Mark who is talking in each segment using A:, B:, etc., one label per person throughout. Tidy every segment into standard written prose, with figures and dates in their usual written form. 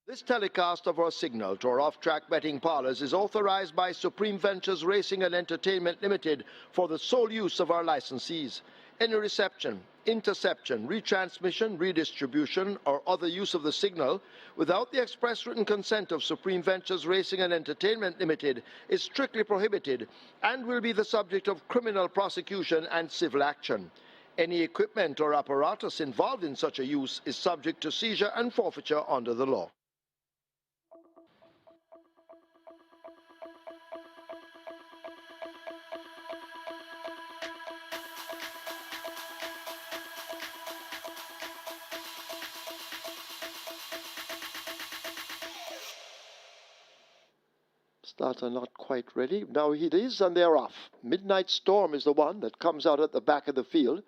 A: This telecast of our signal to our off-track betting parlors is authorized by Supreme Ventures Racing and Entertainment Limited for the sole use of our licensees. Any reception, interception, retransmission, redistribution, or other use of the signal without the express written consent of Supreme Ventures Racing and Entertainment Limited is strictly prohibited and will be the subject of criminal prosecution and civil action. Any equipment or apparatus involved in such a use is subject to seizure and forfeiture under the law. Starter not quite ready. Now it is, and they're off. Midnight Storm is the one that comes out at the back of the field.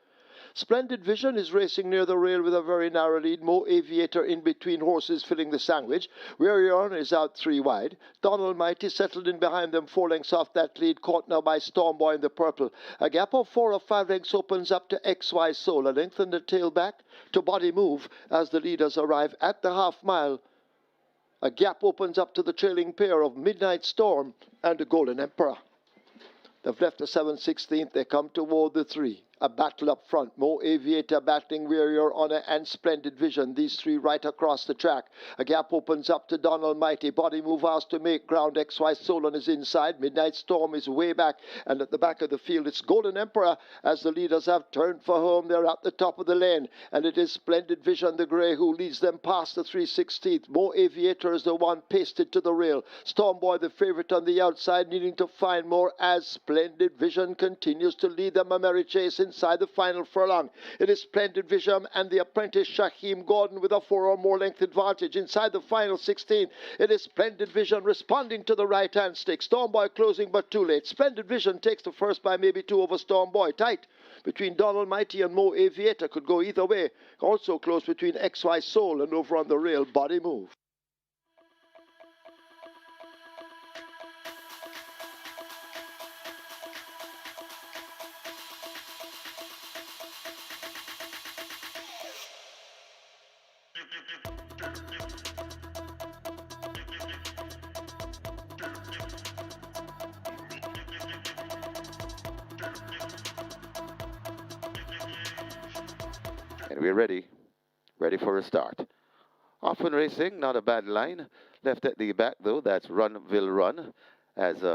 A: Splendid Vision is racing near the rail with a very narrow lead. Mo Aviator in between horses filling the sandwich. Weary On is out 3 wide. Donald Mighty settled in behind them 4 lengths off that lead, caught now by Stormboy in the purple. A gap of 4 or 5 lengths opens up to XY Soul. A length and the tail back to Body Move as the leaders arrive at the half mile. A gap opens up to the trailing pair of Midnight Storm and the Golden Emperor. They've left the 7/16th. They come toward the 3. A battle up front. Mo Aviator battling Wearier Honor and Splendid Vision. These 3 right across the track. A gap opens up to Donald Mighty. Body Move has to make ground. XY Soul on his inside. Midnight Storm is way back. And at the back of the field, it's Golden Emperor as the leaders have turned for home. They're at the top of the lane. And it is Splendid Vision, the grey, who leads them past the 3/16th. Mo Aviator is the one pasted to the rail. Stormboy, the favourite on the outside, needing to find more as Splendid Vision continues to lead them a merry chase inside the final furlong. It is Splendid Vision and the apprentice Shaheem Gordon with a 4 or more length advantage. Inside the final 16, it is Splendid Vision responding to the right-hand stick. Stormboy closing but too late. Splendid Vision takes the first by maybe 2 over Stormboy. Tight between Donald Mighty and Mo Aviator. Could go either way. Also close between XY Soul and over on the rail, Body Move.
B: And we're ready for a start. Often Racing, not a bad line. Left at the back though, that's Run Will Run, as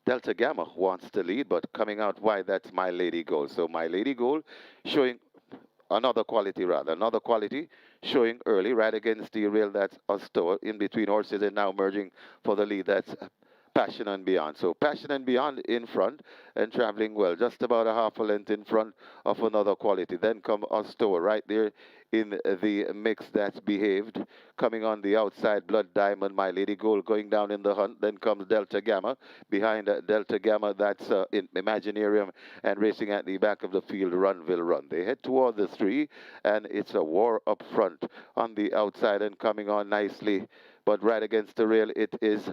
B: Delta Gamma wants to lead, but coming out wide, that's My Lady Gold. So My Lady Gold showing another quality, showing early, right against the rail, that's Astor, in between horses and now merging for the lead, that's Passion and Beyond. So Passion and Beyond in front and traveling well, just about a half a length in front of another quality. Then come Astor right there in the mix, that's Behaved. Coming on the outside, Blood Diamond, My Lady Gold going down in the hunt. Then comes Delta Gamma. Behind Delta Gamma, that's in Imaginarium, and racing at the back of the field, Run Will Run. They head toward the 3, and it's a war up front on the outside and coming on nicely. But right against the rail, it is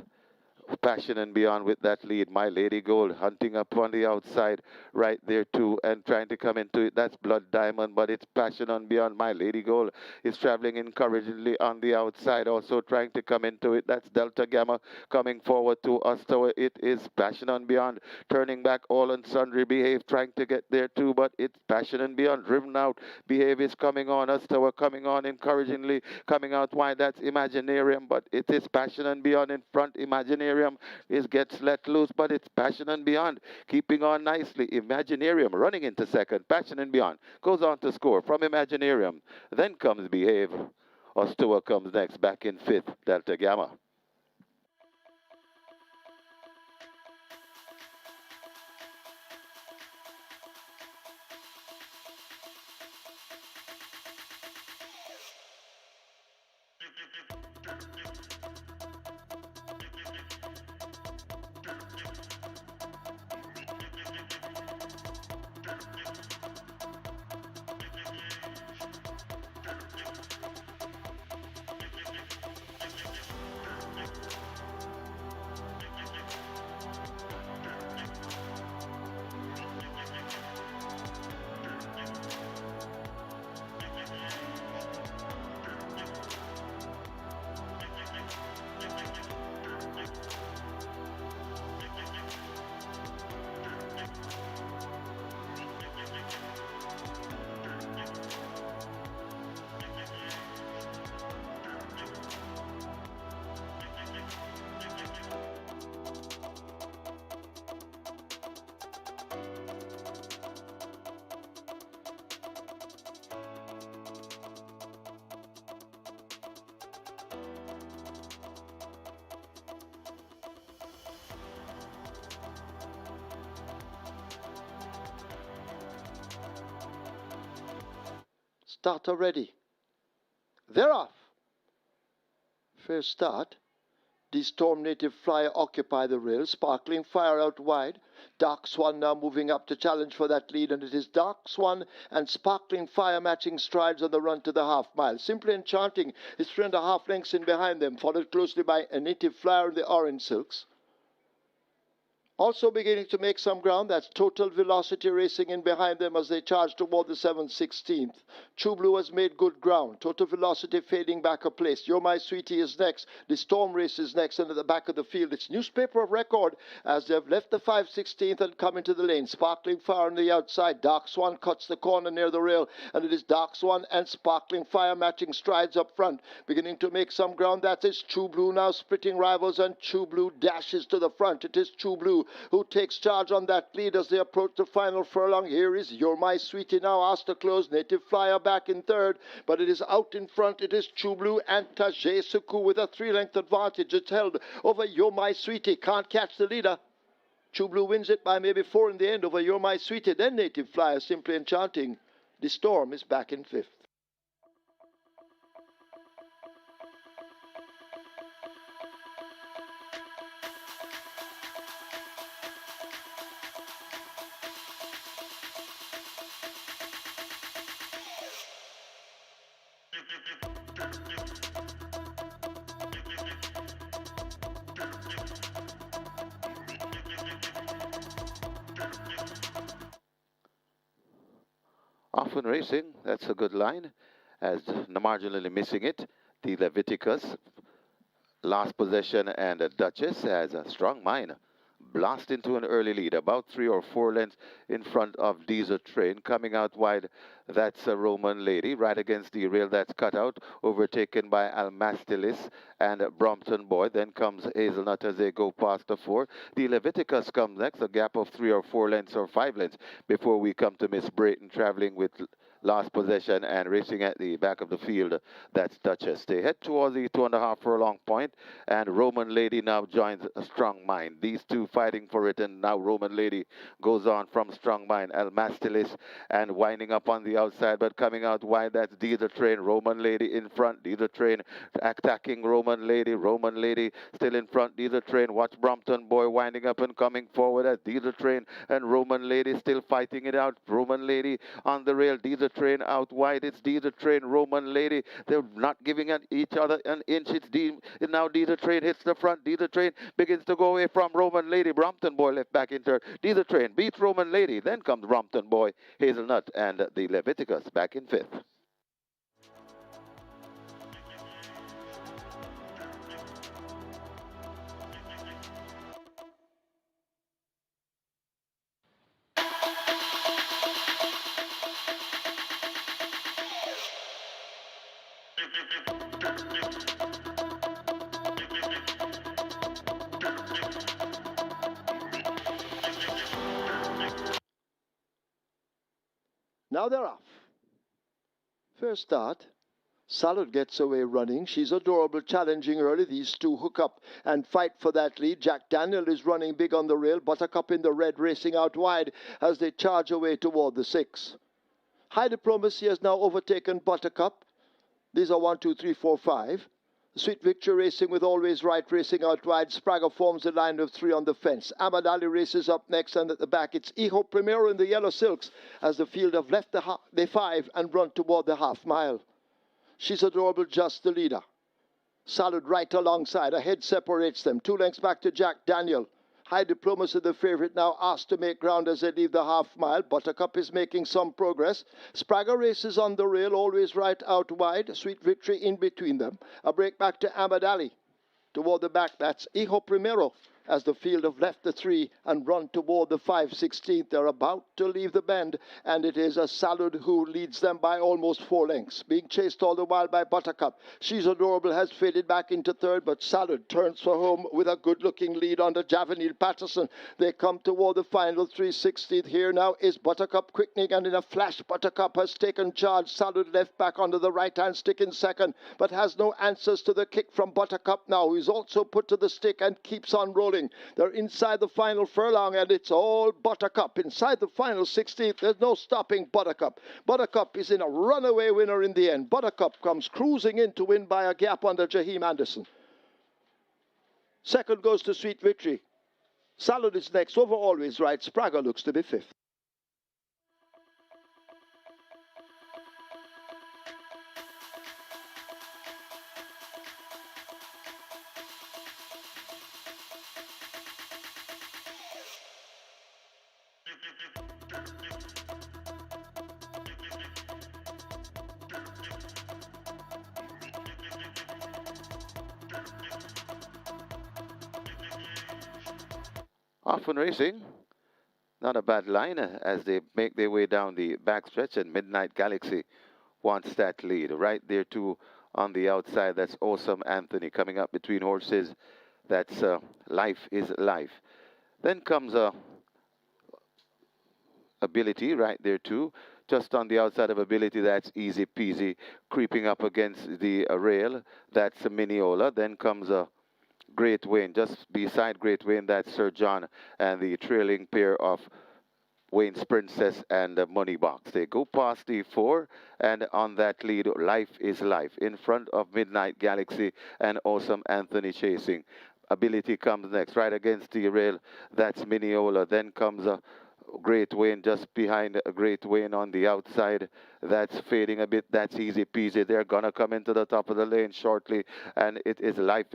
B: Passion and Beyond with that lead. My Lady Gold hunting up on the outside right there too and trying to come into it. That's Blood Diamond, but it's Passion and Beyond. My Lady Gold is traveling encouragingly on the outside, also trying to come into it. That's Delta Gamma coming forward to us. So it is Passion and Beyond turning back all and sundry. Behave trying to get there too, but it's Passion and Beyond driven out. Behave is coming on us. So we're coming on encouragingly, coming out wide. That's Imaginarium, but it is Passion and Beyond in front. Imaginarium is gets let loose, but it's Passion and Beyond keeping on nicely. Imaginarium running into second. Passion and Beyond goes on to score from Imaginarium. Then comes Behave. Ostua comes next, back in 5th, Delta Gamma.
A: Starter ready. They're off. Fair start. The Storm Native Flyer occupy the rail. Sparkling Fire out wide. Dark Swan now moving up to challenge for that lead, and it is Dark Swan and Sparkling Fire matching strides on the run to the half mile. Simply Enchanting is 3.5 lengths in behind them, followed closely by a Native Flyer in the orange silks. Also beginning to make some ground, that's Total Velocity racing in behind them as they charge toward the 7/16th. True Blue has made good ground. Total Velocity fading back a place. You're My Sweetie is next. The Storm Race is next, and at the back of the field, it's Newspaper of Record as they've left the 5/16th and come into the lane. Sparkling Fire on the outside. Dark Swan cuts the corner near the rail, and it is Dark Swan and Sparkling Fire matching strides up front. Beginning to make some ground, that is True Blue now splitting rivals, and True Blue dashes to the front. It is True Blue who takes charge on that lead as they approach the final furlong. Here is You're My Sweetie now asked to close. Native Flyer back in third, but it is out in front. It is True Blue and Tajay Suku with a 3-length advantage. It's held over You're My Sweetie. Can't catch the leader. True Blue wins it by maybe 4 in the end over You're My Sweetie. Then Native Flyer Simply Enchanting. The Storm is back in fifth.
B: Often Racing, that's a good line, as marginally missing it. The Leviticus, last possession, and a Duchess has a strong mind. Blast into an early lead, about 3 or 4 lengths in front of Diesel Train. Coming out wide, that's a Roman Lady, right against the rail, that's cut out, overtaken by Almastilis and Brompton Boy. Then comes Hazelnut as they go past the 4. The Leviticus comes next, a gap of 3 or 4 lengths or 5 lengths before we come to Miss Brayton, traveling with last possession and racing at the back of the field. That's Duchess. They head towards the 2.5 furlong point, and Roman Lady now joins a Strong Mind. These two fighting for it, and now Roman Lady goes on from Strong Mind. Almastilis and winding up on the outside, but coming out wide, that's Diesel Train. Roman Lady in front. Diesel Train attacking Roman Lady. Roman Lady still in front. Diesel Train. Watch Brompton Boy winding up and coming forward as Diesel Train and Roman Lady still fighting it out. Roman Lady on the rail. Diesel Train out wide. It's Diesel Train, Roman Lady. They're not giving each other an inch. It's now Diesel Train hits the front. Diesel Train begins to go away from Roman Lady. Brompton Boy left back in third. Diesel Train beats Roman Lady. Then comes Brompton Boy, Hazelnut, and the Leviticus back in fifth.
A: Now they're off. First start. Salad gets away running. She's adorable, challenging early. These two hook up and fight for that lead. Jack Daniel is running big on the rail. Buttercup in the red racing out wide as they charge away toward the 6. High Diplomacy has now overtaken Buttercup. These are 1, 2, 3, 4, 5. Sweet Victory racing with Always Right racing out wide. Sprague forms the line of 3 on the fence. Ahmad Ali races up next, and at the back it's Hijo Primero in the yellow silks as the field have left the 5 and run toward the half mile. She's adorable, just the leader. Salad right alongside. A head separates them. 2 lengths back to Jack Daniel. High Diplomacy, the favorite, now asked to make ground as they leave the half mile. Buttercup is making some progress. Sprague races on the rail, Always Right out wide. Sweet Victory in between them. A break back to Ahmad Ali. Toward the back, that's Hijo Primero as the field have left the 3 and run toward the 5/16th. They're about to leave the bend, and it is a Salud who leads them by almost 4 lengths. Being chased all the while by Buttercup. She's Adorable has faded back into third, but Salud turns for home with a good-looking lead under Javanil Patterson. They come toward the final 3/16th. Here now is Buttercup quickening, and in a flash, Buttercup has taken charge. Salud left back under the right-hand stick in second, but has no answers to the kick from Buttercup now, who's also put to the stick and keeps on rolling. rolling. They're inside the final furlong, and it's all Buttercup. Inside the final 16th, there's no stopping Buttercup. Buttercup is in a runaway winner in the end. Buttercup comes cruising in to win by a gap under Jaheim Anderson. Second goes to Sweet Victory. Salad is next, over Always Right. Sprague looks to be fifth.
B: Often Racing, not a bad line as they make their way down the backstretch, and Midnight Galaxy wants that lead. Right there too on the outside, that's Awesome Anthony coming up between horses. That's Life is Life. Then comes Ability right there too. Just on the outside of Ability, that's Easy Peasy creeping up against the rail. That's Mineola. Then comes Great Wayne. Just beside Great Wayne, that's Sir John and the trailing pair of Wayne's Princess and Money Box. They go past the four, and on that lead, Life is Life. In front of Midnight Galaxy and Awesome Anthony chasing. Ability comes next, right against the rail. That's Mineola. Then comes Great Wayne just behind Great Wayne on the outside. That's fading a bit. That's Easy Peasy. They're gonna come into the top of the lane shortly, and it is Life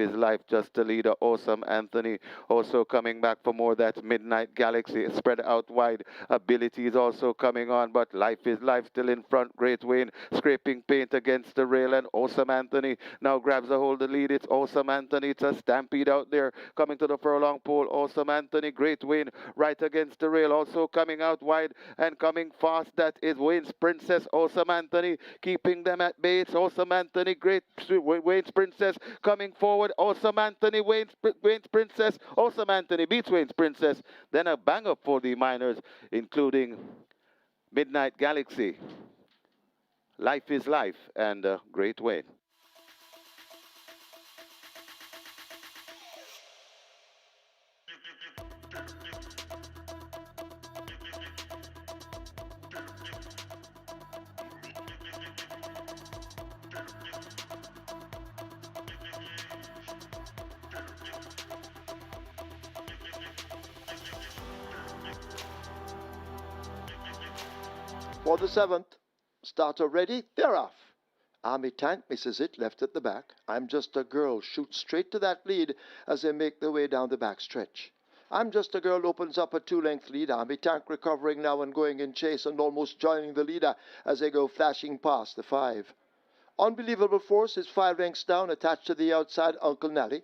B: just the leader. Awesome Anthony also coming back for more. That's Midnight Galaxy spread out wide. Ability is also coming on, but Life still in front. Great Wayne scraping paint against the rail, and Awesome Anthony now grabs a hold of the lead. It's Awesome Anthony. It's a stampede out there coming to the furlong pole. Awesome Anthony, Great Wayne right against the rail, also coming out wide and coming fast. That is Wayne's Princess. Awesome Anthony keeping them at bay. It's Awesome Anthony, Wayne's Princess coming forward. Awesome Anthony, Wayne's Princess. Awesome Anthony beats Wayne's Princess. Then a bang up for the minors, including Midnight Galaxy, Life is Life, and Great Wayne.
A: For the 7th, starter ready, they're off. Army Tank misses it, left at the back. I'm Just a Girl shoots straight to that lead as they make their way down the back stretch. I'm Just a Girl opens up a 2-length lead. Army Tank recovering now and going in chase and almost joining the leader as they go flashing past the 5. Unbelievable Force is 5 lengths down, attached to the outside, Uncle Nally.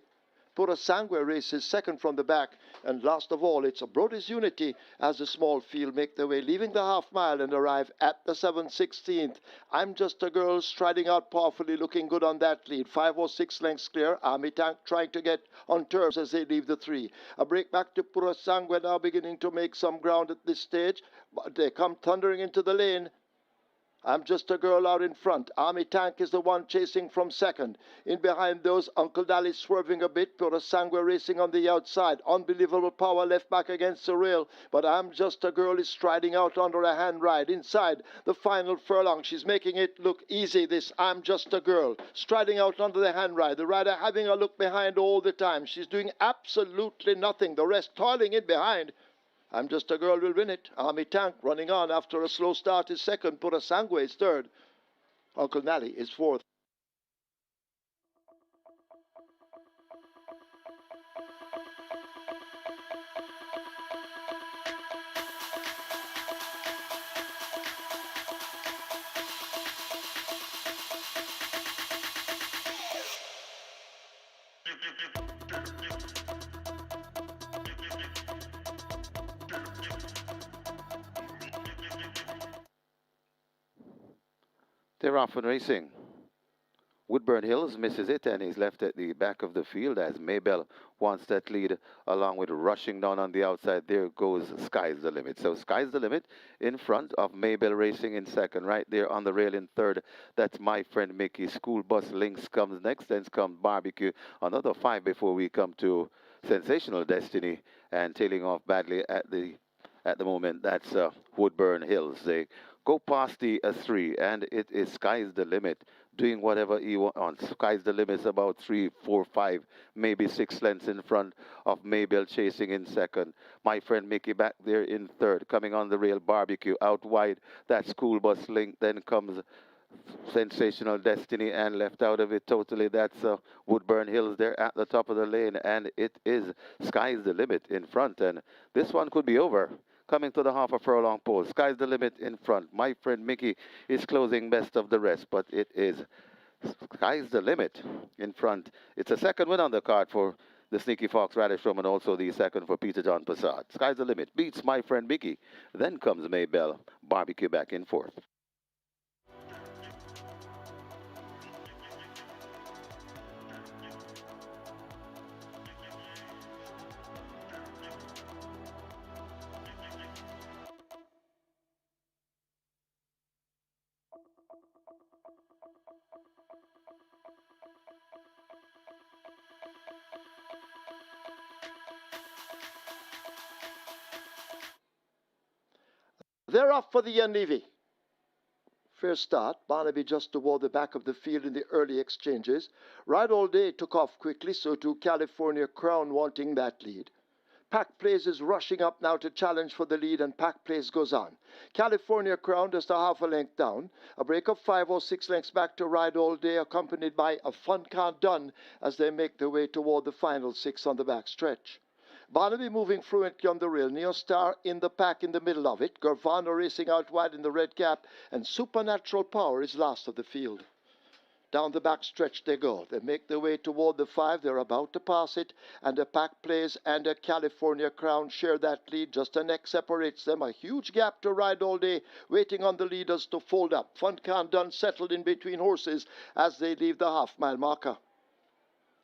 A: Pura Sangue races second from the back, and last of all, it's a Brody's Unity as the small field make their way, leaving the half mile and arrive at the 7/16th. I'm Just a Girl striding out powerfully, looking good on that lead. 5 or 6 lengths clear. Army Tank trying to get on terms as they leave the 3. A break back to Pura Sangue now beginning to make some ground at this stage, but they come thundering into the lane. I'm Just a Girl out in front. Army Tank is the one chasing from second. In behind those, Uncle Dally swerving a bit. Pura Sangue racing on the outside. Unbelievable Power left back against the rail. But I'm Just a Girl is striding out under a hand ride. Inside the final furlong, she's making it look easy, this I'm Just a Girl. Striding out under the hand ride. The rider having a look behind all the time. She's doing absolutely nothing. The rest toiling in behind. I'm Just a Girl will win it. Army Tank running on after a slow start is second. Pura Sangue is third. Uncle Nally is fourth.
B: They're off and racing. Woodburn Hills misses it, and he's left at the back of the field as Maybell wants that lead, along with rushing down on the outside. There goes Sky's the Limit. So Sky's the Limit in front of Maybell racing in second. Right there on the rail in third, that's My Friend Mickey. School Bus Links comes next, then comes Barbecue. Another 5 before we come to Sensational Destiny, and tailing off badly at the moment. That's Woodburn Hills. They go past the 3, and it is sky's the limit, doing whatever he wants. Sky's the limit is about 3, 4, 5, maybe 6 lengths in front of Maybell, chasing in second. My friend Mickey back there in third, coming on the rail. Barbecue out wide. That school bus link. Then comes Sensational Destiny, and left out of it totally. That's Woodburn Hills there at the top of the lane, and it is sky's the limit in front, and this one could be over. Coming to the half a furlong pole, sky's the limit in front. My friend Mickey is closing best of the rest, but it is sky's the limit in front. It's a second win on the card for the Sneaky Fox Radish Room, and also the second for Peter John Passad. Sky's the limit beats My Friend Mickey. Then comes Maybell. Barbecue back in fourth.
A: They're off for the Navy. Fair start. Barnaby just toward the back of the field in the early exchanges. Ride All Day took off quickly, so too California Crown wanting that lead. Pack Plays is rushing up now to challenge for the lead, and Pack Plays goes on. California Crown just a half a length down. A break of 5 or 6 lengths back to Ride All Day, accompanied by a Fun Can't Done as they make their way toward the final 6 on the back stretch. Barnaby moving fluently on the rail. Neostar in the pack in the middle of it. Gervano racing out wide in the red cap. And Supernatural Power is last of the field. Down the back stretch they go. They make their way toward the 5. They're about to pass it. And a Pack Plays and a California Crown share that lead. Just a neck separates them. A huge gap to Ride All Day, waiting on the leaders to fold up. Fun Can't Done settled in between horses as they leave the half-mile marker.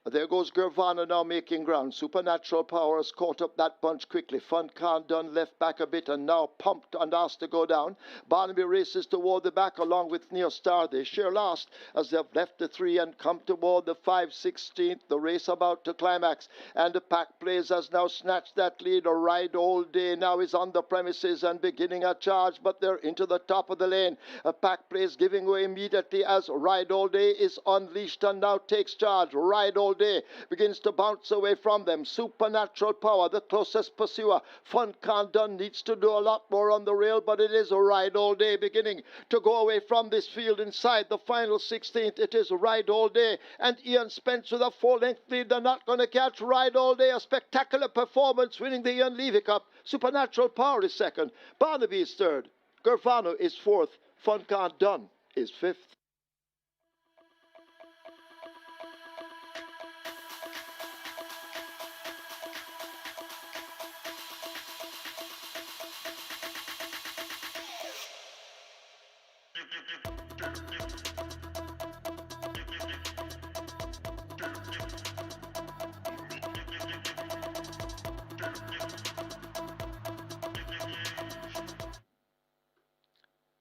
A: There goes Gervana now making ground. Supernatural Power has caught up that bunch quickly. Fun Can't Done left back a bit and now pumped and asked to go down. Barnaby races toward the back along with Neostar. They share last as they've left the 3 and come toward the 5/16th. The race about to climax. And the Pack Plays has now snatched that lead. A Ride All Day now is on the premises and beginning a charge, but they're into the top of the lane. A Pack Plays giving way immediately as Ride All Day is unleashed and now takes charge. Ride All Day begins to bounce away from them. Supernatural Power, the closest pursuer. Fun Can't Done needs to do a lot more on the rail, but it is a Ride All Day beginning to go away from this field inside the final 16th. It is Ride All Day, and Ian Spence with a 4-length lead. They're not going to catch Ride All Day. A spectacular performance, winning the Ian Levy Cup. Supernatural Power is second. Barnaby is third. Gervano is fourth. Fun Can't Done is fifth.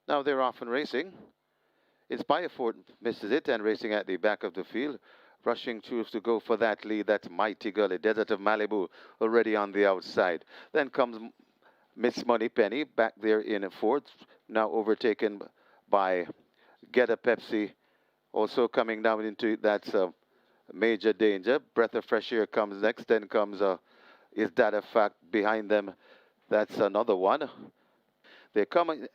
B: Now they're off and racing. Inspireford misses it and racing at the back of the field. Rushing choose to go for that lead. That's Mighty Gully. Desert of Malibu already on the outside. Then comes Miss Money Penny back there in fourth. Now overtaken by Get a Pepsi. Also coming down into it, that's Major Danger. Breath of Fresh Air comes next. Then comes Is That a Fact behind them. That's another one. They're coming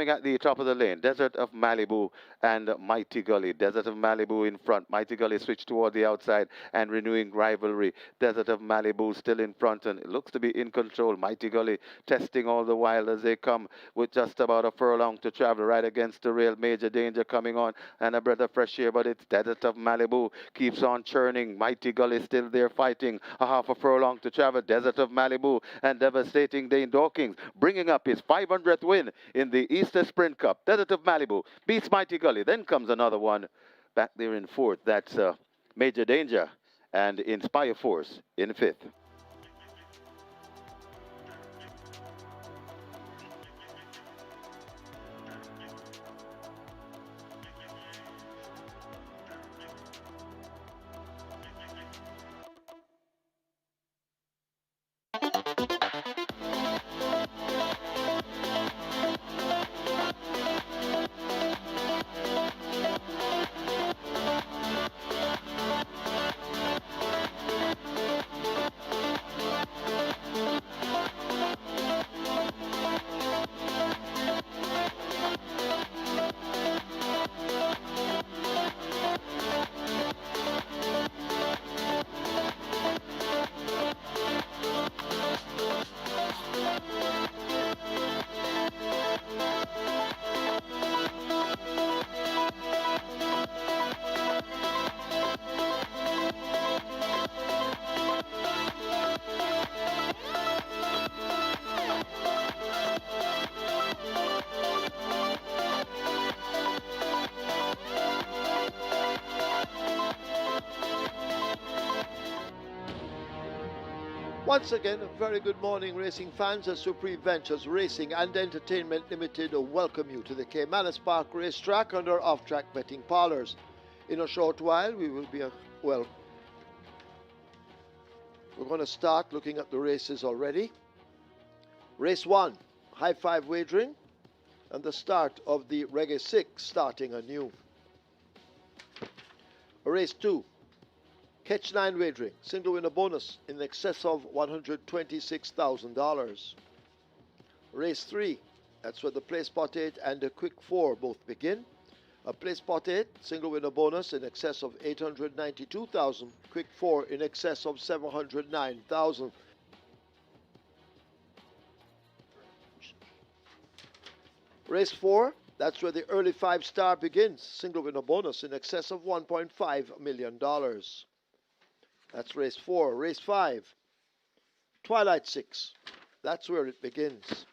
B: at the top of the lane. Desert of Malibu and Mighty Gully. Desert of Malibu in front. Mighty Gully switched toward the outside and renewing rivalry. Desert of Malibu still in front and it looks to be in control. Mighty Gully testing all the while as they come with just about a furlong to travel right against the rail. Major Danger coming on and a breath of fresh air, but it's Desert of Malibu keeps on churning. Mighty Gully still there fighting. A half a furlong to travel. Desert of Malibu and devastating Dane Dawkins bringing up his 500th win in the Easter Sprint Cup. Desert of Malibu beats Mighty Gully. Then comes another one back there in fourth. That's Major Danger and Inspire Force in fifth.
A: Once again, a very good morning, racing fans. As Supreme Ventures Racing and Entertainment Limited welcome you to the Caymanas Park Racetrack under off-track betting parlors. In a short while, we will be, we're going to start looking at the races already. Race 1, high five wagering, and the start of the Reggae 6 starting anew. Race 2, catch 9 wagering, single winner bonus in excess of $126,000. Race 3, that's where the play spot 8 and the quick 4 both begin. A play spot 8, single winner bonus in excess of $892,000, quick 4 in excess of $709,000. Race 4, that's where the early 5-star begins, single winner bonus in excess of $1.5 million. That's race 4. Race 5, Twilight 6, that's where it begins.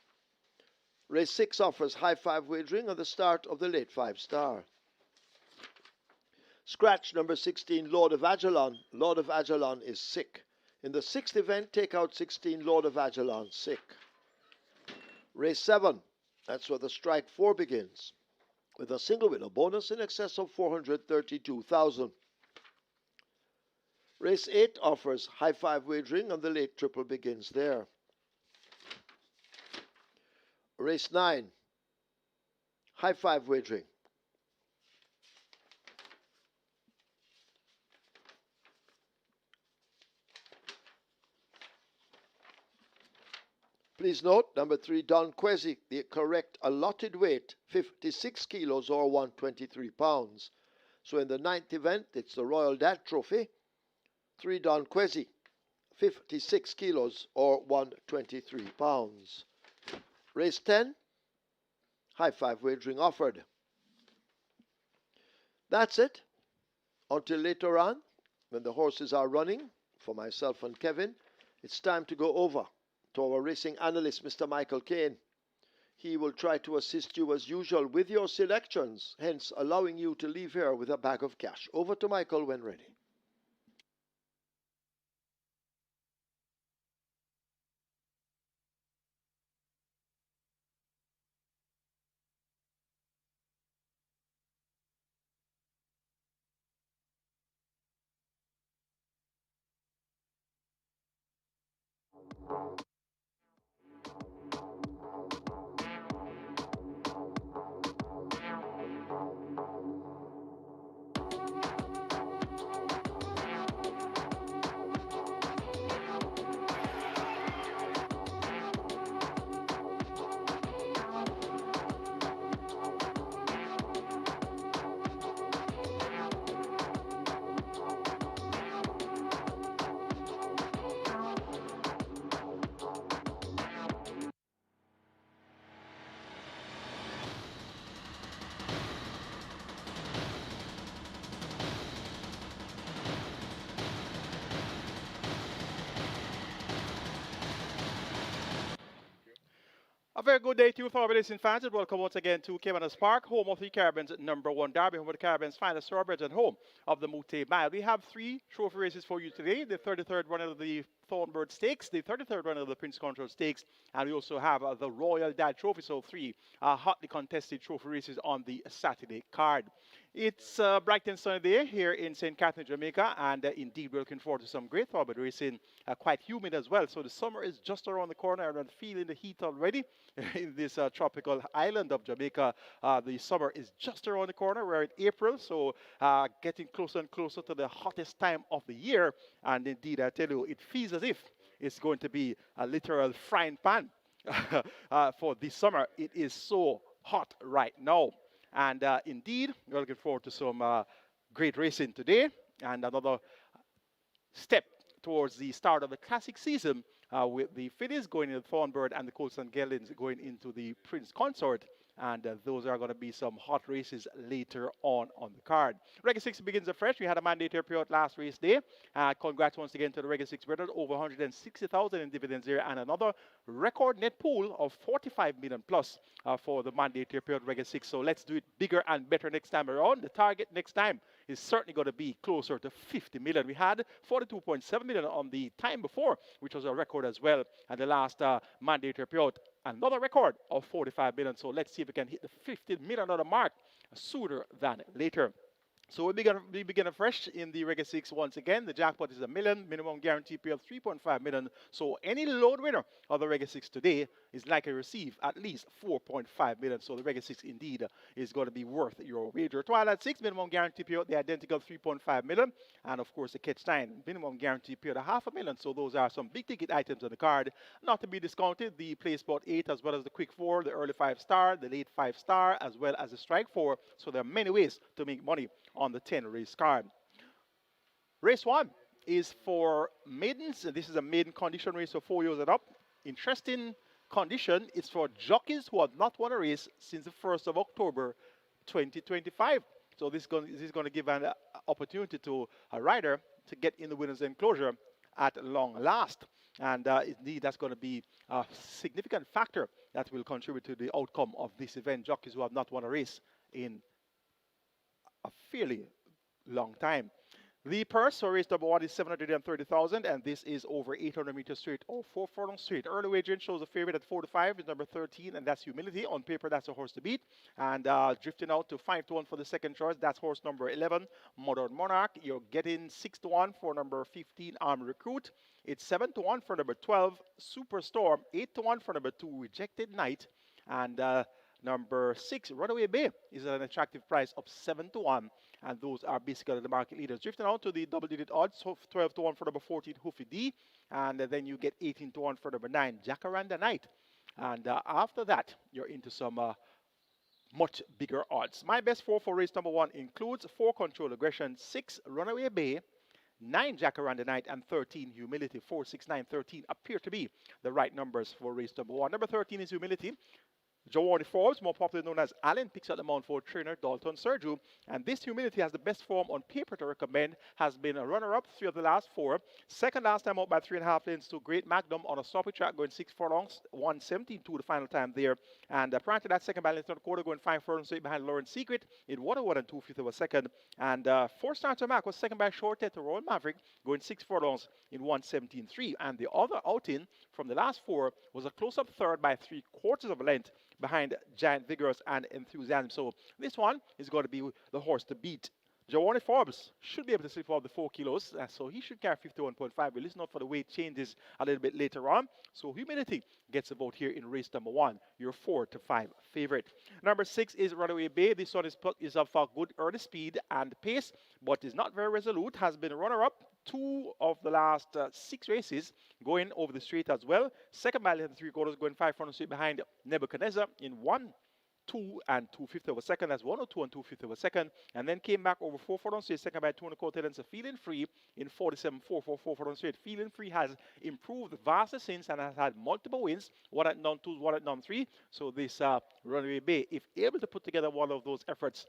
A: Race 6 offers high five wagering at the start of the late 5-star. Scratch number 16, Lord of Ajalon. Lord of Ajalon is sick. In the 6th event, take out 16, Lord of Ajalon, sick. Race 7, that's where the strike 4 begins, with a single winner bonus in excess of $432,000. Race 8 offers high five wagering and the late triple begins there. Race 9, high five wagering. Please note, number 3, Don Quezzy, the correct allotted weight, 56 kilos or 123 pounds. So in the 9th event, it's the Royal Dad Trophy. 3, Don Quezzy, 56 kilos or 123 pounds. Race 10, high five wagering offered. That's it. Until later on, when the horses are running, for myself and Kevin, it's time to go over to our racing analyst, Mr. Michael Kane. He will try to assist you as usual with your selections, hence allowing you to leave here with a bag of cash. Over to Michael when ready.
C: A very good day to you, fellow racing fans, and welcome once again to Caymanas Park, home of the Caribbean's #1 derby, home of the Caribbean's finest thoroughbreds, and home of the Mute Mile. We have 3 trophy races for you today: the 33rd running of the Thornbird Stakes, the 33rd running of the Prince Consort Stakes, and we also have the Royal Dad Trophy. So 3 hotly contested trophy races on the Saturday card. It's bright and sunny day here in St. Catherine, Jamaica, and indeed we're looking forward to some great thoroughbred racing, quite humid as well. So the summer is just around the corner, and I'm feeling the heat already in this tropical island of Jamaica. The summer is just around the corner. We're in April, so getting closer and closer to the hottest time of the year. And indeed, I tell you, it feels as if it's going to be a literal frying pan for this summer. It is so hot right now. And indeed, we're looking forward to some great racing today, and another step towards the start of the classic season, with the fillies going into the Thornbird and the Colts and Geldings going into the Prince Consort. And those are going to be some hot races later on the card. Regular 6 begins afresh. We had a mandatory period last race day. Congrats once again to the Regular 6 winners. Over 160,000 in dividends here, and another record net pool of 45 million plus for the mandatory period Regular 6. So let's do it bigger and better next time around. The target next time is certainly going to be closer to 50 million. We had 42.7 million on the time before, which was a record as well. And the last mandatory period, another record of 45 million. So let's see if we can hit the 50 million mark sooner than later. So we begin afresh in the Regular 6 once again. The jackpot is $1 million, minimum guarantee pay of 3.5 million. So any load winner of the Regular 6 today is likely to receive at least 4.5 million. So the Regular 6 indeed is going to be worth your wager. Twilight 6, minimum guarantee pay the identical 3.5 million. And of course the Catch 9, minimum guarantee pay of $500,000. So those are some big ticket items on the card. Not to be discounted, the Play Spot 8 as well as the Quick 4, the Early 5-star, the Late 5-star, as well as the Strike 4. So there are many ways to make money on the 10 race card. Race 1 is for maidens. This is a maiden condition race for 4 years and up. Interesting condition. It's for jockeys who have not won a race since the 1st of October 2025. So this is going to give an opportunity to a rider to get in the winner's enclosure at long last. And indeed, that's going to be a significant factor that will contribute to the outcome of this event. Jockeys who have not won a race in a fairly long time. The purse for race number 1 is 730,000, and this is over 800 meters straight or 4 furlongs straight. Early wagering shows a favorite at 4 to 5 is number 13, and that's Humility. On paper, that's a horse to beat. And drifting out to 5 to 1 for the second choice, that's horse number 11, Modern Monarch. You're getting 6 to 1 for number 15, Armed Recruit. It's 7 to 1 for number 12, Superstorm. 8 to 1 for number 2, Rejected Knight. And number 6, Runaway Bay, is at an attractive price of 7 to 1. And those are basically the market leaders. Drifting out to the double-digit odds, so 12 to 1 for number 14, Hoofy D. And then you get 18 to 1 for number 9, Jacaranda Knight. And after that, you're into some much bigger odds. My best 4 for race number 1 includes 4, Control Aggression, 6, Runaway Bay, 9, Jacaranda Knight, and 13, Humility. 4, 6, 9, 13 appear to be the right numbers for race number 1. Number 13 is Humility. Giovanni Forbes, more popularly known as Allen, picks up the mount for trainer Dalton Sergio. And this Humility has the best form on paper to recommend, has been a runner-up 3 of the last 4. Second last time out by 3.5 lengths to Great Magnum on a stopping track going 6 furlongs, 1:17.2 the final time there. And prior to that, second by length quarter going 5 furlongs straight behind Lauren Secret in 1:01 and 2/5 of a second. And 4-star Mac was second by short to Royal Maverick going 6 furlongs in 1:17.3. And the other outing from the last 4 was a close-up third by 3/4 of a length behind Giant Vigorous and Enthusiasm. So this one is going to be the horse to beat. Giovanni Forbes should be able to slip off the 4 kilos, so he should carry 51.5. We'll listen out for the weight changes a little bit later on. So Humility gets a vote here in race number 1, your 4 to 5 favorite. Number 6 is Runaway Bay. This one is up for good early speed and pace, but is not very resolute. Has been a runner-up 2 of the last 6 races, going over the straight as well. Second by 3/4 going 5 front straight behind Nebuchadnezzar in 1:2 and 2/5 of a second. That's 1:02 and 2/5 of a second. And then came back over 4 furlongs straight, second by 2 1/4 lengths. Feeling Free in 47.4 for 4 furlongs straight. Feeling Free has improved vastly since and has had multiple wins, 1 at non 2, 1 at non 3. So this Runaway Bay, if able to put together one of those efforts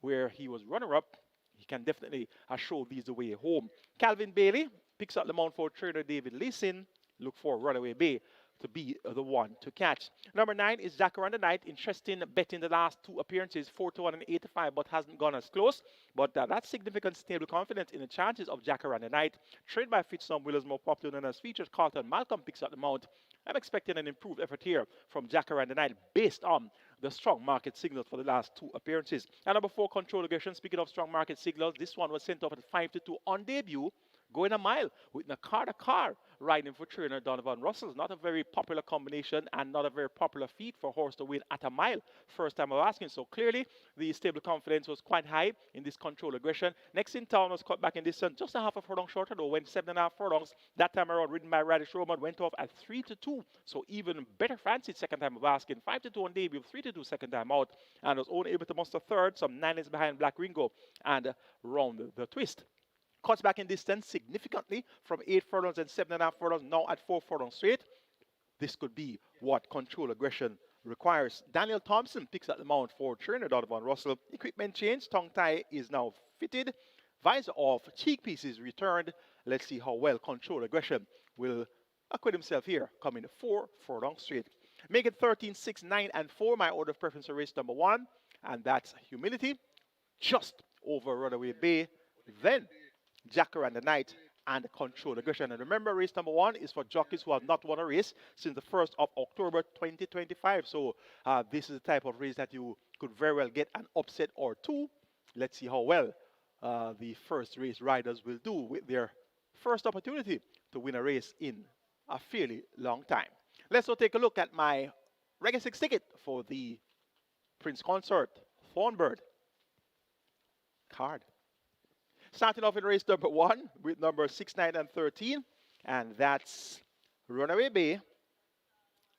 C: where he was runner-up, he can definitely show these the way home. Calvin Bailey picks up the mount for trainer David Leeson. Look for Runaway Bay to be the one to catch. Number 9 is Jacaranda Knight. Interesting bet in the last 2 appearances, 4 to 1 and 8 to 5, but hasn't gone as close. But that's significant stable confidence in the chances of Jacaranda Knight. Trained by Fitzsum Willis, more popular known as Featured Carlton Malcolm picks up the mount. I'm expecting an improved effort here from Jacaranda Knight based on the strong market signals for the last 2 appearances. And number 4, Control Aggression. Speaking of strong market signals, this one was sent off at 5 to 2 on debut, going a mile with Nakada Car riding for trainer Donovan Russell. Not a very popular combination and not a very popular feat for a horse to win at a mile. First time of asking. So clearly the stable confidence was quite high in this Control Aggression. Next in town was cut back in distance, just a half a furlong shorter though, went 7.5 furlongs. That time around ridden by Radish Roman, went off at 3 to 2. So even better fancied second time of asking. 5 to 2 on debut, 3 to 2 second time out. And was only able to muster third, some 9 lengths behind Black Ringo and round the twist. Cuts back in distance significantly from 8 furlongs and 7.5 furlongs, now at 4 furlongs straight. This could be what Control Aggression requires Daniel Thompson picks at the mount for trainer Donovan Russell. Equipment change, tongue tie is now fitted. Visor off, cheek piece is returned. Let's see how well Control Aggression will acquit himself here, coming 4 furlong straight. Make it 13, 6, 9, and 4, my order of preference for race number 1, and that's Humility, just over Runaway Bay, then Jacker and the Knight, and Control Aggression. And remember, race number 1 is for jockeys who have not won a race since the 1st of October 2025. So this is the type of race that you could very well get an upset or two. Let's see how well the first race riders will do with their first opportunity to win a race in a fairly long time. Let's now take a look at my Reggae 6 ticket for the Prince Consort Thornbird card. Starting off in race number 1 with number 6, 9, and 13, and that's Runaway Bay,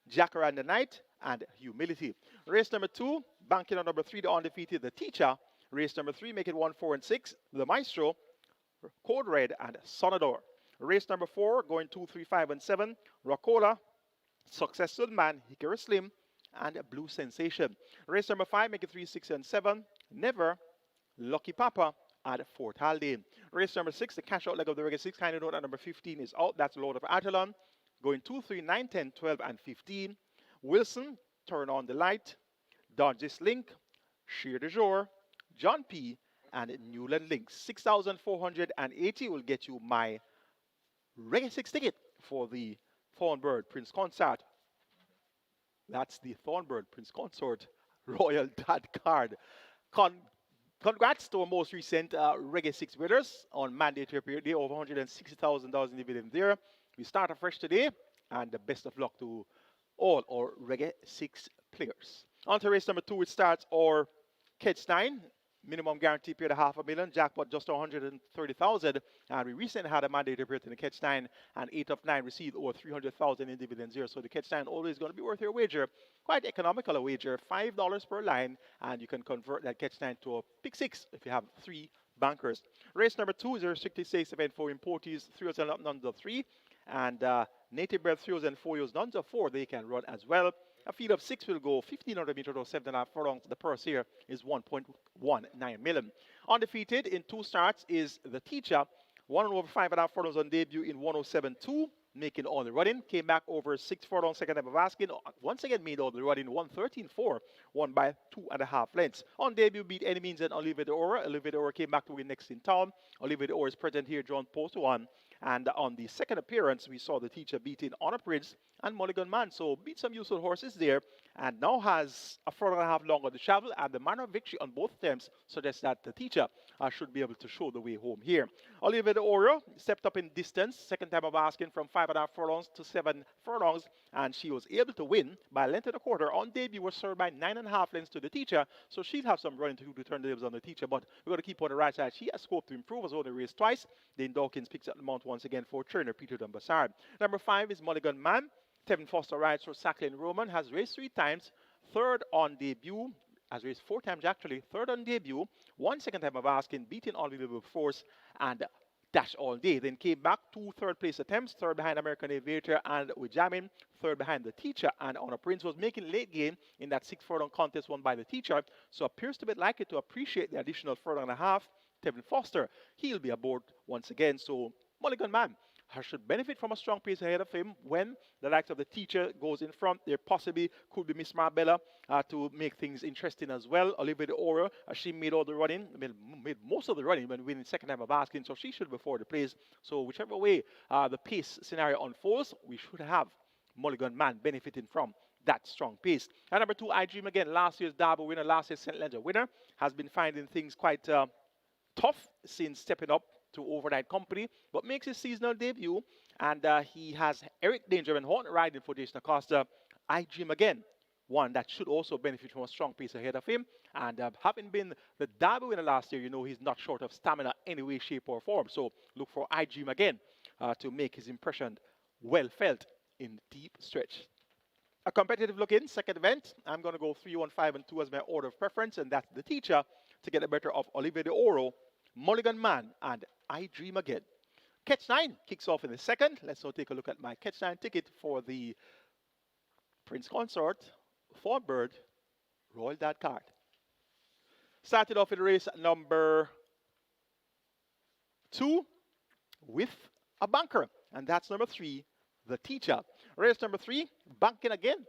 C: Jacker and the Knight, and Humility. Race number 2, banking on number 3, the undefeated, the Teacher. Race number 3, make it 1, 4, and 6, the Maestro, Code Red, and Sonador. Race number 4, going 2, 3, 5, and 7, Rockola, Successful Man, Hickory Slim, and Blue Sensation. Race number 5, make it 3, 6, and 7, Never, Lucky Papa, and Fort Haldane. Race number 6, the cash out leg of the Reggae 6, kind of note at number 15 is out. That's Lord of Atalon. Going 2, 3, 9, 10, 12, and 15. Wilson, Turn on the Light, Dodges Link, Sheer de Jour, John P., and Newland Link. 6,480 will get you my Reggae 6 ticket for the Thornbird Prince Consort. That's the Thornbird Prince Consort Royal Dad card. Congrats to our most recent Reggae 6 winners on mandatory period. They over $160,000 in dividend there. We start afresh today, and the best of luck to all our Reggae 6 players. On to race number 2, which starts our Catch 9. Minimum guarantee period of $500,000, jackpot just 130,000, and we recently had a mandatory period in the Catch 9, and 8 of 9 received over 300,000 in dividends here. So the Catch 9 always going to be worth your wager. Quite economical a wager, $5 per line, and you can convert that Catch 9 to a pick 6 if you have 3 bankers. Race number 2 is a restricted stakes event for importees, 3 years and up, none of 3, and native bred 3 years and 4 years, none of 4 they can run as well. A field of 6 will go 1,500 meters or 7.5 furlongs. The purse here is 1.19 million. Undefeated in 2 starts is the Teacher. 1 over 5.5 furlongs on debut in 107.2, making all the running. Came back over 6 furlongs, second time of asking. Once again made all the running. 113.4, won by 2.5 lengths. On debut, beat Any Means and Olivier de Ora. Olivier de Ora came back to win next in town. Olivier de Ora is present here, drawn post 1. And on the second appearance, we saw the Teacher beating Honor Prince and Mulligan Man. So beat some useful horses there, and now has a furlong and a half longer to travel, and the manner of victory on both attempts suggests that the Teacher should be able to show the way home here. Olivier de Oro stepped up in distance, second time of asking, from 5.5 furlongs to 7 furlongs, and she was able to win by a length and a quarter. On debut was served by 9.5 lengths to the Teacher, so she'll have some running to do to turn the tables on the Teacher, but we're going to keep on the right side. She has scope to improve, has only raced twice. Dane Dawkins picks up the mount once again for trainer Peter Dumbassard. Number 5 is Mulligan Man. Tevin Foster rides for Sacklin Roman, has raced 3 times, third on debut, has raced 4 times actually, third on debut, 1 second time of asking, beating all the force, and dash all day. Then came back 2 third place attempts, third behind American Aviator and with Jamming, third behind the Teacher, and Honor Prince was making late game in that 6 furlong contest won by the Teacher, so appears to be likely to appreciate the additional furlong and a half. Tevin Foster, he'll be aboard once again, so Mulligan Man should benefit from a strong pace ahead of him when the likes of the Teacher goes in front. There possibly could be Miss Marbella to make things interesting as well. Olivia de Oro, she made all the running, made most of the running when winning second time of asking, so she should be before the place. So whichever way the pace scenario unfolds, we should have Mulligan Man benefiting from that strong pace. And number 2, I Dream Again, last year's Derby winner, last year's St. Ledger winner, has been finding things quite tough since stepping up to Overnight Company, but makes his seasonal debut, and he has Eric Danger and Horton riding for Jason Acosta. I Dream Again, one that should also benefit from a strong pace ahead of him, and having been the Derby winner last year, you know he's not short of stamina any way, shape, or form, so look for I Dream Again to make his impression well felt in deep stretch. A competitive look in, second event, I'm going to go 3, 1, 5, and 2 as my order of preference, and that's the Teacher to get the better of Olivier de Oro, Mulligan Man, and I Dream Again. Catch 9 kicks off in the second. Let's now take a look at my Catch 9 ticket for the Prince Consort THORNBIRD, roll that card. Started off in race number 2 with a bunker, and that's number 3, the teacher. Race number 3, banking again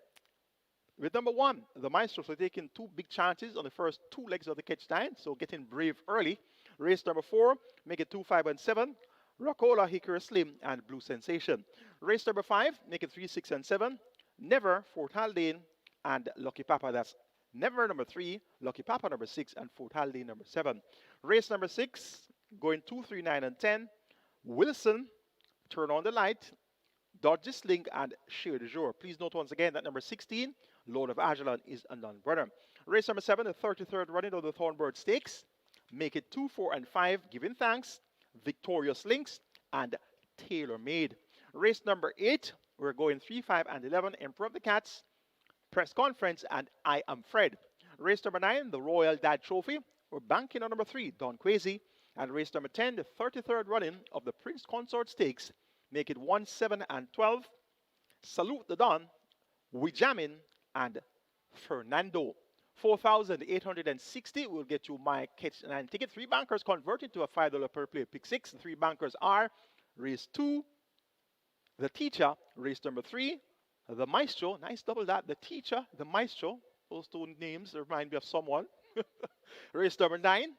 C: with number 1, the Maestro. So taking 2 big chances on the first 2 legs of the catch 9, so getting brave early. Race number 4, make it 2, 5, and 7. Rockola, Hickory Slim, and Blue Sensation. Race number 5, make it 3, 6, and 7. Never, Fort Haldane, and Lucky Papa. That's Never number 3, Lucky Papa number 6, and Fort Haldane number 7. Race number 6, going 2, 3, 9, and 10. Wilson, Turn on the Light, Dodge Sling, and Share du Jour. Please note once again that number 16, Lord of Ajalon, is a non-runner. Race number 7, the 33rd running of the Thornbird Stakes. Make it 2, 4, and 5, Giving Thanks, Victorious Links, and Tailor Made. Race number 8, we're going 3, 5, and 11, Emperor of the Cats, Press Conference, and I Am Fred. Race number 9, the Royal Dad Trophy. We're banking on number 3, Don Quasi. And race number 10, the 33rd running of the Prince Consort Stakes. Make it 1, 7, and 12. Salute the Don, Wijamin, and Fernando. 4,860 will get you my catch 9 ticket. 3 bankers converted to a $5 per play pick 6. 3 bankers are race 2, the teacher, race number 3, the Maestro. Nice double that. The teacher, the Maestro. Those 2 names remind me of someone. Race number 9,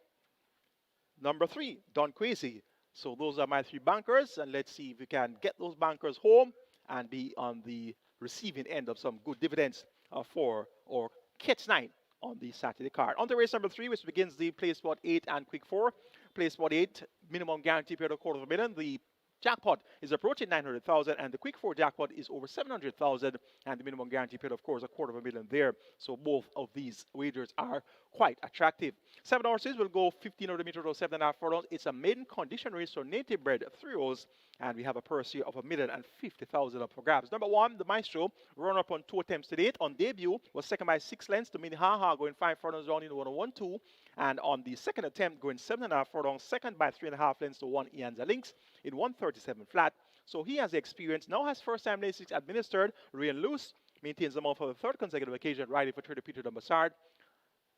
C: number 3, Don Quasi. So those are my 3 bankers, and let's see if we can get those bankers home and be on the receiving end of some good dividends for our catch 9 on the Saturday card. On to race number 3, which begins the play spot 8 and quick 4. Play spot 8, minimum guarantee paid $250,000. The jackpot is approaching 900,000, and the quick 4 jackpot is over 700,000, and the minimum guarantee paid, of course, $250,000 there. So both of these wagers are quite attractive. 7 horses will go 1,500 meters or 7.5 furlongs. It's a maiden condition race, so native bred 3 rows, and we have a purse here of $1,050,000 up for grabs. Number 1, the Maestro, run up on 2 attempts to date. On debut, was second by 6 lengths to Minnehaha, going 5 furlongs down in 101-2. And on the second attempt, going 7.5 furlongs, second by 3.5 lengths to 1 Ianza Links in 137 flat. So he has the experience, now has first-time lasix administered. Rain Loose maintains the mount for the 3rd consecutive occasion, riding for Trader Peter Dumbassard.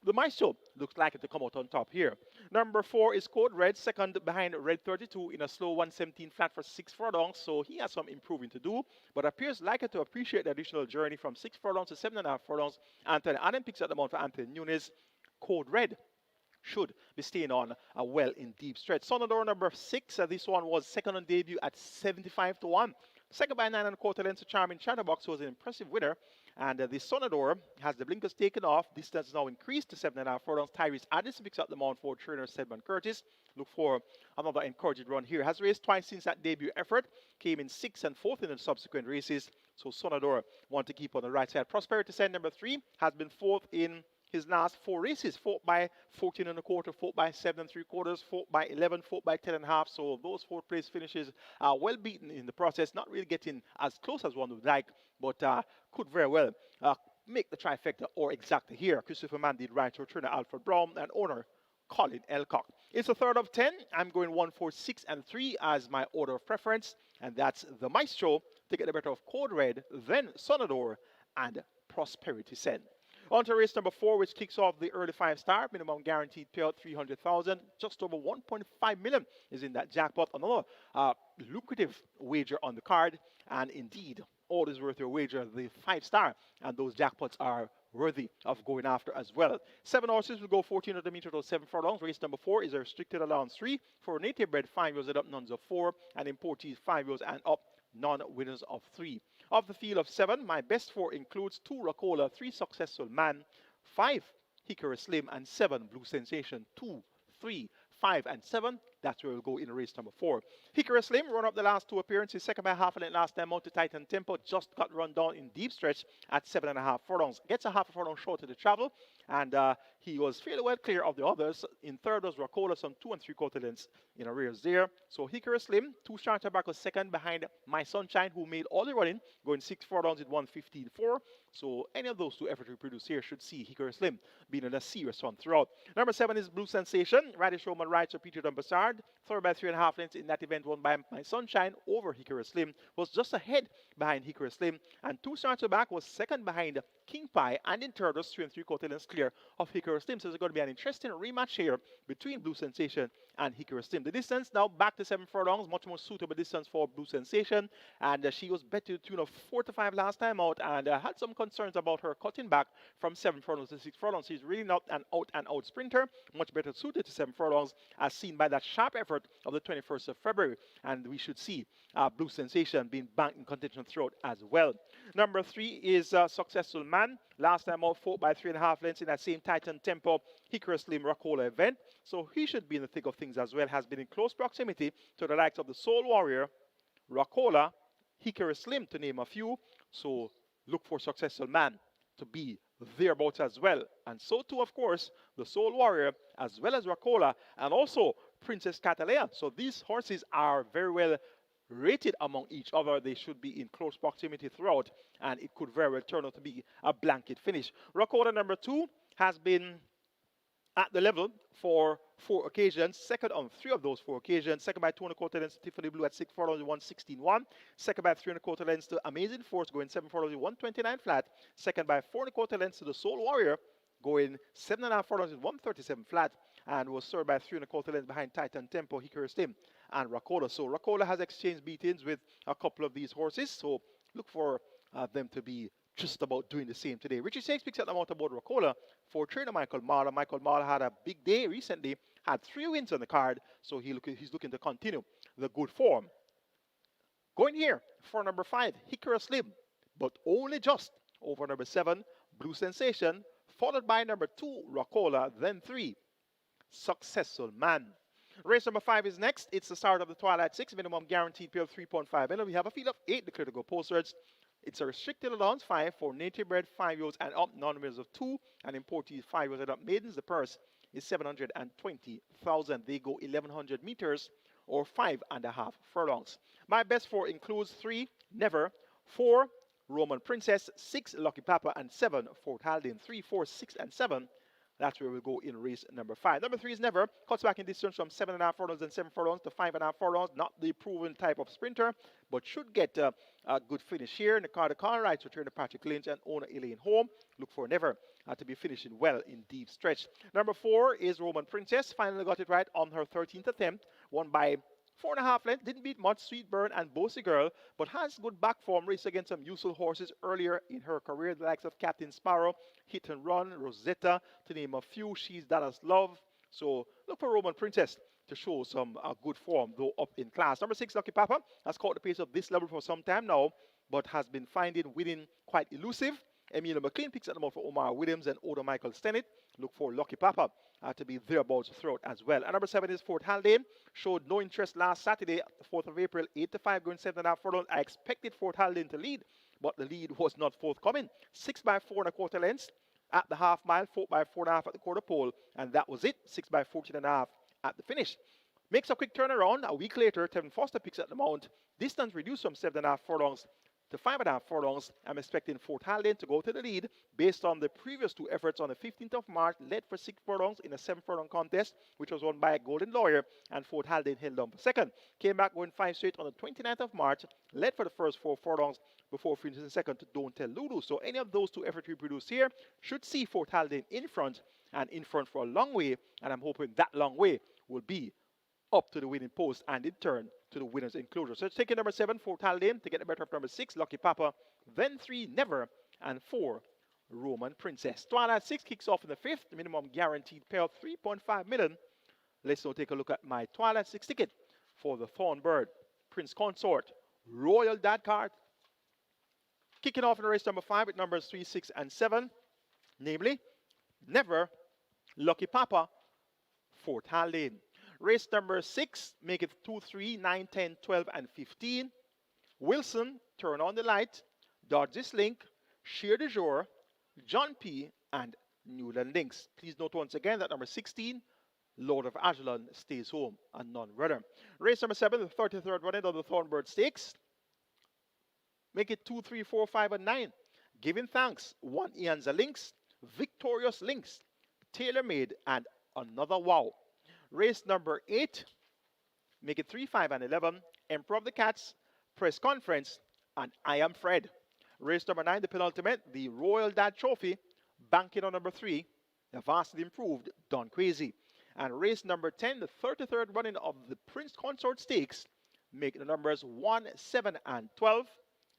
C: The Maestro looks like it to come out on top here. Number 4 is Code Red, second behind Red 32 in a slow 117 flat for 6 furlongs. So he has some improving to do, but appears likely to appreciate the additional journey from 6 furlongs to 7.5 furlongs. Anthony Adam picks up the mount for Anthony Nunes. Code Red should be staying on a well in deep stretch. Sonador number 6, this one was second on debut at 75-1. Second by 9 1/4 lengths to Charming Chatterbox, who was an impressive winner. And the Sonador has the blinkers taken off. Distance now increased to 7.5 furlongs. Tyrese Addison picks up the mount for trainer Sedman Curtis. Look for another encouraging run here. Has raced twice since that debut effort. Came in 6th and 4th in the subsequent races. So Sonador want to keep on the right side. Prosperity Sen number 3 has been 4th in his last 4 races. 4th by 14 1/4, 4th by 7 3/4, 4th by 11, 4th by 10 1/2. So those 4th place finishes are well beaten in the process. Not really getting as close as one would like, but could very well make the trifecta or exacta here. Christopher Mann did right to returner Alfred Brown and owner Colin Elcock. It's a 3rd of 10. I'm going 1, 4, 6, and 3 as my order of preference, and that's the Maestro to get the better of Code Red, then Sonador, and Prosperity Sen. On to race number 4, which kicks off the early 5-star. Minimum guaranteed payout $300,000. Just over $1.5 million is in that jackpot. Another lucrative wager on the card. And indeed, all is worth your wager. The 5-star and those jackpots are worthy of going after as well. 7 horses will go 1,400 meters or 7 furlongs. Race number 4 is a restricted allowance 3 for native bred 5 years and up, nuns of 4, and importees 5 years and up, non-winners of 3. Of the field of 7, my best 4 includes 2 Rockola, 3 Successful Man, 5 Hickory Slim, and 7 Blue Sensation. 2, 3, 5, and 7. That's where we'll go in race number 4. Hickory Slim run up the last 2 appearances. Second by half a length last time. Mounted Titan Tempo just got run down in deep stretch at 7.5 furlongs. Gets a half a furlong short of the travel, and he was fairly well clear of the others. In 3rd was Rockola, some 2 3/4 lengths in arrears there. So Hickory Slim, 2 Star Tobacco second behind My Sunshine, who made all the running, going 6 furlongs with 1:15.4. So any of those 2 efforts we produce here should see Hickory Slim being in a serious run throughout. Number 7 is Blue Sensation. Radish Roman rides for Peter Dumbassard. 3rd by 3.5 lengths in that event, won by My Sunshine over Hickory Slim. Was just ahead behind Hickory Slim. And 2 Star Tobacco was second behind King Pie, and in third was 3 3/4 clear of Hickory Slim. So it's going to be an interesting rematch here between Blue Sensation and Hickory Slim. The distance now back to 7 furlongs, much more suitable distance for Blue Sensation, and she was bet to the tune of 4 to 5 last time out, and had some concerns about her cutting back from 7 furlongs to 6 furlongs. She's really not an out-and-out sprinter, much better suited to 7 furlongs, as seen by that sharp effort of the 21st of February, and we should see Blue Sensation being banked in contention throughout as well. Number 3 is Successful Man. Last time out, fought by 3.5 lengths in that same Titan Tempo Hickory Slim Rockola event, so he should be in the thick of things as well. Has been in close proximity to the likes of the Soul Warrior, Rockola, Hickory Slim, to name a few. So look for Successful Man to be thereabouts as well. And so too, of course, the Soul Warrior, as well as Rockola, and also Princess Catalea. So these horses are very well rated among each other. They should be in close proximity throughout, and it could very well turn out to be a blanket finish. Rockola number 2 has been at the level for 4 occasions, second on 3 of those 4 occasions, second by 2 1/4 lengths to Tiffany Blue at 6 furlongs 116.1, second by 3 1/4 lengths to Amazing Force going 7 furlongs 129 flat, second by 4 1/4 lengths to the Soul Warrior going 7.5 furlongs 137 flat, and was served by 3 1/4 lengths behind Titan Tempo, Hickory Slim, and Rockola. So Rockola has exchanged beatings with a couple of these horses, so look for them to be just about doing the same today. Richie Shakes picks up the amount about Rockola for trainer Michael Marler. Michael Marler had a big day recently, had 3 wins on the card, so he's looking to continue the good form. Going here for number 5, Hickory Slim, but only just over number 7, Blue Sensation, followed by number 2, Rockola, then 3, Successful Man. Race number 5 is next. It's the start of the Twilight 6, minimum guaranteed pay of 3.5 million. We have a field of 8 declared to go postwards. It's a restricted allowance 5 for native bred 5-year-olds and up, non-winners of 2, and imported 5-year-olds and up maidens. The purse is 720,000. They go 1,100 meters or 5.5 furlongs. My best 4 includes 3, Never, 4, Roman Princess, 6, Lucky Papa, and 7, Fort Haldane. 3, 4, 6, and 7. That's where we'll go in race number 5. Number 3 is Never. Cuts back in distance from 7.5 furlongs and 7 furlongs to 5.5 furlongs. Not the proven type of sprinter, but should get a good finish here. In the car rides return to Patrick Lynch and owner Elaine Home. Look for Never to be finishing well in deep stretch. Number 4 is Roman Princess. Finally got it right on her 13th attempt. Won by 4.5 lengths, didn't beat much Sweet Burn and Bossy Girl, but has good back form, raced against some useful horses earlier in her career, the likes of Captain Sparrow, Hit and Run, Rosetta, to name a few. She's Dallas Love. So look for Roman Princess to show some good form, though up in class. Number 6, Lucky Papa, has caught the pace of this level for some time now, but has been finding winning quite elusive. Emilio McLean picks at them out for Omar Williams and Oda Michael Stennett. Look for Lucky Papa to be thereabouts throughout as well. And number 7 is Fort Haldane. Showed no interest last Saturday, the 4th of April, 8 to 5, going 7.5 furlongs. I expected Fort Haldane to lead, but the lead was not forthcoming. 6 by 4 1/4 lengths at the half mile, 4 by 4.5 at the quarter pole, and that was it. 6 by 14.5 at the finish. Makes a quick turnaround. A week later, Tevin Foster picks at the mount. Distance reduced from 7.5 furlongs to 5.5 furlongs. I'm expecting Fort Haldane to go to the lead based on the previous 2 efforts on the 15th of March, led for 6 furlongs in a 7 furlong contest, which was won by Golden Lawyer, and Fort Haldane held on for second. Came back going 5 straight on the 29th of March, led for the first 4 furlongs before finishing second to Don't Tell Lulu. So any of those 2 efforts we produce here should see Fort Haldane in front, and in front for a long way, and I'm hoping that long way will be up to the winning post and in turn to the winner's enclosure. So it's taking number 7, Fort Haldane, to get the better of number 6, Lucky Papa, then 3, Never, and 4, Roman Princess. Twilight 6 kicks off in the 5th, minimum guaranteed payout 3.5 million. Let's now take a look at my Twilight 6 ticket for the Thornbird Prince Consort Royal Dad card. Kicking off in race number 5 with numbers 3, 6, and 7, namely Never, Lucky Papa, Fort Haldane. Race number 6, make it 2, 3, 9, 10, 12, and 15. Wilson, Turn on the Light, Dodge This Link, Share de Jour, John P., and Newland Links. Please note once again that number 16, Lord of Ajalon, stays home, a non-runner. Race number 7, the 33rd running of the Thornbird Stakes. Make it 2, 3, 4, 5, and 9. Giving Thanks, 1 Ianza Links, Victorious Links, Tailor Made, and Another Wow. Race number 8, make it 3, 5, and 11. Emperor of the Cats, Press Conference, and I Am Fred. Race number 9, the penultimate, the Royal Dad Trophy, banking on number 3, the vastly improved Don Crazy. And race number 10, the 33rd running of the Prince Consort Stakes, making the numbers 1, 7, and 12.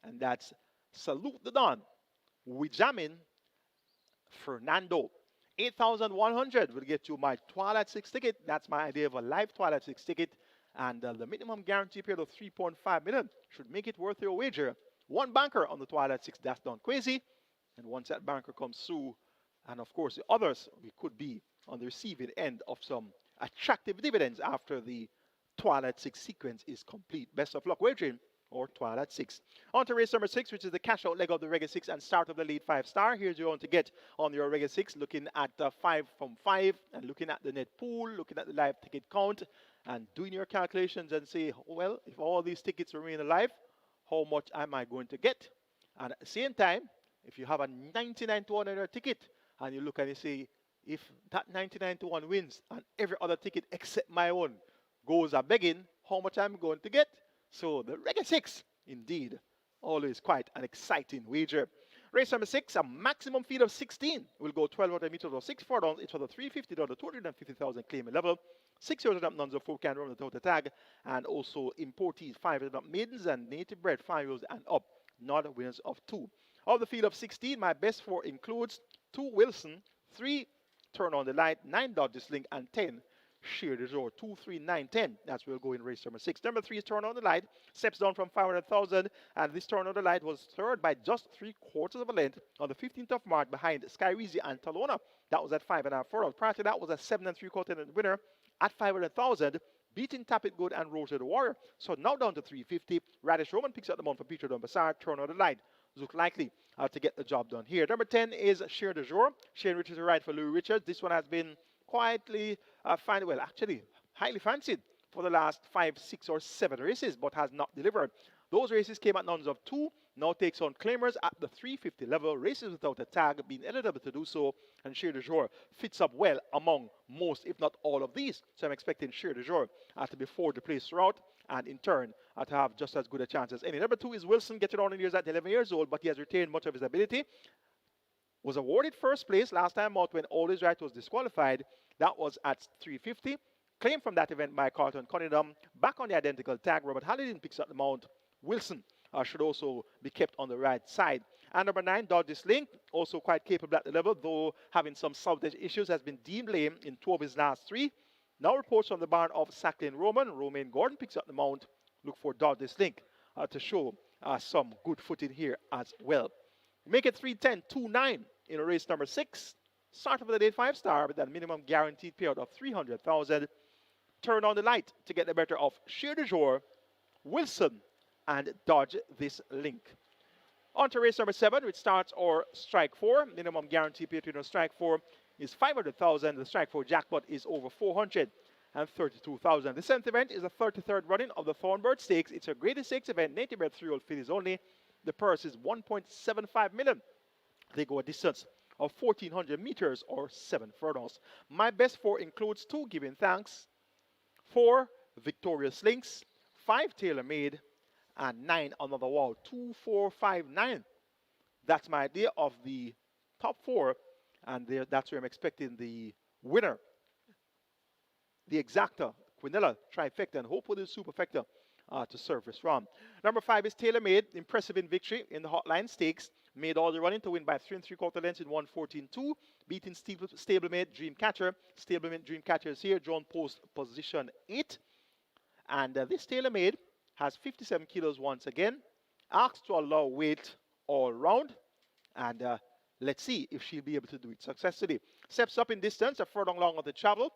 C: And that's Salute the Don, Wijamin, Fernando. 8,100 will get you my Twilight 6 ticket. That's my idea of a live Twilight 6 ticket. And the minimum guarantee period of 3.5 million should make it worth your wager. One banker on the Twilight 6, that's Don Crazy. And once that banker comes through, and of course the others, we could be on the receiving end of some attractive dividends after the Twilight 6 sequence is complete. Best of luck wagering or Twilight 6. On to race number 6, which is the cash out leg of the Reggae 6 and start of the lead 5-star. Here's your own to get on your Reggae 6, looking at 5 from 5 and looking at the net pool, looking at the live ticket count and doing your calculations and say, well, if all these tickets remain alive, how much am I going to get? And at the same time, if you have a 99 to 1 ticket and you look and you say, if that 99 to 1 wins and every other ticket except my own goes a begging, how much I'm going to get? So the Reggae 6, indeed, always quite an exciting wager. Race number 6, a maximum field of 16. Will go 1,200 meters or 6 furlongs. It's for the 350 to the 250,000 claiming level. 6 years up nuns of 4 can run without a tag. And also importees, 5 years up maidens and native bred 5 years and up. Not winners of 2. Of the field of 16, my best 4 includes 2 Wilson, 3 Turn on the Light, 9 Dodges Link, and 10 Sheer the Door. 2, 3, 9, 10. That's where we'll go in race number 6. Number 3 is Turn on the Light. Steps down from 500,000. And this Turn on the Light was third by just 3/4 of a length on the 15th of March behind Skyreezy and Talona. That was at 5.5 furlongs. Prior to that was a 7 3/4 winner at 500,000. Beating Tap It Good and Roger the Warrior. So now down to 350. Radish Roman picks up the month for Peter Dunbassar. Turn on the Light. Look likely to get the job done here. Number 10 is Sheer de Jour. Shane Richards is right for Louis Richards. This one has been quietly, actually highly fancied for the last 5, 6, or 7 races, but has not delivered. Those races came at nuns of 2. Now takes on claimers at the 350 level. Races without a tag, being eligible to do so. And Sheer de Jour fits up well among most, if not all of these. So I'm expecting Sheer de Jour to be forward to place throughout, and in turn to have just as good a chance as any. Number 2 is Wilson, getting on in years at 11 years old, but he has retained much of his ability. Was awarded first place last time out when Always Right was disqualified. That was at 350. Claimed from that event by Carlton Cunningham. Back on the identical tag, Robert Halliday picks up the mount. Wilson should also be kept on the right side. And number 9, Dodges Link, also quite capable at the level, though having some salvage issues, has been deemed lame in 2 of his last 3. Now reports from the barn of Sacklin Roman. Romain Gordon picks up the mount. Look for Dodges Link to show some good footing here as well. Make it 3:10, 2-9 in race number 6. Start of the day 5-star with that minimum guaranteed payout of 300,000. Turn on the Light to get the better of Sheer de Jour, Wilson, and Dodge This Link. On to race number 7, which starts or strike 4. Minimum guarantee payout on strike 4 is 500,000. The strike 4 jackpot is over 432,000. The 7th event is the 33rd running of the Thornbird Stakes. It's a grade 6 event, native bred 3-year-old fillies only. The purse is 1.75 million. They go a distance of 1,400 meters or 7 furlongs. My best 4 includes 2 Giving Thanks, 4 Victorious Links, 5 Tailor Made, and 9 Another Wall. 2, 4, 5, 9. That's my idea of the top 4, and that's where I'm expecting the winner, the exacta, Quinella, trifecta, and hopefully the superfecta to surface from. Number 5 is Tailor Made, impressive in victory in the Hotline Stakes. Made all the running to win by 3 3/4 lengths in 1:14.2. Beating Stablemate Dreamcatcher. Stablemate Dreamcatcher is here. Drawn post position 8. And this Tailor Made has 57 kilos once again. Asked to allow weight all round. And let's see if she'll be able to do it successfully. Steps up in distance, a furlong long of the travel.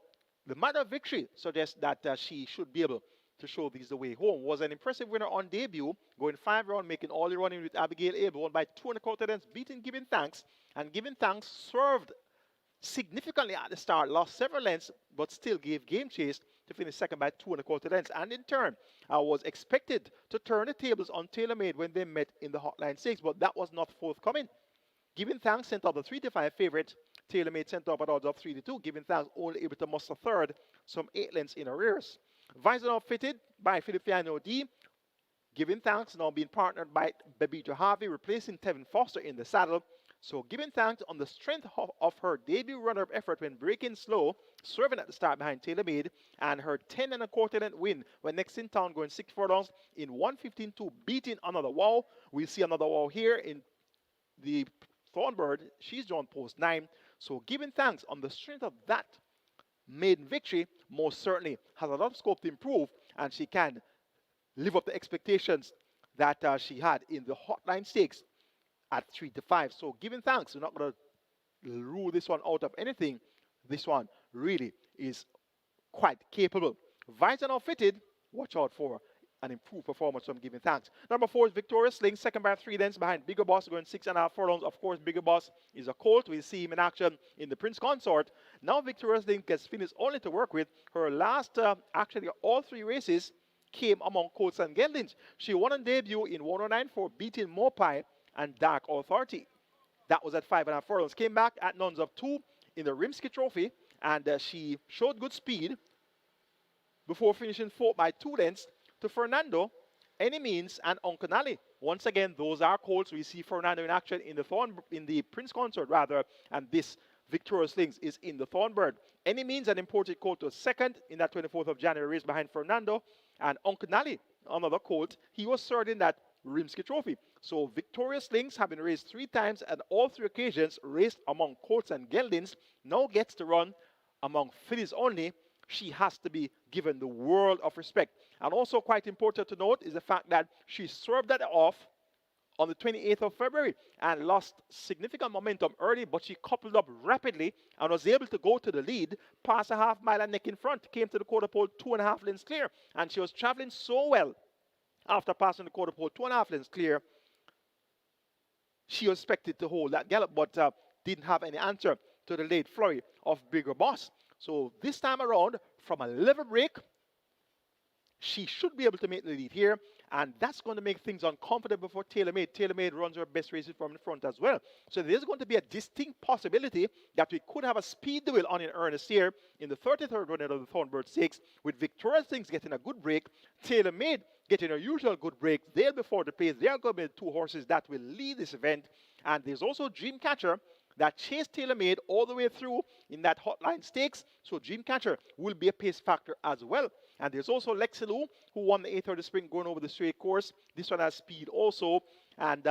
C: The matter of victory suggests that she should be able to show these the way home. Was an impressive winner on debut, going 5 round, making all the running with Abigail Abel, won by 2 1/4 lengths, beating Giving Thanks. And Giving Thanks served significantly at the start, lost several lengths, but still gave game chase to finish second by 2 1/4 lengths. And in turn, I was expected to turn the tables on Tailor Made when they met in the Hotline Stakes, but that was not forthcoming. Giving Thanks sent out the 3-5 favorite. Tailor Made sent up at odds of 3-2. Giving Thanks only able to muster third, some 8 lengths in arrears. Visor now fitted by Philippe D. Giving Thanks now being partnered by Babita Harvey, replacing Tevin Foster in the saddle. So Giving Thanks on the strength of her debut runner-up effort when breaking slow, serving at the start behind Taylor Made, and her 10 1/4 length win when next in town going 6 furlongs in 1:15.2, beating another wow. We'll see another wow here in the Thornbird. She's drawn post 9. So Giving Thanks on the strength of that maiden victory most certainly has a lot of scope to improve, and she can live up to expectations that she had in the Hotline Stakes at 3 to 5. So Giving Thanks, we're not going to rule this one out of anything. This one really is quite capable. Visor now fitted. Watch out for an improved performance from Giving Thanks. Number 4 is Victorious Sling, second by 3 lengths behind Bigger Boss, going 6.5 furlongs. Of course, Bigger Boss is a colt. We'll see him in action in the Prince Consort. Now Victorious Sling gets finished only to work with. Her last, actually all 3 races came among colts and geldings. She won on debut in 109.4, beating Mopai and Dark Authority. That was at 5.5 furlongs. Came back at nuns of 2 in the Rimsky Trophy, and she showed good speed before finishing 4th by 2 lengths to Fernando, Any Means, and Uncle Nally. Once again, those are colts. We see Fernando in action in the Prince Consort rather, and this Victorious Links is in the Thornbird. Any Means, an imported colt, was second in that 24th of January race behind Fernando, and Uncle Nally, another colt, he was third in that Rimsky Trophy. So Victorious Links, having raced 3 times and all 3 occasions raced among colts and geldings, now gets to run among fillies only. She has to be given the world of respect. And also quite important to note is the fact that she swerved that off on the 28th of February and lost significant momentum early, but she coupled up rapidly and was able to go to the lead, pass a half mile and neck in front, came to the quarter pole 2.5 lengths clear, and she was traveling so well after passing the quarter pole 2.5 lengths clear. She was expected to hold that gallop, but didn't have any answer to the late flurry of Bigger Boss. So this time around, from a level break, she should be able to make the lead here, and that's going to make things uncomfortable for TaylorMade. TaylorMade runs her best races from the front as well. So there's going to be a distinct possibility that we could have a speed duel on in earnest here in the 33rd running of the Thornbird Stakes, with Victorious Things getting a good break, TaylorMade getting a usual good break. They'll be for the pace. They are going to be the 2 horses that will lead this event. And there's also Dreamcatcher that chased TaylorMade all the way through in that Hotline Stakes. So Dreamcatcher will be a pace factor as well. And there's also Lexilou, who won the 830 sprint going over the straight course. This one has speed also. And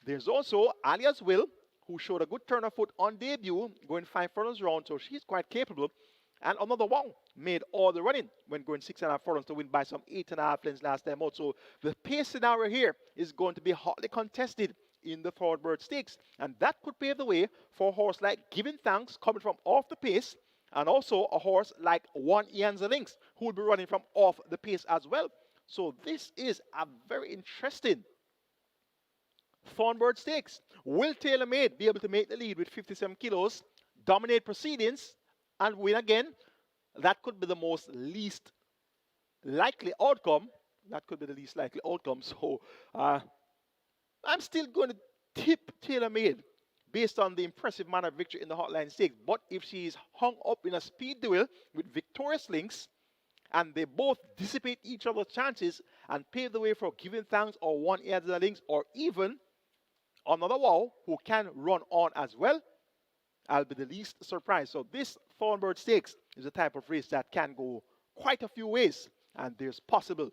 C: there's also Alias Will, who showed a good turn of foot on debut, going 5 furlongs round. So she's quite capable. And another one made all the running when going 6.5 furlongs to win by some 8.5 lengths last time out. So the pace scenario here is going to be hotly contested in the Thornbird Stakes, and that could pave the way for a horse like Giving Thanks coming from off the pace, and also a horse like One Ianza Lynx, who will be running from off the pace as well. So this is a very interesting Thornbird Stakes. Will TaylorMade be able to make the lead with 57 kilos, dominate proceedings, and win again? That could be the least likely outcome. That could be the least likely outcome. So I'm still going to tip TaylorMade based on the impressive manner of victory in the Hotline Stakes. But if she is hung up in a speed duel with Victorious Links, and they both dissipate each other's chances and pave the way for Giving Thanks or One Ianza Links, or even another wow who can run on as well, I'll be the least surprised. So this Thornbird Stakes is a type of race that can go quite a few ways, and there's possible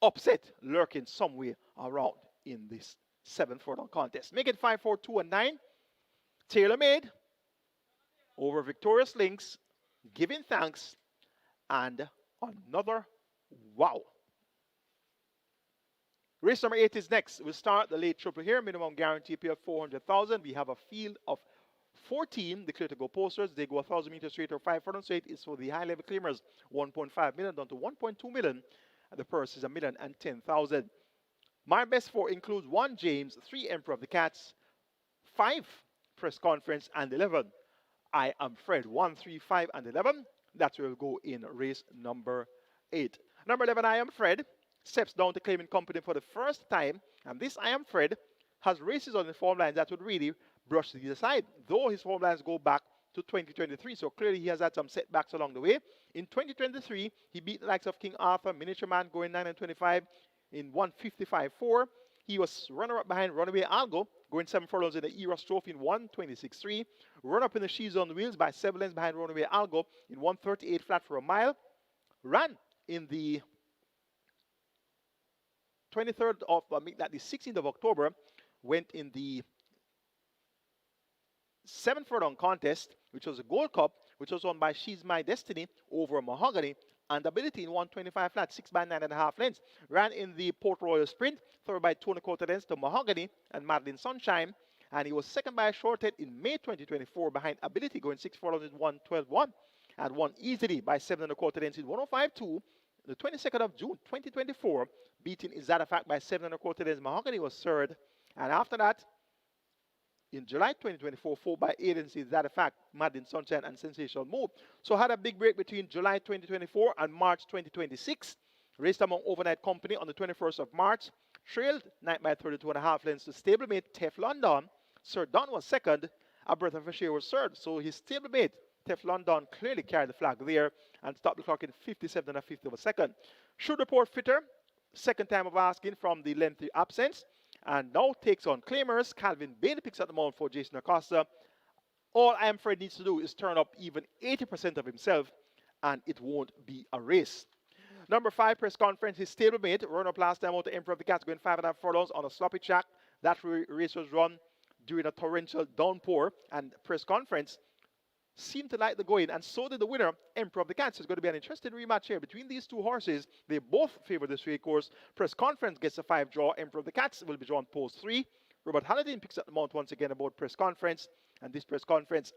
C: upset lurking somewhere around in this 7 furlong contest. Make it 5, 4, 2, and 9. TaylorMade over Victorious Links, Giving Thanks, and another wow. Race number 8 is next. We'll start the late triple here. Minimum guarantee pay of 400,000. We have a field of 14 declared to go posters. They go 1,000 meters straight or 5 furlong straight. It's for the high level claimers, 1.5 million down to 1.2 million. And the purse is 1,010,000. My best 4 includes 1 James, 3 Emperor of the Cats, 5 Press Conference, and 11 I Am Fred. 1, 3, 5, and 11. That will go in race number 8. Number 11, I Am Fred, steps down to claiming company for the first time. And this I Am Fred has races on the form lines that would really brush these aside, though his form lines go back to 2023. So clearly he has had some setbacks along the way. In 2023, he beat the likes of King Arthur, Miniature Man going 9 and 25. in 155.4. He was runner-up behind Runaway Algo, going 7 furlongs in the Eros Trophy in 126.3. Run-up in the She's on Wheels by 7 lengths behind Runaway Algo in 138 flat for a mile. Ran in the 23rd of, the 16th of October, went in the 7 furlong contest, which was a Gold Cup, which was won by She's My Destiny over Mahogany and Ability in 125 flat, 6 by 9.5 lengths. Ran in the Port Royal Sprint, third by 2.25 lengths to Mahogany and Madeline Sunshine. And he was second by a short head in May 2024 behind Ability, going 6 furlongs in 112.1, and won easily by 7.25 lengths in 105.2. The 22nd of June 2024, beating Is That a Fact by 7.25 lengths. Mahogany was third. And after that, in July 2024, 4 by 8 lengths, Is That a Fact, Madeline Sunshine, and Sensational Move. So had a big break between July 2024 and March 2026. Raced among Overnight Company on the 21st of March. Trailed 9 by 32.5 lengths to stablemate Teflon Don. Sir Don was second. Alberta Fisher was third. So his stablemate, Teflon Don, clearly carried the flag there and stopped the clock in 57 1/5 of a second. Should report fitter, second time of asking from the lengthy absence, and now takes on claimers. Calvin Bailey picks up the mount for Jason Acosta. All I am afraid needs to do is turn up even 80% of himself, and it won't be a race. Number 5, Press Conference, his stablemate, run up last time out to Emperor of the Cats, going 5.5 furlongs on a sloppy track. That race was run during a torrential downpour, and Press Conference seemed to like the going, and so did the winner, Emperor of the Cats. It's going to be an interesting rematch here between these two horses. They both favor this race course. Press Conference gets a 5 draw. Emperor of the Cats will be drawn post 3. Robert Halliday picks up the mount once again aboard Press Conference, and this Press Conference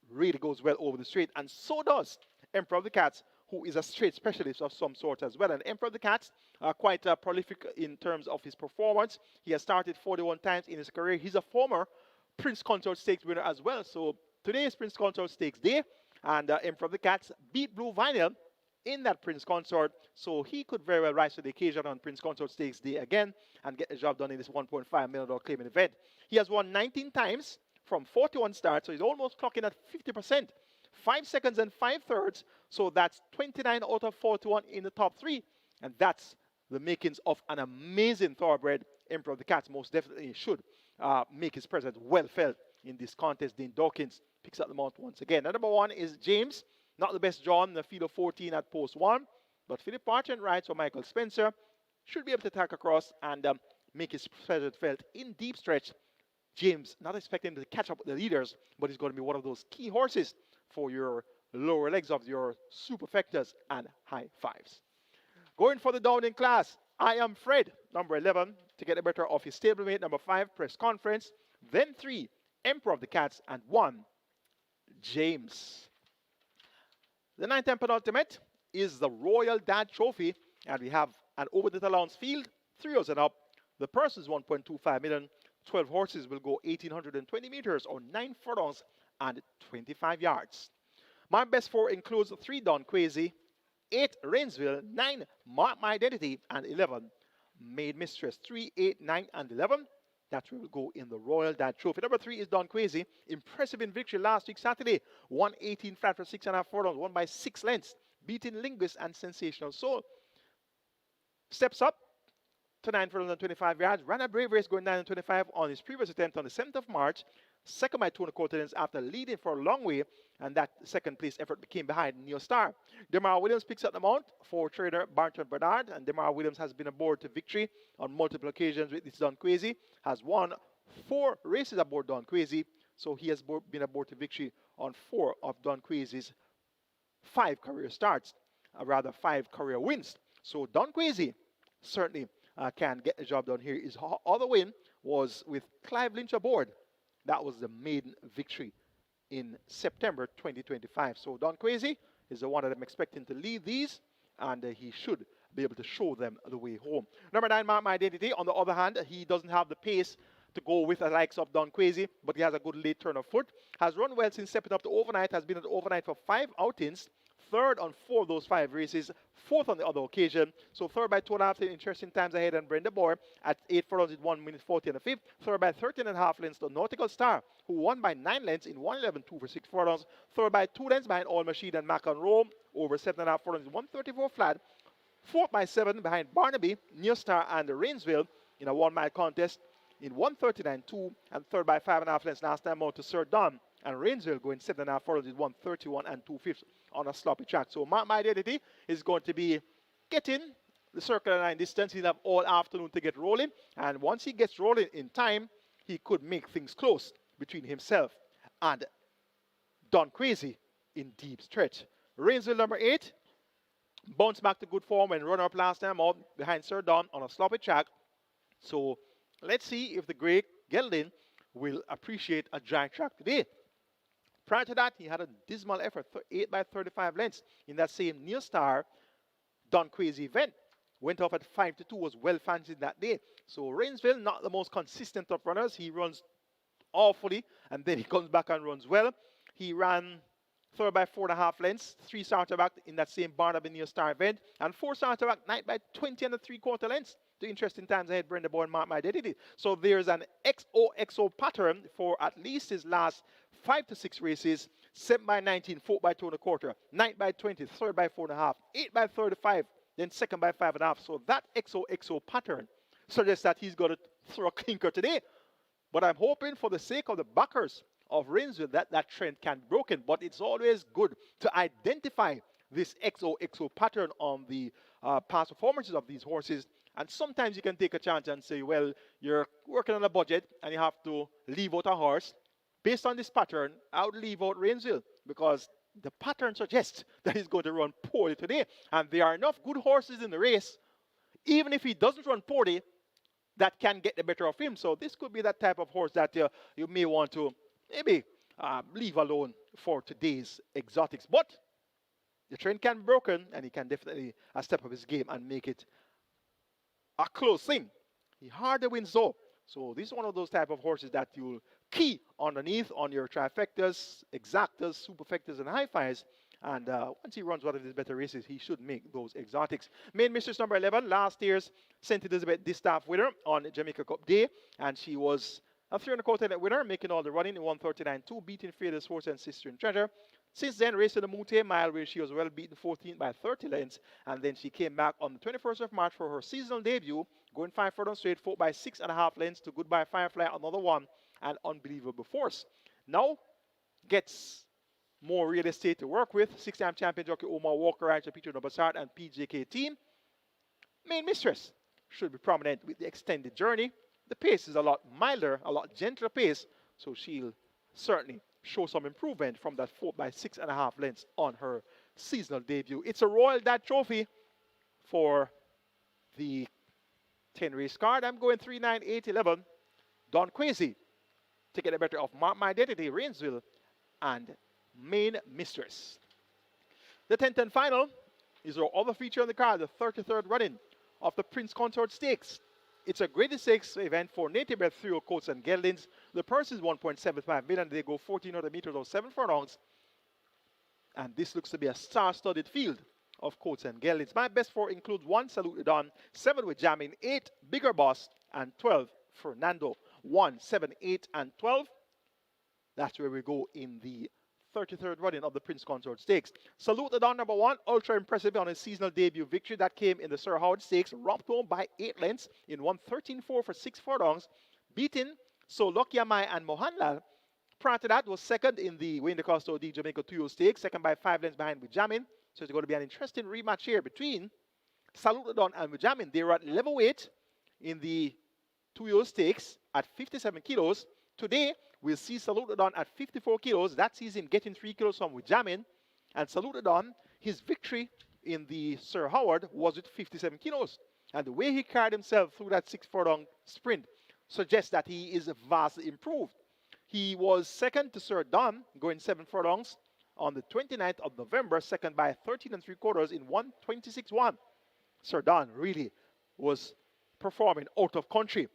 C: really goes well over the straight, and so does Emperor of the Cats, who is a straight specialist of some sort as well. And Emperor of the Cats are quite prolific in terms of his performance. He has started 41 times in his career. He's a former Prince Consort Stakes winner as well. So today is Prince Consort Stakes Day, and Emperor of the Cats beat Blue Vinyl in that Prince Consort, so he could very well rise to the occasion on Prince Consort Stakes Day again and get the job done in this $1.5 million claiming event. He has won 19 times from 41 starts, so he's almost clocking at 50%. 5 seconds and 5/3, so that's 29 out of 41 in the top 3, and that's the makings of an amazing thoroughbred. Emperor of the Cats most definitely should make his presence well felt in this contest. Dean Dawkins picks up the mount once again. Now, number 1 is James, not the best drawn in the field of 14 at post 1, but Philip Parchment rides for Michael Spencer, should be able to attack across and make his presence felt in deep stretch. James, not expecting to catch up with the leaders, but he's going to be one of those key horses for your lower legs of your superfectas and high fives. Going for the down in class, I Am Fred, number 11, to get the better of his stablemate. Number 5, Press Conference. Then 3, Emperor of the Cats, and 1, James. The 9th and penultimate is the Royal Dad Trophy, and we have an over the allowance field, 3 years and up. The purse is 1.25 million. 12 horses will go 1,820 meters or 9 furlongs and 25 yards. My best 4 includes 3 Don Quasi, 8 Rainsville, 9 Mark My Identity, and 11 Made Mistress. 3, 8, 9, and 11. That will go in the Royal Dad Trophy. Number 3 is Don Quasi. Impressive in victory last week, Saturday. 118 flat for 6.5 furlongs, won by 6 lengths, beating Linguist and Sensational Soul. Steps up to 9 furlongs and 25 yards. Ran a brave race going 9 and 25 on his previous attempt on the 7th of March. Second by 2.25 lengths after leading for a long way, and that second place effort became behind Neo Star. Demar Williams picks up the mount for trainer Barton Bernard, and Demar Williams has been aboard to victory on multiple occasions with this Don Quasi, has won 4 races aboard Don Quasi, so he has been aboard to victory on 4 of Don Quasi's 5 career starts, rather 5 career wins. So Don Quasi certainly can get the job done here. His other win was with Clive Lynch aboard. That was the maiden victory in September 2025. So Don Quasi is the one that I'm expecting to lead these, and he should be able to show them the way home. Number 9, Mark My Identity. On the other hand, he doesn't have the pace to go with the likes of Don Quasi, but he has a good late turn of foot. Has run well since stepping up to overnight. Has been at overnight for 5 outings. 3rd on 4 of those 5 races, 4th on the other occasion. So 3rd by 2.5 interesting times ahead on Brenda Boy at 8 furlongs in 1 minute 40 and a 5th. 3rd by 13.5 lengths to Nautical Star, who won by 9 lengths in 111.2 for 6 furlongs. 3rd by 2 lengths behind All Machine and Mac on Rome over 7.5 furlongs in 134 flat. Fourth by 7 behind Barnaby, New Star, and Rainsville in a 1 mile contest in 1:39.2, and third by 5.5 lengths last time out to Sir Don, and Rainsville going 7.5 furlongs in 1:31 and 2/5 on a sloppy track. So Mark My Identity is going to be getting the circle line distance. He'll have all afternoon to get rolling, and once he gets rolling in time, he could make things close between himself and Don Crazy in deep stretch. Rainsville number 8 bounced back to good form and run up last time out behind Sir Don on a sloppy track. So let's see if the great Gelding will appreciate a dry track today. Prior to that, he had a dismal effort, 8 by 35 lengths in that same Near Star Don Crazy event. Went off at 5-2, was well fancied that day. So Rainsville, not the most consistent of runners. He runs awfully, and then he comes back and runs well. He ran third by 4.5 lengths, 3 starter back in that same Barnaby Near Star event, and 4 starter back night by 20 and 3/4 lengths. The interesting times ahead, Brenda Boy and Mark My Identity. So there's an XOXO pattern for at least his last 5 to 6 races. 7 by 19, 4 by 2.25, 9 by 20, third by 4.5, 8 by 35, then second by 5.5. So that XOXO pattern suggests that he's going to throw a clinker today. But I'm hoping for the sake of the backers of Rainsville that that trend can be broken. But it's always good to identify this XOXO pattern on the past performances of these horses. And sometimes you can take a chance and say, well, you're working on a budget and you have to leave out a horse. Based on this pattern, I would leave out Rainsville because the pattern suggests that he's going to run poorly today. And there are enough good horses in the race, even if he doesn't run poorly, that can get the better of him. So this could be that type of horse that you may want to maybe leave alone for today's exotics. But the trend can be broken, and he can definitely step up his game and make it a close thing. He hardly wins though. So this is one of those type of horses that you'll key underneath on your trifectas, exactas, superfectas, and hi-fis. And once he runs one of his better races, he should make those exotics. Main Mistress number 11, last year's St. Elizabeth Distaff winner on Jamaica Cup Day. And she was a 3.25 winner, making all the running in 1:39.2, beating Fearless Horse and Sister and Treasure. Since then, racing the Mute Mile, where she was well beaten 14 by 30 lengths. And then she came back on the 21st of March for her seasonal debut, going 5 furlongs straight, 4 by 6.5 lengths to Goodbye Firefly, another one, and Unbelievable Force. Now gets more real estate to work with. 6-time champion jockey Omar Walker rides a Peter Nobassart and PJK team. Main Mistress should be prominent with the extended journey. The pace is a lot milder, a lot gentler pace, so she'll certainly show some improvement from that 4 by 6.5 lengths on her seasonal debut. It's a Royal Dad Trophy for the 10 race card. I'm going 3, 9, 8, 11. Don Crazy to get the better of Mark My Identity, Rainsville, and Main Mistress. The 10th and final is our other feature on the card, the 33rd running of the Prince Consort Stakes. It's a grade 6 event for native bred 3-year-old coats and geldings. The purse is 1.75 million. They go 1,400 meters or 7 furlongs. And this looks to be a star-studded field of coats and geldings. My best 4 includes 1, Salute the Dawn, 7 with Jamming, 8, Bigger Boss, and 12, Fernando. 1, 7, 8, and 12. That's where we go in the 33rd running of the Prince Consort Stakes. Salute the Dawn number 1, ultra impressive on his seasonal debut victory that came in the Sir Howard Stakes, romped home by 8 lengths in 1:13.4 for 6 furlongs, beating So Lucky Am I and Mohanlal. Prior to that was second in the Wayne DeCosta OD Jamaica 2-year Stakes, second by 5 lengths behind Wijamin. So it's going to be an interesting rematch here between Salute the Dawn and Wijamin. They were at level weight in the 2-year Stakes at 57 kilos. Today, we'll see Salute the Dawn at 54 kilos. That sees him getting 3 kilos from Wijamin. And Salute the Dawn, his victory in the Sir Howard was with 57 kilos. And the way he carried himself through that 6 furlong sprint suggests that he is vastly improved. He was second to Sir Don, going 7 furlongs on the 29th of November, second by 13 3/4 in 1:26.1. Sir Don really was performing out of country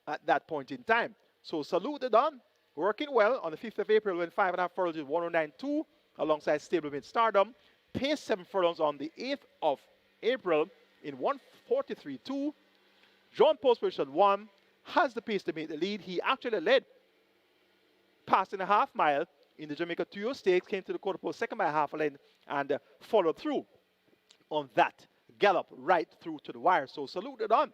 C: at that point in time. So Salute the Dawn, working well on the 5th of April when 5.5 furlongs in 109.2 alongside stablemate Stardom. Paced 7 furlongs on the 8th of April in 1:43.2. John Post position 1 has the pace to make the lead. He actually led passing a half mile in the Jamaica 2-year Stakes, came to the quarter post second by half a length and followed through on that gallop right through to the wire. So Salute It On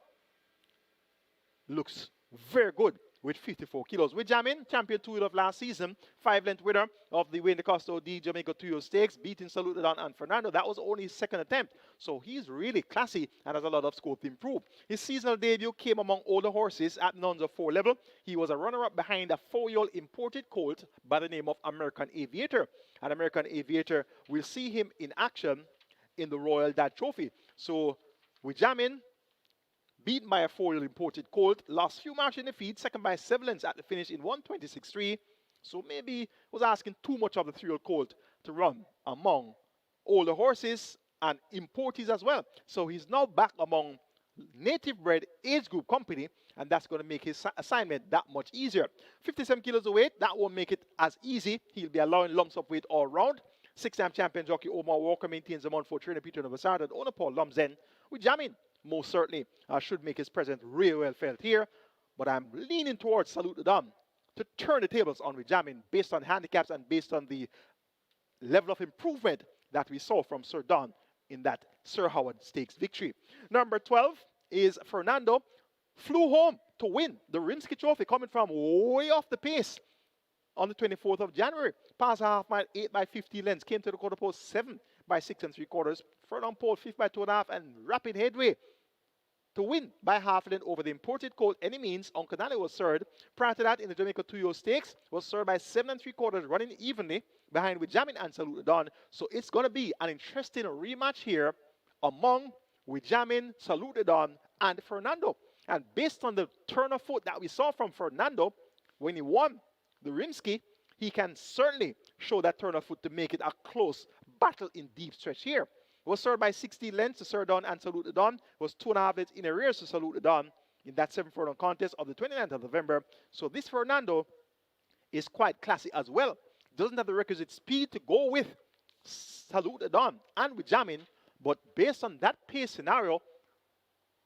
C: looks very good with 54 kilos. With Jamin, champion 2 of last season, 5-length winner of the Wayne DeCosto D Jamaica.II Stakes, beating Salute It On and Fernando. That was only his second attempt. So he's really classy and has a lot of scope to improve. His seasonal debut came among older horses at Nuns of 4 level. He was a runner-up behind a 4-year-old imported colt by the name of American Aviator. And American Aviator, we'll see him in action in the Royal Dad Trophy. So with Jamin, beaten by a 4-year-old imported colt, last few marches in the feed, second by 7 lengths at the finish in 1:26.3. So maybe was asking too much of the 3-year-old colt to run among older horses and importees as well. So he's now back among native bred age group company, and that's going to make his assignment that much easier. 57 kilos of weight, that won't make it as easy. He'll be allowing lumps of weight all round. 6-time champion jockey Omar Walker maintains the mount for trainer Peter Novasard and owner Paul Lumsden. With Jamin, most certainly should make his presence really well felt here. But I'm leaning towards Salute It On to turn the tables on with Jamin based on handicaps and based on the level of improvement that we saw from Sir Don in that Sir Howard Stakes victory. Number 12 is Fernando. Flew home to win the Rimsky Trophy, coming from way off the pace on the 24th of January. Passed a half mile, 8 by 50 lengths. Came to the quarter post, 7 by 6 3/4. Further on pole, 5th by 2.5, and rapid headway to win by half length over the imported colt Any Means. Uncle Nally was third. Prior to that, in the Jamaica.II Stakes, was third by 7 3/4, running evenly behind with Jamin and Salute It On. So it's going to be an interesting rematch here among with Jamin, Salute It On, and Fernando. And based on the turn of foot that we saw from Fernando when he won the Rimsky, he can certainly show that turn of foot to make it a close battle in deep stretch here. Was served by 16 lengths to Sir Don and Salute It On. Was 2.5 lengths in arrears to Salute It On in that 7-furlong contest of the 29th of November. So this Fernando is quite classy as well. Doesn't have the requisite speed to go with Salute It On and with Jamin, but based on that pace scenario,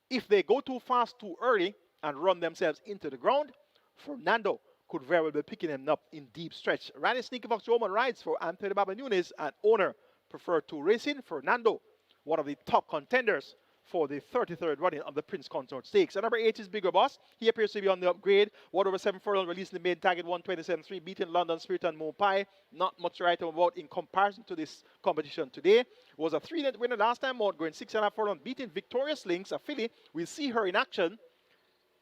C: if they go too fast too early and run themselves into the ground, Fernando could very well be picking them up in deep stretch. Randy Sneaky Fox Roman rides for Anthony Baba Nunes and owner Preferred to Racing. Fernando, one of the top contenders for the 33rd running of the Prince Consort Stakes. And number 8 is Bigger Boss. He appears to be on the upgrade. 1 over 7 furlong, releasing the main target 127.3, beating London Spirit and Mopai. Not much to write about in comparison to this competition today. Was a 3-length winner last time out, going 6.5 furlong, beating Victorious Links, a filly. We'll see her in action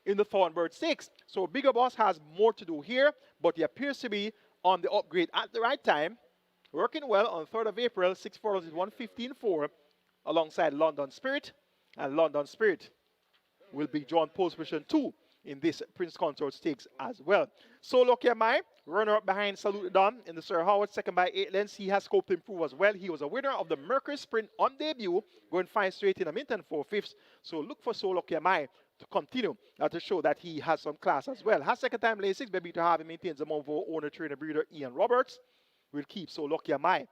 C: in the Thornbird Stakes. So Bigger Boss has more to do here, but he appears to be on the upgrade at the right time. Working well on the 3rd of April, 6 furlongs is 115.4 alongside London Spirit. And London Spirit will be drawn post position 2 in this Prince Consort Stakes as well. So Lucky Am I, runner-up behind Salute It On in the Sir Howard, second by 8 lengths. He has scope to improve as well. He was a winner of the Mercury Sprint on debut, going 5 straight in a minute and 4/5. So look for So Lucky Am I to continue to show that he has some class as well. Has second time lane 6, baby to have him maintains the Monvo owner, trainer, breeder Ian Roberts. Will keep So Lucky Am I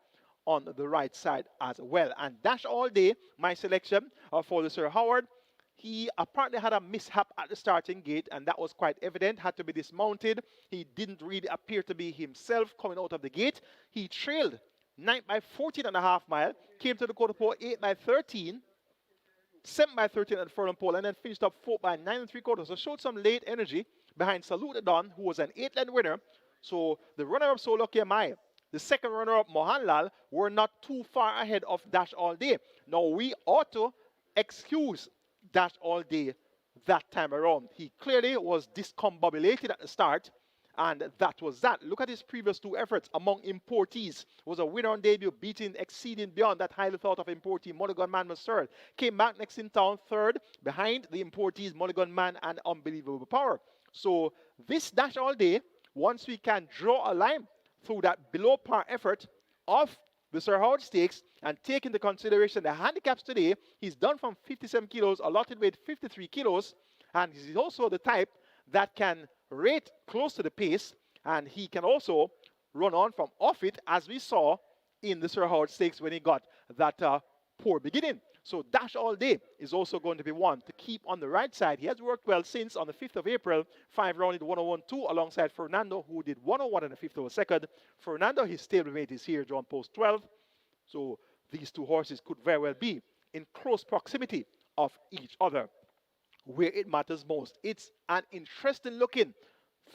C: on the right side as well. And Dash All Day, my selection for the Sir Howard. He apparently had a mishap at the starting gate, and that was quite evident. Had to be dismounted. He didn't really appear to be himself coming out of the gate. He trailed 9 by 14.5 mile, came to the quarter pole 8 by 13, 7 by 13 at the furlong pole, and then finished up 4 by 9 3/4. So showed some late energy behind Salute It On, who was an 8-length winner. So the runner-up So Lucky Am I, the second runner-up Mohanlal, were not too far ahead of Dash All Day. Now we ought to excuse Dash All Day that time around. He clearly was discombobulated at the start, and that was that. Look at his previous 2 efforts among importees. Was a winner on debut, beating, exceeding beyond that highly thought of importee. Mulligan Man was third. Came back next in town, third, behind the importees, Mulligan Man and Unbelievable Power. So this Dash All Day, once we can draw a line through that below par effort of the Sir Howard Stakes and take into consideration the handicaps today, he's done from 57 kilos, allotted weight 53 kilos, and he's also the type that can rate close to the pace, and he can also run on from off it, as we saw in the Sir Howard Stakes when he got that poor beginning. So Dash All Day is also going to be one to keep on the right side. He has worked well since on the 5th of April, 5 rounded 101.2 alongside Fernando, who did 101 and a 5th of a second. Fernando, his stablemate, is here, drawn post 12. So these 2 horses could very well be in close proximity of each other where it matters most. It's an interesting looking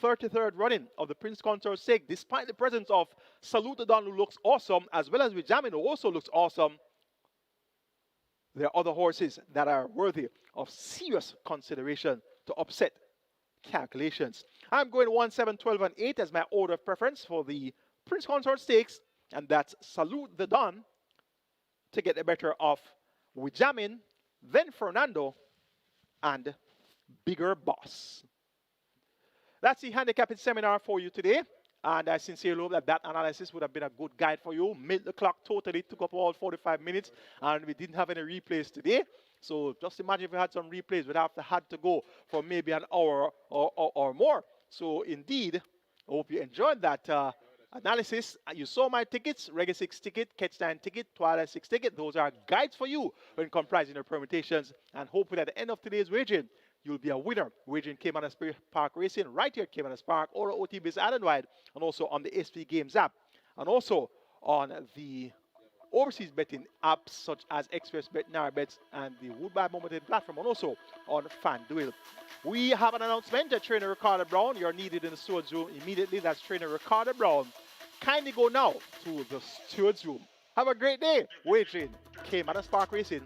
C: 33rd running of the Prince Consort Stakes, despite the presence of Salute the Don, who looks awesome, as well as Jamin, who also looks awesome. There are other horses that are worthy of serious consideration to upset calculations. I'm going 1, 7, 12, and 8 as my order of preference for the Prince Consort Stakes, and that's Salute the Don to get the better of Wijamin, then Fernando, and Bigger Boss. That's the handicapping seminar for you today, and I sincerely hope that that analysis would have been a good guide for you. Milk the clock totally took up all 45 minutes, and we didn't have any replays today. So just imagine if we had some replays, we'd have to go for maybe an hour or more. So indeed, I hope you enjoyed that analysis. You saw my tickets: Reggae 6 ticket, Catch 9 ticket, Twilight 6 ticket. Those are guides for you when comprising your permutations, and hopefully at the end of today's wagering, you'll be a winner wagering Caymanas Park Racing right here at Caymanas Park, or OTB's Island-wide, and also on the SP Games app, and also on the overseas betting apps such as XpressBet, NaraBets, and the Woodbine Momentum platform, and also on FanDuel. We have an announcement. Trainer Ricardo Brown, you're needed in the stewards room immediately. That's Trainer Ricardo Brown. Kindly go now to the stewards room. Have a great day wagering Caymanas Park Racing.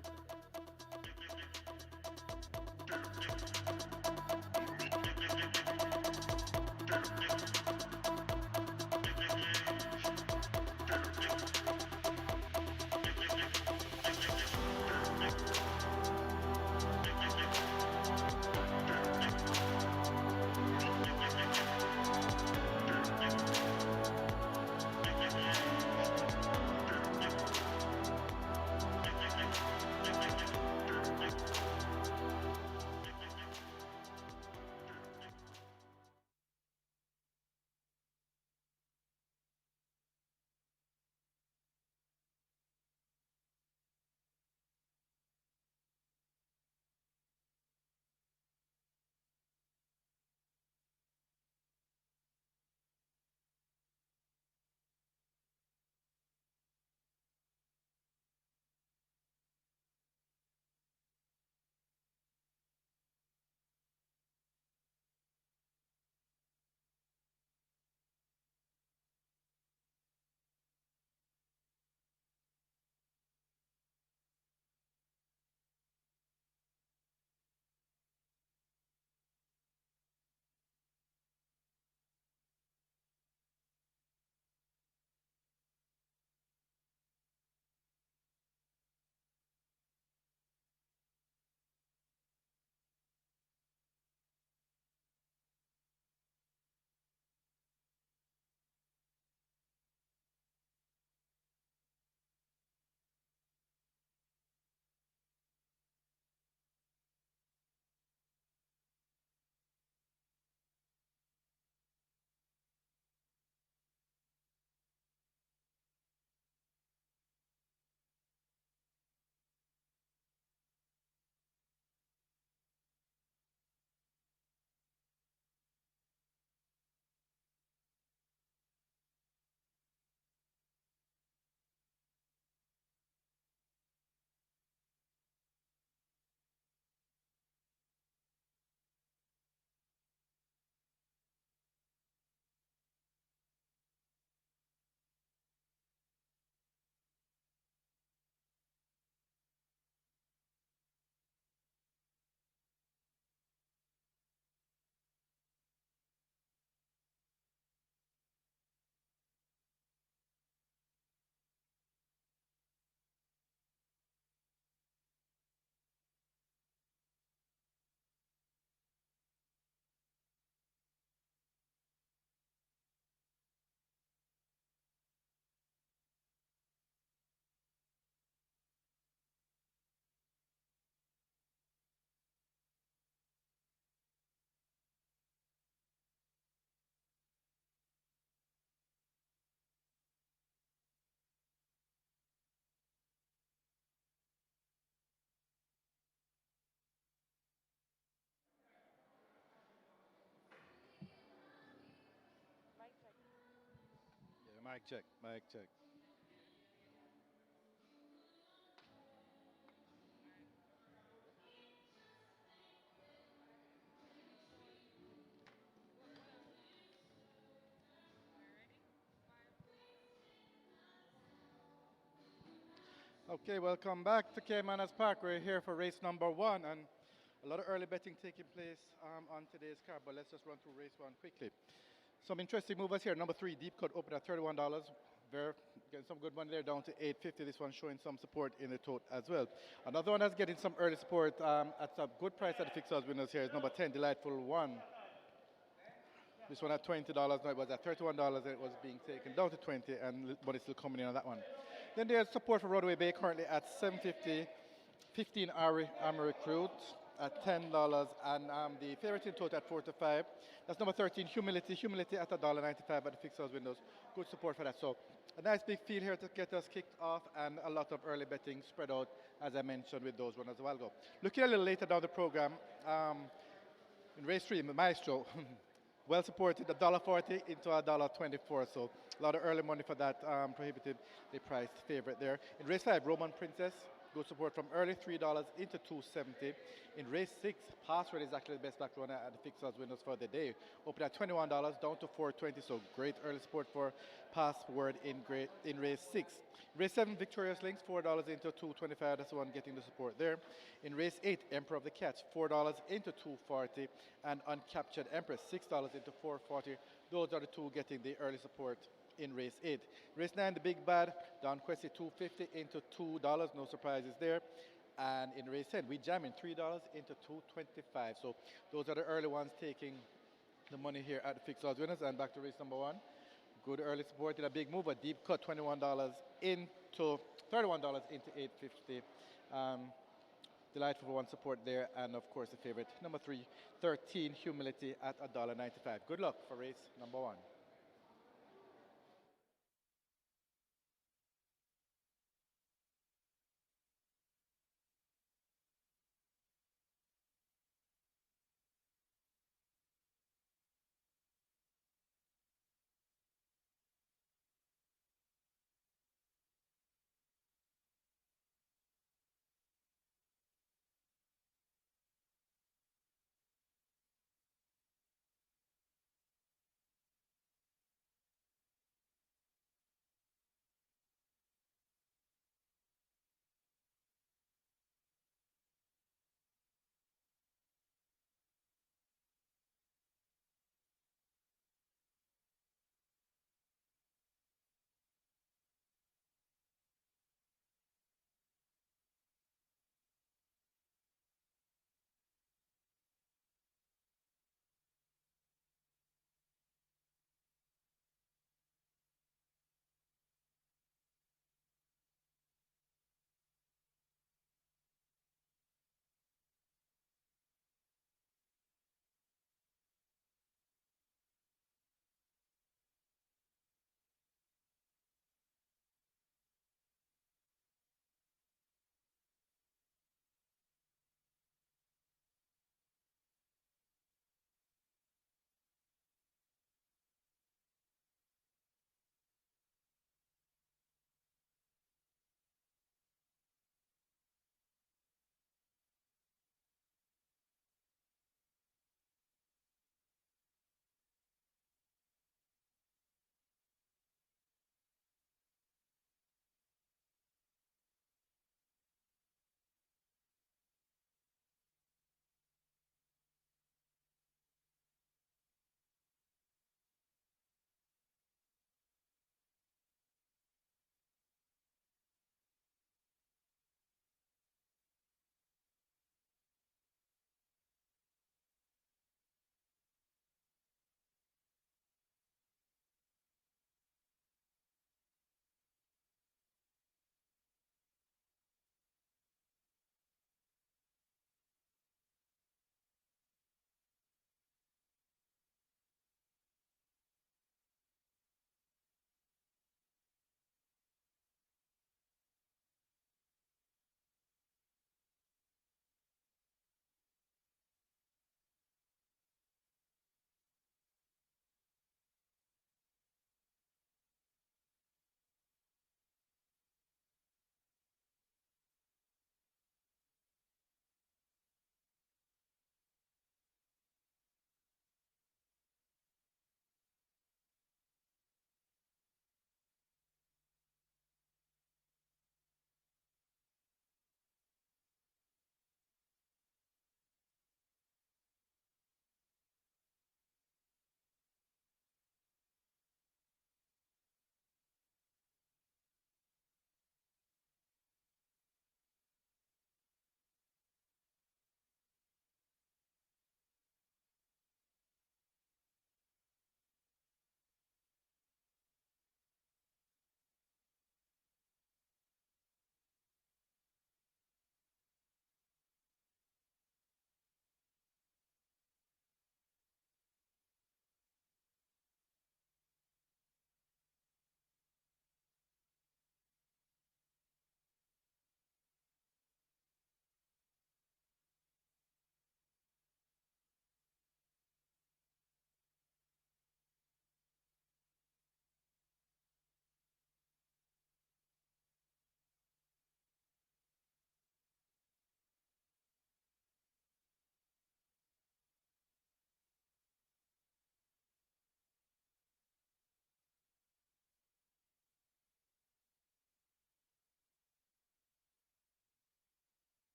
D: Mic check, mic check. Okay, welcome back to Caymanas Park. We're here for race number one, and a lot of early betting taking place on today's card, but let's just run through race one quickly. Some interesting movers here. Number 3, Deep Cut, open at $31. Very, getting some good money there, down to $8.50. This one showing some support in the tote as well. Another one that's getting some early support at a good price at the fixed odds winners here is number 10, Delightful One. This one at $20. Now it was at $31 and it was being taken down to 20, and money still coming in on that one. Then there's support for Rodaway Bay currently at $7.50. 15 Army Recruit at $10, and the favorite in total at 4 to 5. That's number 13, Humility at $1.95 at the fixed house windows. Good support for that. So a nice big field here to get us kicked off, and a lot of early betting spread out, as I mentioned, with those ones as well. Looking a little later down the program, in race 3, Maestro. Well supported, $1.40 into $1.24, so a lot of early money for that prohibitively priced favorite there. In race 5, Roman Princess, good support from early, $3 into $2.70. In race 6, Password is actually the best back runner at the fixed odds winners for the day. Open at $21 down to $4.20, so great early support for Password in race 6. Race 7, Victorious Links, $4 into $2.25. That's the one getting the support there. In race 8, Emperor of the Cats, $4 into $2.40. And Uncaptured Empress, $6 into $4.40. Those are the two getting the early support in race 8. Race 9, the Big Bad, Don Quessy, $2.50 into $2. No surprises there. And in race 10, we jam in $3 into $2.25. So those are the early ones taking the money here at the fixed odds winners. And back to race number 1. Good early support in a big move, a deep cut, $21 into $31 into $8.50. Delightful one support there, and of course the favorite, number 3, 13 Humility at $1.95. Good luck for race number 1.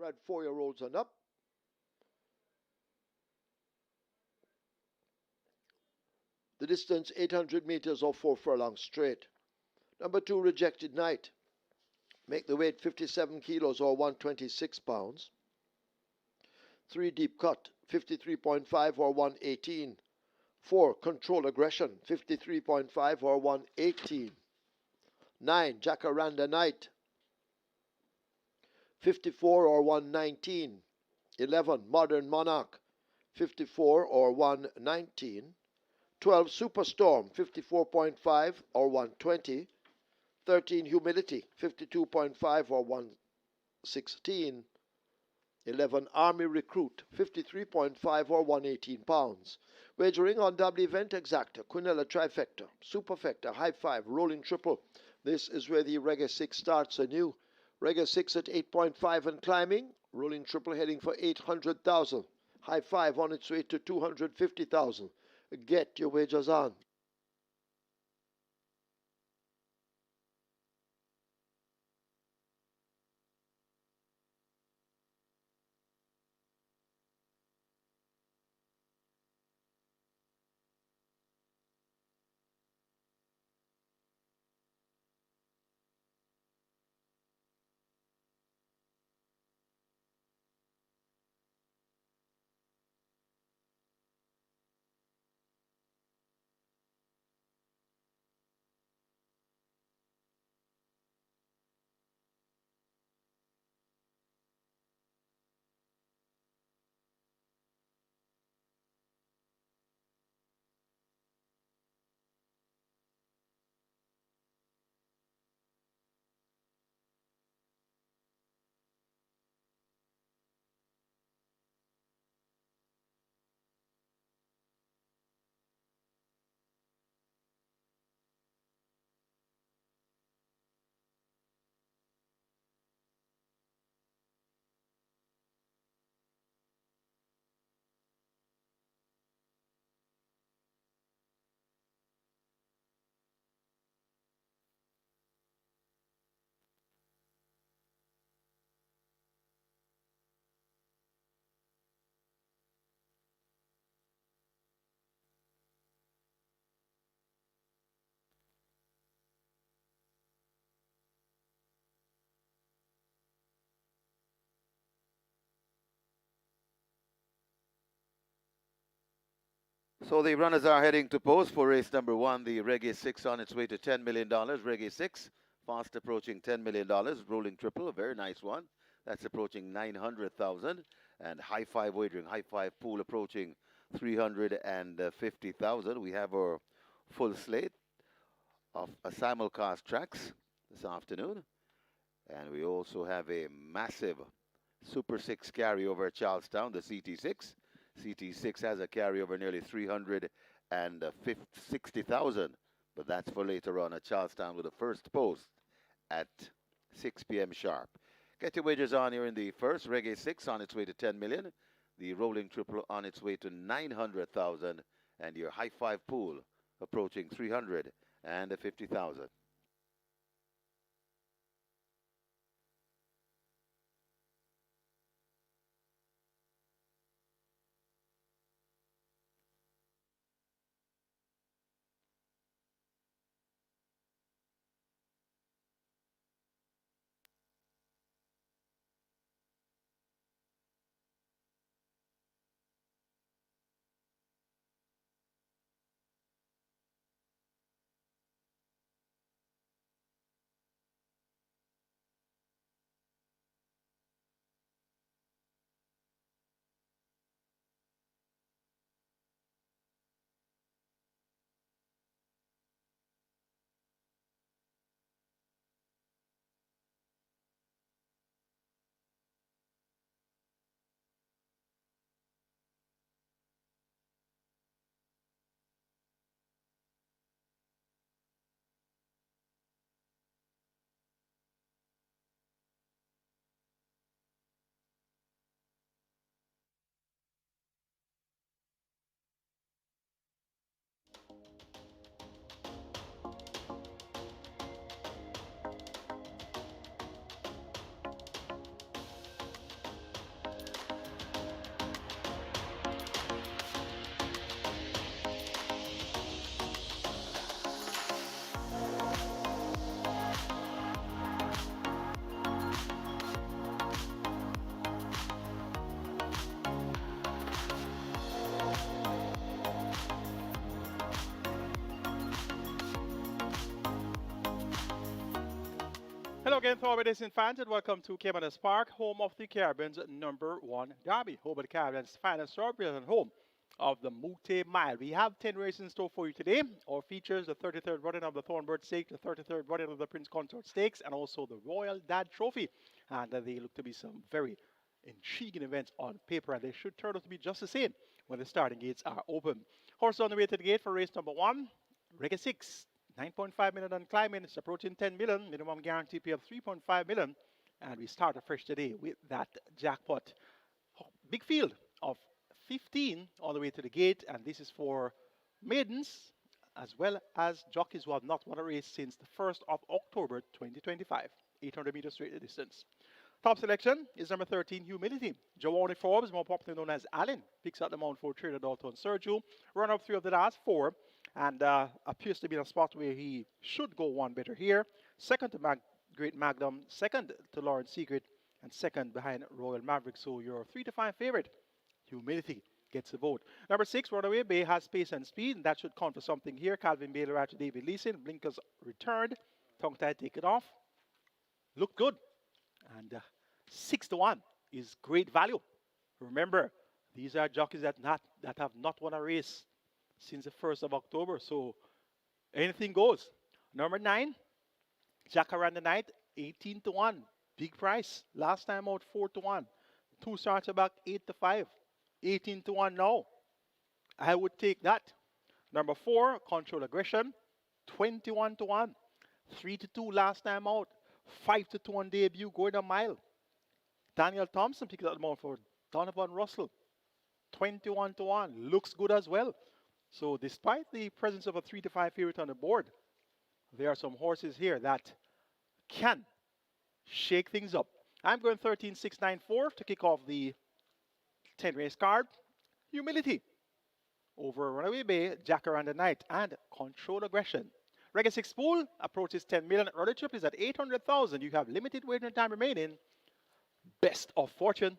A: had 4-year-olds and up. The distance 800 meters or 4 furlongs straight. Number 2, Rejected Night. Make the weight 57 kilos or 126 pounds. 3, Deep Cut, 53.5 or 118. 4, Control Aggression, 53.5 or 118. 9, Jacaranda Night, 54 or 119. 11, Modern Monarch, 54 or 119. 12, Superstorm, 54.5 or 120. 13, Humility, 52.5 or 116. 11, Army Recruit, 53.5 or 118 pounds. Wagering on double event exacta, Quinella trifecta, superfecta, high 5, rolling triple. This is where the Reggae 6 starts anew. Reggae 6 at 8.5 and climbing. Rolling triple heading for 800,000. High 5 on its way to 250,000. Get your wagers on.
B: So the runners are heading to post for race number 1, the Reggae 6 on its way to $10 million. Reggae 6, fast approaching $10 million. Rolling triple, a very nice one. That's approaching 900,000. And high 5 wagering, high 5 pool approaching 350,000. We have our full slate of simulcast tracks this afternoon. And we also have a massive Super 6 carryover at Charlestown, the CT6. CT6 has a carryover nearly 360,000, but that's for later on at Charlestown with the first post at 6 p.m. sharp. Get your wagers on here in the first. Reggae 6 on its way to 10 million. The rolling triple on its way to 900,000. And your high 5 pool approaching 350,000.
C: Hello again, Thornbird Racing fans, and welcome to Caymanas Park, home of the Caribbean's #1 derby, home of the Caribbean's finest thoroughbred, and home of the Mute Mile. We have 10 races in store for you today. Our features the 33rd running of the Thornbird Stakes, the 33rd running of the Prince Consort Stakes, and also the Royal Dad Trophy. And they look to be some very intriguing events on paper, and they should turn out to be just the same when the starting gates are open. Horse on the way to the gate for race number 1, Reggae 6. 9.5 million on climbing. It's approaching 10 million. Minimum guarantee pay of 3.5 million. And we start afresh today with that jackpot. Big field of 15 all the way to the gate. And this is for maidens as well as jockeys who have not won a race since the 1st of October 2025. 800 meters straight distance. Top selection is number 13, Humility. Giovanni Forbes, more popularly known as Allen, picks up the mount for trader Dalton Sergio. Run up 3 of the last 4. And appears to be in a spot where he should go one better here. Second to Great Magnum, second to Lawrence Secret, and second behind Royal Maverick. So your 3 to 5 favorite, Humility, gets the vote. Number 6, Runaway Bay, has pace and speed, and that should count for something here. Calvin Baylor out to David Leeson. Blinkers returned. Tongue tie, take it off. Look good. And 6 to 1 is great value. Remember, these are jockeys that have not won a race since the 1st of October, so anything goes. Number 9, Jacaranda Night, 18 to 1, big price. Last time out, 4 to 1. 2 starts back, 8 to 5, 18 to 1 now. I would take that. Number 4, Control Aggression, 21 to 1, 3 to 2 last time out, 5 to 2 on debut, going a mile. Daniel Thompson picks up the mount for Donovan Russell, 21 to 1, looks good as well. So despite the presence of a 3 to 5 favorite on the board, there are some horses here that can shake things up. I'm going 13-6-9-4 to kick off the 10 race card. Humility over Runaway Bay, Jacaranda Night, and Control Aggression. Reggae 6 pool approaches 10 million. Rudder Trip is at 800,000. You have limited waiting time remaining. Best of fortune.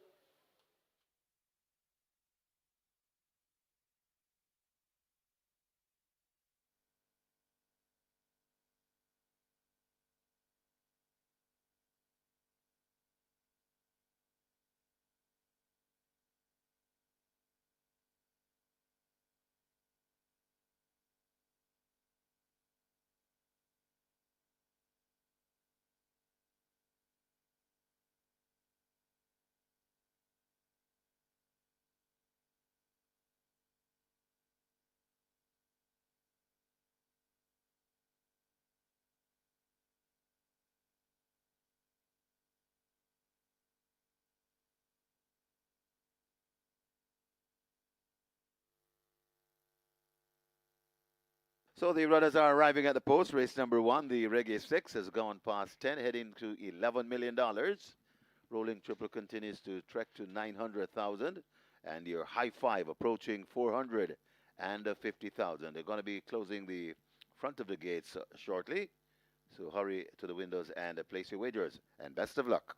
B: So the runners are arriving at the post. Race number 1, the Reggae 6, has gone past 10, heading to $11 million. Rolling Triple continues to trek to 900,000. And your high 5 approaching 450,000. They're going to be closing the front of the gates shortly. So hurry to the windows and place your wagers. And best of luck.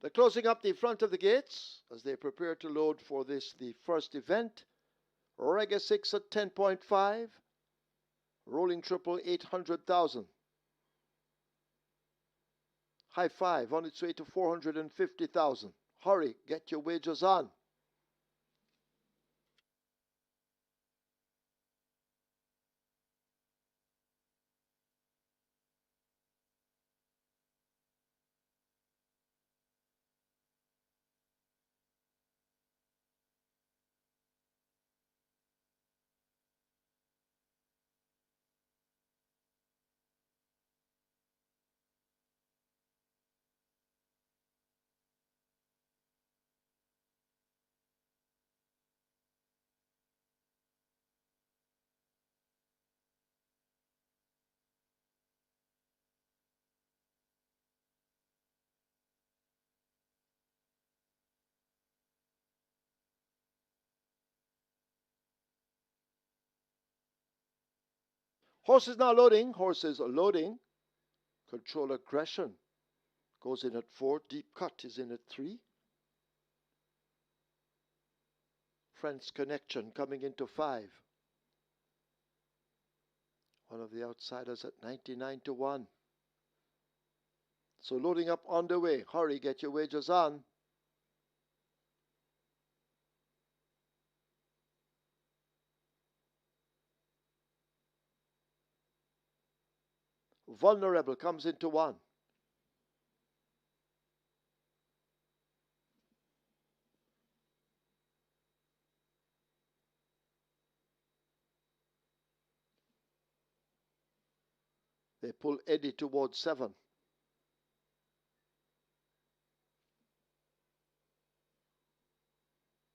A: They're closing up the front of the gates as they prepare to load for this, the first event. Reggae 6 at 10.5. Rolling Triple 800,000. High five on its way to 450,000. Hurry, get your wagers on. Horse is now loading. Horse is loading. Control aggression. Goes in at 4. Deep cut is in at 3. Friends connection coming into 5. One of the outsiders at 99 to 1. So loading up on the way. Hurry, get your wagers on. Vulnerable comes into 1. They pull Eddie towards 7.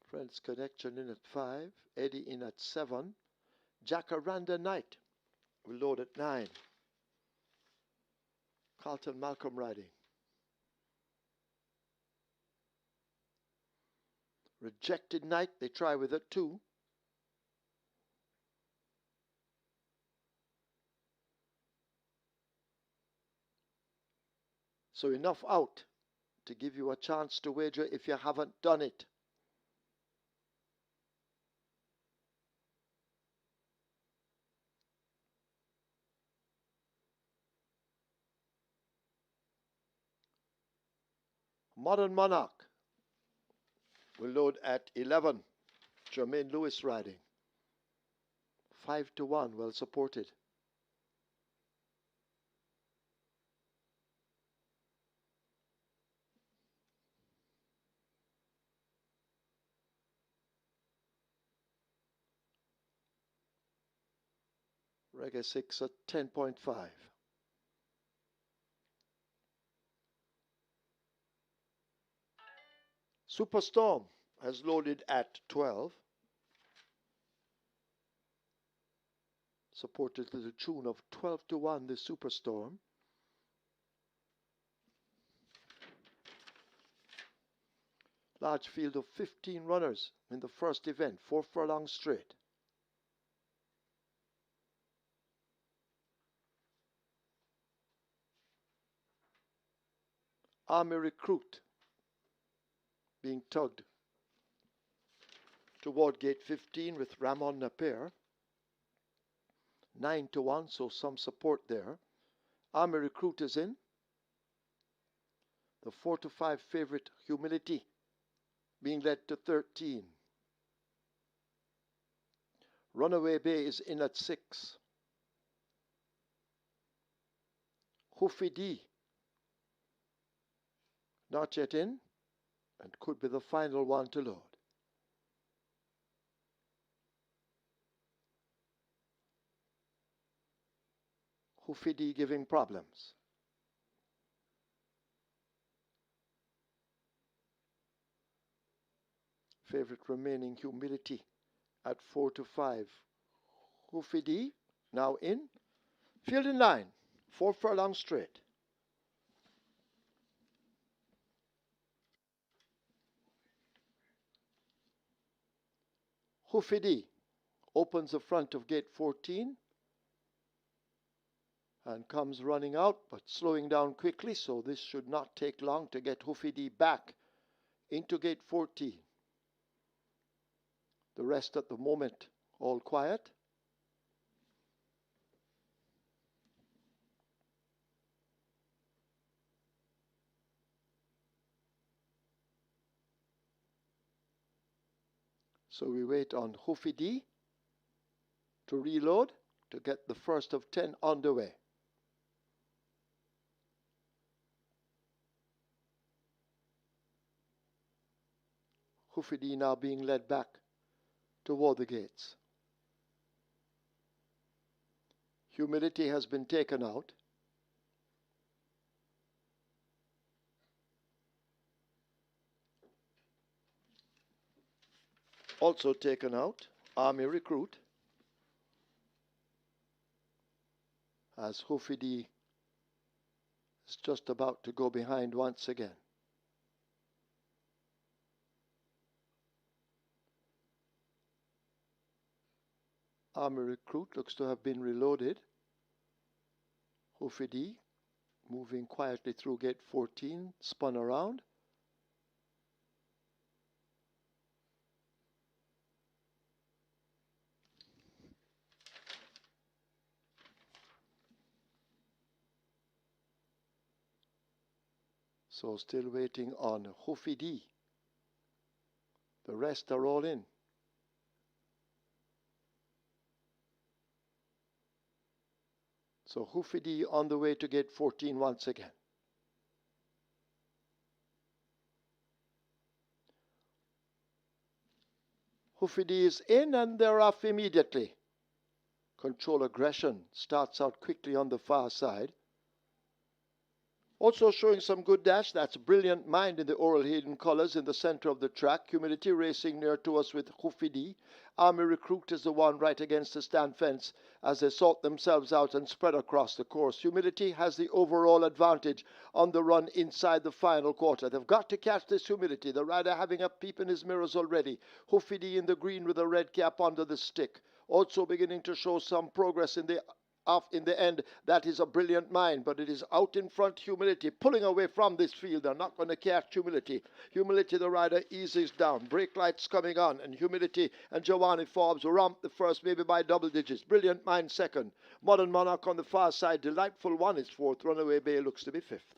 A: Friends connection in at 5. Eddie in at 7. Jacaranda Knight will load at 9. Carlton Malcolm riding. Rejected Knight, they try with it 2. So enough out to give you a chance to wager if you haven't done it. Modern Monarch will load at 11. Jermaine Lewis riding. 5 to 1, well supported. Reggae 6 at 10.5. Superstorm has loaded at 12. Supported to the tune of 12 to 1, the Superstorm. Large field of 15 runners in the first event, 4 furlongs straight. Army Recruit being tugged toward gate 15 with Ramon Napier. 9 to 1, so some support there. Army Recruit is in. The 4 to 5 favorite Humility being led to 13. Runaway Bay is in at 6. Hoofy D not yet in and could be the final one to load. Hoofy D giving problems. Favorite remaining Humility at 4 to 5. Hoofy D now in. Field in line. 4 furlongs straight. Hoofy D opens the front of gate 14 and comes running out, but slowing down quickly, so this should not take long to get Hoofy D back into gate 14. The rest at the moment all quiet. So we wait on Hufidi to reload to get the first of 10 underway. Hufidi now being led back toward the gates. Humility has been taken out. Also taken out, Army Recruit, as Hufidi is just about to go behind once again. Army Recruit looks to have been reloaded. Hufidi moving quietly through gate 14, spun around. So still waiting on Hufidi. The rest are all in. So Hufidi on the way to gate 14 once again. Hufidi is in and they're off immediately. Control aggression starts out quickly on the far side. Also showing some good dash, that's Brilliant Mind in the Oral Hayden colours in the center of the track. Humility racing near to us with Hufidi. Army Recruit is the one right against the stand fence as they sort themselves out and spread across the course. Humility has the overall advantage on the run inside the final quarter. They've got to catch this Humility. The rider having a peep in his mirrors already. Hufidi in the green with a red cap under the stick. Also beginning to show some progress in the end. That is a Brilliant Mind, but it is out in front. Humility pulling away from this field. They're not going to catch Humility. Humility, the rider, eases down. Brake lights coming on, and Humility and Giovanni Forbes romp the first, maybe by double digits. Brilliant Mind second. Modern Monarch on the far side. Delightful One is fourth. Runaway Bay looks to be fifth.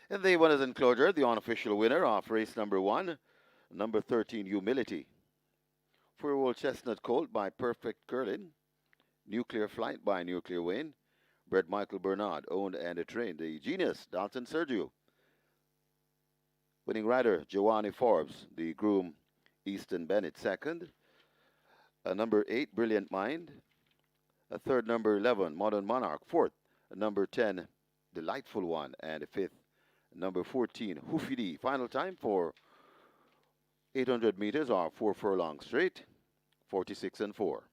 B: In the winners enclosure, the unofficial winner of race number 1, number 13, Humility. 4-year-old Chestnut Colt by Perfect Curlin. Nuclear Flight by Nuclear Wayne. Bred Michael Bernard, owned and trained. The Genius, Dalton Sergio. Winning rider, Joanne Forbes. The groom, Easton Bennett, second. Number 8, Brilliant Mind. A third, number 11, Modern Monarch. Fourth, number 10, Delightful One. And fifth, number 14, Hoofy. Final time for 800 meters or 4 furlongs straight, 46 and 4.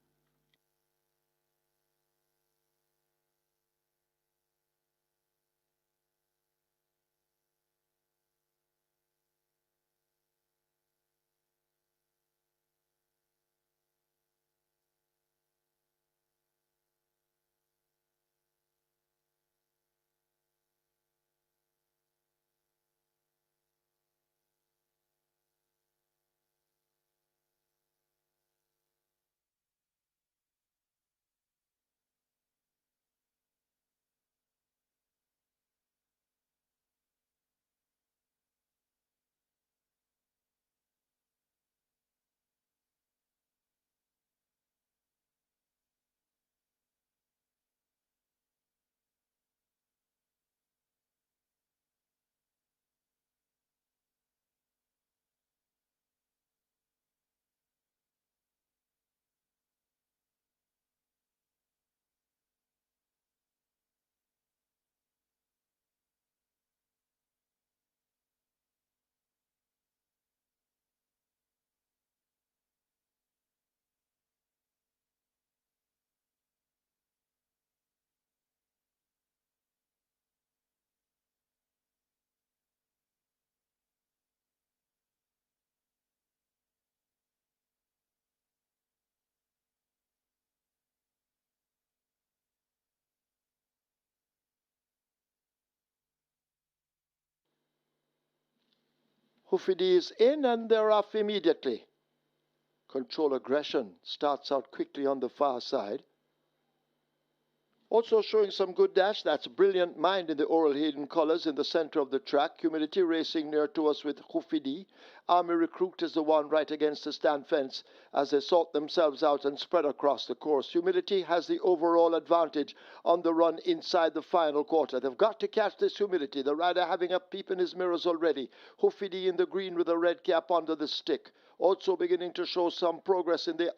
A: Hoofy is in and they're off immediately. Control Aggression starts out quickly on the far side. Also showing some good dash, that's Brilliant Mind in the Oral Hayden colours in the centre of the track. Humility racing near to us with Hoofy. Army Recruit is the one right against the stand fence as they sort themselves out and spread across the course. Humility has the overall advantage on the run inside the final quarter. They've got to catch this Humility. The rider having a peep in his mirrors already. Hoofy in the green with a red cap under the stick. Also beginning to show some progress in the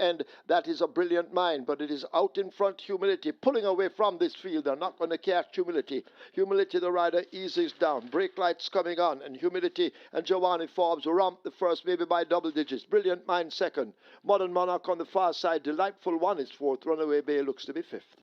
A: end. That is a Brilliant Mind, but it is out in front. Humility pulling away from this field. They're not going to catch Humility. Humility, the rider, eases down. Brake lights coming on, and Humility and Giovanni Forbes romp the first, maybe by double digits. Brilliant Mind second. Modern Monarch on the far side. Delightful One is fourth. Runaway Bay looks to be fifth.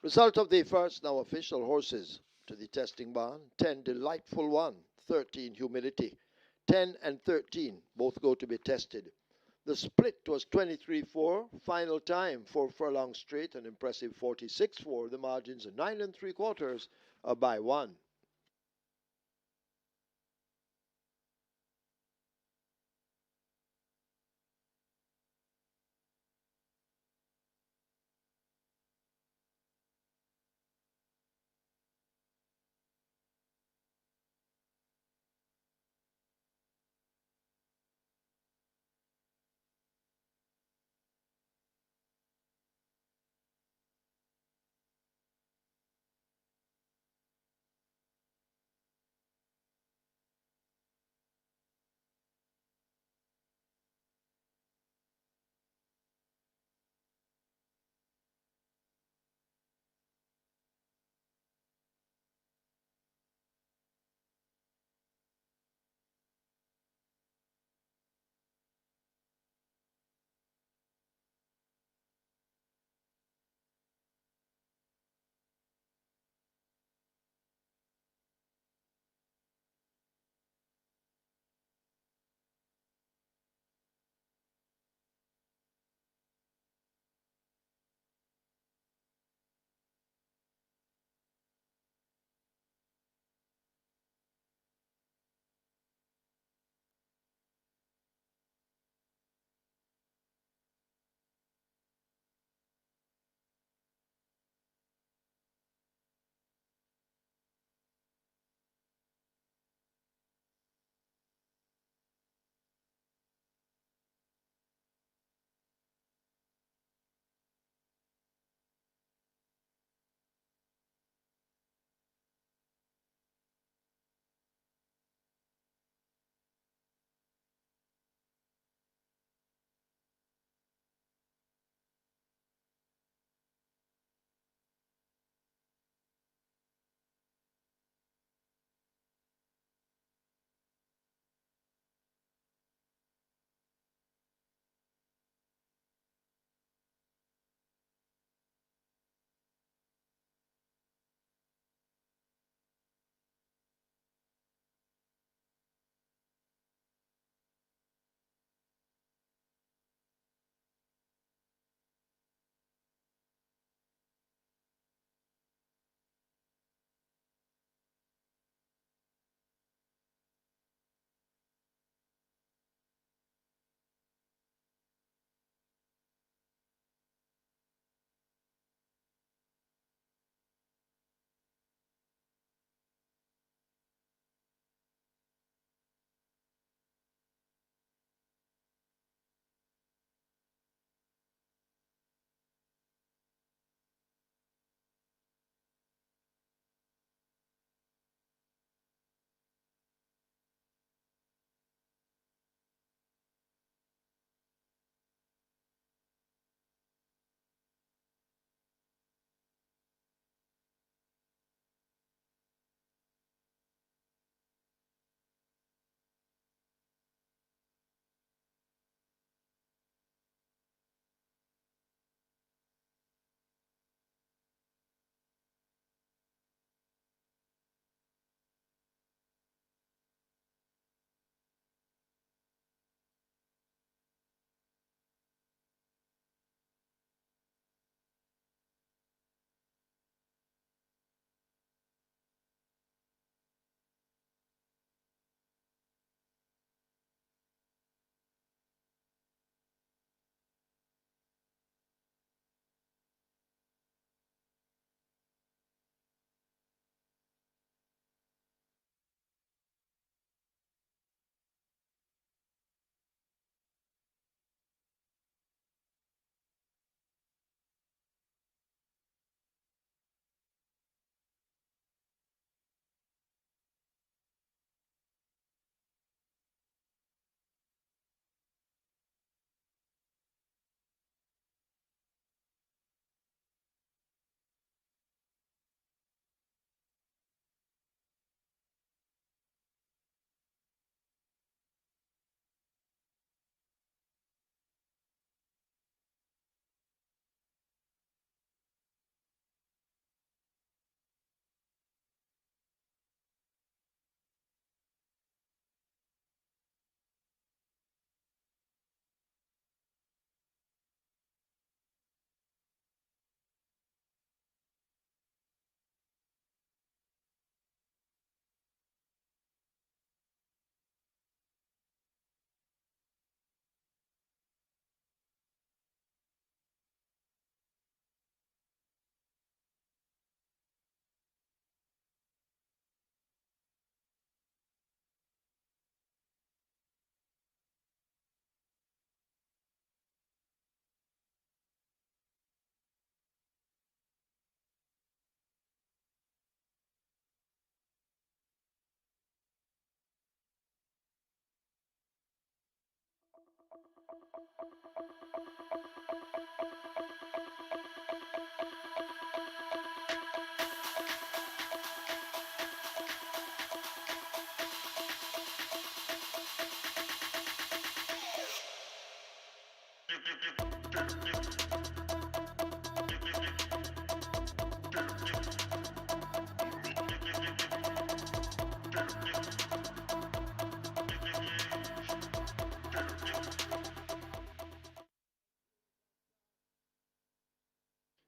A: Result of the first now official horses to the testing barn. 10 Delightful One, 13 Humility. 10 and 13 both go to be tested. The split was 23-4. Final time 4 furlongs straight, an impressive 46-4. The margins are 9 3/4 by 1.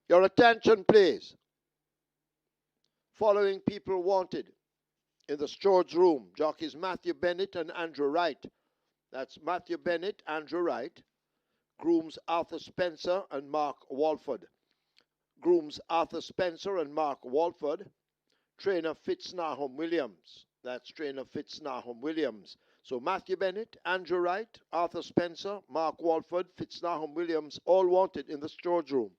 A: Your attention, please. Following people wanted in the storage room, jockeys Matthew Bennett and Andrew Wright. That's Matthew Bennett, Andrew Wright. Grooms Arthur Spencer and Mark Walford. Grooms Arthur Spencer and Mark Walford. Trainer Fitznahum Williams. That's trainer Fitznahum Williams. So Matthew Bennett, Andrew Wright, Arthur Spencer, Mark Walford, Fitznahum Williams, all wanted in the storage room.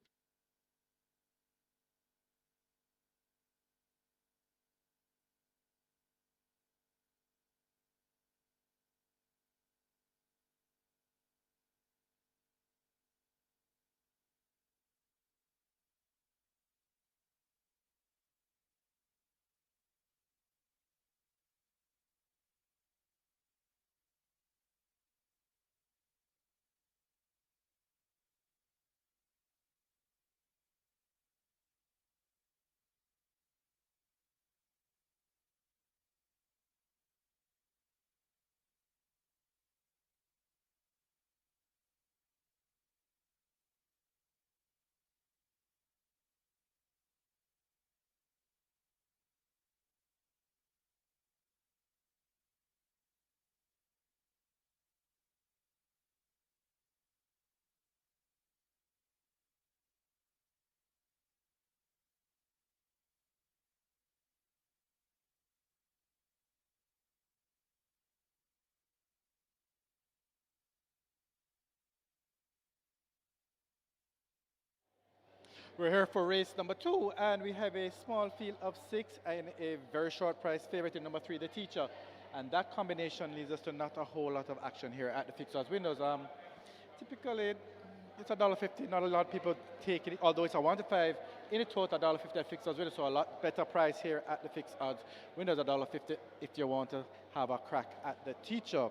D: We're here for race number 2, and we have a small field of 6 and a very short price favorite in number 3, the teacher. And that combination leads us to not a whole lot of action here at the fixers windows. Typically, it's $1.50. Not a lot of people take it, although it's a 1 to 5. In a total, $1.50 at fixed odds windows, so a lot better price here at the fixed odds windows, $1.50 if you want to have a crack at the teacher.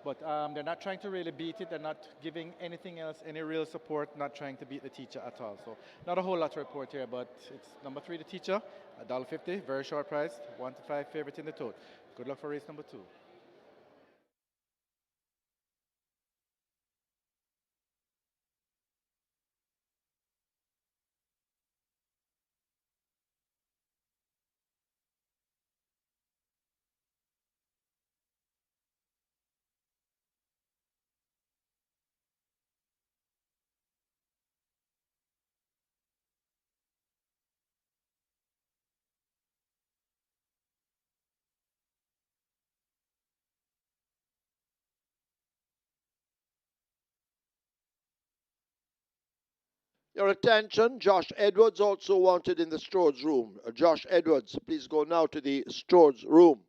D: But they're not trying to really beat it. They're not giving anything else, any real support, not trying to beat the teacher at all. So not a whole lot to report here, but it's number 3, the teacher, $1.50, very short price, 1 to 5 favorite in the tote. Good luck for race number 2.
A: Your attention, Josh Edwards also wanted in the storage room. Josh Edwards, please go now to the storage room.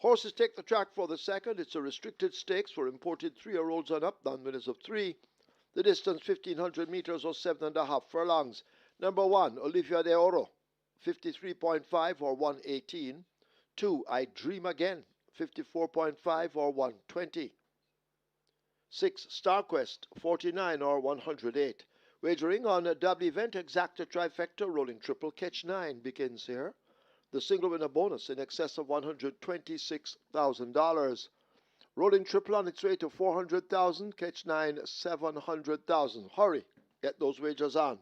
A: Horses take the track for the second. It's a restricted stakes for imported 3-year-olds and up, non-winners of 3. The distance 1,500 meters or 7.5 furlongs. Number 1, Olivia de Oro, 53.5 or 118. 2, I Dream Again, 54.5 or 120. 6, StarQuest, 49 or 108. Wagering on a double event, exacta trifecta, rolling triple, catch 9 begins here. The single winner bonus in excess of $126,000. Rolling triple on its way to 400,000, catch 9, 700,000. Hurry, get those wagers on.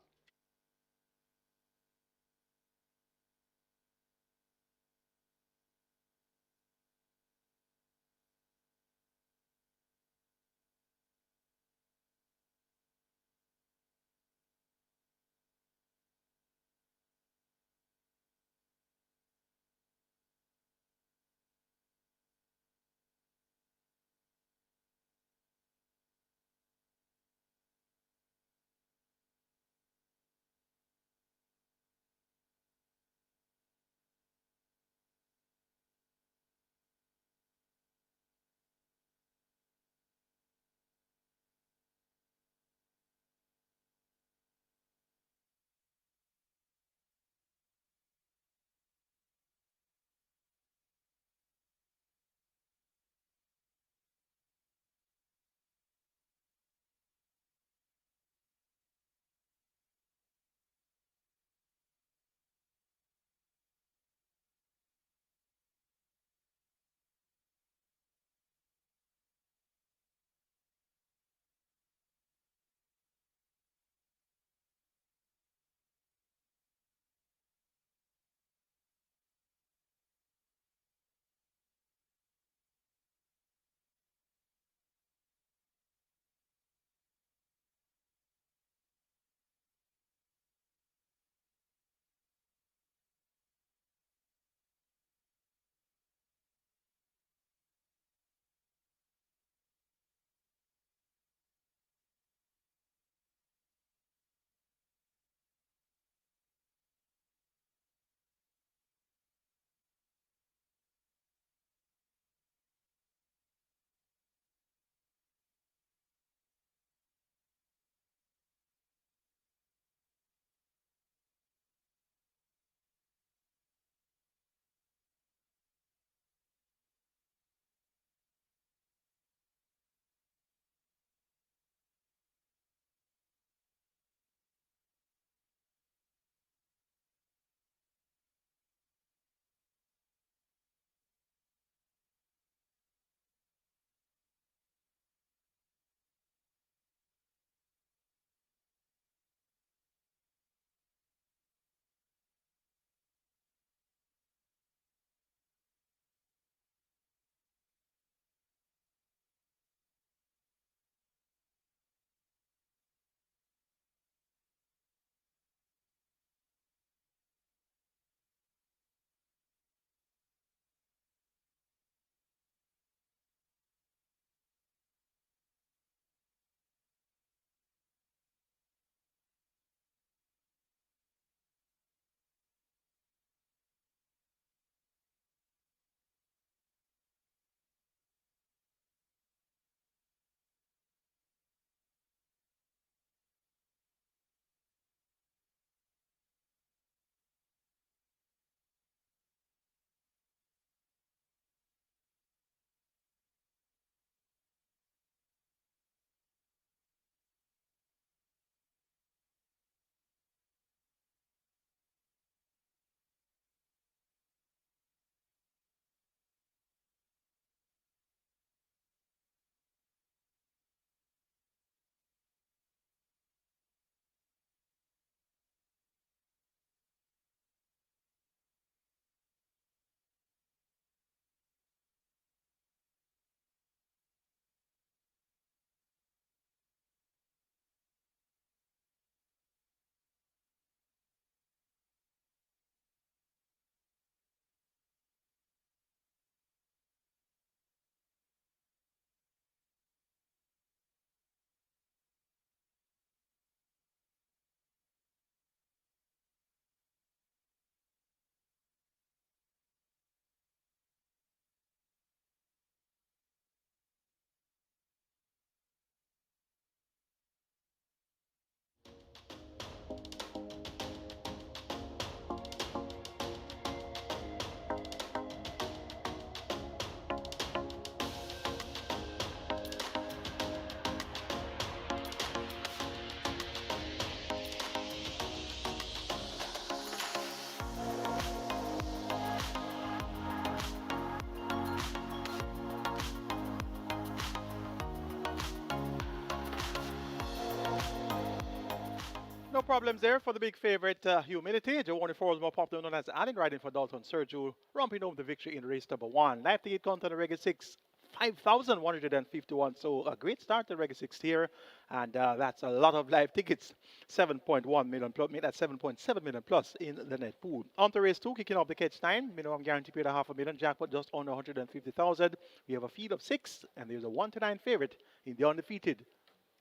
C: No problems there for the big favorite Humility. Giovanni Four is more popular known as Allen, riding for Dalton Sergio, romping home the victory in race number 1. Live ticket count on the Reggae 6, 5,151. So a great start to Reggae 6 here. And that's a lot of live tickets. 7.1 million plus, made that 7.7 million plus in the net pool. On to race 2, kicking off the catch 9. Minimum guarantee paid a half a million. Jackpot just under 150,000. We have a field of 6, and there's a 1-9 favorite in the undefeated,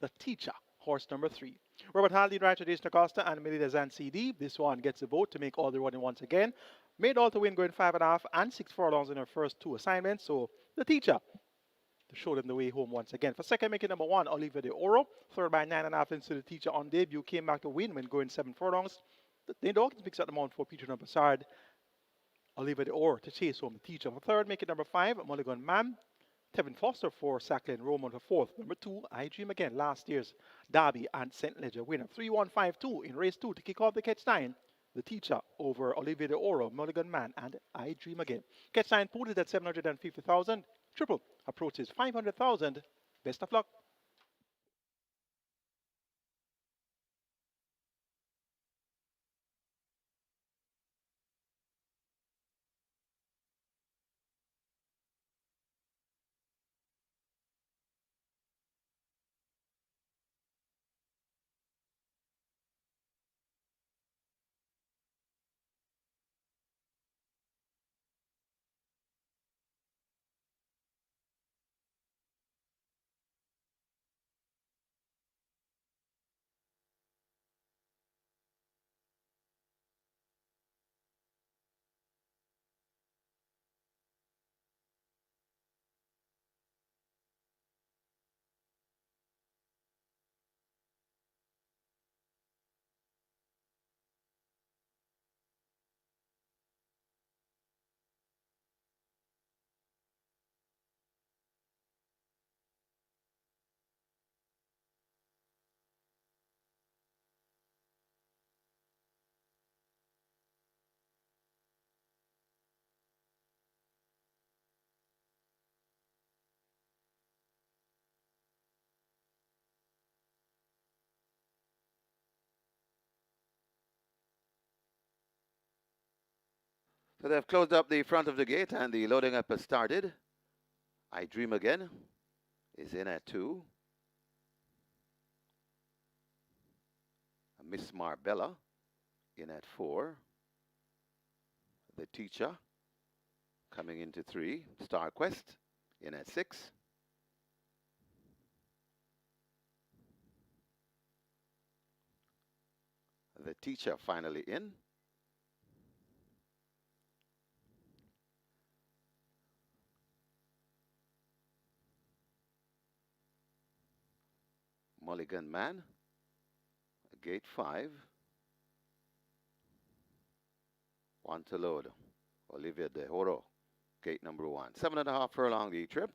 C: the Teacher, horse number 3. Robert Hall, lead rider, Jason Acosta, and Melida CD. This one gets a vote to make all the running once again. Made all to win, going 5.5 and 6 furlongs in her first 2 assignments. So the Teacher to show them the way home once again. For second, making number 1, Oliver de Oro. Third by 9.5 into the Teacher on debut. Came back to win when going 7 furlongs. The Dawkins picks up the mount for Peter Numbasard. Oliver de Oro to chase home the Teacher. For third, making number 5, Mulligan Man. Tevin Foster for Sacklin Roman for fourth. Number 2, I Dream Again, last year's Derby and St. Ledger winner. 3-1-5-2 in race 2 to kick off the catch 9. The Teacher over Olivier de Oro, Mulligan Man, and I Dream Again. Catch 9 put it at 750,000. Triple approaches 500,000. Best of luck.
B: So they've closed up the front of the gate and the loading up has started. I Dream Again is in at 2. Miss Marbella in at 4. The Teacher coming into 3. Star Quest in at 6. The Teacher finally in. Mulligan Man, gate 5. 1 to load. Olivia de Oro, gate number 1. 7.5 furlong the trip.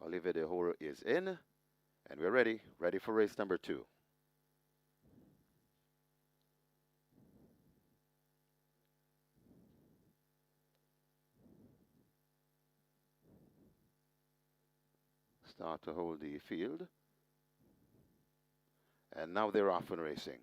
B: Olivia de Oro is in, and we're ready for race number 2. Start to hold the field. And now they're off and racing.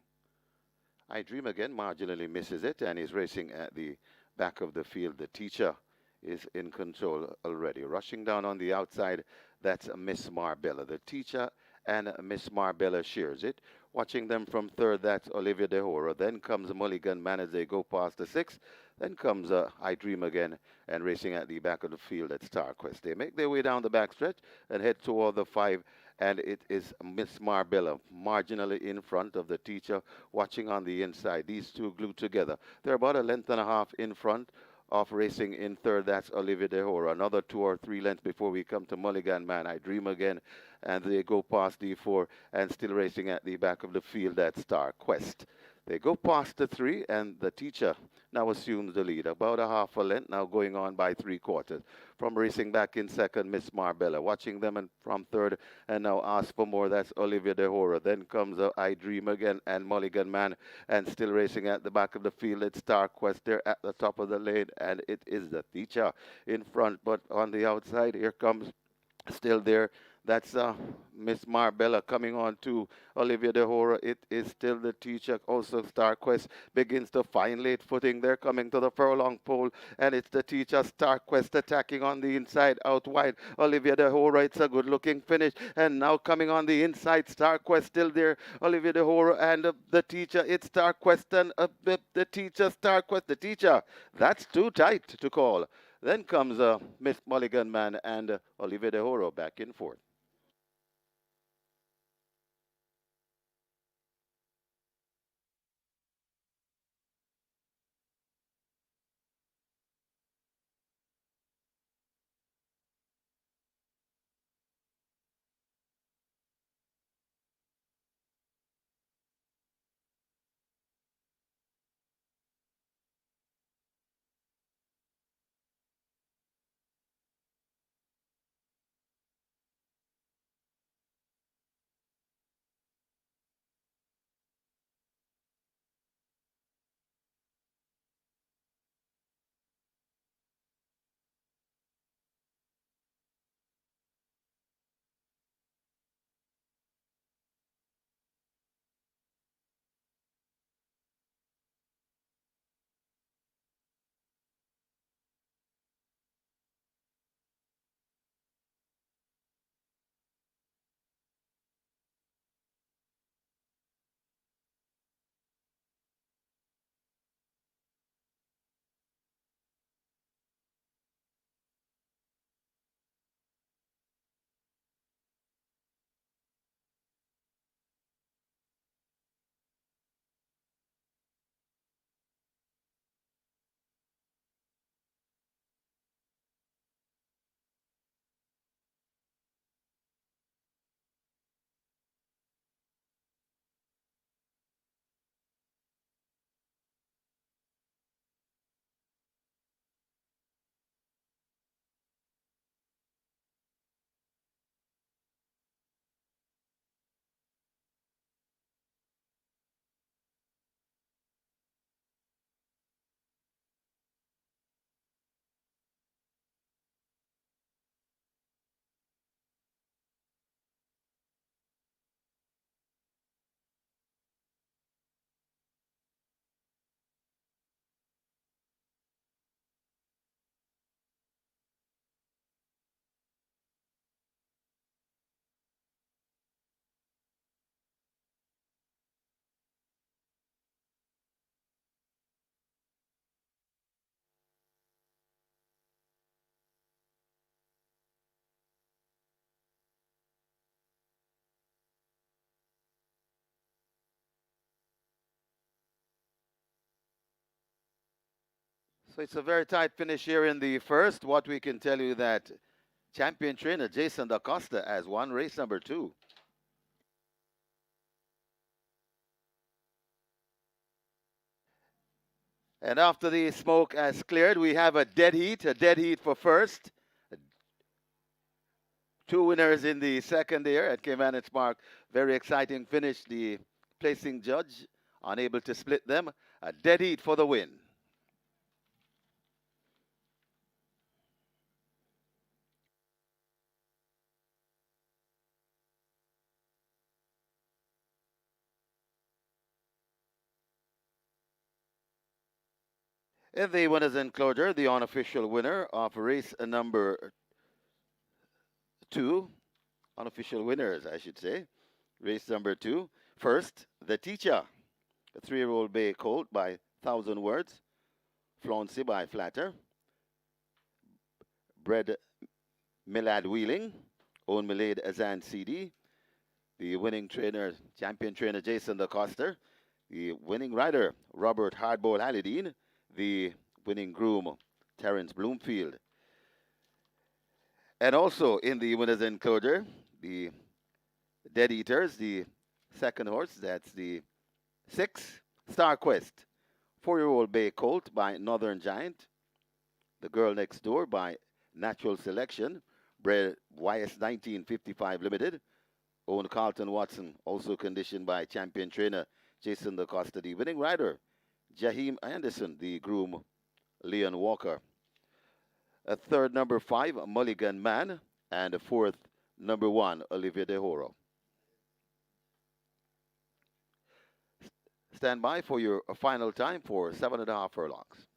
B: I Dream Again marginally misses it and is racing at the back of the field. The Teacher is in control already. Rushing down on the outside, that's Miss Marbella. The Teacher and Miss Marbella shares it. Watching them from third, that's Olivia de Oro. Then comes Mulligan Man as they go past the 6th. Then comes I Dream Again and racing at the back of the field at Star Quest. They make their way down the backstretch and head toward the 5. And it is Miss Marbella marginally in front of the Teacher, watching on the inside. These two glued together. They're about 1.5 lengths in front of racing in third. That's Olivia de Oro. Another 2 or 3 lengths before we come to Mulligan Man. I Dream Again. And they go past D4 and still racing at the back of the field at Star Quest. They go past the 3, and the Teacher now assumes the lead. About 1/2 length, now going on by 3/4. From racing back in second, Miss Marbella. Watching them and from third, and now ask for more. That's Olivia de Oro. Then comes I Dream Again and Mulligan Man, and still racing at the back of the field. It's Star Quest. They're at the top of the lane, and it is the Teacher in front. But on the outside, here comes still there That's Miss Marbella coming on to Olivia De Hora. It is still the teacher. Also, StarQuest begins to find late footing. They're coming to the furlong pole, and it's the teacher StarQuest attacking on the inside out wide. Olivia De Hora, it's a good looking finish. And now coming on the inside, StarQuest still there. Olivia De Hora and the teacher. It's StarQuest and the teacher, StarQuest, the teacher. That's too tight to call. Then comes Miss Mulligan Man and Olivia De Horo back and forth. So it's a very tight finish here in the first. What we can tell you that champion trainer Jason Da Costa has won race number 2. And after the smoke has cleared, we have a dead heat for first. 2 winners in the second here at Caymanas Park. Very exciting finish. The placing judge unable to split them. A dead heat for the win. In the winners enclosure, the unofficial winner of race number 2, unofficial winners, I should say, race number 2. First, the teacher, a 3-year-old bay colt by 1,000 words, Flouncy by Flatter, bred Milad Wheeling, owned Milad Azan CD, the winning trainer, champion trainer Jason Da Costa, the winning rider Robert Hardball Halidine, the winning groom Terence Bloomfield. And also in the winners enclosure, the Dead Eaters, the second horse, that's the 6, Star Quest, 4-year-old bay colt by Northern Giant, the Girl Next Door by Natural Selection, bred YS 1955 Limited, owned Carlton Watson, also conditioned by champion trainer Jason Da Costa, the winning rider Jaheim Anderson, the groom Leon Walker. A third, number 5, Mulligan Man, and a fourth, number 1, Olivia De Horo. Stand by for your final time for 7.5 furlongs.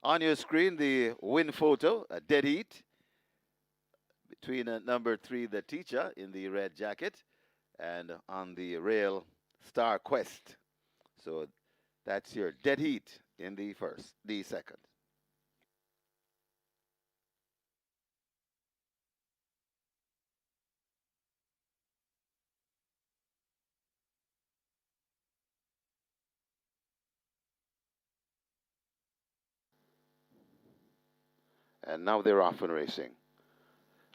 B: On your screen, the win photo, a dead heat between number 3, the teacher in the red jacket, and on the rail, Star Quest. So that's your dead heat in the second. And now they're off and racing.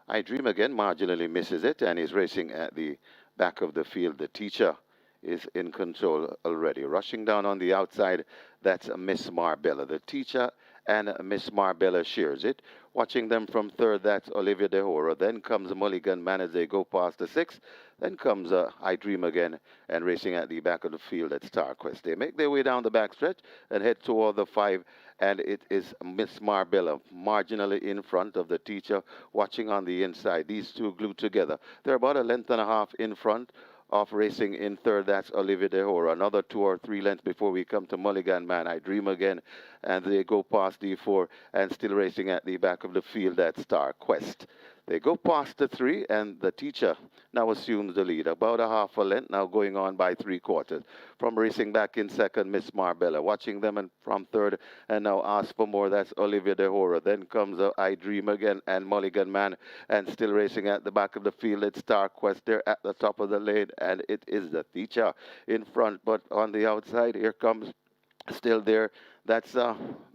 B: I Dream Again marginally misses it and is racing at the back of the field. The teacher is in control already. Rushing down on the outside, that's Miss Marbella. The teacher and Miss Marbella shares it. Watching them from third, that's Olivia De Horo. Then comes Mulligan Man as they go past the sixth. Then comes I Dream Again and racing at the back of the field at Star Quest. They make their way down the backstretch and head toward the 5, and it is Miss Marbella marginally in front of the teacher, watching on the inside. These two glued together. They're about a length and a half in front of racing in third. That's Olivia De Horo. Another 2 or 3 lengths before we come to Mulligan Man. I Dream Again, and they go past D4 and still racing at the back of the field. That's Star Quest. They go past the 3, and the teacher now assumes the lead. About a half a length, now going on by 3/4. From racing back in second, Miss Marbella. Watching them and from third, and now ask for more. That's Olivia De Horo. Then comes I Dream Again and Mulligan Man, and still racing at the back of the field. It's Star Quest. They're at the top of the lane, and it is the teacher in front. But on the outside, here comes still there. That's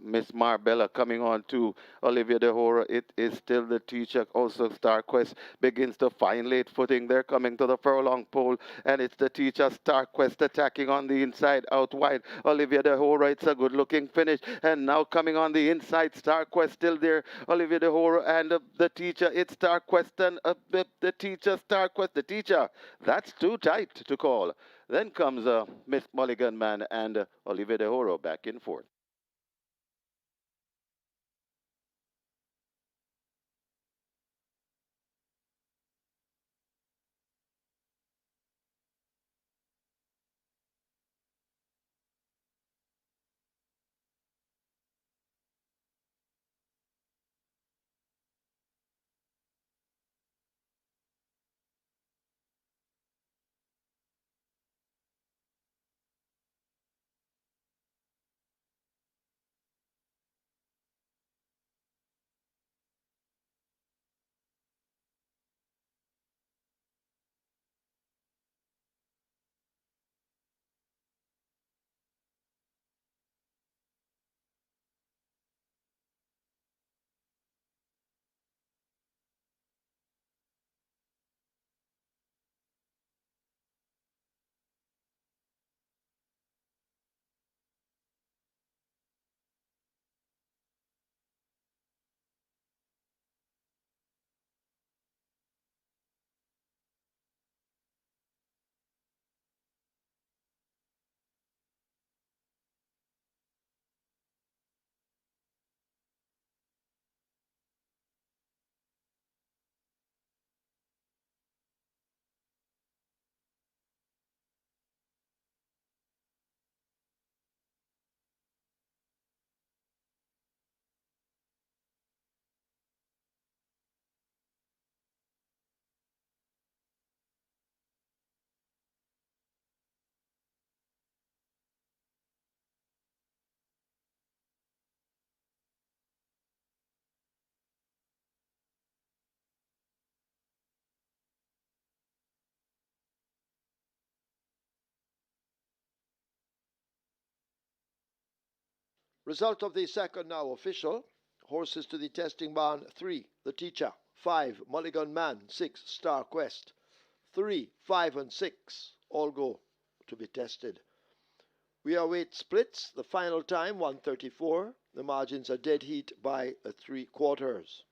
B: Miss Marbella coming on to Olivia De Horo. It is still the teacher. Also, Star Quest begins to find late footing. They're coming to the furlong pole, and it's the teacher, Star Quest, attacking on the inside, out wide. Olivia De Horo, it's a good-looking finish. And now coming on the inside, Star Quest still there. Olivia De Horo and the teacher. It's Star Quest and the teacher, Star Quest, the teacher. That's too tight to call. Then comes Miss Mulligan Man and Olivia De Horo back and forth.
A: Result of the second now official. Horses to the testing barn: 3, The Teacher; 5, Mulligan Man; 6, Star Quest. 3, 5, and 6 all go to be tested. We await splits. The final time 1:34. The margins are dead heat by 3/4.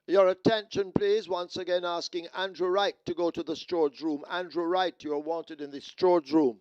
A: Your attention, please. Once again, asking Andrew Wright to go to the storage room. Andrew Wright, you are wanted in the storage room.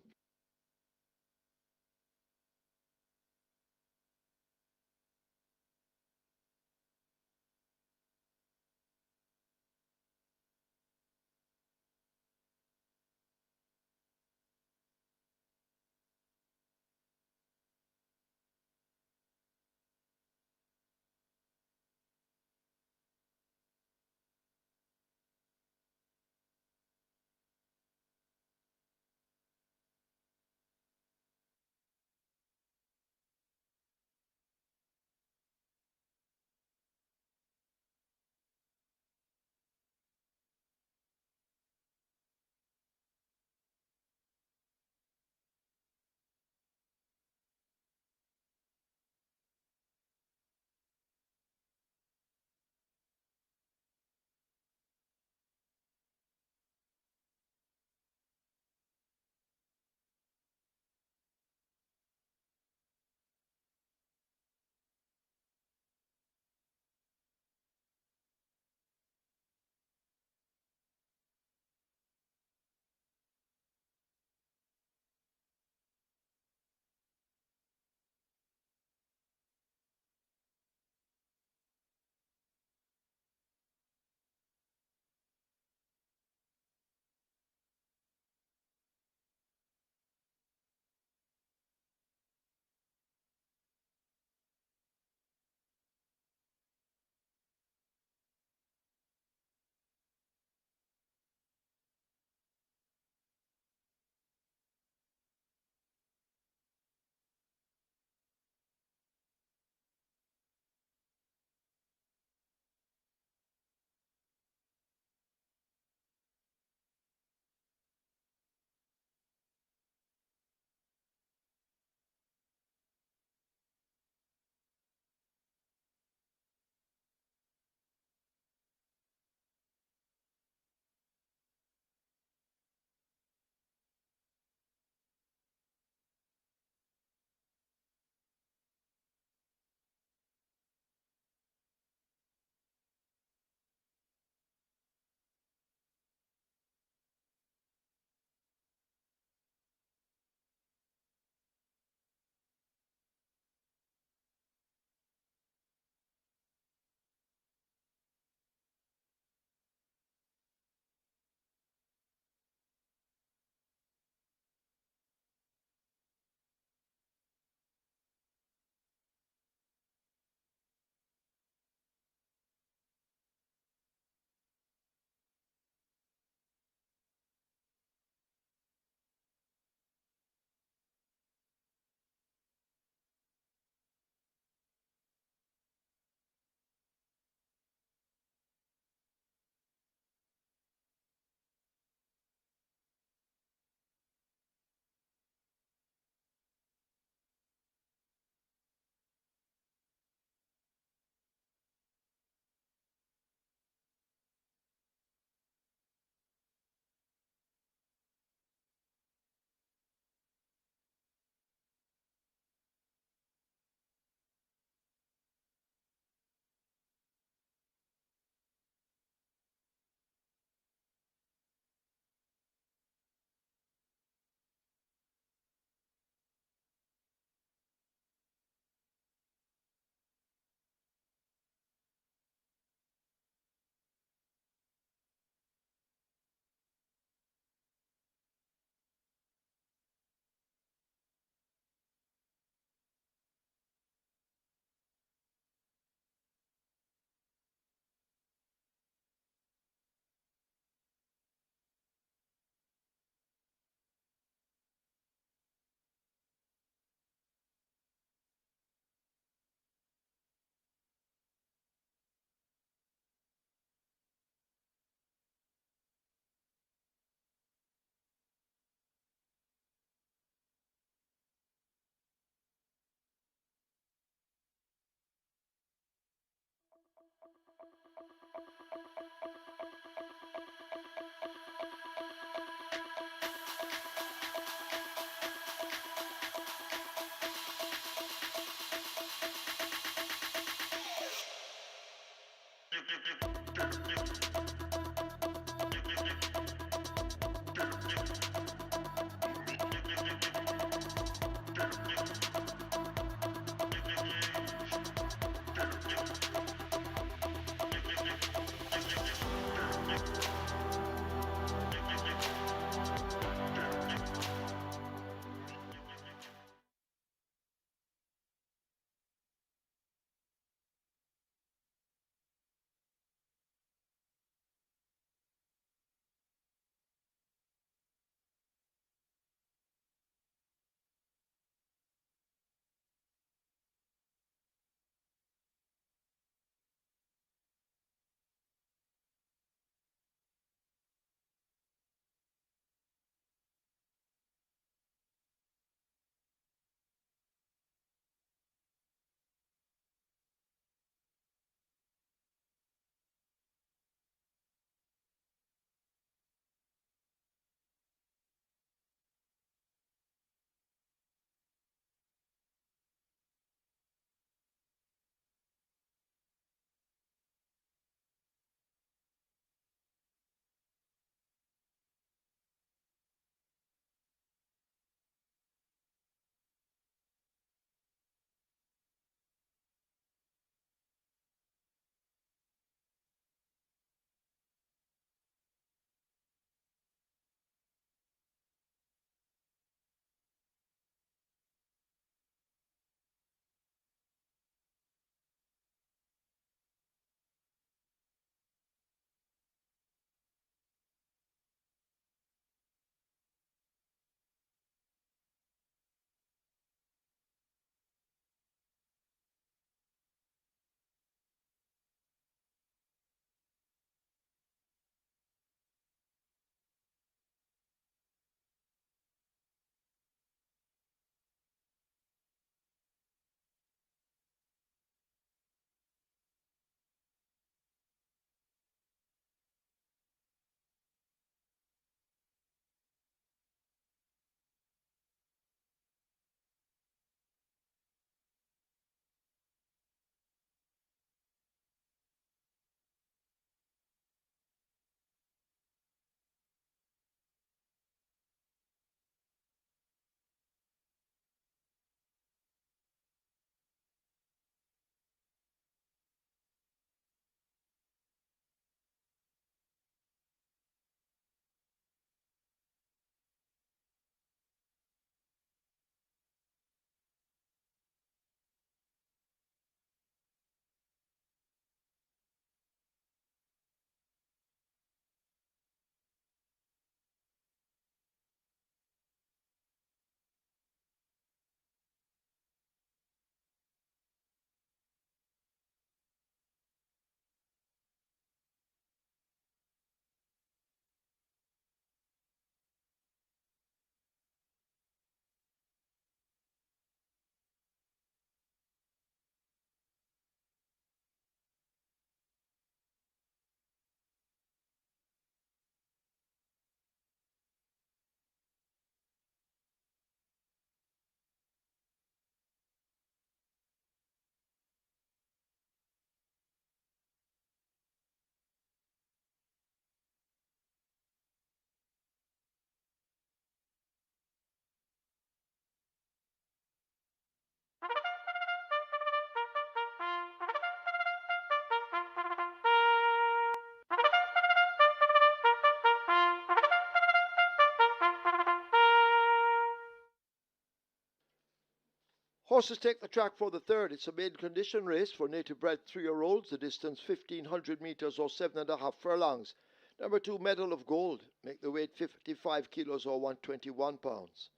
A: Horses take the track for the third. It's a maiden condition race for native bred 3-year-olds. The distance 1,500 meters or 7.5 furlongs. Number 2, Medal of Gold. Make the weight 55 kilos or 121 pounds.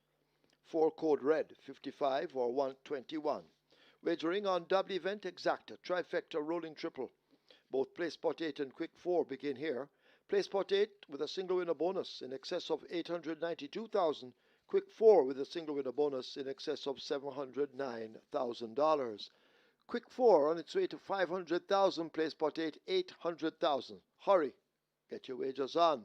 A: 4 Code Red, 55 or 121. Wagering on double event exacta, trifecta, rolling triple. Both Play Spot 8 and Quick 4 begin here. Play Spot 8 with a single winner bonus in excess of 892,000. Quick 4 with a single winner bonus in excess of $709,000. Quick 4 on its way to 500,000. Play Spot 8, 800,000. Hurry, get your wagers on.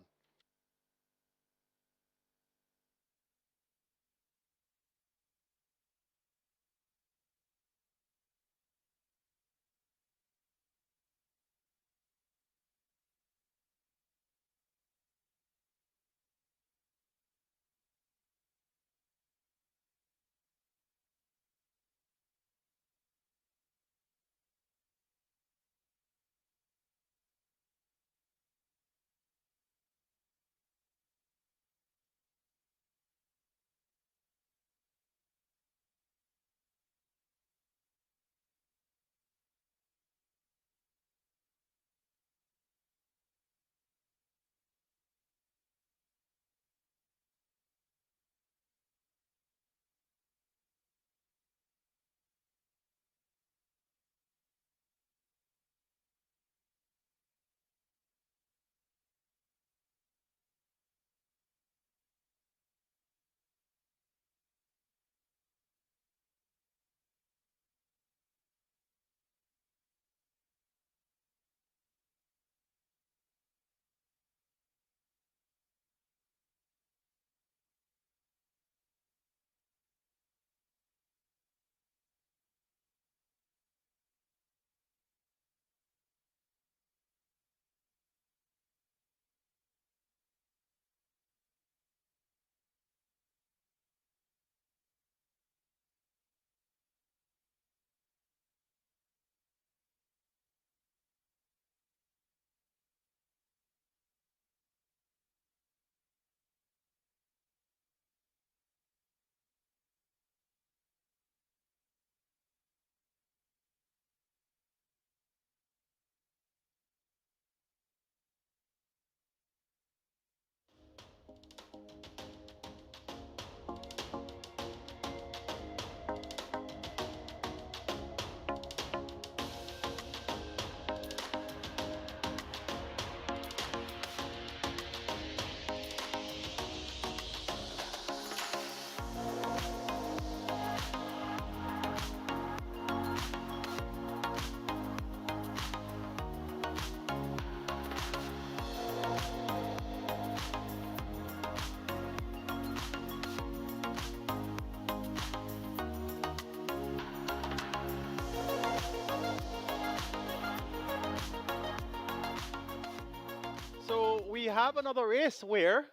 C: have another race where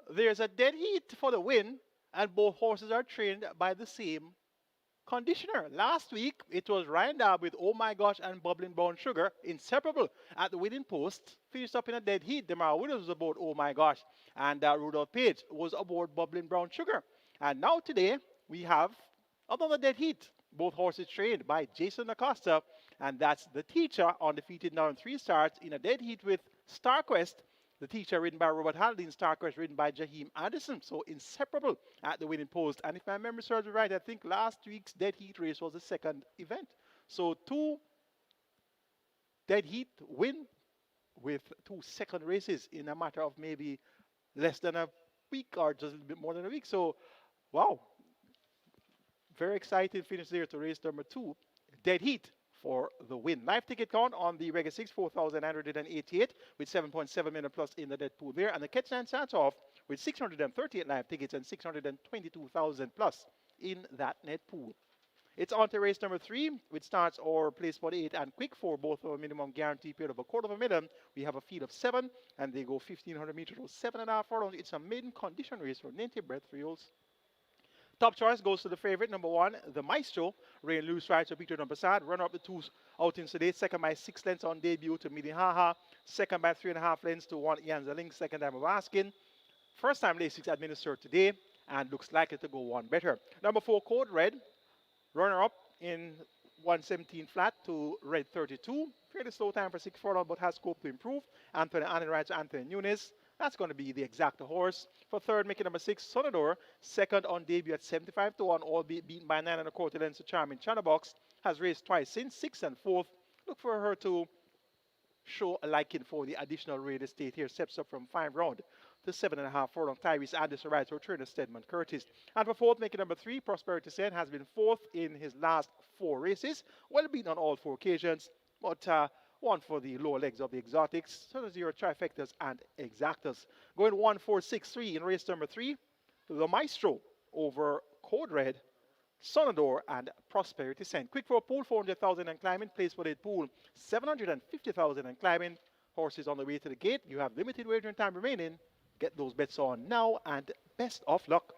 C: there's a dead heat for the win, and both horses are trained by the same conditioner. Last week, it was Ryan Darb with Oh My Gosh and Bubbling Brown Sugar, inseparable at the winning post. Finished up in a dead heat. Demar Williams was aboard Oh My Gosh, and Rudolph Page was aboard Bubbling Brown Sugar. And now today, we have another dead heat. Both horses trained by Jason Acosta, and that's the teacher, undefeated now in 3 starts, in a dead heat with StarQuest. The teacher ridden by Robert Halliday, StarQuest ridden by Jaheim Addison. So inseparable at the winning post. And if my memory serves me right, I think last week's dead heat race was the second event. So 2 dead heat win with 2 second races in a matter of maybe less than a week or just a little bit more than a week. So, wow. Very exciting finish there to race number 2. Dead heat for the win. Live ticket count on the Regular 6, 4,988 with 7.7 million plus in the dead pool there. And the Ketchland starts off with 638 live tickets and 622,000 plus in that net pool. It's on to race number 3, which starts or place 48 and quick for both of a minimum guarantee period of a quarter of a million. We have a field of 7, and they go 1,500 meters or 7.5 furlongs. It's a maiden condition race for native bred thrills. Top choice goes to the favorite, number 1, the Maestro. Rain Loose rides for Peter Numbersad. Runner up the 2s outings today. Second by 6 lengths on debut to Minnehaha. Second by 3.5 lengths to 1 Yanzaling. Second time of asking. First time Lasix administered today, and looks likely to go 1 better. Number 4, Code Red. Runner up in 117 flat to Red 32. Fairly slow time for 6 furlong, but has scope to improve. Anthony Allen rides Anthony Nunes. That's going to be the exact horse. For third, making number 6, Sonador. Second on debut at 75 to 1, albeit beaten by 9.25 lengths to Charming Chanabox. Has raced twice since, 6th and 4th. Look for her to show a liking for the additional rated state here. Steps up from 5 round to 7.5 furlong. Tyrese Anderson rides her trainer Stedman Curtis. And for fourth, making number 3, Prosperity Sen has been 4th in his last 4 races. Well beaten on all 4 occasions, but 1 for the lower legs of the exotics. So there's your trifectas and exactas. Going 1-4-6-3 in race number 3, the Maestro over Code Red, Sonador, and Prosperity Sen. Quick for a pool, 400,000 and climbing. Place for the pool, 750,000 and climbing. Horses on the way to the gate. You have limited wagering time remaining. Get those bets on now, and best of luck.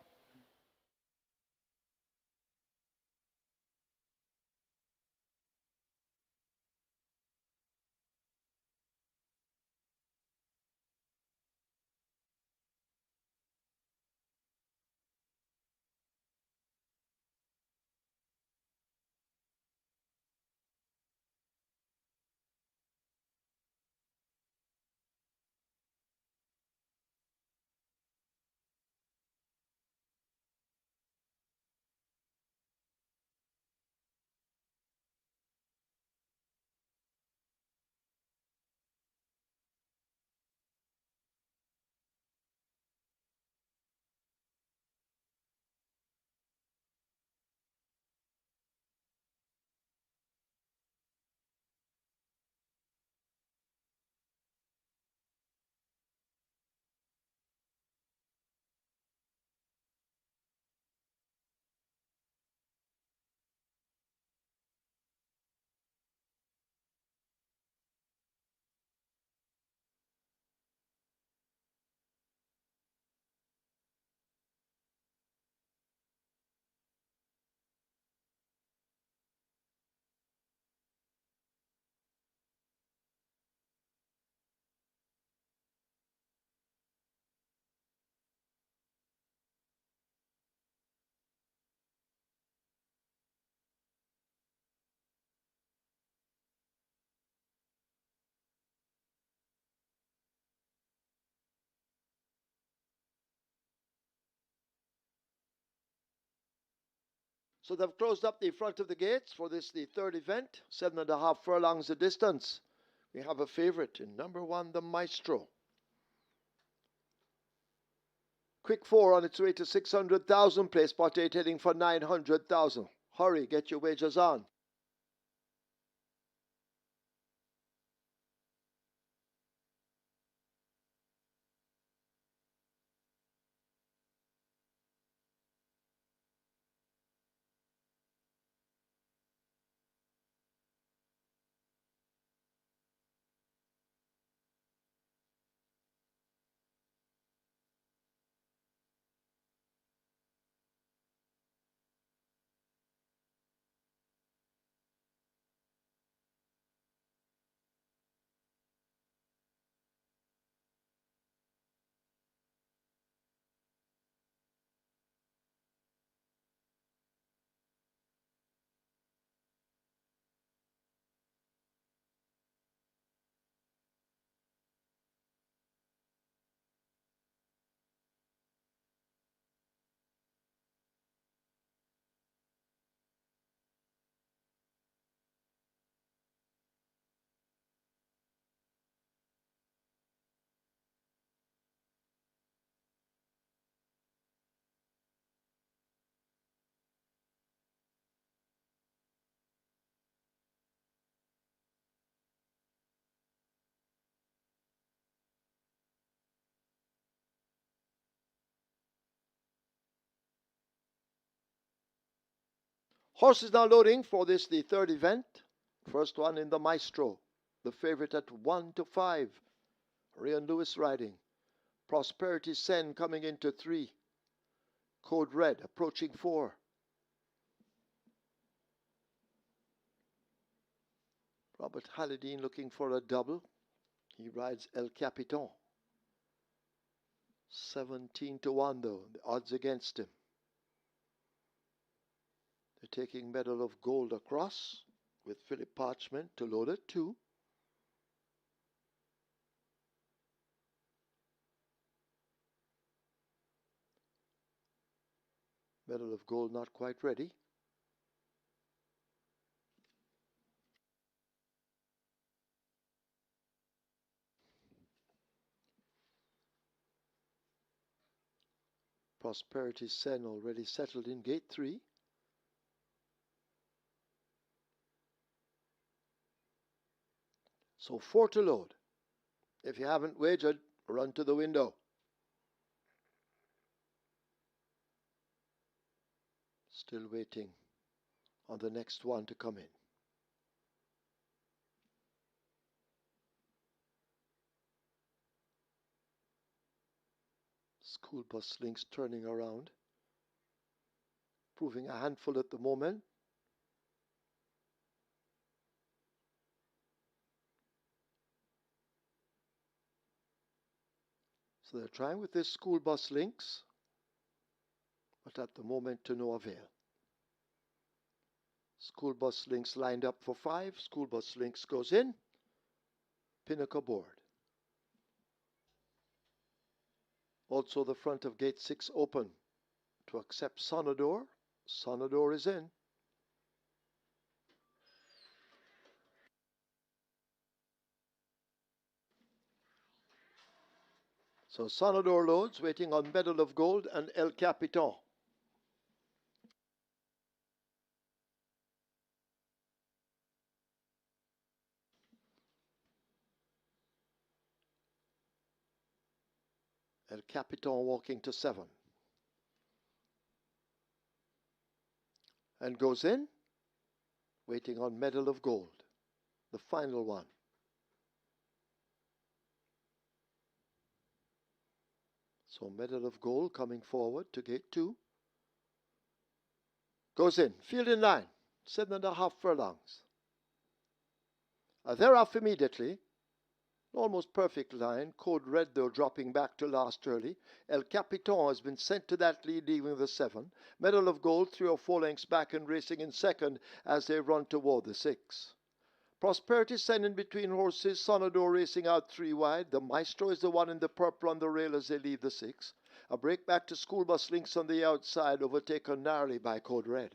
A: So they've closed up the front of the gates for this, the 3rd event. 7.5 furlongs the distance. We have a favorite in number 1, the Maestro. Quick 4 on its way to 600,000. Place spot 8 heading for 900,000. Hurry, get your wagers on. Horses now loading for this, the third event. First one in the Maestro. The favorite at 1-5. Ryan Lewis riding. Prosperity Sen coming into 3. Code Red approaching 4. Robert Halladine looking for a double. He rides El Capitan. 17-1 though, the odds against him. They're taking Medal of Gold across with Philip Parchment to load at 2. Medal of Gold not quite ready. Prosperity Sen already settled in gate 3. So 4 to load. If you haven't wagered, run to the window. Still waiting on the next one to come in. School Bus Links turning around. Proving a handful at the moment. So they're trying with this School Bus Links, but at the moment to no avail. School Bus Links lined up for 5. School Bus Links goes in. Pinnacle board. Also the front of gate 6 open to accept Sonador. Sonador is in. So Sonador loads, waiting on Medal of Gold and El Capitan. El Capitan walking to 7. And goes in, waiting on Medal of Gold, the final one. So Medal of Gold coming forward to gate 2. Goes in, field in line, 7.5 furlongs. They're off immediately. Almost perfect line. Code Red, though, dropping back to last early. El Capitan has been sent to that lead, leaving the 7. Medal of Gold, 3 or 4 lengths back and racing in second as they run toward the 6. Prosperity Sen in between horses. Sonador racing out 3 wide. The Maestro is the one in the purple on the rail as they leave the 6. A break back to School Bus Links on the outside, overtaken narrowly by Code Red.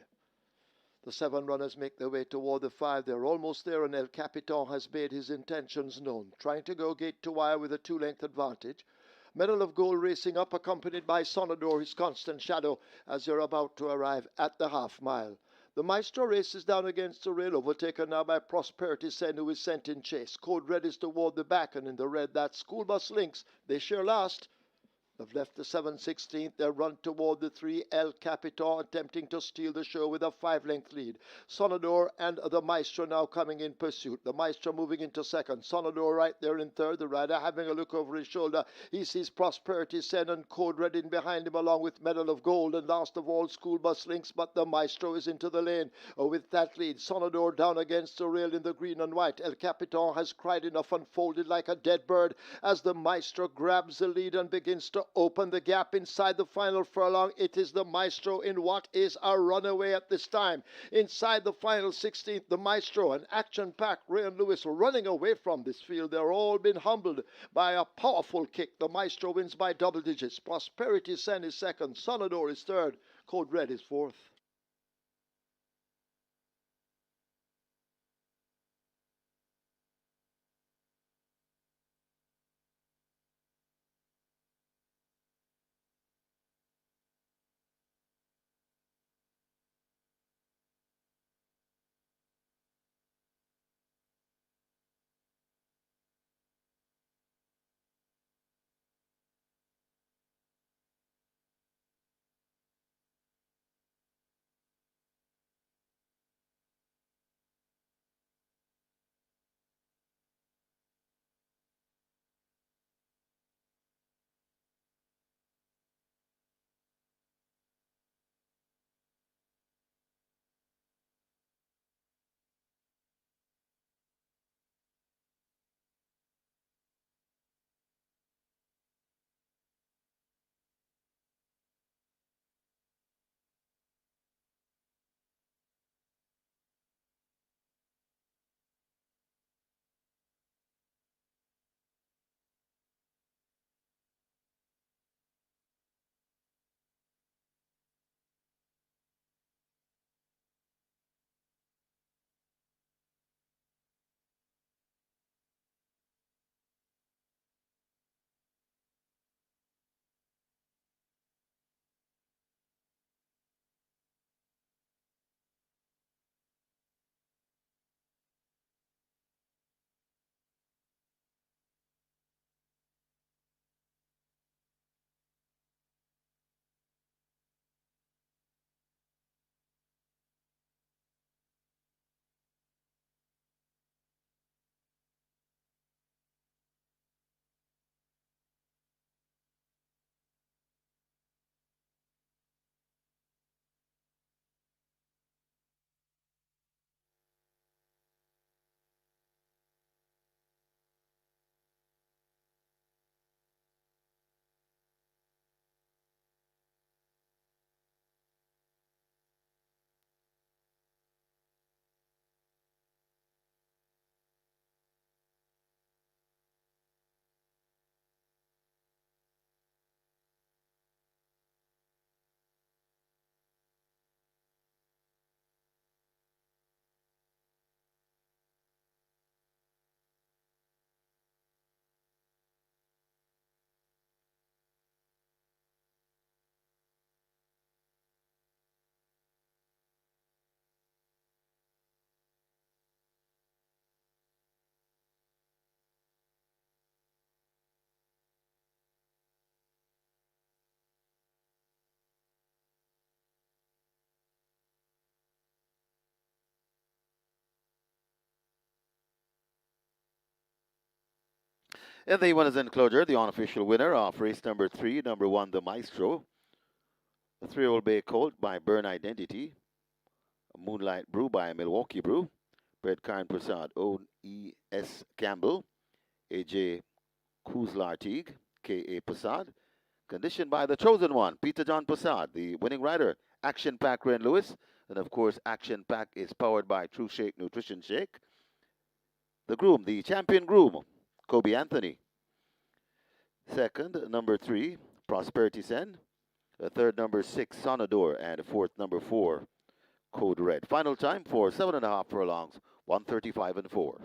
A: The 7 runners make their way toward the 5. They're almost there, and El Capitan has made his intentions known, trying to go gate to wire with a 2-length advantage. Medal of Gold racing up, accompanied by Sonador, his constant shadow, as they're about to arrive at the half mile. The Maestro races down against the rail, overtaken now by Prosperity Sen, who is sent in chase. Code Red is toward the back, and in the red, that's School Bus Links. They share last. They've left the 7/16. They run toward the 3. El Capitan attempting to steal the show with a 5-length lead. Sonador and the Maestro now coming in pursuit. The Maestro moving into second. Sonador right there in third. The rider having a look over his shoulder. He sees Prosperity Sen and Code Red in behind him, along with Medal of Gold. And last of all, School Bus Links. But the Maestro is into the lane with that lead. Sonador down against the rail in the green and white. El Capitan has cried enough, unfolded like a dead bird as the Maestro grabs the lead and begins to open the gap inside the final furlong. It is the Maestro in what is a runaway at this time. Inside the final 16th, the Maestro, an action-packed Ryan Lewis running away from this field. They're all been humbled by a powerful kick. The Maestro wins by double digits. Prosperity Sen is second. Sonador is third. Code Red is fourth.
B: In the winners' enclosure, the unofficial winner of race number 3, number 1, the Maestro, the 3-year-old Bay Colt by Burn Identity, Moonlight Brew by Milwaukee Brew, bred Karen Prasad, O.E.S. Campbell, A.J. Kuzlartig, K.A. Prasad, conditioned by the chosen one, Peter John Prasad, the winning rider, Action Pack Ren Lewis, and of course, Action Pack is powered by True Shake Nutrition Shake. The groom, the champion groom, Kobe Anthony. Second, number 3, Prosperity Sen. The third, number 6, Sonador, and the fourth, number 4, Code Red. Final time for 7.5 furlongs, 1:35 and 4.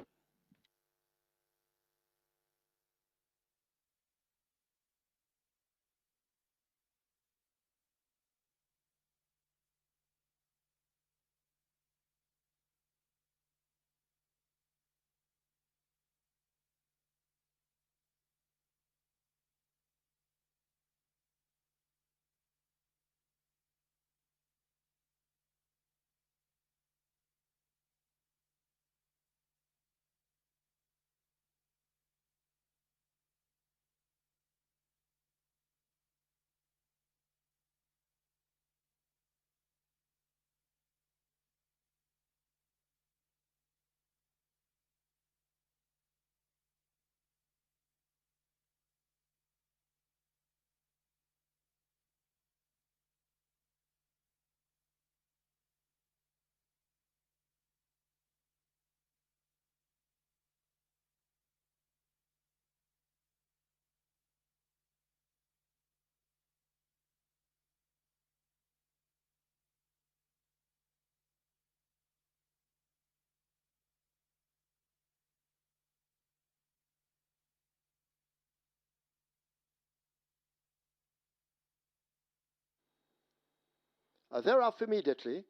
A: They're off immediately.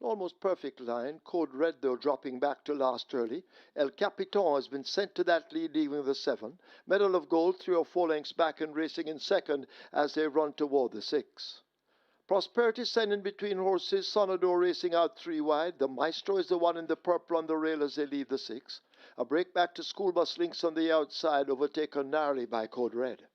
A: Almost perfect line. Code Red, though, dropping back to last early. El Capitan has been sent to that lead, leaving the 7. Medal of Gold, 3 or 4 lengths back and racing in second as they run toward the 6. Prosperity Sen in between horses. Sonador racing out 3 wide. The Maestro is the one in the purple on the rail as they leave the 6. A break back to School Bus Links on the outside, overtaken narrowly by Code Red.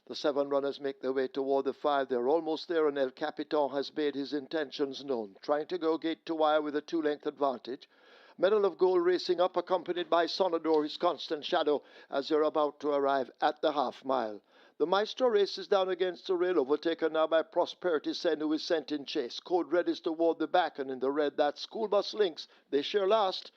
A: The 7 runners make their way toward the 5. They're almost there, and El Capitan has made his intentions known, trying to go gate to wire with a 2-length advantage. Medal of Gold racing up, accompanied by Sonador, his constant shadow, as they're about to arrive at the half-mile. The Maestro races down against the rail, overtaken now by Prosperity Sen, who is sent in chase. Code Red is toward the back, and in the red, that's School Bus Links. They share last.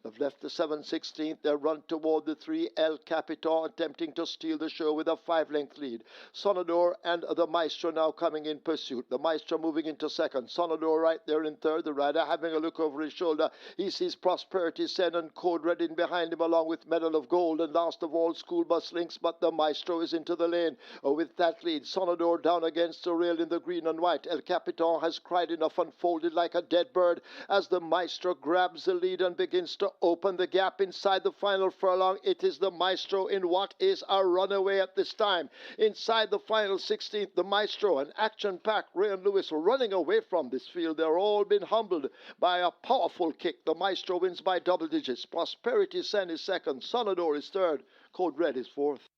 A: They've left the 7/16. They run toward the 3, El Capitan, attempting to steal the show with a 5-length lead. Sonador and the Maestro now coming in pursuit. The Maestro moving into second. Sonador right there in third. The rider having a look over his shoulder. He sees Prosperity Sen and Code Red in behind him, along with Medal of Gold, and last of all, School Bus Links, but the Maestro is into the lane. With that lead, Sonador down against the rail in the green and white. El Capitan has cried enough and folded like a dead bird as the Maestro grabs the lead and begins to open the gap inside the final furlong. It is the Maestro in what is a runaway at this time. Inside the final 16th, the Maestro and Action Pack, Ray and Lewis, running away from this field. They're all been humbled by a powerful kick. The Maestro wins by double digits. Prosperity Sen is second. Sonador is third. Code Red is fourth.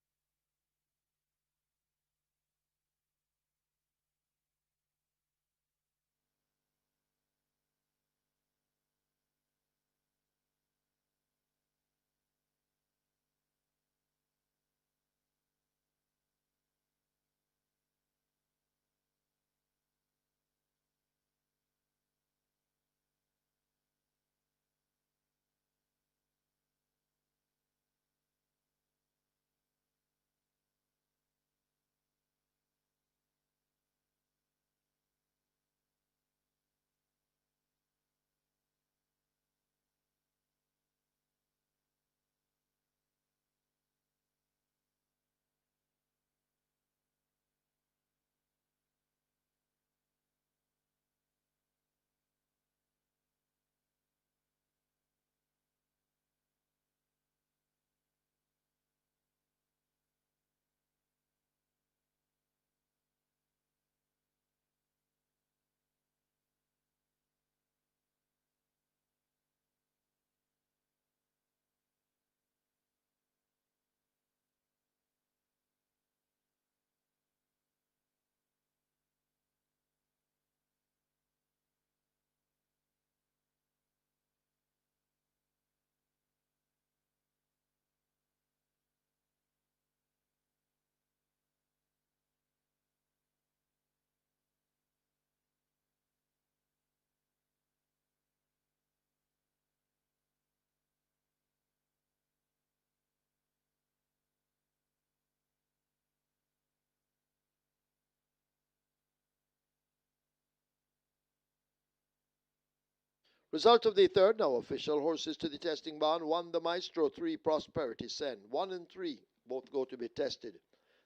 A: Result of the third, now official. Horses to the testing barn. 1 the Maestro, 3 Prosperity Sen. 1 and 3 both go to be tested.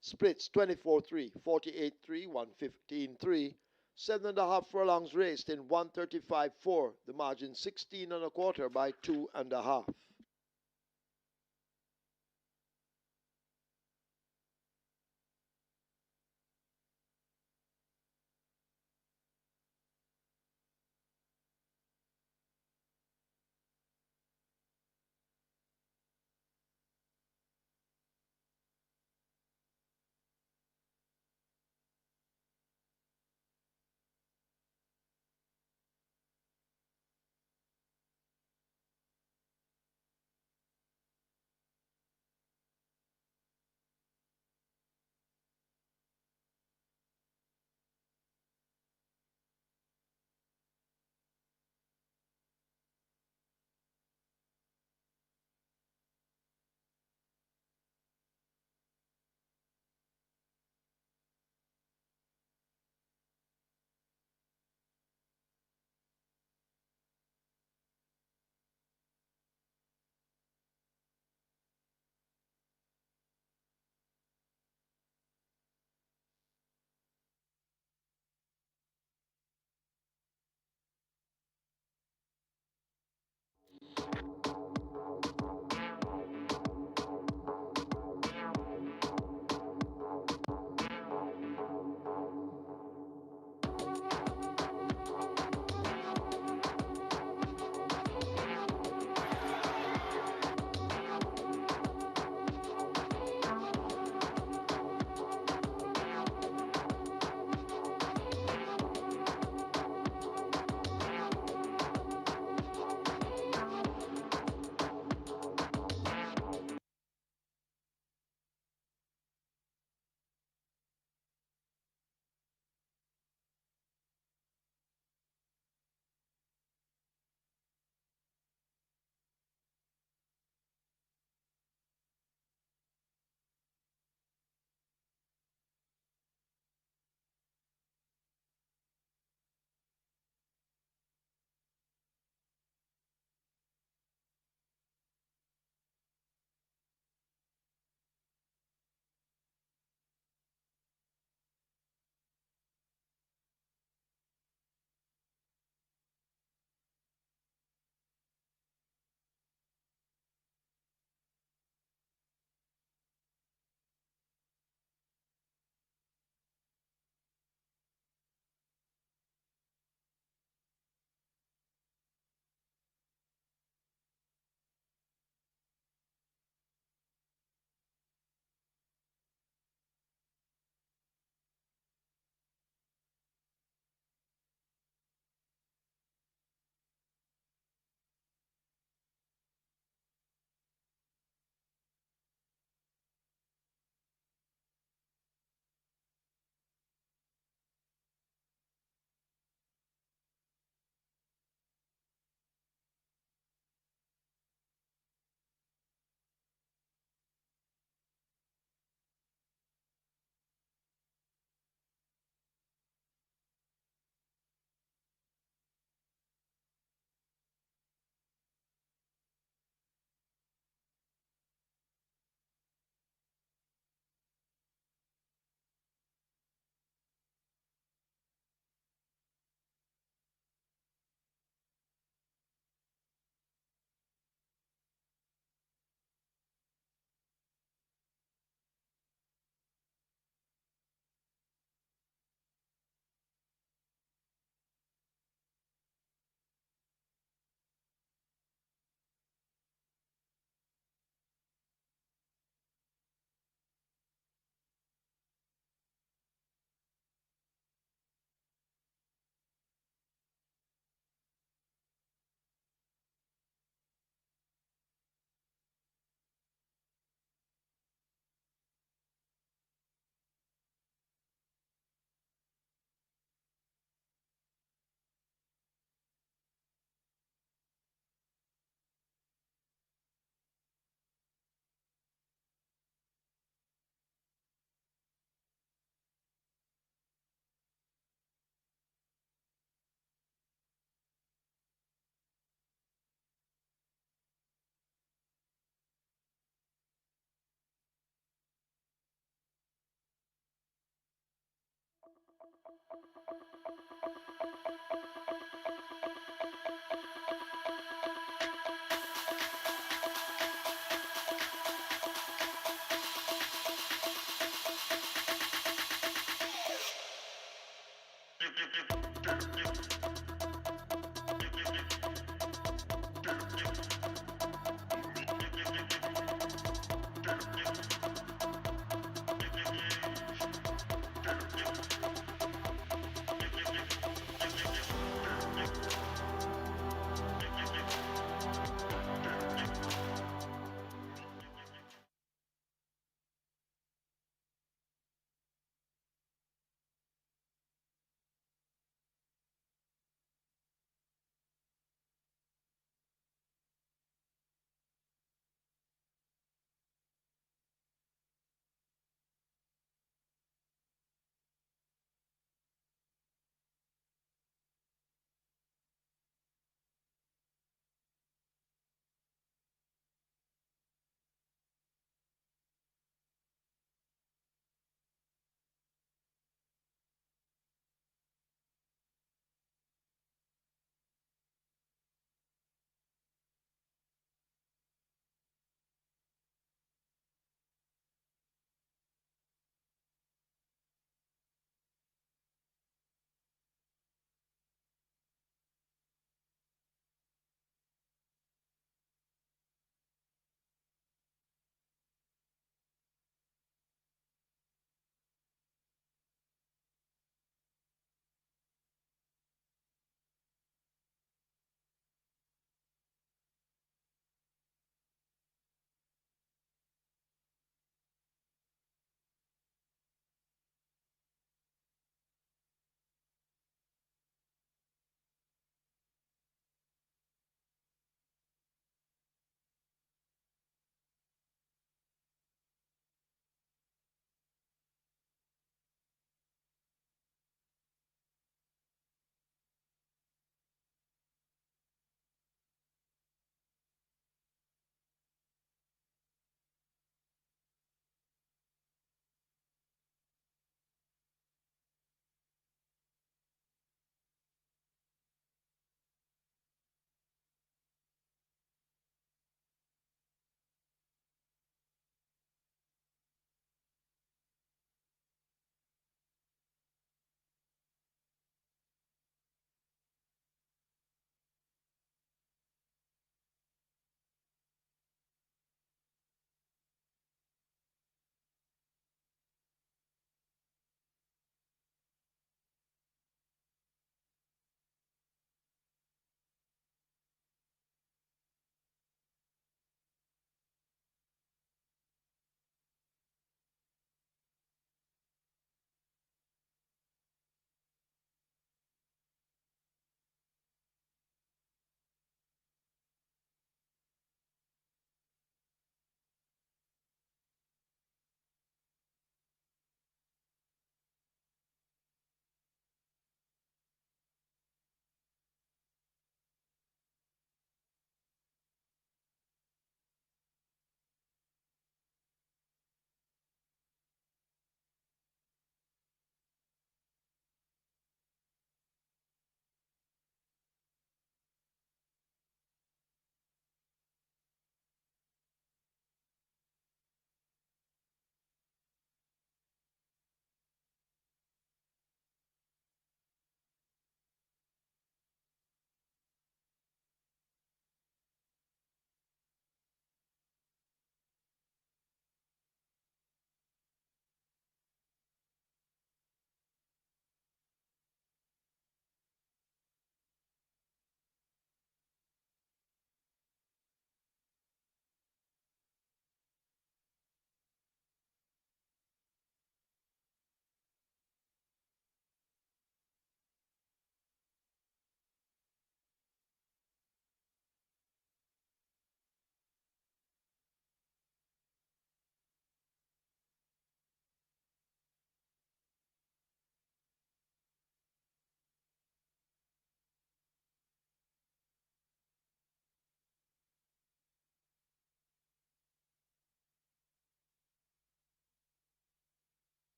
A: Splits 24-3, 48-3, 115-3. 7.5 furlongs raced in 135.4. The margin 16 1/4 by 2.5.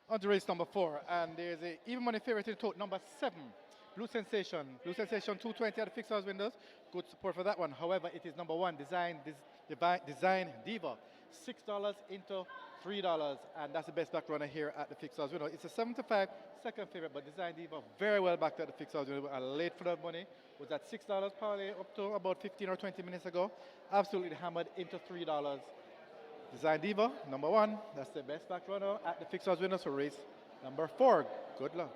D: On to race number 4, and there's a even money favorite in tote, number 7, Blue Sensation. Blue Sensation 220 at the fixed house windows. Good support for that one. However, it is number 1, Design Diva. $6 into $3, and that's the best back runner here at the fixed house window. It's a 7-5 second favorite, but Design Diva very well backed at the fixed house window. Late for that money was at $6 probably up to about 15 or 20 minutes ago. Absolutely hammered into $3. Design Diva, number 1. That's the best back runner at the fixed house windows for race number 4. Good luck.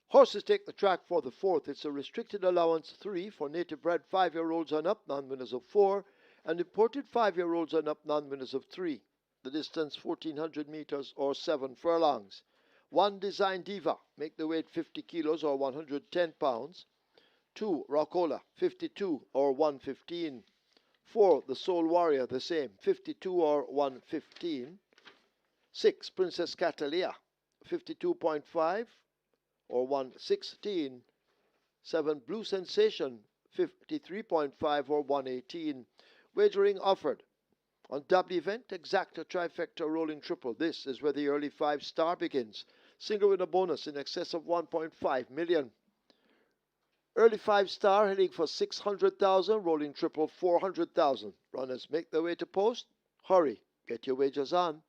A: Horses take the track for the 4th. It's a restricted allowance 3 for native bred 5-year-olds and up, non-winners of 4, and imported 5-year-olds and up, non-winners of 3. The distance 1400 meters or 7 furlongs. 1 Design Diva, make the weight 50 kilos or 110 pounds. 2 Rockola, 52 or 115. 4 The Soul Warrior, the same, 52 or 115. 6 Princess Catalia, 52.5 or 116. 7 Blue Sensation, 53.5 or 118. Wagering offered. On double event, exacta, trifecta, rolling triple. This is where the early 5-star begins. Single winner bonus in excess of 1.5 million. Early 5-star heading for 600,000, rolling triple 400,000. Runners make their way to post. Hurry, get your wagers on.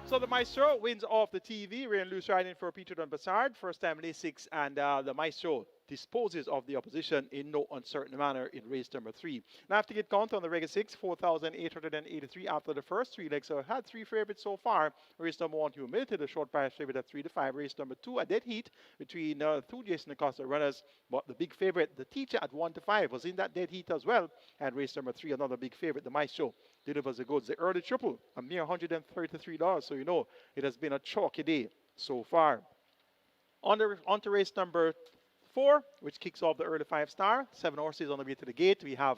C: So the Maestro wins off the TV. Ray and Loose riding for Peter Dunn Bassard. First time in A6, and the Maestro disposes of the opposition in no uncertain manner in race number 3. Now, after get count on the regular 6, 4,883 after the first 3 legs. So had 3 favorites so far. Race number 1, Humility, the short price favorite at 3-5. Race number 2, a dead heat between 2 Jason Acosta runners. But the big favorite, the Teacher at 1-5, was in that dead heat as well. And race number 3, another big favorite, the Maestro, delivers the goods. The early triple, a mere $133. So you know it has been a chalky day so far. On to race number 4, which kicks off the early 5-star. 7 horses on the way to the gate. We have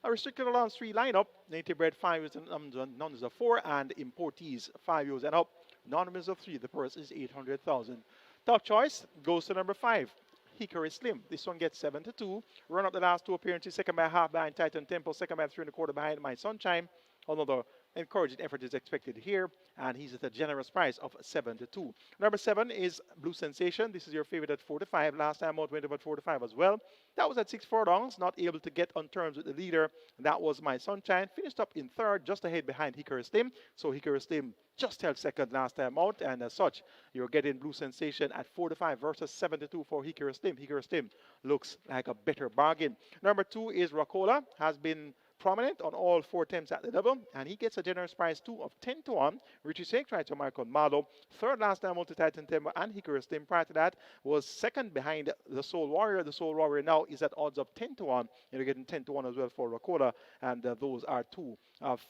C: a restricted allowance 3 lineup. Native bred 5 years and numbers of 4, and importees 5 years and up. Anonymous of 3. The purse is 800,000. Top choice goes to number 5. Hickory Slim. This one gets 7-2. Run up the last 2 appearances. Second by half behind Titan Temple. Second by 3 1/4 behind My Sunshine. Another encouraging effort is expected here, and he's at a generous price of 7-2. Number 7 is Blue Sensation. This is your favorite at 4-5. Last time out went about 4-5 as well. That was at 6 furlongs, not able to get on terms with the leader. That was My Sunshine. Finished up in 3rd, just ahead behind Hickory Slim. So Hickory Slim just held 2nd last time out, and as such, you're getting Blue Sensation at 4-5 versus 7-2 for Hickory Slim. Hickory Slim looks like a better bargain. Number 2 is Racola. Has been prominent on all 4 attempts at the level, and he gets a generous price too of 10-1. Richie Sake tried to mark on Marlow. 3rd last time out to Titan Temple and Hickory Slim. Prior to that was 2nd behind the Soul Warrior. The Soul Warrior now is at odds of 10-1. You're getting 10-1 as well for Racola, and those are 2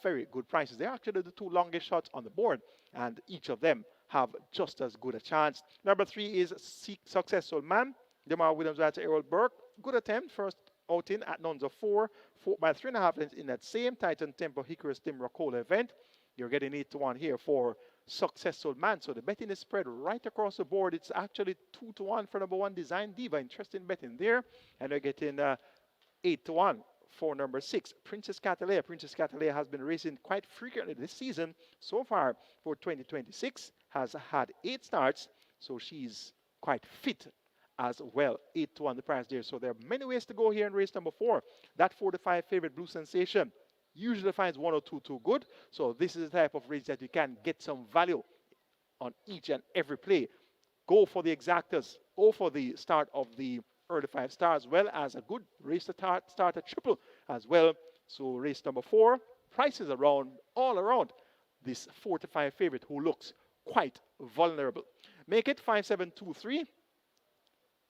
C: very good prices. They're actually the 2 longest shots on the board, and each of them have just as good a chance. Number 3 is Successful Man. Demar Williams right to Errol Burke. Good attempt. First outing at nuns of 4 by 3.5 lengths in that same Titan Temple Hickory Slim Racola event. You're getting 8-1 here for Successful Man. So the betting is spread right across the board. It's actually 2-1 for number 1 Design Diva. Interesting betting there. And you're getting 8-1 for number 6 Princess Catalea. Princess Catalea has been racing quite frequently this season. So far for 2026 has had 8 starts. So she's quite fit as well. 8-1 the price there. So there are many ways to go here in race number 4. That 4-5 favorite Blue Sensation usually finds 1 or 2 too good. So this is the type of race that you can get some value on each and every play. Go for the exactas. Go for the start of the early 5-star, as well as a good race to start a triple as well. So race number 4, prices around all around this 4-5 favorite who looks quite vulnerable. Make it 5-7-2-3.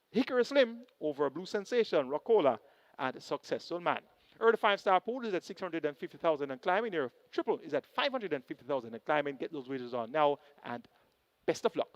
C: Hickory Slim over Blue Sensation, Racola, and Successful Man. Early 5-star pool is at 650,000 and climbing. Your triple is at 550,000 and climbing. Get those wagers on now, and best of luck.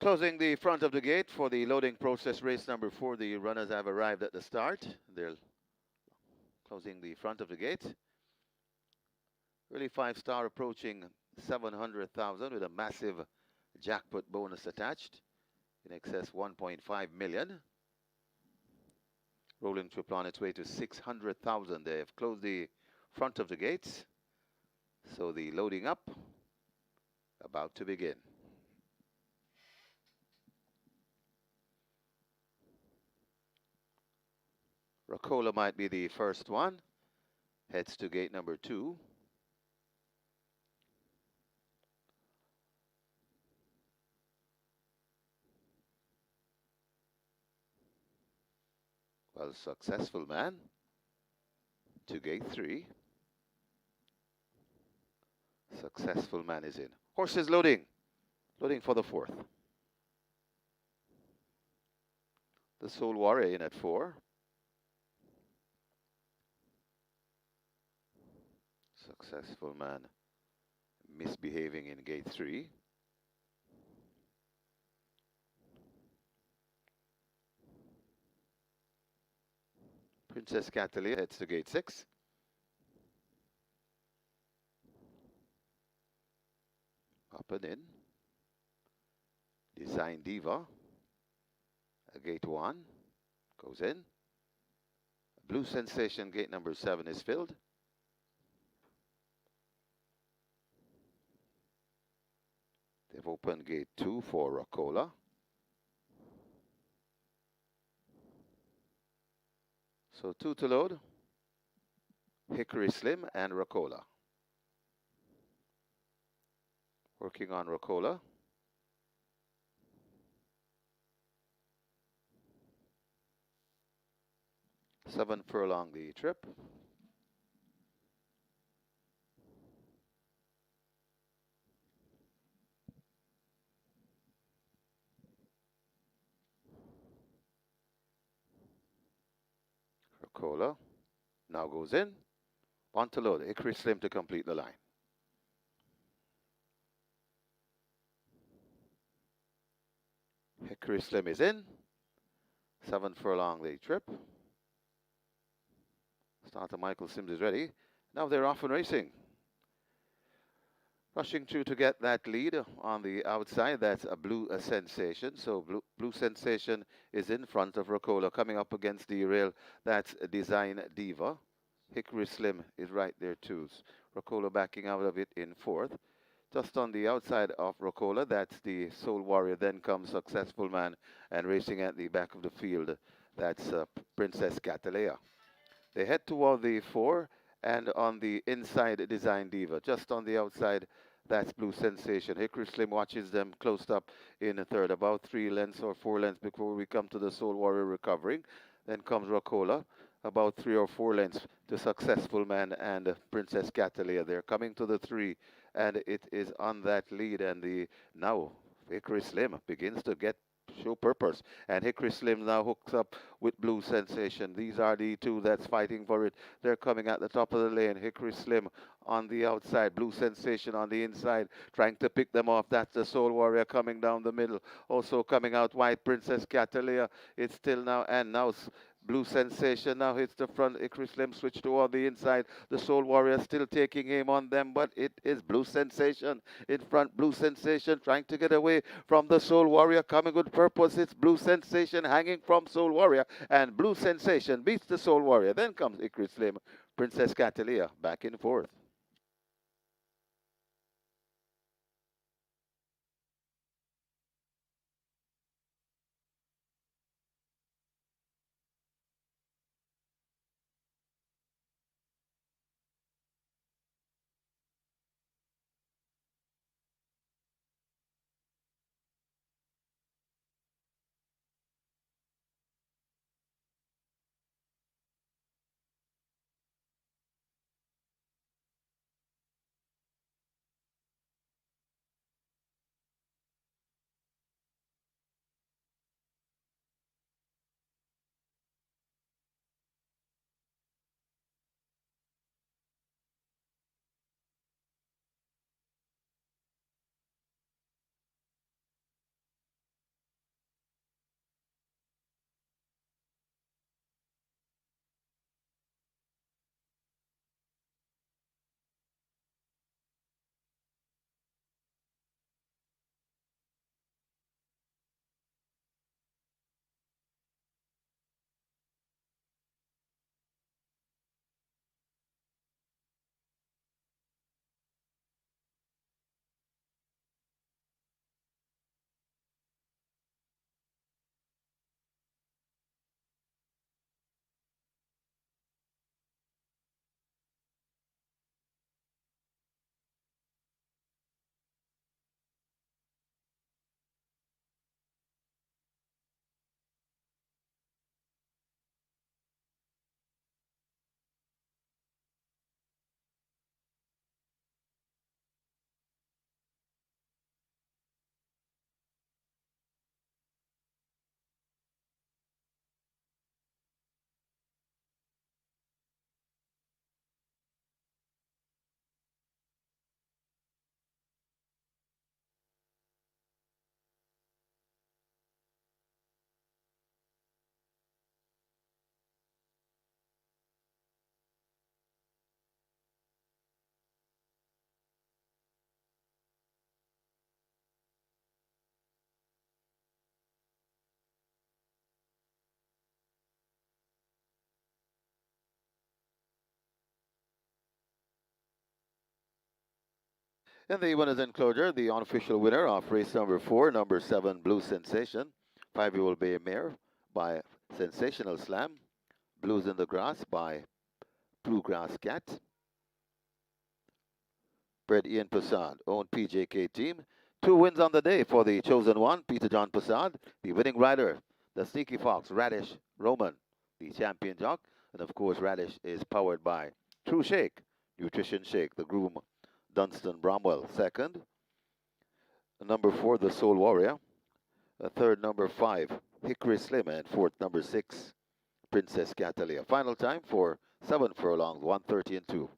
B: Closing the front of the gate for the loading process, race number 4. The runners have arrived at the start. They're closing the front of the gate. Really 5-star approaching 700,000 with a massive jackpot bonus attached in excess 1.5 million. Rolling triple on its way to 600,000. They have closed the front of the gates. So the loading up about to begin. Racola might be the first one. Heads to gate number 2. Well, Successful Man to gate 3. Successful Man is in. Horses loading. Loading for the 4th. The Soul Warrior in at 4. Successful Man misbehaving in gate 3. Princess Catalina heads to gate 6. Up and in. Design Diva. Gate 1 goes in. Blue Sensation, gate number 7 is filled. They've opened gate 2 for Rocola. So 2 to load. Hickory Slim and Rocola. Working on Rocola. Seven furlong the trip. Rocola now goes in. 1 to load. Hickory Slim to complete the line. Hickory Slim is in. 7 furlong the trip. Starter Michael Sims is ready. Now they're off and racing. Rushing through to get that lead on the outside. That's a Blue Sensation. So Blue Sensation is in front of Rocola. Coming up against the rail, that's Design Diva. Hickory Slim is right there too. Rocola backing out of it in 4th. Just on the outside of Rocola, that's the Soul Warrior. Then comes Successful Man, and racing at the back of the field, that's Princess Catalina. They head toward the 4, and on the inside, Design Diva. Just on the outside, that's Blue Sensation. Hickory Slim watches them closed up in 3rd, about 3 lengths or 4 lengths before we come to the Soul Warrior recovering. Then comes Rocola, about 3 or 4 lengths to Successful Man and Princess Catalina. They're coming to the 3, and it is on that lead, and now Hickory Slim begins to show purpose, and Hickory Slim now hooks up with Blue Sensation. These are the 2 that's fighting for it. They're coming at the top of the lane. Hickory Slim on the outside, Blue Sensation on the inside, trying to pick them off. That's the Soul Warrior coming down the middle. Also coming out wide, Princess Catalina. It's still now, and now Blue Sensation now hits the front. Hickory Slim switch toward the inside. The Soul Warrior still taking aim on them, but it is Blue Sensation in front. Blue Sensation trying to get away from the Soul Warrior, coming with purpose. It's Blue Sensation hanging from Soul Warrior, and Blue Sensation beats the Soul Warrior. Then comes Hickory Slim. Princess Catalina back in 4th. In the winners enclosure, the unofficial winner of race number 4, number 7, Blue Sensation, 5-year-old Bay Mare by Sensational Slam, Blues in the Grass by Bluegrass Cat, bred Ian Passad, owned PJK team. 2 wins on the day for the chosen one, Peter John Passad, the winning rider, the Sneaky Fox, Radish Roman, the champion jock, and of course Radish is powered by True Shake, Nutrition Shake, the groom Dunstan Bromwell, second. Number 4, the Soul Warrior. Third, number 5, Hickory Slim, and fourth, number 6, Princess Catalia. Final time for 7 furlongs, 1:30 and 2.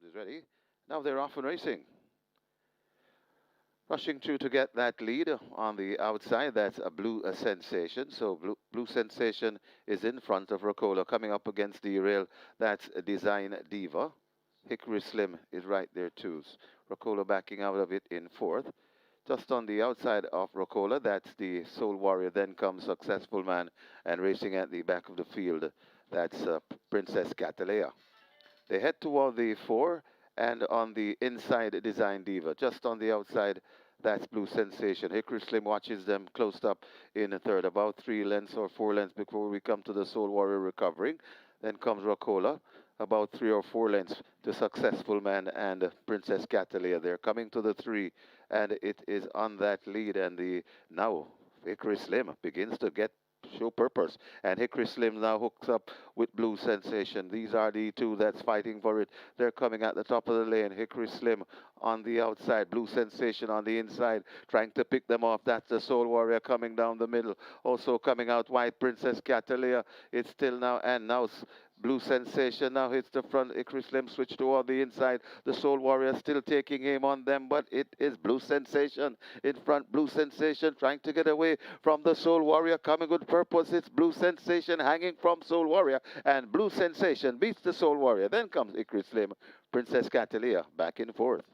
B: Is ready. Now they're off and racing. Rushing through to get that lead on the outside, that's a Blue Sensation. So Blue Sensation is in front of Rocola, coming up against the rail. That's Design Diva. Hickory Slim is right there too. Rocola backing out of it in fourth. Just on the outside of Rocola, that's the Soul Warrior. Then comes Successful Man, and racing at the back of the field, that's Princess Catalea. They head toward the 4, and on the inside, Design Diva. Just on the outside, that's Blue Sensation. Hickory Slim watches them closed up in a third, about 3 lengths or 4 lengths before we come to the Soul Warrior recovering. Then comes Rocola, about 3 or 4 lengths to Successful Man and Princess Catalea. They're coming to the 3, and it is on that lead, and now Hickory Slim begins to show purpose, and Hickory Slim now hooks up with Blue Sensation. These are the 2 that's fighting for it. They're coming at the top of the lane. Hickory Slim on the outside, Blue Sensation on the inside, trying to pick them off. That's the Soul Warrior coming down the middle. Also coming out wide, Princess Catalea. It's still now, and now Blue Sensation now hits the front. Hickory Slim switch toward the inside. The Soul Warrior still taking aim on them, but it is Blue Sensation in front. Blue Sensation trying to get away from the Soul Warrior, coming with purpose. It's Blue Sensation hanging from Soul Warrior, and Blue Sensation beats the Soul Warrior. Then comes Hickory Slim. Princess Catalea back in fourth.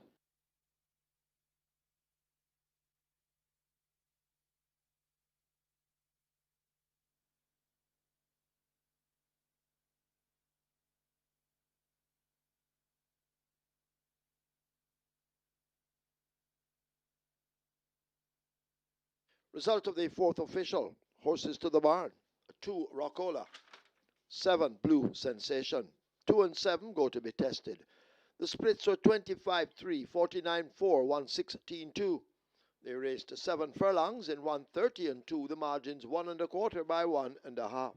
A: Result of the 4th official. Horses to the barn. 2, Rocola. 7, Blue Sensation. 2 and 7 go to be tested. The splits are 25-3, 49-4, 116-2. They raced 7 furlongs in 1:30 and 2. The margins 1 1/4 by 1 1/2.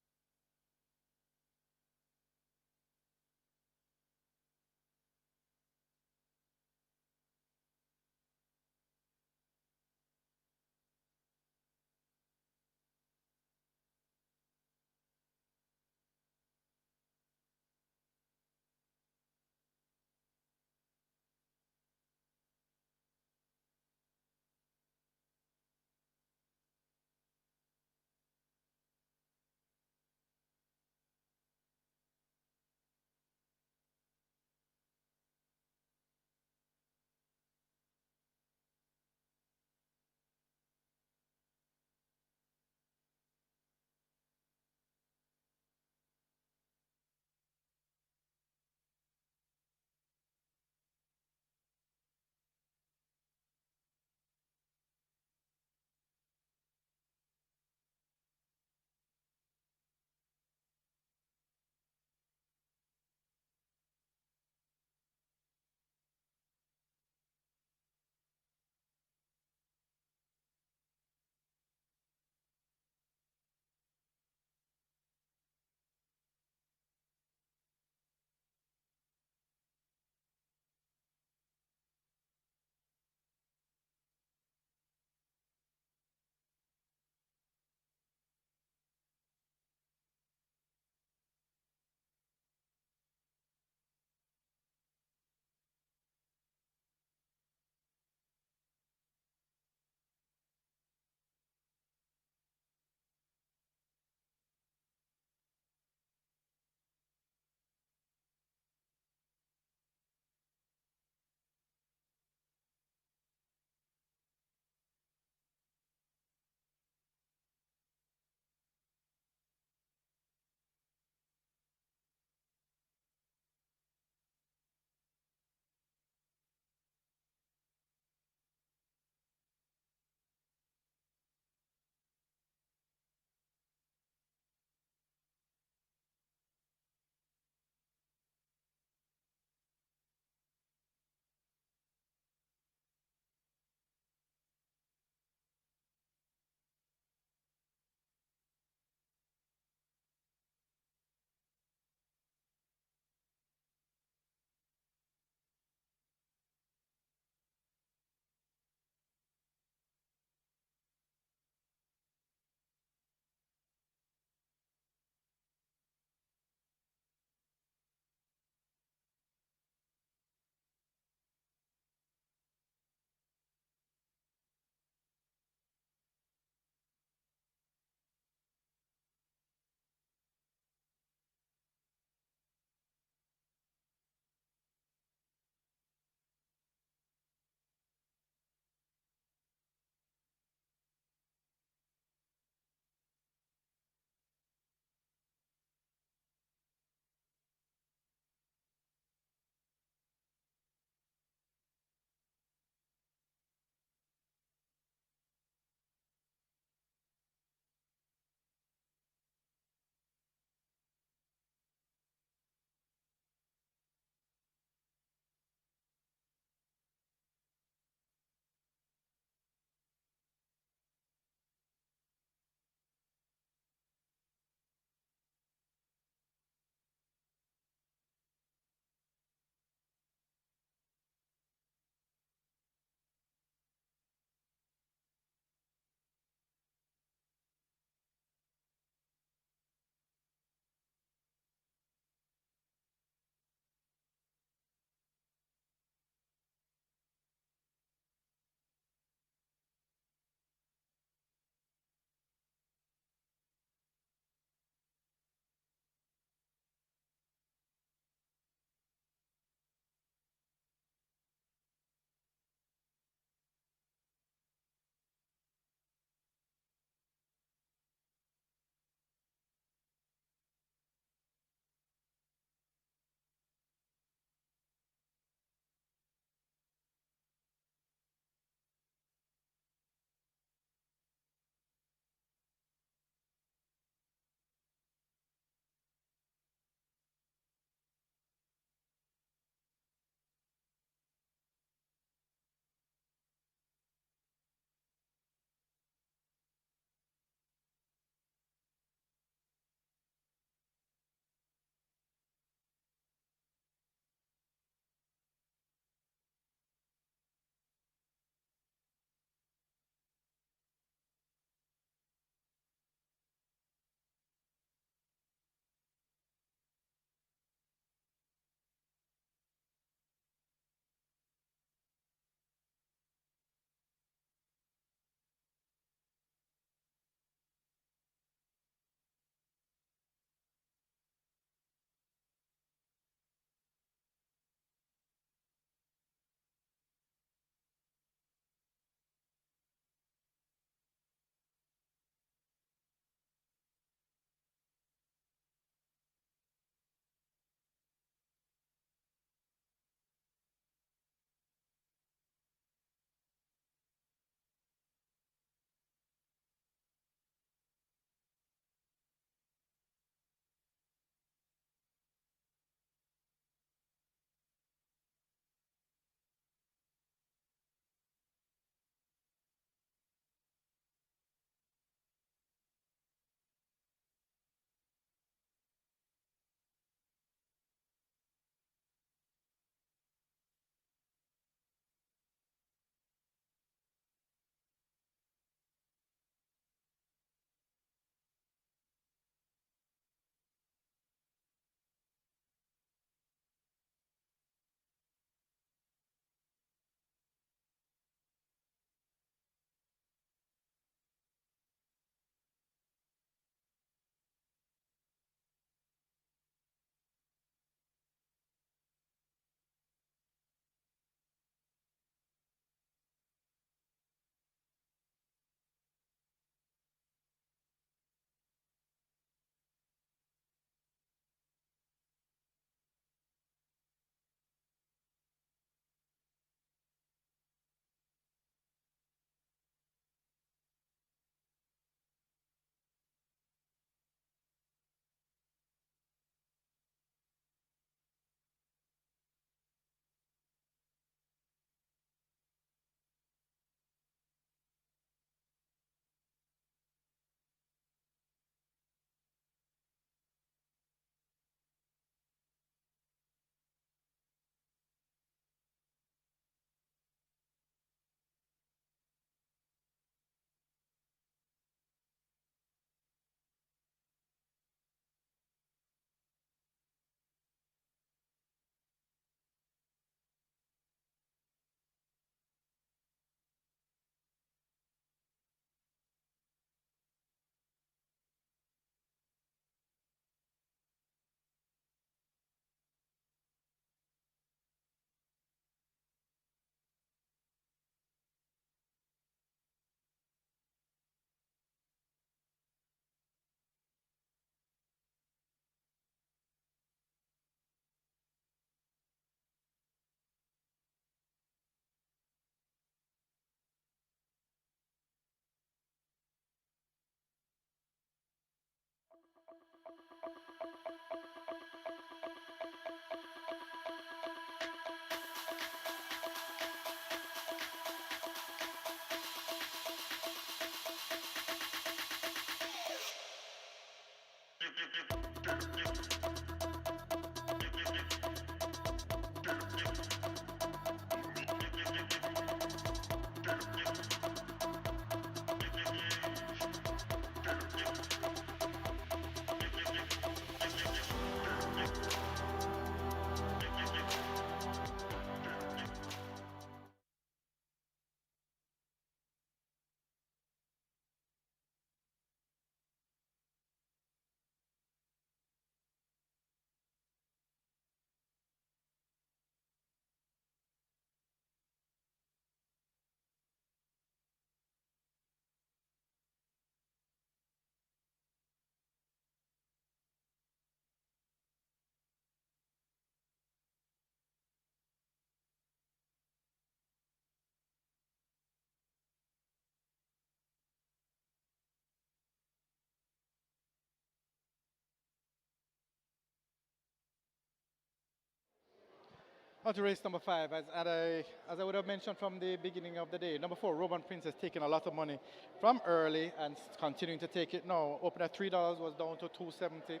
D: On to race number 5. As I would have mentioned from the beginning of the day, number 4, Roman Prince has taken a lot of money from early and continuing to take it now. Open at $3 was down to $2.70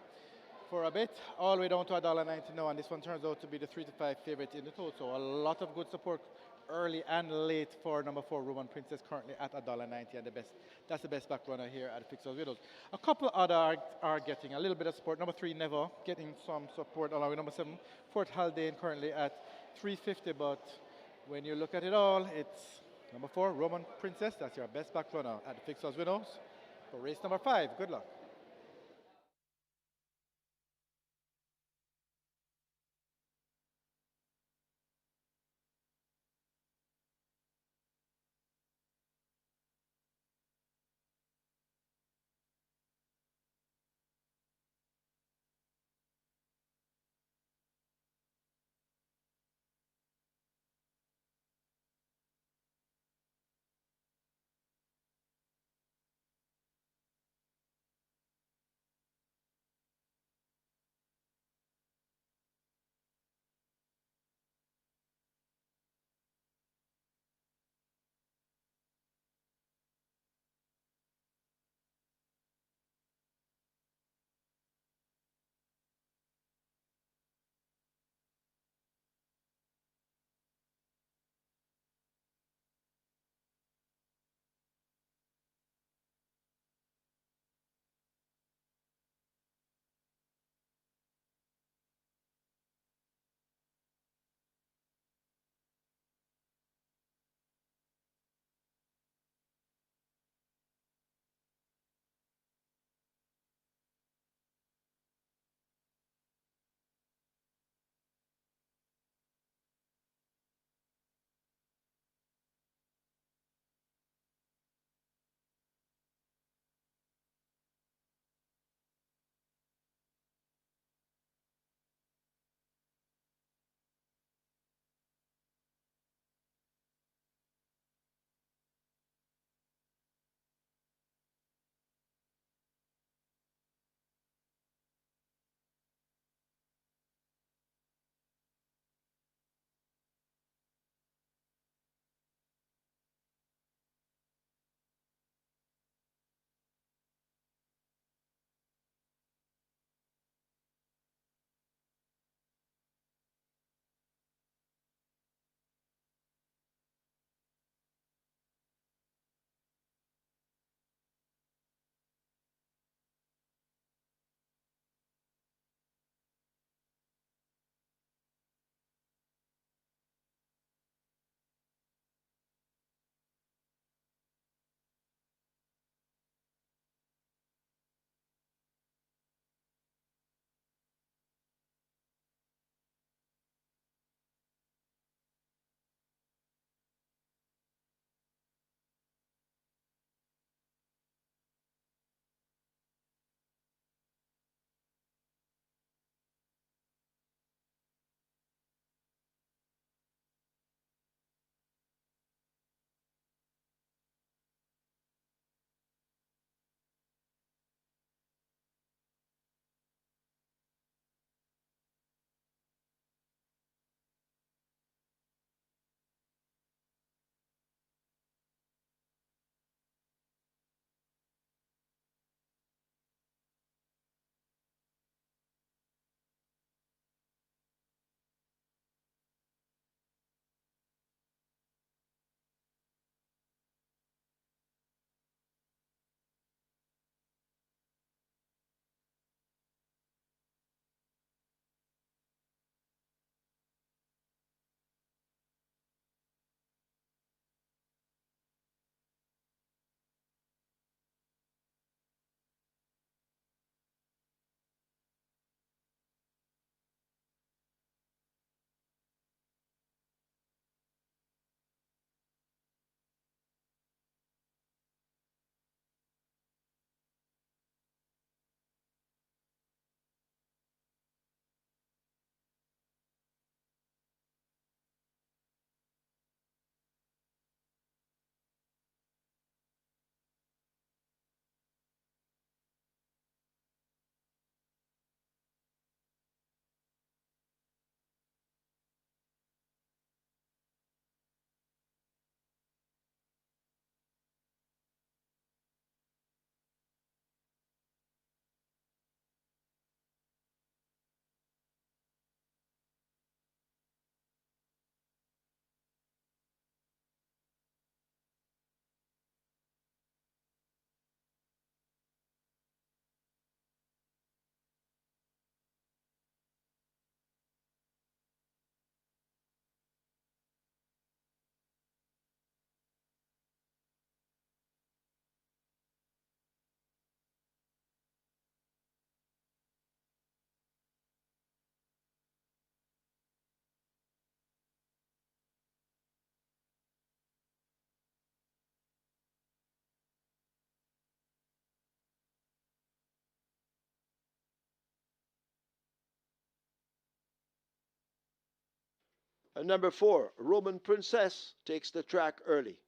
D: for a bit, all the way down to $1.90 now, and this one turns out to be the 3 to 5 favorite in the total. So a lot of good support early and late for number 4, Roman Princess, currently at $1.90, and that's the best back runner here at the Fixers Widows. A couple other are getting a little bit of support. Number 3, Never, getting some support along with number 7, Fort Haldane, currently at $3.50, but when you look at it all, it's number 4, Roman Princess. That's your best back runner at the Fixers Widows for race number 5. Good luck.
A: And number 4, Roman Princess takes the track early.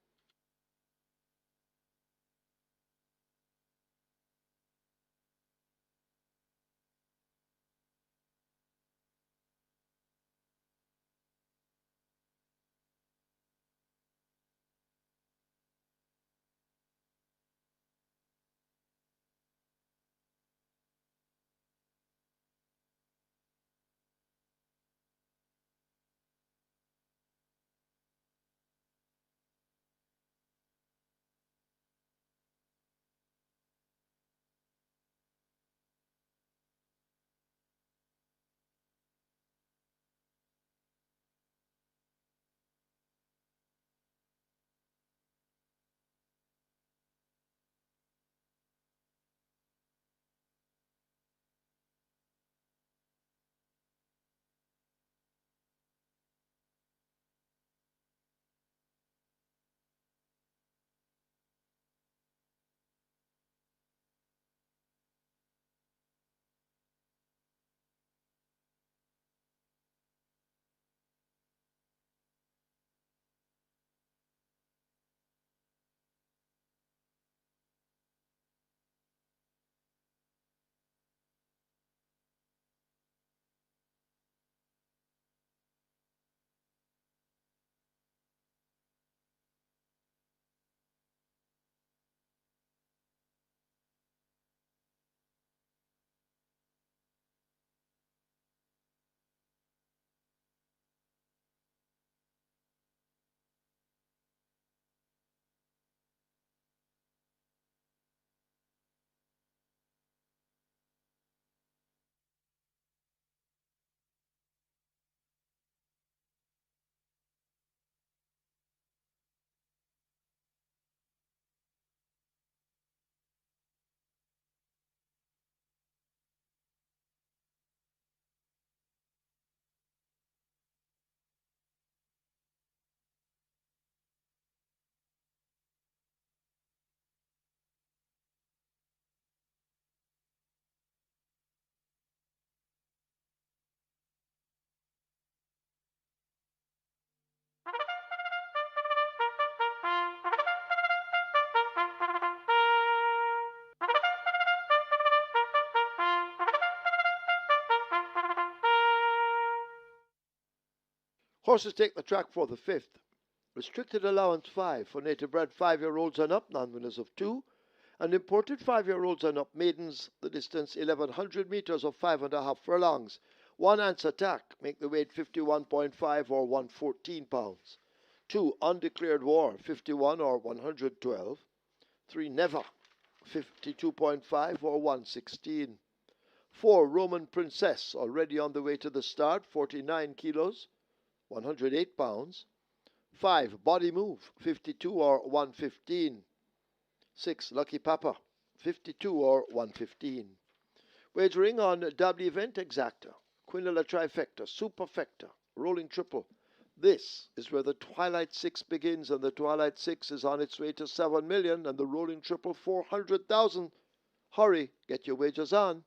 A: Horses take the track for the 5th. Restricted allowance 5 for native bred 5-year-olds and up, non-winners of 2. And imported 5-year-olds and up maidens, the distance 1100 meters or 5.5 furlongs. 1 answer tack, make the weight 51.5 or 114 pounds. 2 undeclared war, 51 or 112. 3 never, 52.5 or 116. 4 Roman Princess, already on the way to the start, 49 kilos, 108 pounds. 5 Body Move, 52 or 115. 6 Lucky Papa, 52 or 115. Wagering on W Event Exacta, Quinella Trifecta, Superfecta, Rolling Triple. This is where the Twilight 6 begins, and the Twilight 6 is on its way to 7 million, and the Rolling Triple 400,000. Hurry, get your wagers on.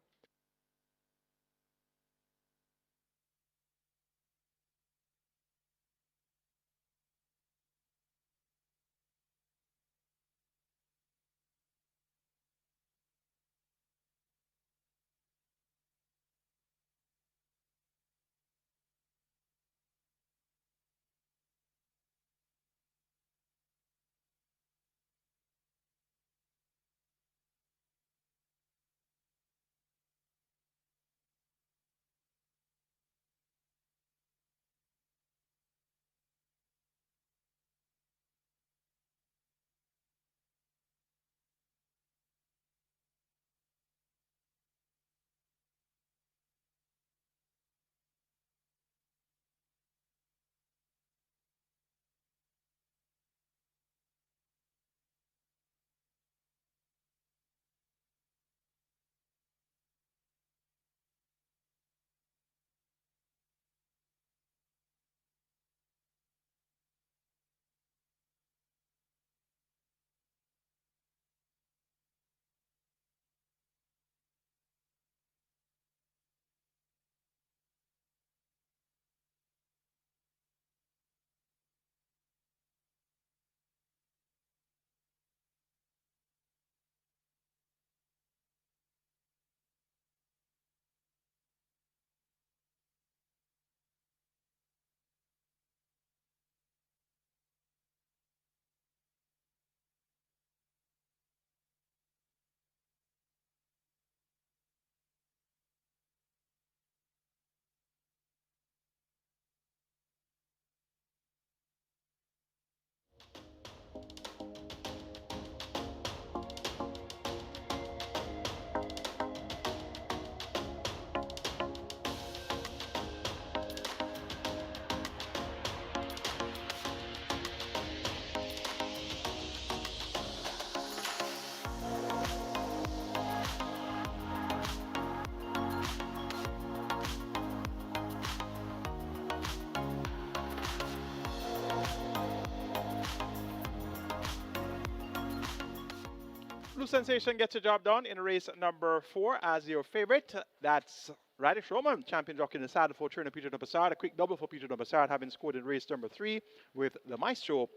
C: Blue Sensation gets the job done in race number 4 as your favorite. That's Radish Roman, champion jockey in the saddle for trainer Peter Dubassard. A quick double for Peter Dubassard, having scored in race number 3 with the Maestro.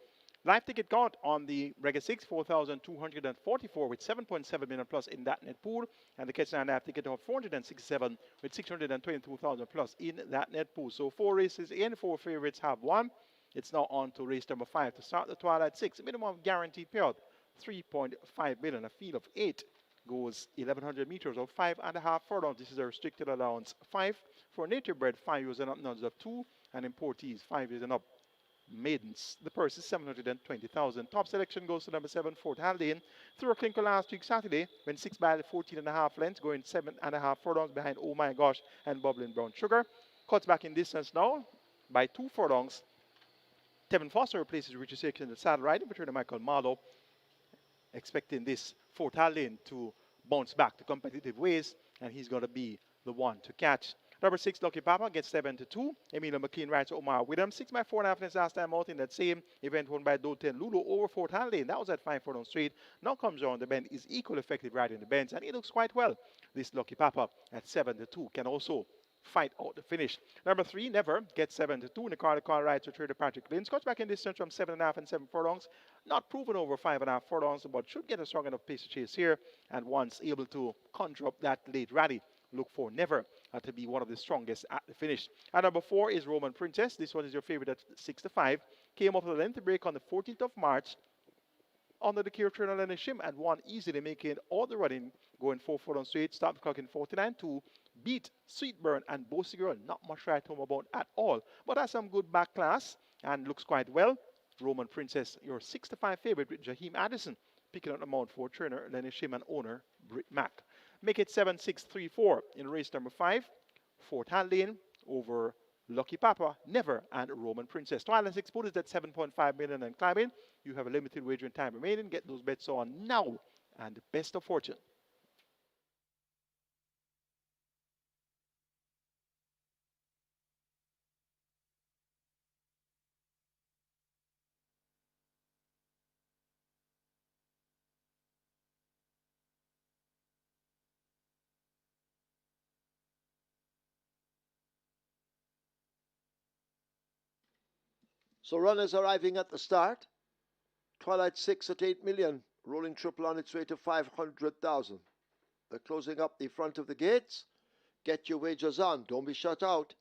C: Live ticket count on the Rega 6, 4,244 with 7.7 million plus in that net pool. And the Ketchian live ticket of 467 with 622,000 plus in that net pool. So 4 races in, 4 favorites have won. It's now on to race number 5 to start the Twilight 6. Minimum guaranteed payout, 3.5 million. A field of 8 goes 1,100 meters or 5.5 furlongs. This is a restricted allowance 5. For native bred, 5 years and up, nuns of 2. And importees, 5 years and up. Maidens. The purse is 720,000. Top selection goes to number 7, Fort Haldane. Through a clinker last week Saturday, when 6 by 14.5 lengths, going 7.5 furlongs behind Oh My Gosh and Bubbling Brown Sugar. Cuts back in distance now by 2 furlongs. Tevin Foster replaces Richard Six in the saddle riding between Michael Marlowe. Expecting this Fort Haldane to bounce back to competitive ways, and he's going to be the one to catch. Number 6, Lucky Papa, gets 7-2. Emilio McLean rides Omar Widom. 6 by 4.5 lengths last time out in that same event won by Doten Lulu over Fort Haldane. That was at 5 furlong straight. Now comes around the bend, is equal effective riding the bends, and he looks quite well. This Lucky Papa at 7-2 can also fight out the finish. Number 3, Never, gets 7-2. In the car rides to trader Patrick Lynn. Cuts back in distance from 7.5 and 7 furlongs. Not proven over 5.5 furlongs, but should get a strong enough pace to chase here. And once able to conjure up that late rally, look for Never to be one of the strongest at the finish. And number 4 is Roman Princess. This one is your favorite at 6-5. Came off the length break on the 14th of March under the care trainer Lenny Shim and won easily, making all the running, going 4 furlongs straight, stopped the clock in 49.2, beat Sweetburn and Bossy Girl. Not much right home about at all, but has some good back class and looks quite well. Roman Princess, your 6-5 favorite with Jaheim Addison, picking up the mount for trainer Lenny Shim and owner Britt Mack. Make it 7-6-3-4 in race number 5. Fort Haldane over Lucky Papa, Never, and Roman Princess. Twilight 6 put is at 7.5 million and climbing. You have a limited wagering time remaining. Get those bets on now, and best of fortune.
A: So runners arriving at the start. Twilight 6 at 8 million. Rolling triple on its way to 500,000. They're closing up the front of the gates. Get your wagers on. Don't be shut out.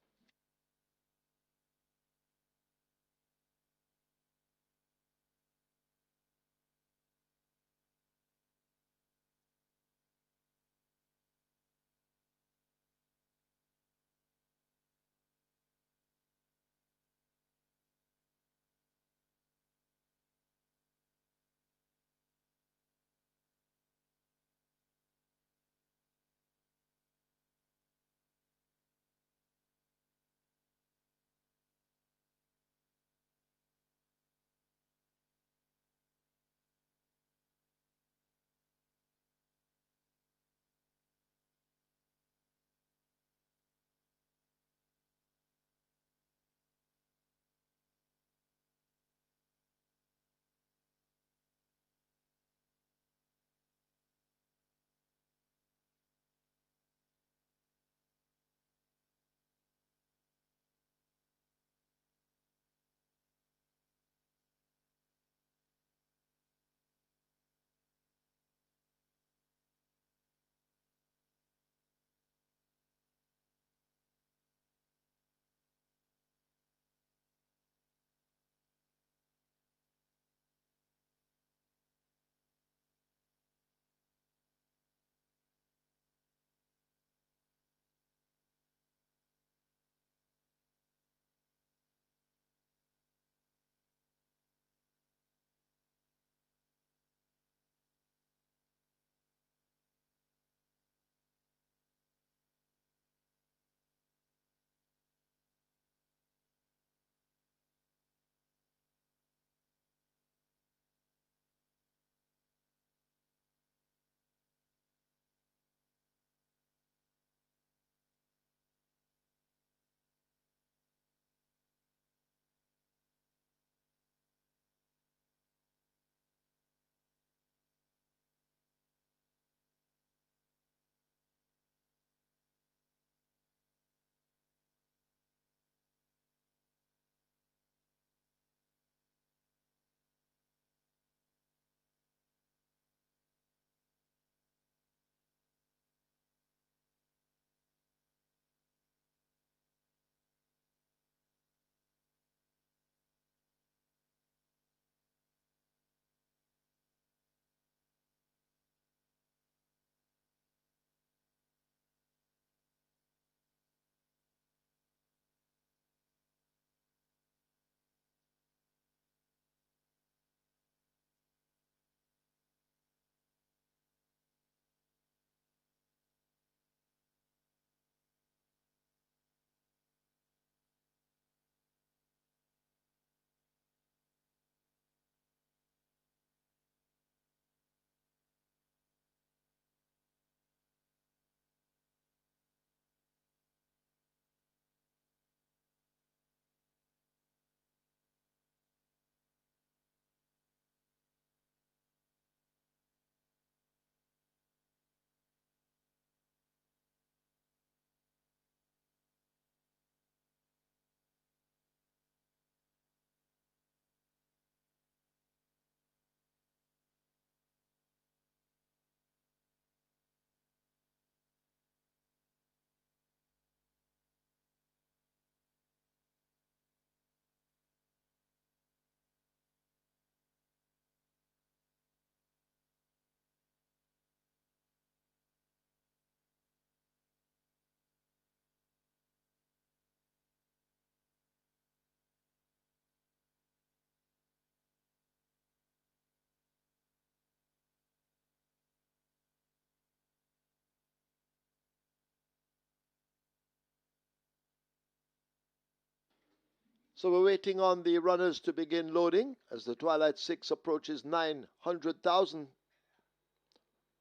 A: So we're waiting on the runners to begin loading as the Twilight 6 approaches 900,000,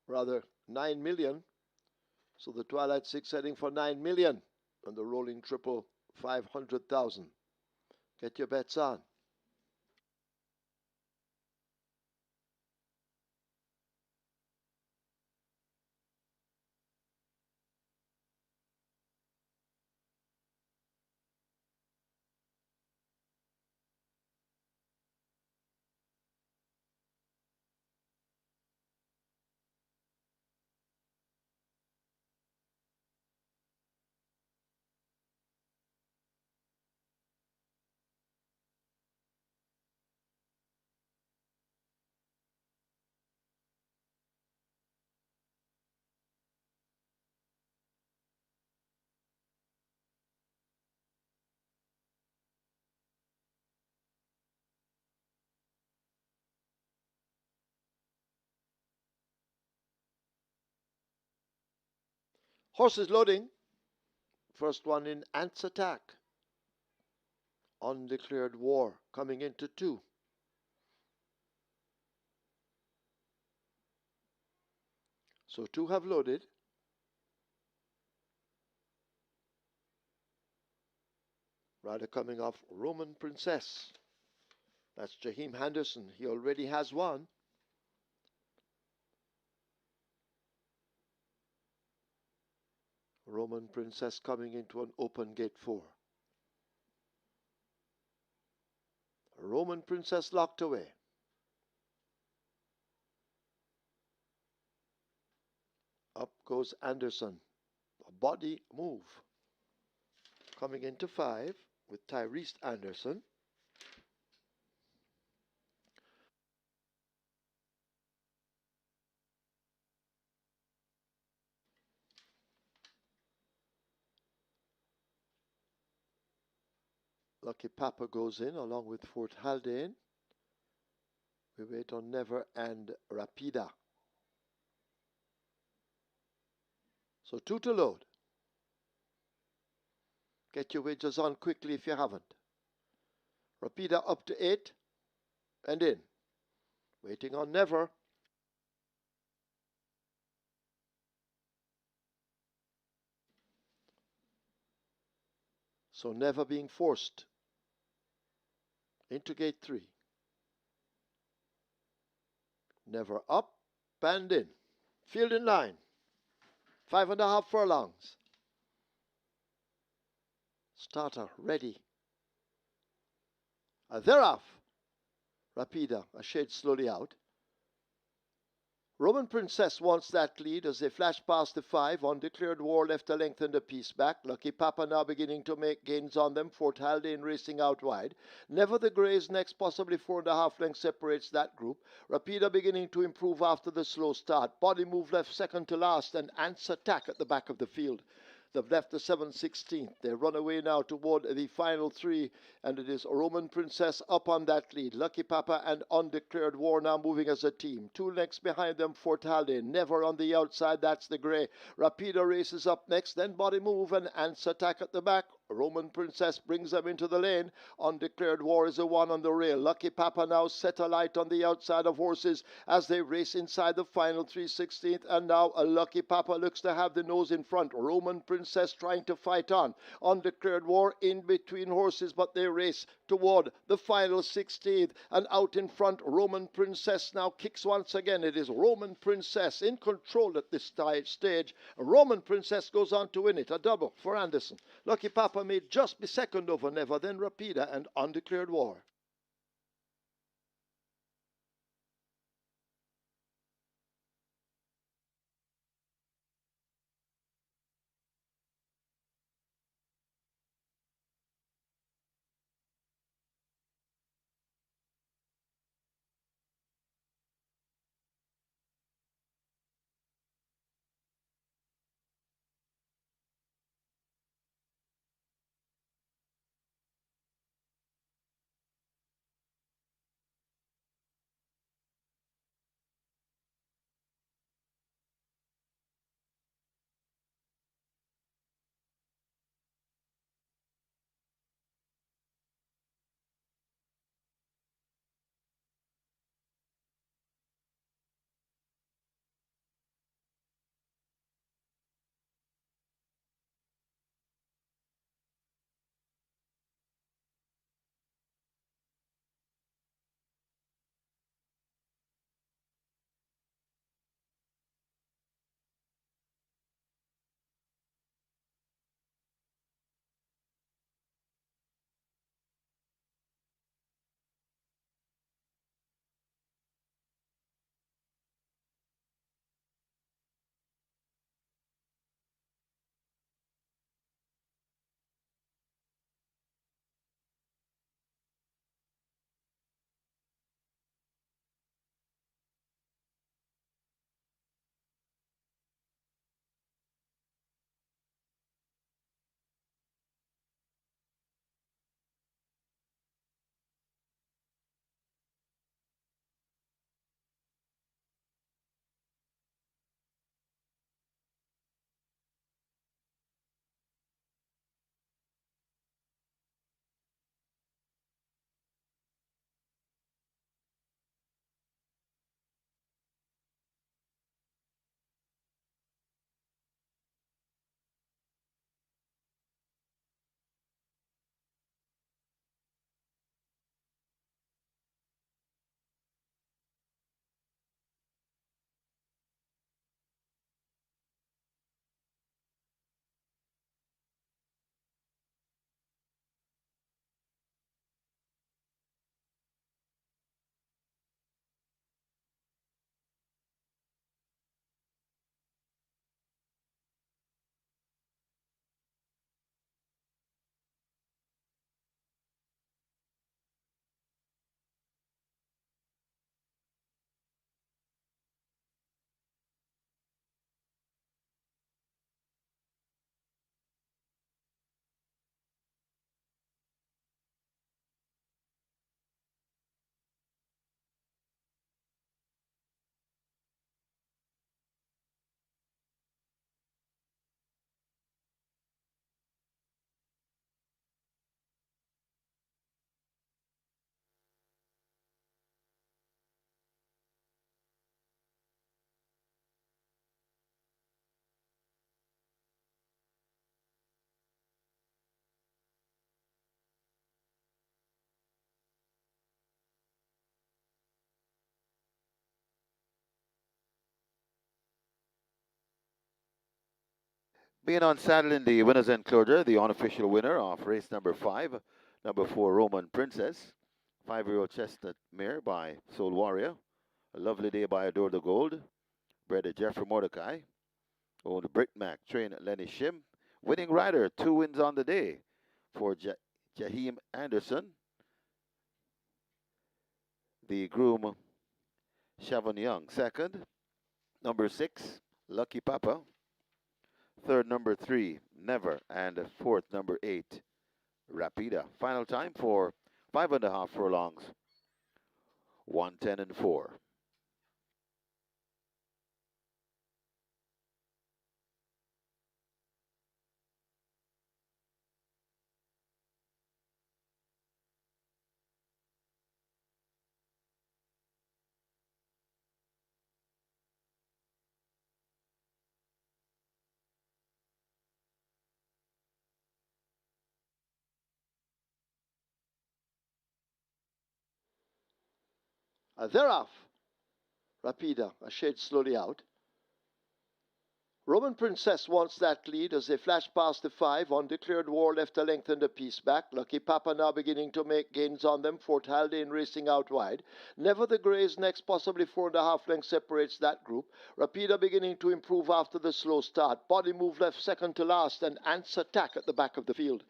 A: rather 9 million. So the Twilight 6 heading for 9 million and the rolling triple 500,000. Get your bets on. Horses loading. First one in Ants Attack. Undeclared War coming into 2. So 2 have loaded. Rider coming off Roman Princess. That's Jaheim Henderson. He already has one. Roman Princess coming into an open gate 4. Roman Princess locked away. Up goes Anderson. A body move. Coming into 5 with Tyrese Anderson. Lucky Papa goes in along with Fort Haldane. We wait on Never and Rapida. So 2 to load. Get your wagers on quickly if you haven't. Rapida up to 8 and in. Waiting on Never. So Never being forced into gate 3. Never up and in. Field in line. 5.5 furlongs. Starter ready. They're off. Rapida a shade slowly out. Roman Princess wants that lead as they flash past the 5. Undeclared War left a length and a piece back. Lucky Papa now beginning to make gains on them. Fort Haldane racing out wide. Never the Greys next, possibly 4.5 lengths separates that group. Rapida beginning to improve after the slow start. Body move left second to last and Ants Attack at the back of the field. They've left the 7/16th. They run away now toward the final 3, and it is Roman Princess up on that lead. Lucky Papa and Undeclared War now moving as a team. 2 lengths behind them, Fort Haldane. Never on the outside, that's the grey. Rapida races up next, then Body Move and Ants Attack at the back. Roman Princess brings them into the lane. Undeclared War is a 1 on the rail. Lucky Papa now set a light on the outside of horses as they race inside the final 3/16th. And now a Lucky Papa looks to have the nose in front. Roman Princess trying to fight on. Undeclared War in between horses, but they race toward the final 16th. And out in front, Roman Princess now kicks once again. It is Roman Princess in control at this stage. Roman Princess goes on to win it. A double for Anderson. Lucky Papa may just be second over Never, then Rapida and Undeclared War.
B: Being unsaddled in the winner's enclosure, the unofficial winner of race number 5, number 4 Roman Princess, 5-year-old chestnut mare by Soul Warrior, a lovely day by Adore the Gold, bred to Jeffrey Mordecai, owned Brit Mac, trained Lenny Shim, winning rider, 2 wins on the day for Jaheim Anderson, the groom Shavon Young, second, number 6, Lucky Papa, third, number 3, Never, and fourth, number 8, Rapida. Final time for 5.5 furlongs, 1:10 and 4.
A: They're off. Rapida, a shade slowly out. Roman Princess wants that lead as they flash past the 5. Undeclared War left a length and a piece back. Lucky Papa now beginning to make gains on them. Fort Haldane racing out wide. Never the Greys next, possibly 4.5 lengths separates that group. Rapida beginning to improve after the slow start. Body move left second to last and Ants Attack at the back of the field.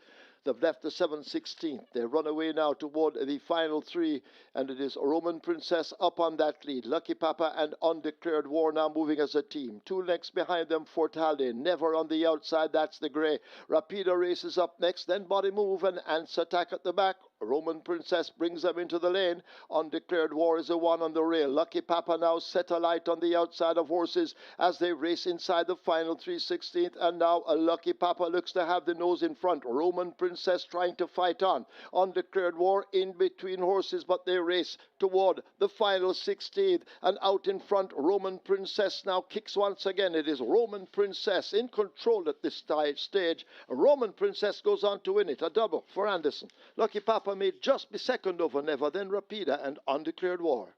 A: They've left the 7/16th. They run away now toward the final 3, and it is Roman Princess up on that lead. Lucky Papa and Undeclared War now moving as a team. 2 lengths behind them, Fort Haldane. Never on the outside, that's the grey. Rapida races up next, then Body Move and Ants Attack at the back. Roman Princess brings them into the lane. Undeclared War is a 1 on the rail. Lucky Papa now set alight on the outside of horses as they race inside the final 3/16th. And now a Lucky Papa looks to have the nose in front. Roman Princess trying to fight on. Undeclared War in between horses, but they race toward the final 16th. And out in front, Roman Princess now kicks once again. It is Roman Princess in control at this stage. Roman Princess goes on to win it. A double for Anderson. Lucky Papa may just be second over Never, then Rapida and Undeclared War.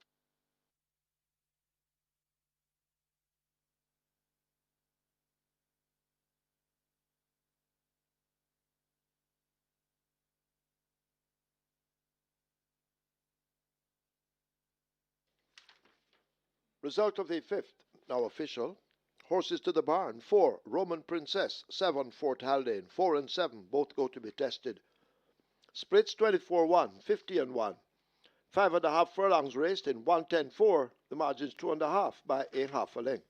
A: Result of the 5th, now official. Horses to the barn. 4, Roman Princess. 7, Fort Haldane. 4 and 7, both go to be tested. Splits 24-1, 50 and 1. 5.5 furlongs raced in 1:10.4. The margin's 2.5 by 1/2 a length.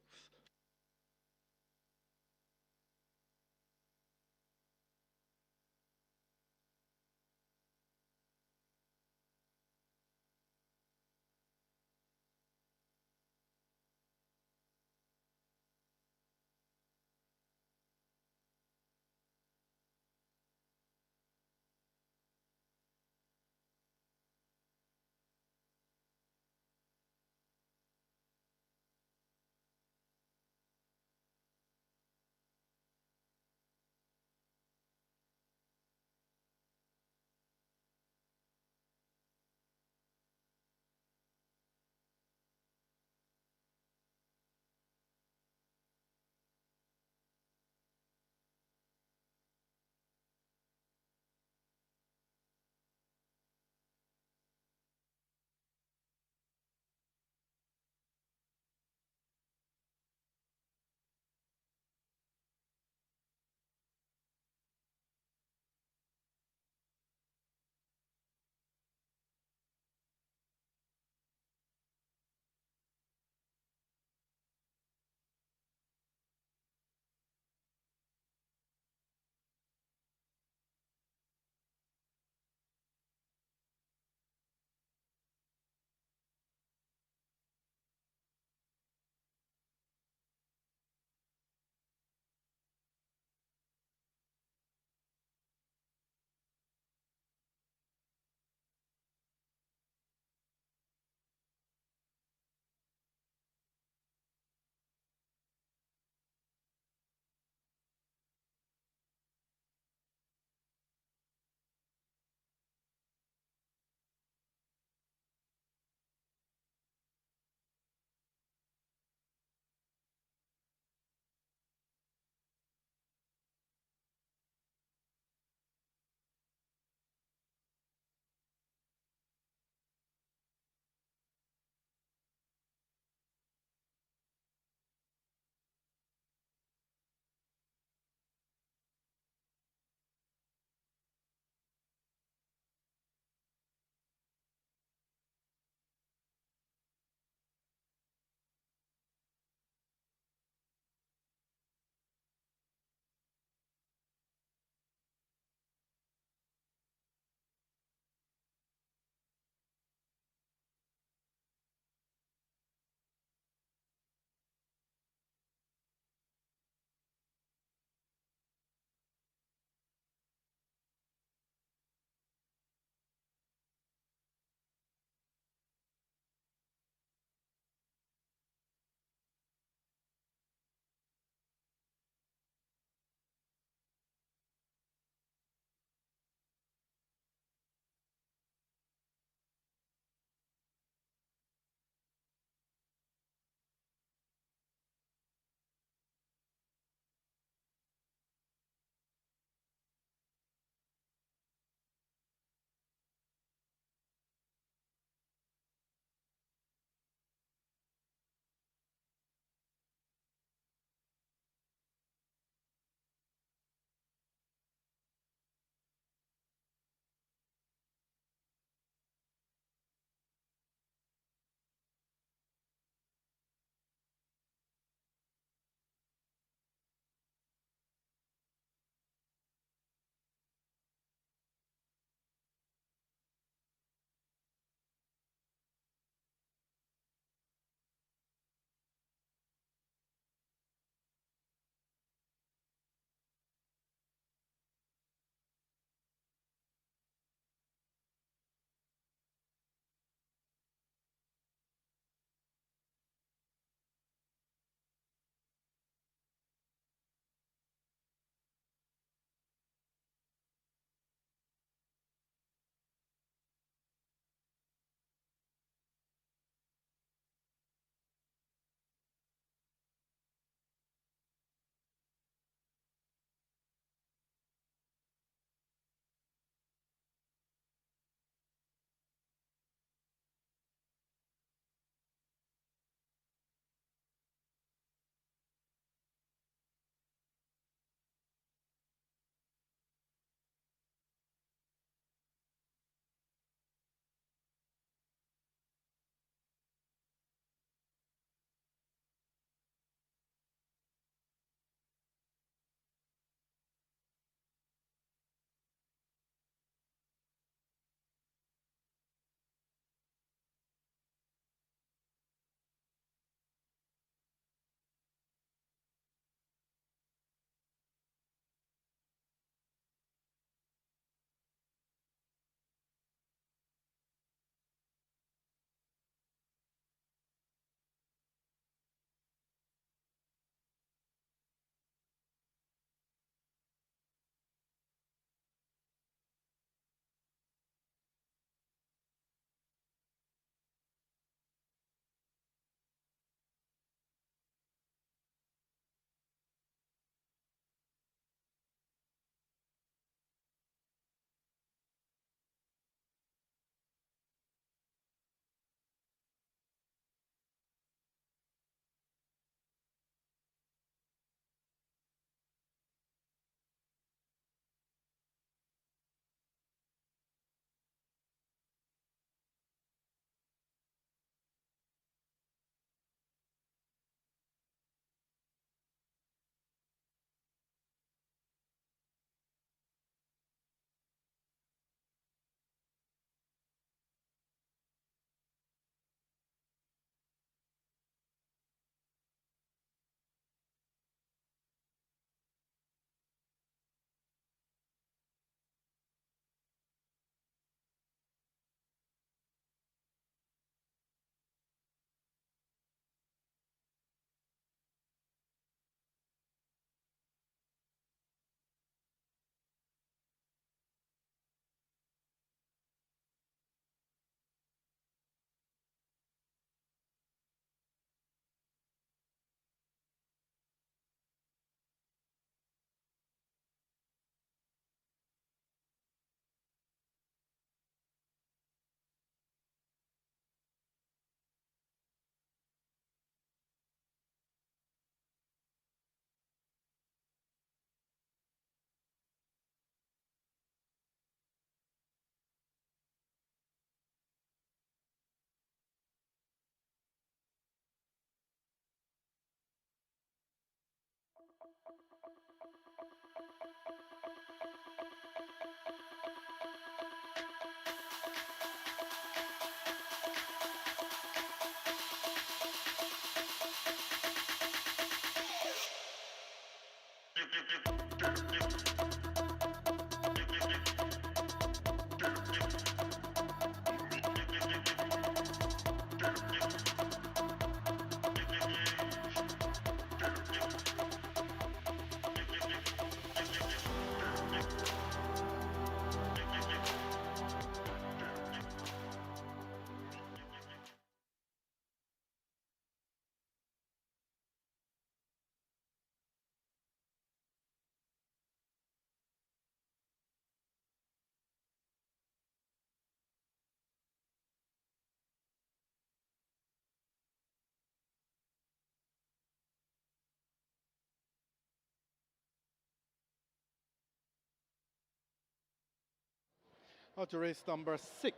D: Out to race number 6.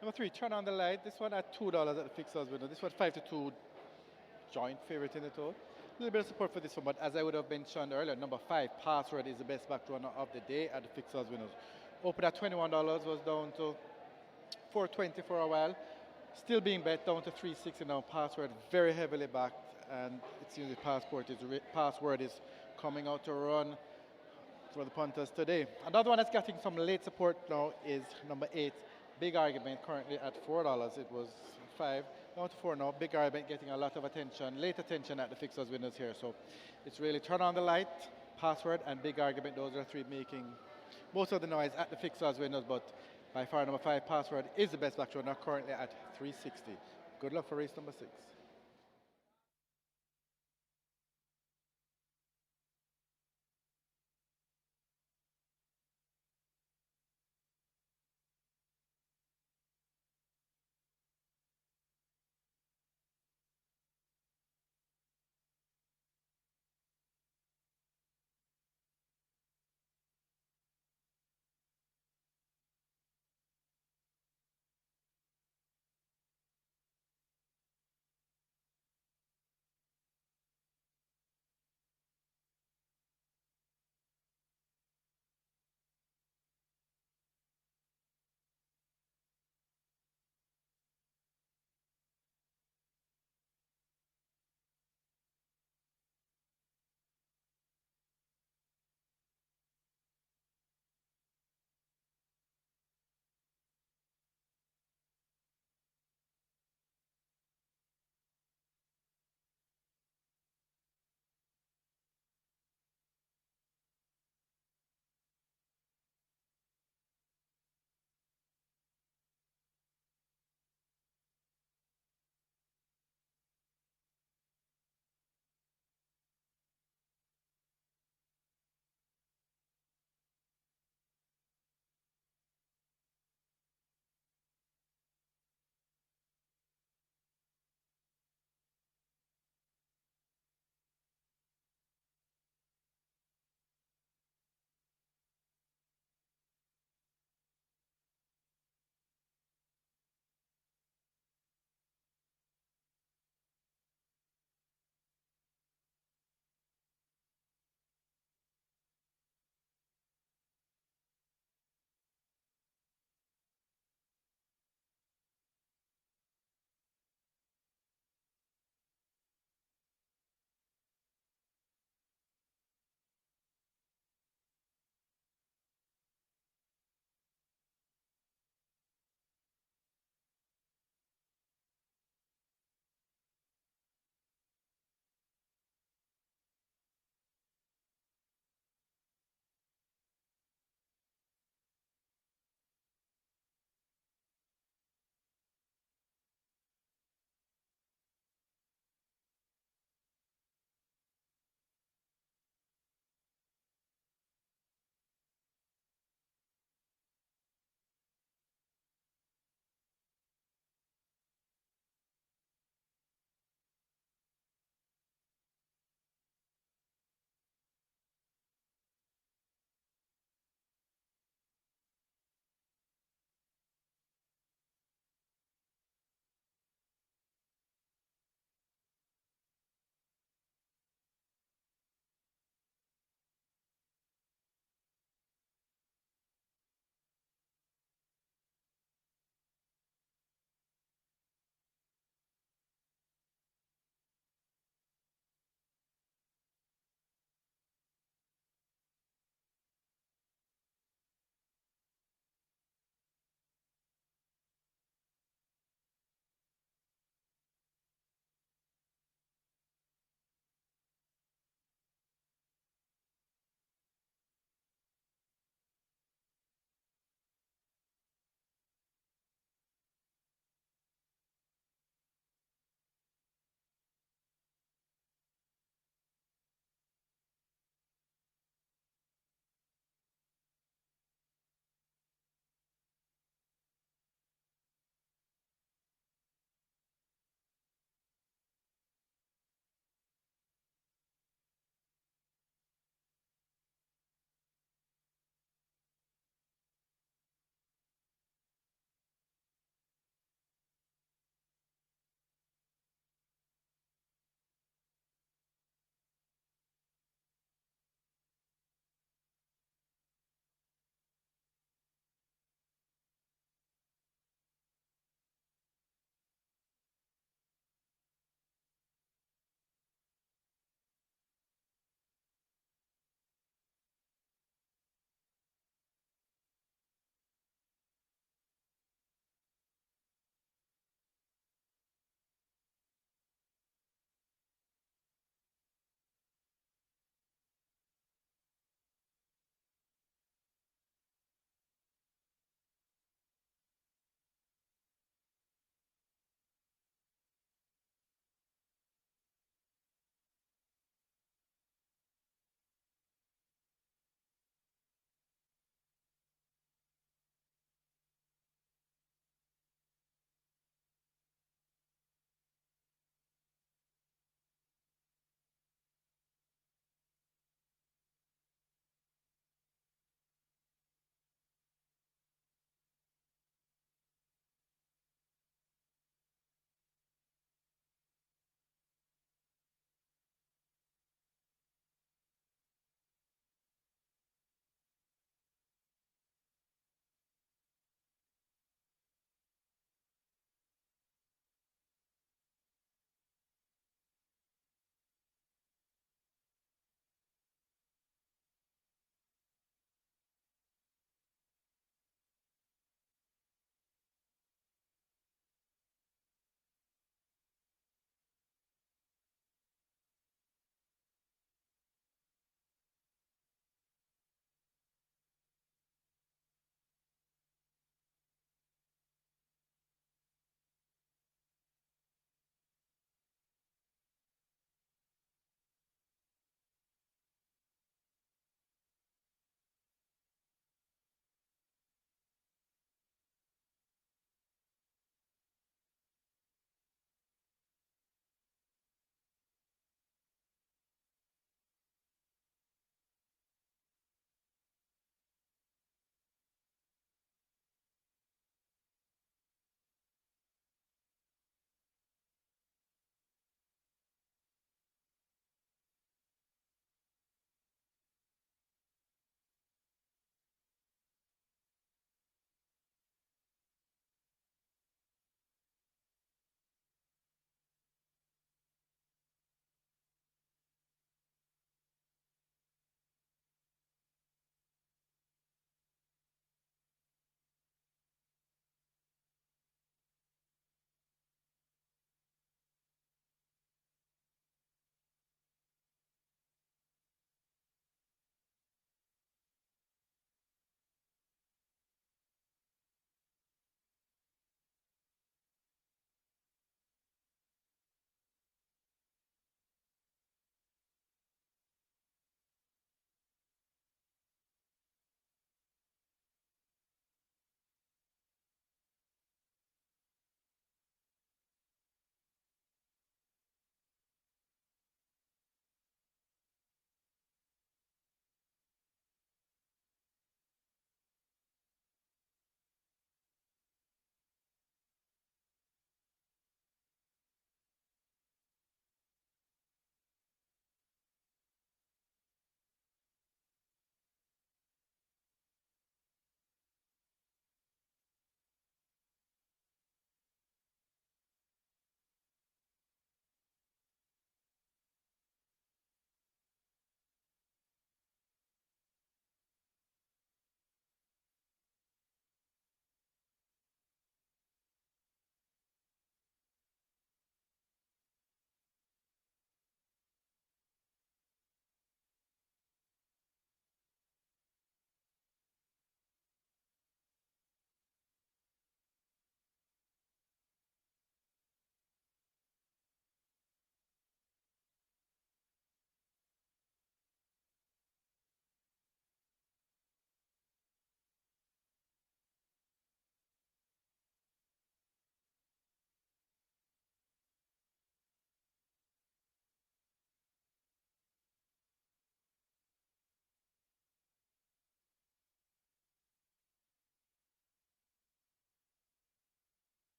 D: Number 3, turn on the light. This one at $2 at the fixers winner. This one 5-2 joint favorite in the total. A little bit of support for this one, but as I would have mentioned earlier, number 5, Password, is the best back runner of the day at the fixers winners. Open at $21, was down to $4.20 for a while. Still being bet down to $3.60 now. Password very heavily backed, and it seems the Password is coming out to run for the punters today. Another one that's getting some late support now is number 8, Big Argument, currently at $4. It was 5, down to 4 now. Big Argument getting a lot of attention, late attention at the fixers winners here. So it's really Turn on the Light, Password, and Big Argument. Those are 3 making most of the noise at the fixers winners, but by far number 5, Password, is the best back runner, currently at $3.60. Good luck for race number 6.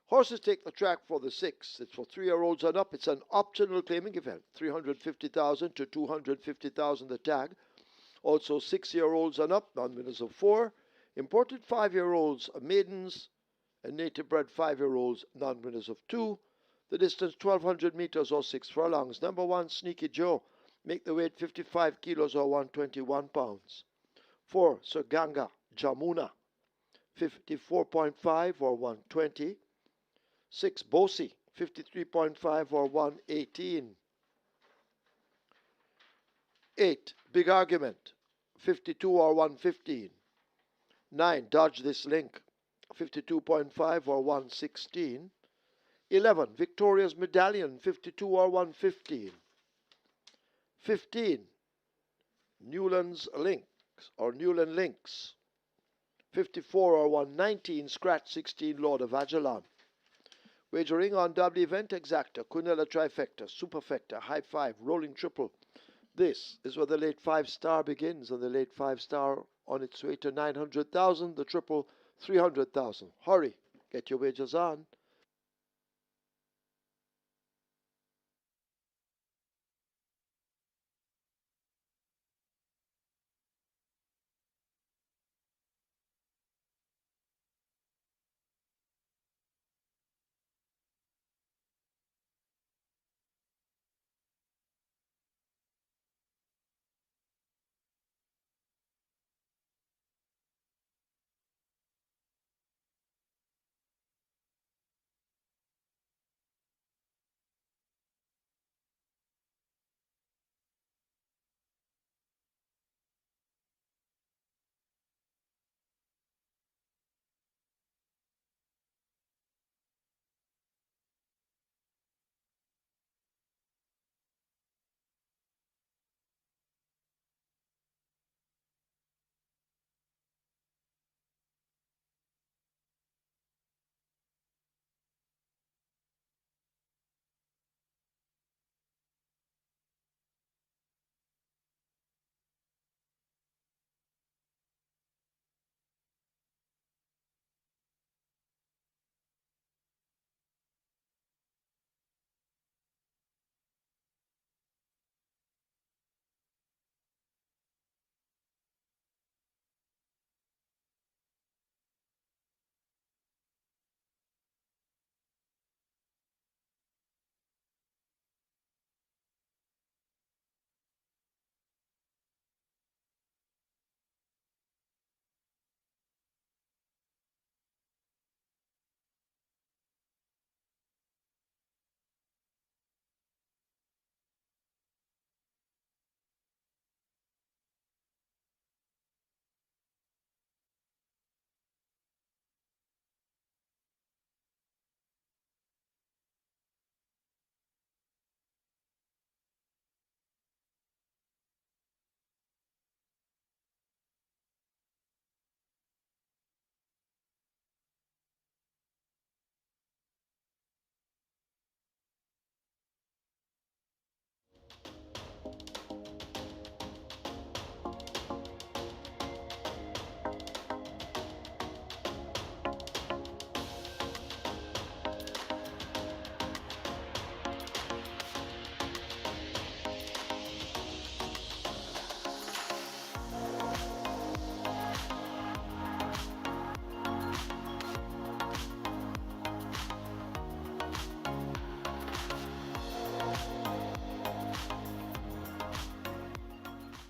A: Horses take the track for the 6. It's for 3-year-olds and up. It's an optional claiming event. 350,000 to 250,000 the tag. Also 6-year-olds and up, non-winners of 4. Imported 5-year-olds, maidens, and native bred 5-year-olds, non-winners of 2. The distance 1,200 meters or 6 furlongs. Number 1, Sneaky Joe. Make the weight 55 kilos or 121 pounds. 4, Sir Ganga Jamuna. 54.5 or 120. 6, Bosi. 53.5 or 118. 8, Big Argument. 52 or 115. 9, Dodge This Link. 52.5 or 116. 11, Victoria's Medallion. 52 or 115. 15, Newland's Links or Newland Links. 54 or 119, Scratch 16, Lord of Ajalon. Wagering on double event exacta, Quinella trifecta, superfecta, high 5, rolling triple. This is where the late 5-star begins, and the late 5-star on its way to 900,000, the triple 300,000. Hurry, get your wagers on.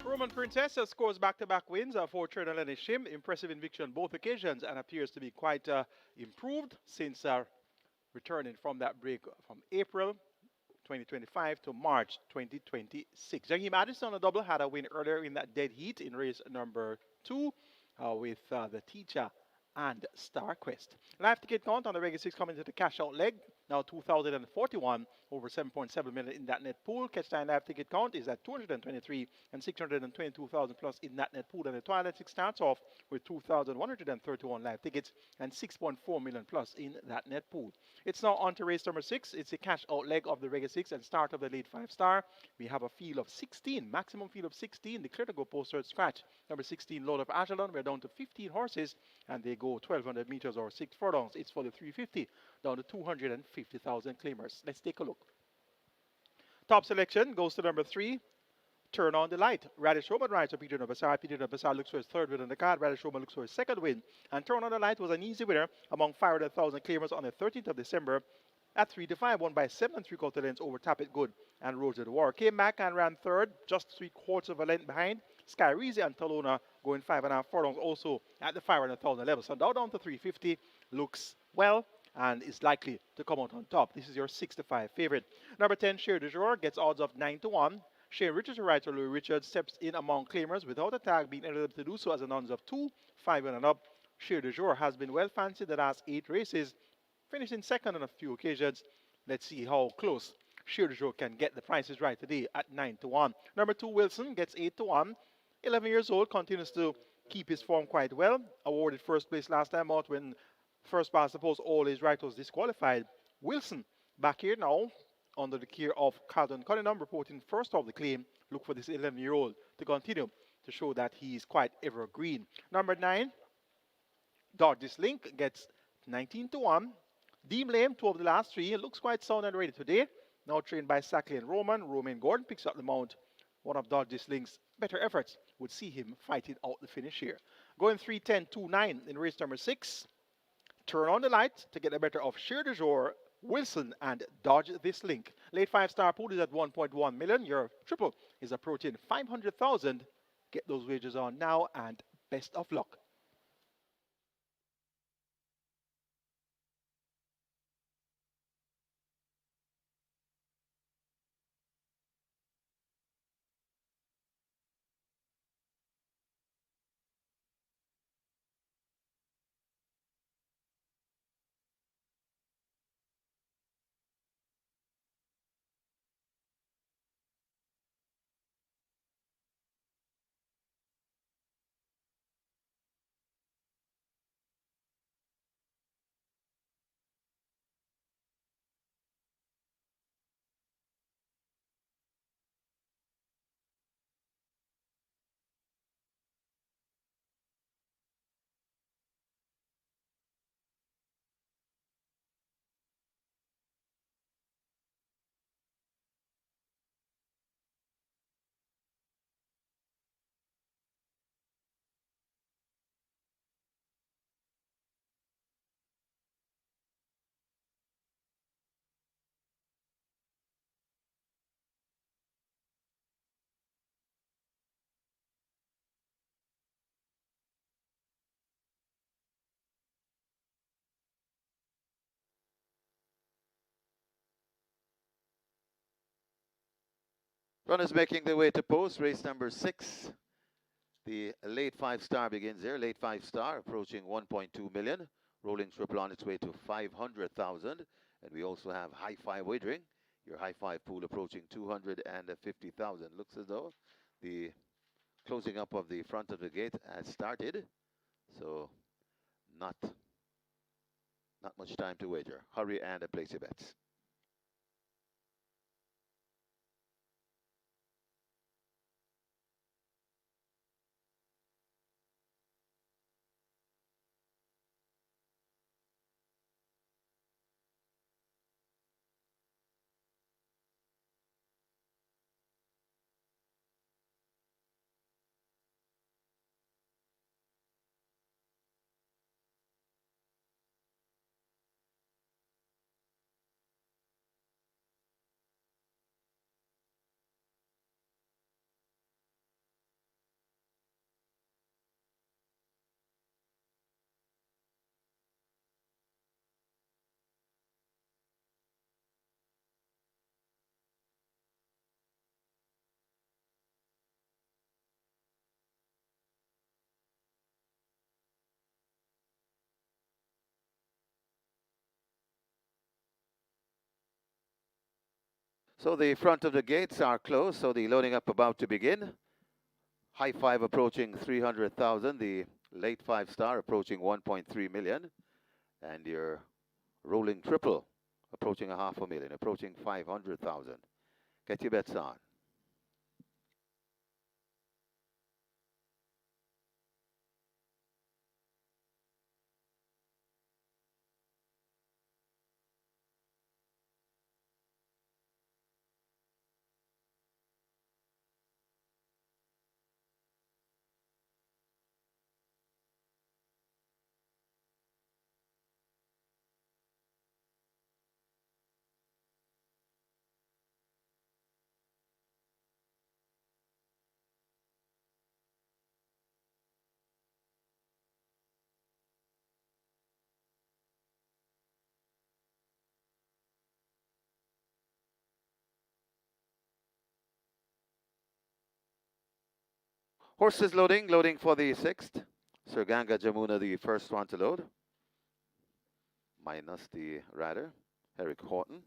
C: Roman Princess scores back-to-back wins for Trinidad and Shim. Impressive invictus on both occasions and appears to be quite improved since returning from that break from April 2025 to March 2026. Jackie Madison on a double had a win earlier in that dead heat in race number 2 with the Teacher and Star Quest. Live ticket count on the regular 6 coming to the cash out leg. Now 2,041 over 7.7 million in that net pool. Catch time live ticket count is at 223 and 622,000 plus in that net pool. And the Twilight 6 starts off with 2,131 live tickets and 6.4 million plus in that net pool. It's now on to race number 6. It's a cash out leg of the regular 6 and start of the late 5-star. We have a field of 16, maximum field of 16. The clear to go poster scratch. Number 16, Lord of Ajalon. We're down to 15 horses and they go go 1,200 meters or 6 furlongs. It's for the 350 down to 250,000 claimers. Let's take a look. Top selection goes to number 3. Turn on the light. Radish Roman rides for Peter Nobasar. Peter Nobasar looks for his third win on the card. Radish Roman looks for his second win. And Turn on the Light was an easy winner among 500,000 claimers on the 13th of December at 3 to 5, won by 7 3/4 lengths over Tap It Good and Road to the War. Came back and ran third, just 3/4 of a length behind. Sky Reezy and Talona going 5.5 furlongs also at the 500,000 level. So now down to 350, looks well and is likely to come out on top. This is your 6 to 5 favorite. Number 10, Share du Jour, gets odds of 9 to 1. Shane Richards, writer Louis Richards, steps in among claimers without a tag, being eligible to do so as an odds of 2, 5 and up. Share du Jour has been well fancied the last 8 races, finishing second on a few occasions. Let's see how close Share du Jour can get the prices right today at 9 to 1. Number 2, Wilson, gets 8 to 1. 11 years old, continues to keep his form quite well. Awarded first place last time out when first pass suppose all his right was disqualified. Wilson back here now under the care of Carlton Cunningham, reporting first of the claim. Look for this 11-year-old to continue to show that he is quite evergreen. Number 9, Dodge This Link, gets 19 to 1. Deem Lame, 2 of the last 3. It looks quite sound and ready today. Now trained by Sackley and Roman. Romain Gordon picks up the mount. One of Dodge This Link's better efforts would see him fighting out the finish here. Going 3:10.29 in race number 6. Turn on the Light to get the better of Share du Jour, Wilson, and Dodge This Link. Late 5-star pool is at 1.1 million. Your triple is approaching 500,000. Get those wagers on now and best of luck.
B: Runners making their way to post, race number 6. The late 5-star begins there. Late 5-star approaching 1.2 million. Rolling triple on its way to 500,000. And we also have high 5 wagering. Your high 5 pool approaching 250,000. Looks as though the closing up of the front of the gate has started. So not much time to wager. Hurry and place your bets. So the front of the gates are closed, so the loading up about to begin. High 5 approaching 300,000, the late 5-star approaching 1.3 million, and your rolling triple approaching 500,000, approaching 500,000. Get your bets on. Horses loading, loading for the 6th. Sir Ganga Jamuna, the first one to load. Minus the rider, Eric Horton.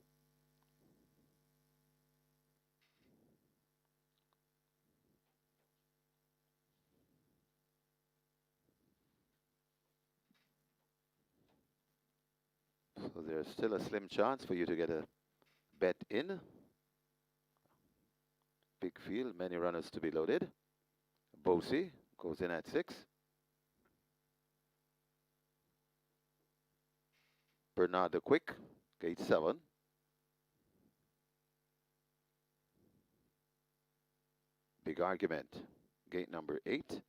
B: So there's still a slim chance for you to get a bet in. Big field, many runners to be loaded. Bosie goes in at 6. Bernard the Quick, gate 7. Big Argument, gate number 8.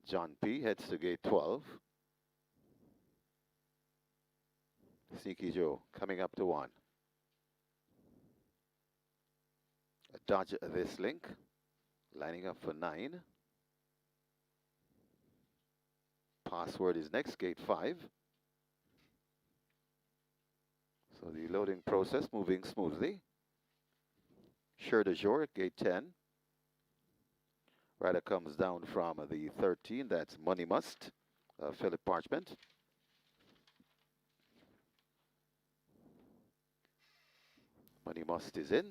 B: John P. heads to gate 12. Sneaky Joe coming up to 1. Dodge this link, lining up for 9. Password is next, gate 5. So the loading process moving smoothly. Sure de jour, gate 10. Rider comes down from the 13, that's Money Must, Philip Parchment. Money Must is in.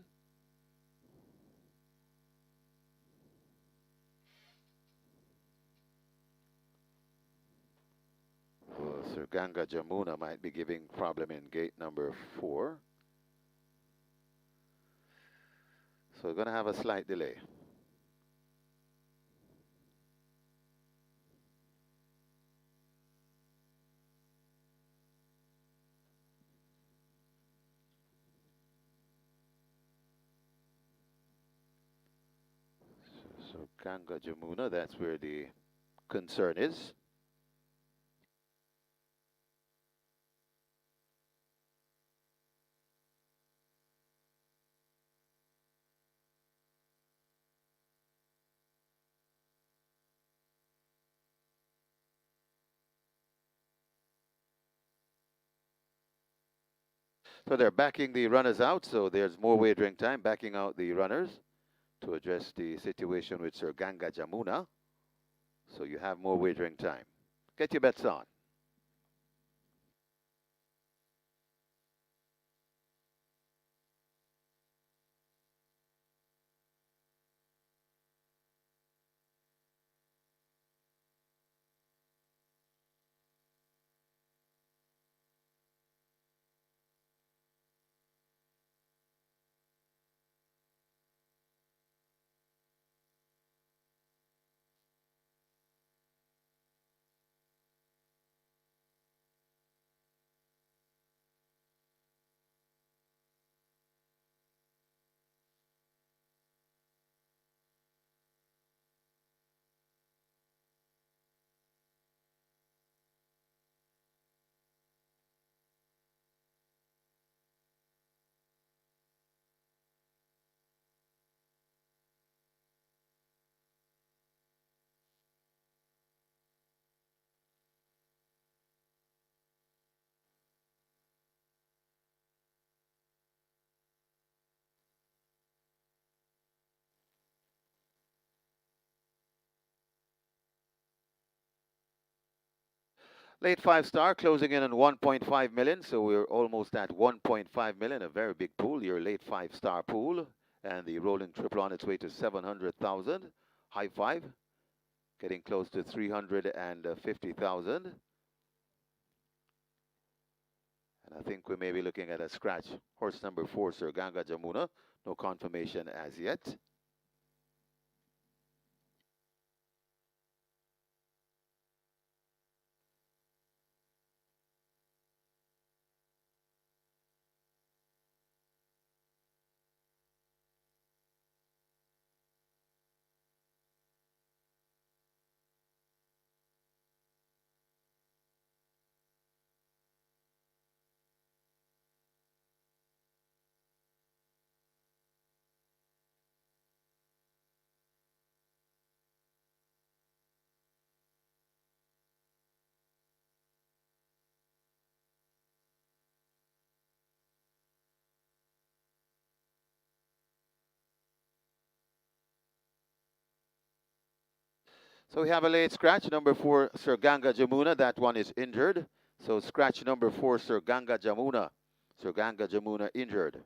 B: Sir Ganga Jamuna might be giving problem in gate number 4. So we're going to have a slight delay. So Ganga Jamuna, that's where the concern is. So they're backing the runners out, so there's more wagering time, backing out the runners to address the situation with Sir Ganga Jamuna. So you have more wagering time. Get your bets on. Late 5-star closing in on 1.5 million, so we're almost at 1.5 million, a very big pool, your late 5-star pool. And the rolling triple on its way to 700,000. High 5, getting close to 350,000. And I think we may be looking at a scratch. Horse number 4, Sir Ganga Jamuna, no confirmation as yet. So we have a late scratch, number 4, Sir Ganga Jamuna. That one is injured. So scratch number 4, Sir Ganga Jamuna. Sir Ganga Jamuna injured.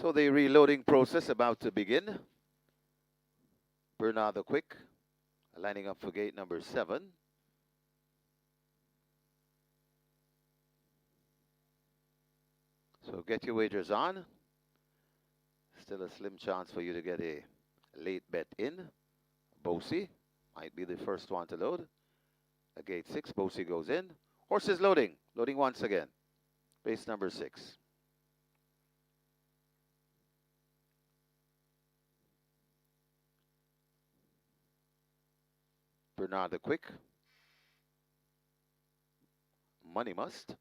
B: So the reloading process about to begin. Bernard the Quick lining up for gate number 7. So get your wagers on. Still a slim chance for you to get a late bet in. Bosie might be the first one to load. A gate 6, Bosie goes in. Horses loading. Loading once again. Base number 6. Bernard the Quick. Money Must.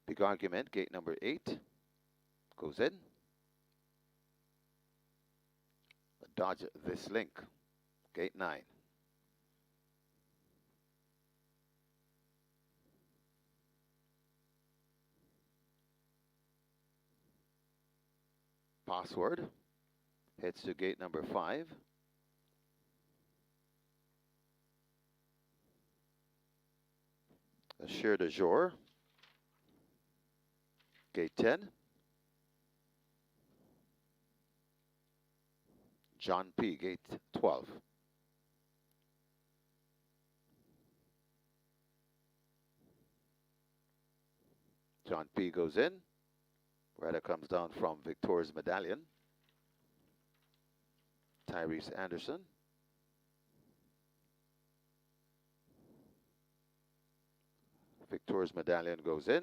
B: Big Argument, gate number 8. Goes in. Dodge This Link, gate 9. Password heads to gate number 5. Assure de Jour, gate 10. John P, gate 12. John P goes in. Rider comes down from Victor's Medallion. Tyrese Anderson. Victor's Medallion goes in.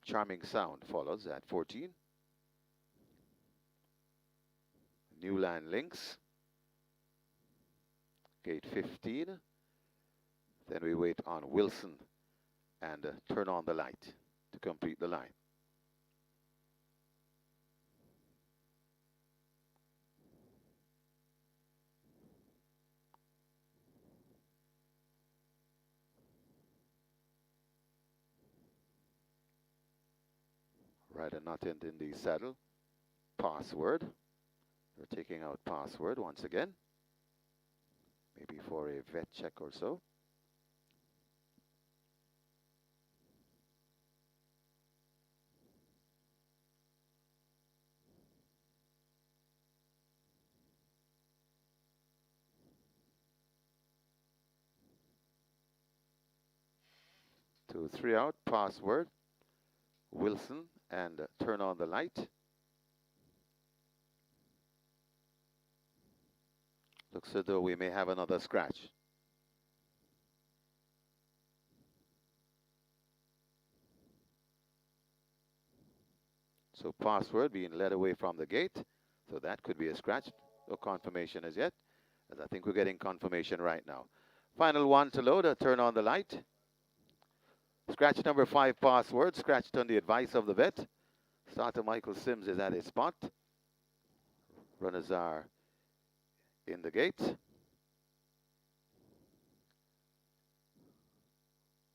B: Charming Sound follows at 14. Newland Links, gate 15. Then we wait on Wilson and Turn on the Light to complete the line. Rider not in the saddle. Password. We're taking out Password once again. Maybe for a vet check or so. Two, 3 out. Password. Wilson and Turn on the Light. Looks as though we may have another scratch. So Password being led away from the gate. So that could be a scratch. No confirmation as yet, as I think we're getting confirmation right now. Final one to load, turn on the light. Scratch number 5 password, scratched on the advice of the vet. Starter Michael Sims is at his spot. Runners are in the gate.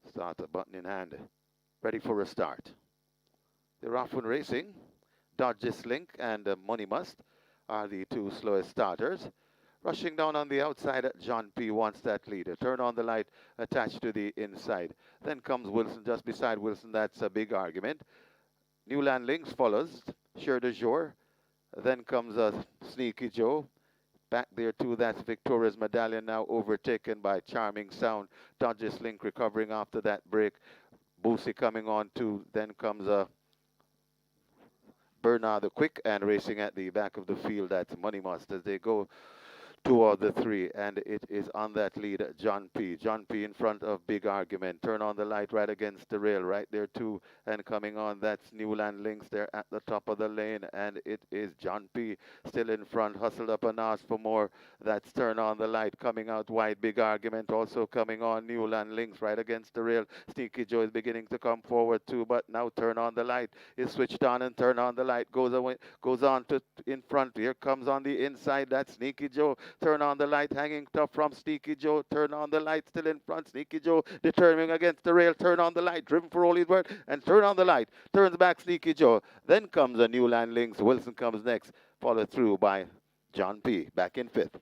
B: Starter button in hand, ready for a start. They're off and racing. Dodges Link and Money Must are the 2 slowest starters. Rushing down on the outside, John P. wants that lead. A turn on the light attached to the inside. Then comes Wilson, just beside Wilson. That's a big argument. Newland Links follows. Sure de jour. Then comes Sneaky Joe. Back there too, that's Victoria's Medallion, now overtaken by Charming Sound. Dodges Link recovering after that break. Boosie coming on too. Then comes Bernard the Quick, and racing at the back of the field, that's Money Must as they go 2 of the 3, and it is on that lead, John P. John P. in front of Big Argument. Turn on the light right against the rail, right there too, and coming on, that's Newland Links there at the top of the lane, and it is John P. still in front, hustled up and asked for more. That's Turn on the Light coming out wide, Big Argument also coming on, Newland Links right against the rail. Sneaky Joe is beginning to come forward too, but now Turn on the Light is switched on, and Turn on the Light goes away, goes on to in front. Here comes on the inside, that's Sneaky Joe. Turn on the light, hanging tough from Sneaky Joe. Turn on the light, still in front. Sneaky Joe determining against the rail. Turn on the light, driven for all his word, and Turn on the light. Turns back Sneaky Joe. Then comes a Newland Links. Wilson comes next, followed through by John P. Back in 5th.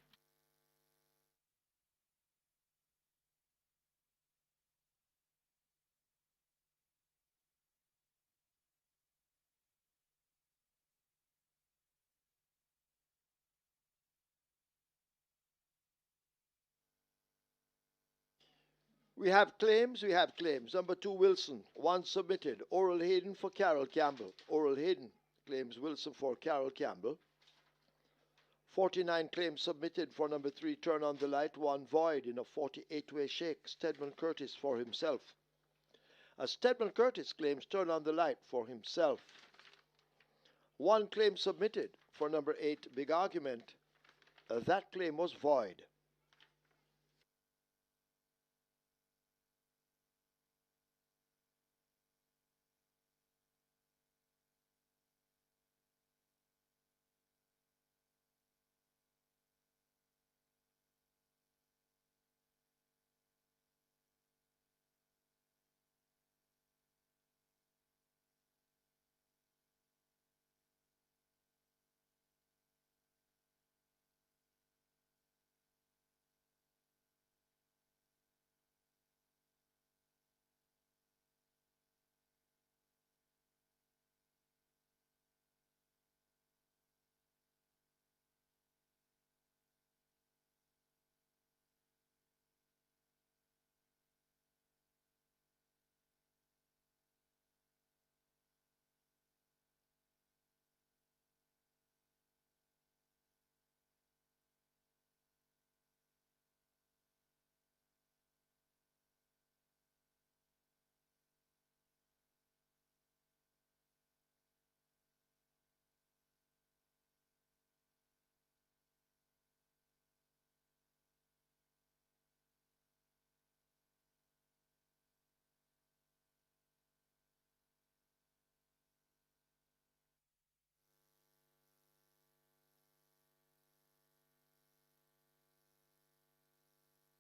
A: We have claims, we have claims. Number 2, Wilson, 1 submitted. Oral Hayden for Carol Campbell. Oral Hayden claims Wilson for Carol Campbell. 49 claims submitted for number 3, Turn on the Light, 1 void in a 48-way shake. Stedman Curtis for himself. As Stedman Curtis claims Turn on the Light for himself. 1 claim submitted for number 8, Big Argument. That claim was void.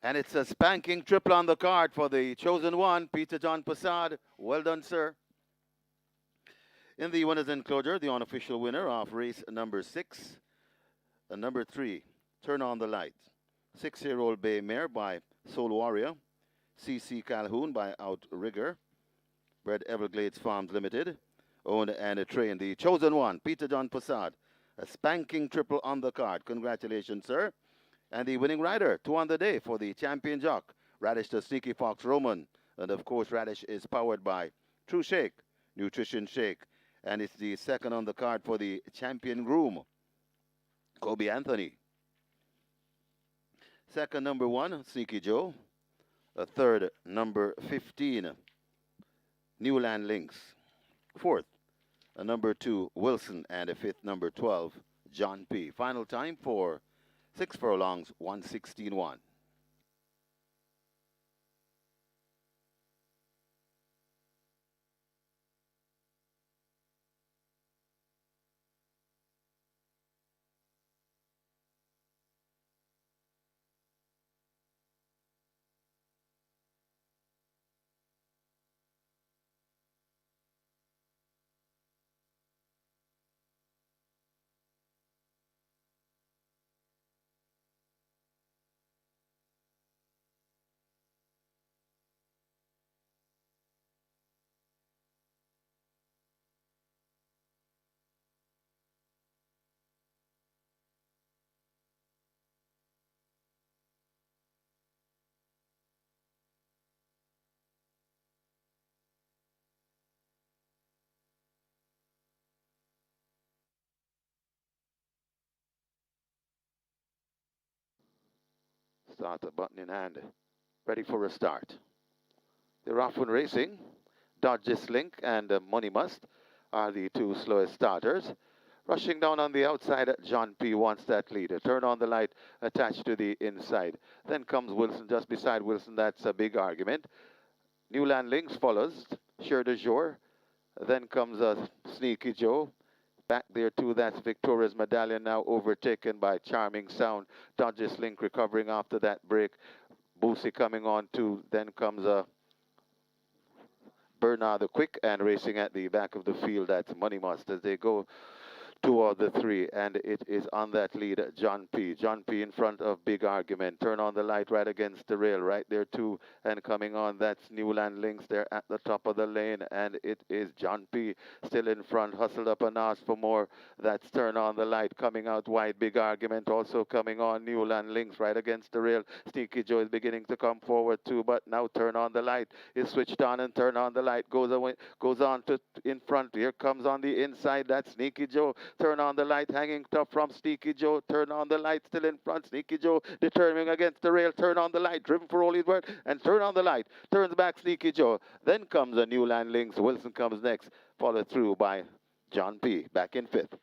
B: And it's a spanking triple on the card for the chosen one, Peter John Passad. Well done, sir. In the winner's enclosure, the unofficial winner of race number 6, number 3, Turn on the Light. 6-year-old bay mare by Soul Warrior. C.C. Calhoun by Outrigger. Bred Everglades Farms Limited. Owned and trained the chosen one, Peter John Passad. A spanking triple on the card. Congratulations, sir. And the winning rider, 2 on the day for the champion jock, Radish the Sneaky Fox Roman. And of course, Radish is powered by True Shake, Nutrition Shake. And it's the 2nd on the card for the champion groom, Kobe Anthony. 2nd, number 1, Sneaky Joe. 3rd, number 15, Newland Links. 4th, number 2, Wilson. And 5th, number 12, John P. Final time for 6 furlongs, 1:16.1. Starter button in hand, ready for a start. They're off and racing. Dodges Link and Money Must are the two slowest starters. Rushing down on the outside, John P. wants that lead. A turn on the light attached to the inside. Then comes Wilson just beside Wilson. That's a big argument. Newland Links follows. Sure de jour. Then comes Sneaky Joe. Back there too, that's Victoria's Medallion, now overtaken by Charming Sound. Dodges Link recovering after that break. Boosie coming on too. Then comes Bernard the Quick, and racing at the back of the field, that's Money Must as they go two of the three, and it is on that lead, John P. John P. in front of Big Argument. Turn on the light right against the rail, right there too, and coming on, that's Newland Links there at the top of the lane, and it is John P. still in front, hustled up and asked for more. That's Turn on the Light coming out wide. Big Argument also coming on. Newland Links right against the rail. Sneaky Joe is beginning to come forward too, but now Turn on the Light is switched on, and Turn on the Light goes away, goes on to in front. Here comes on the inside, that's Sneaky Joe. Turn on the Light hanging tough from Sneaky Joe. Turn on the Light still in front. Sneaky Joe determining against the rail. Turn on the Light, driven for all his word, and Turn on the Light turns back Sneaky Joe. Then comes a Newland Links. Wilson comes next, followed through by John P. back in fifth.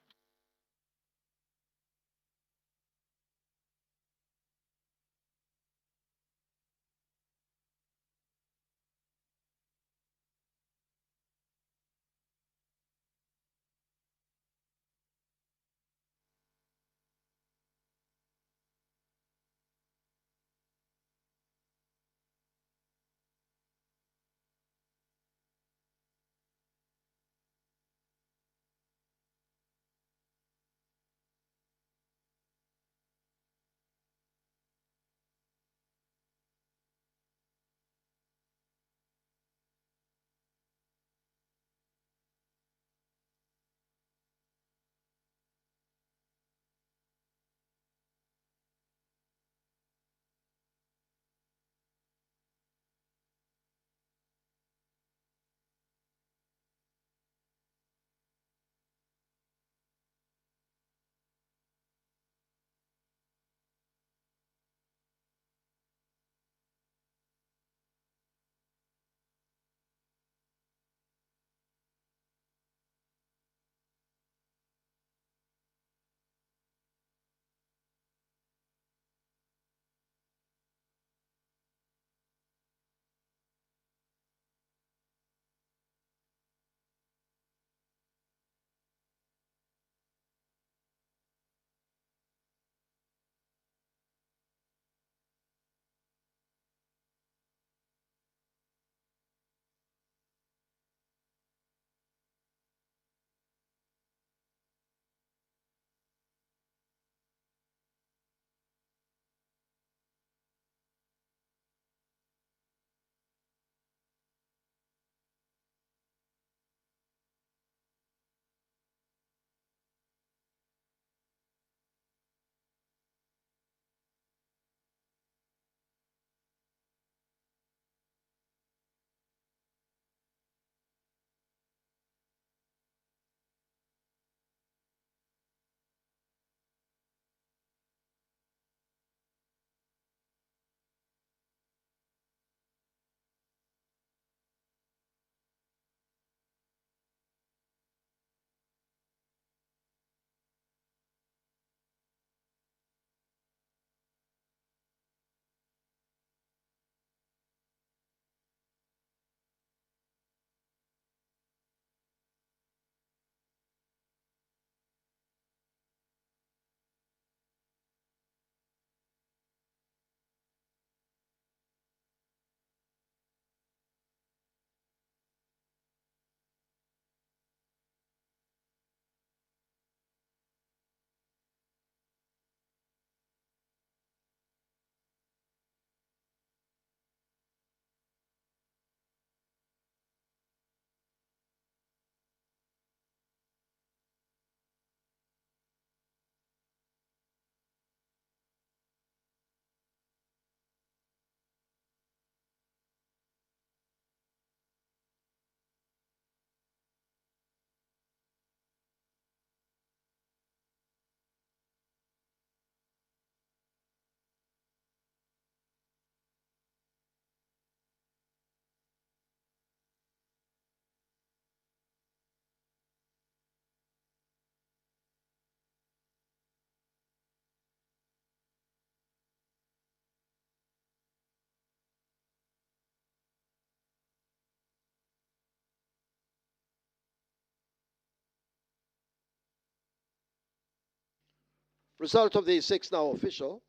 A: Result of the 6 now official.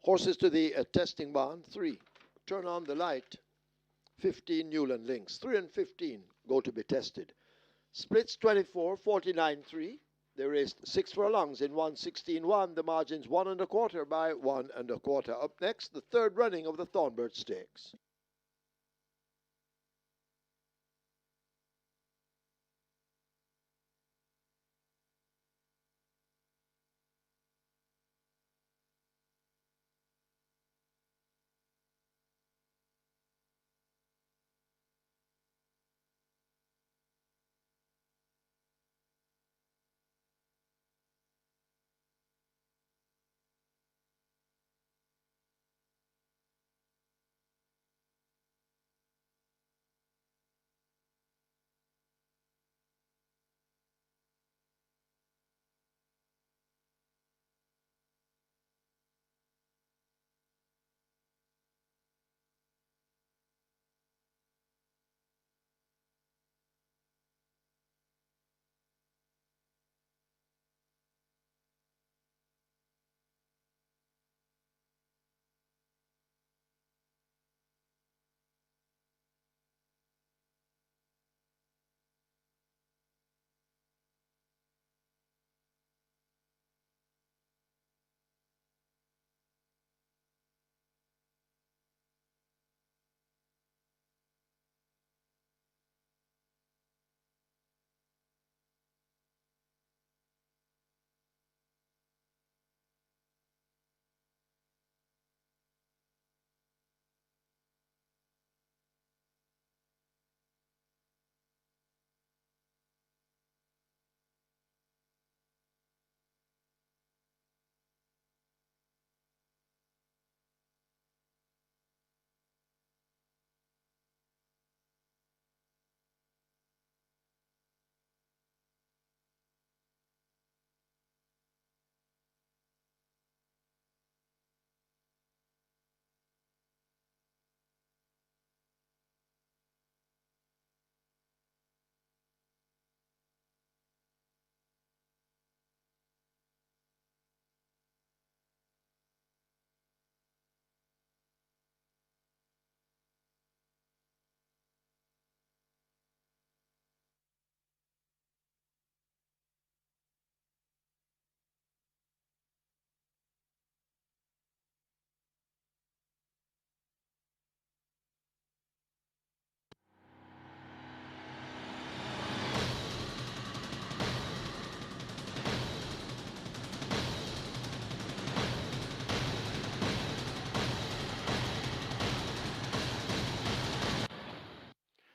A: Horses to the testing barn, 3. Turn on the light, 15 Newland links. 3 and 15 go to be tested. Splits 24, 49, 3. They raced 6 furlongs in 1:16.1. The margin's 1 1/4 by 1 1/4. Up next, the third running of the Thornbird Stakes.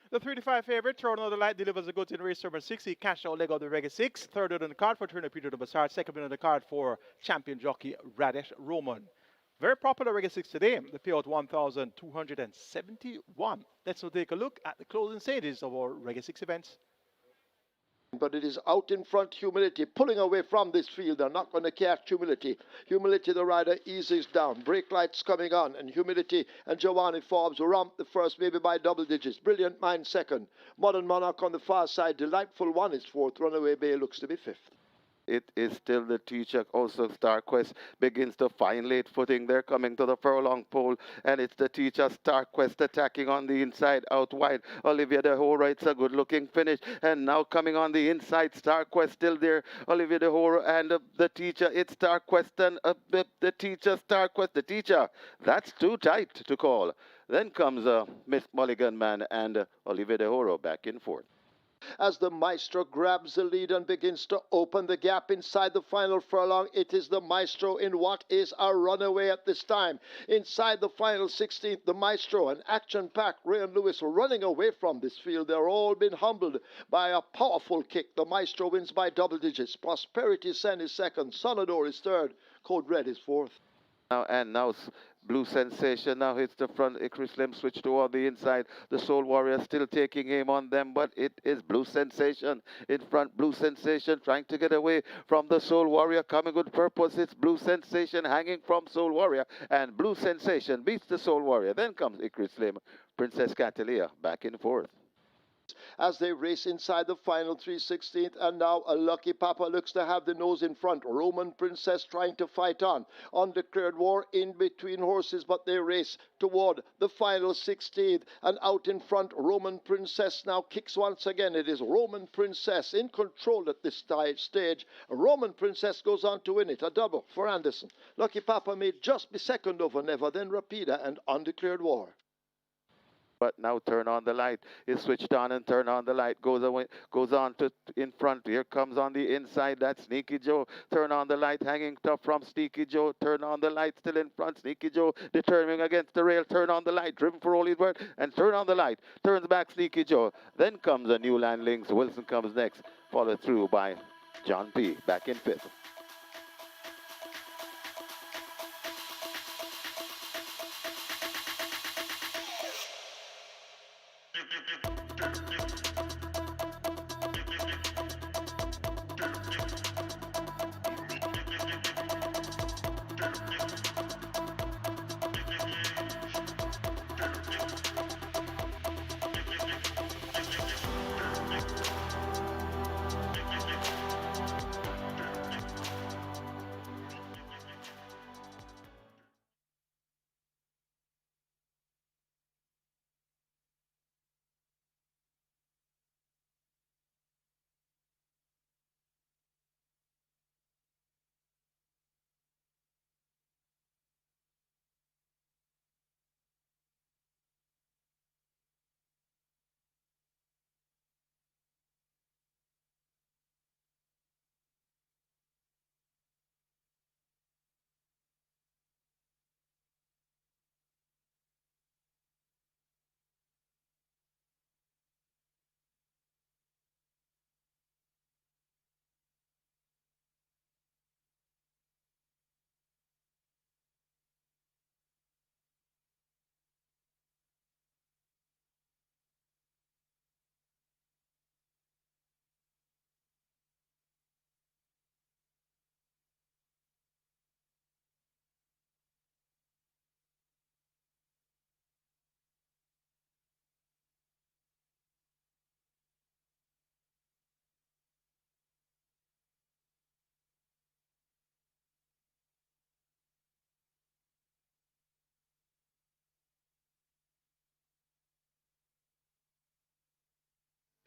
C: The 3-5 favorite, Turn on the Light, delivers a goods in race number 6. He cashed out leg of the Reggae 6. Third on the card for Trainer Peter de Bassard. Second on the card for champion jockey Radish Roman. Very popular Reggae 6 today. The payout 1,271. Let's now take a look at the closing stages of our Reggae 6 events.
A: But it is out in front, Humility, pulling away from this field. They're not going to catch Humility. Humility, the rider, eases down. Brake lights coming on, and Humility and Giovanni Forbes ramp the first, maybe by double digits. Brilliant Mind second. Modern Monarch on the far side. Delightful One is fourth. Runaway Bay looks to be fifth.
B: It is still the teacher. Also, Star Quest begins to find late footing. They're coming to the furlong pole, and it's the teacher Star Quest attacking on the inside, out wide. Olivia De Hora, it's a good-looking finish, and now coming on the inside, Star Quest still there. Olivia De Hora and the teacher. It's Star Quest and the teacher, Star Quest, the teacher. That's too tight to call. Then comes Miss Mulligan Man and Olivia De Hora back in fourth.
A: As the Maestro grabs the lead and begins to open the gap inside the final furlong, it is the Maestro in what is a runaway at this time. Inside the final 16th, the Maestro, an action-packed Ray and Lewis running away from this field. They're all been humbled by a powerful kick. The Maestro wins by double digits. Prosperity Sen is second. Sonador is third. Code Red is fourth.
B: Now Blue Sensation now hits the front. Chris Lem switch toward the inside. The Soul Warrior still taking aim on them, but it is Blue Sensation in front. Blue Sensation trying to get away from the Soul Warrior. Coming with purpose. It's Blue Sensation hanging from Soul Warrior, and Blue Sensation beats the Soul Warrior. Then comes Chris Lem. Princess Catalia back in fourth.
A: as they race inside the final 3/16th, and now a Lucky Papa looks to have the nose in front. Roman Princess trying to fight on. Undeclared war in between horses, but they race toward the final 16th, and out in front Roman Princess now kicks once again. It is Roman Princess in control at this stage. Roman Princess goes on to win it, a double for Anderson. Lucky Papa may just be second over Never, then Rapida and Undeclared War.
B: But now turn on the light is switched on, and turn on the light goes away, goes on to in front. Here comes on the inside that Sneaky Joe. Turn on the light, hanging tough from Sneaky Joe. Turn on the light, still in front. Sneaky Joe determining against the rail. Turn on the light, driven for Holy Word, and turn on the light. Turns back Sneaky Joe. Then comes a new landlings. Wilson comes next, followed through by John P. back in fifth.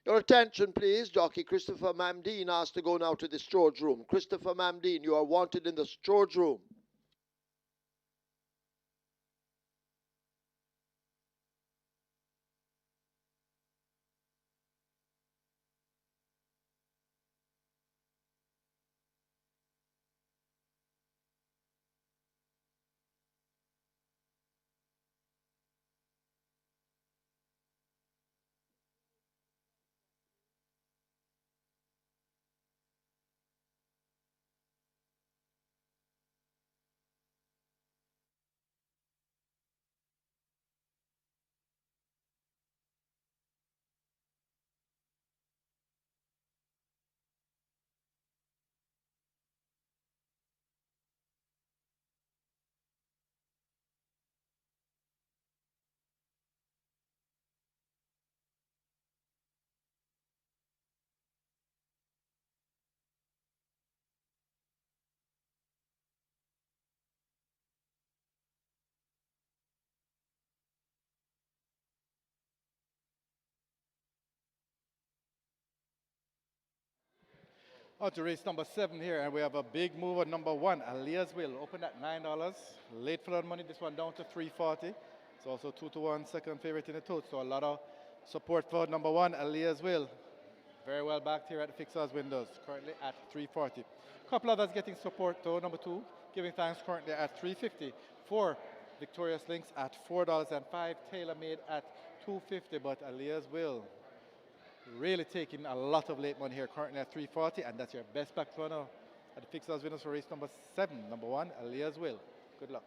A: Your attention, please. Jockey Christopher Mamdeen asked to go now to the storage room. Christopher Mamdeen, you are wanted in the storage room.
D: On to race number 7 here, and we have a big move on number 1, Aaliyah's Will, open at $9. Late for the money, this one down to $3.40. It's also 2-1, second favorite in the tote, so a lot of support for number 1, Aaliyah's Will. Very well backed here at the fixers windows, currently at $3.40. A couple others getting support though. Number 2, Giving Thanks currently at $3.50. 4, Victorious Links at $4.05. Tailor Made at $2.50, but Aaliyah's Will really taking a lot of late money here, currently at $3.40, and that's your best back runner at the fixers winners for race number 7. Number 1, Aaliyah's Will. Good luck.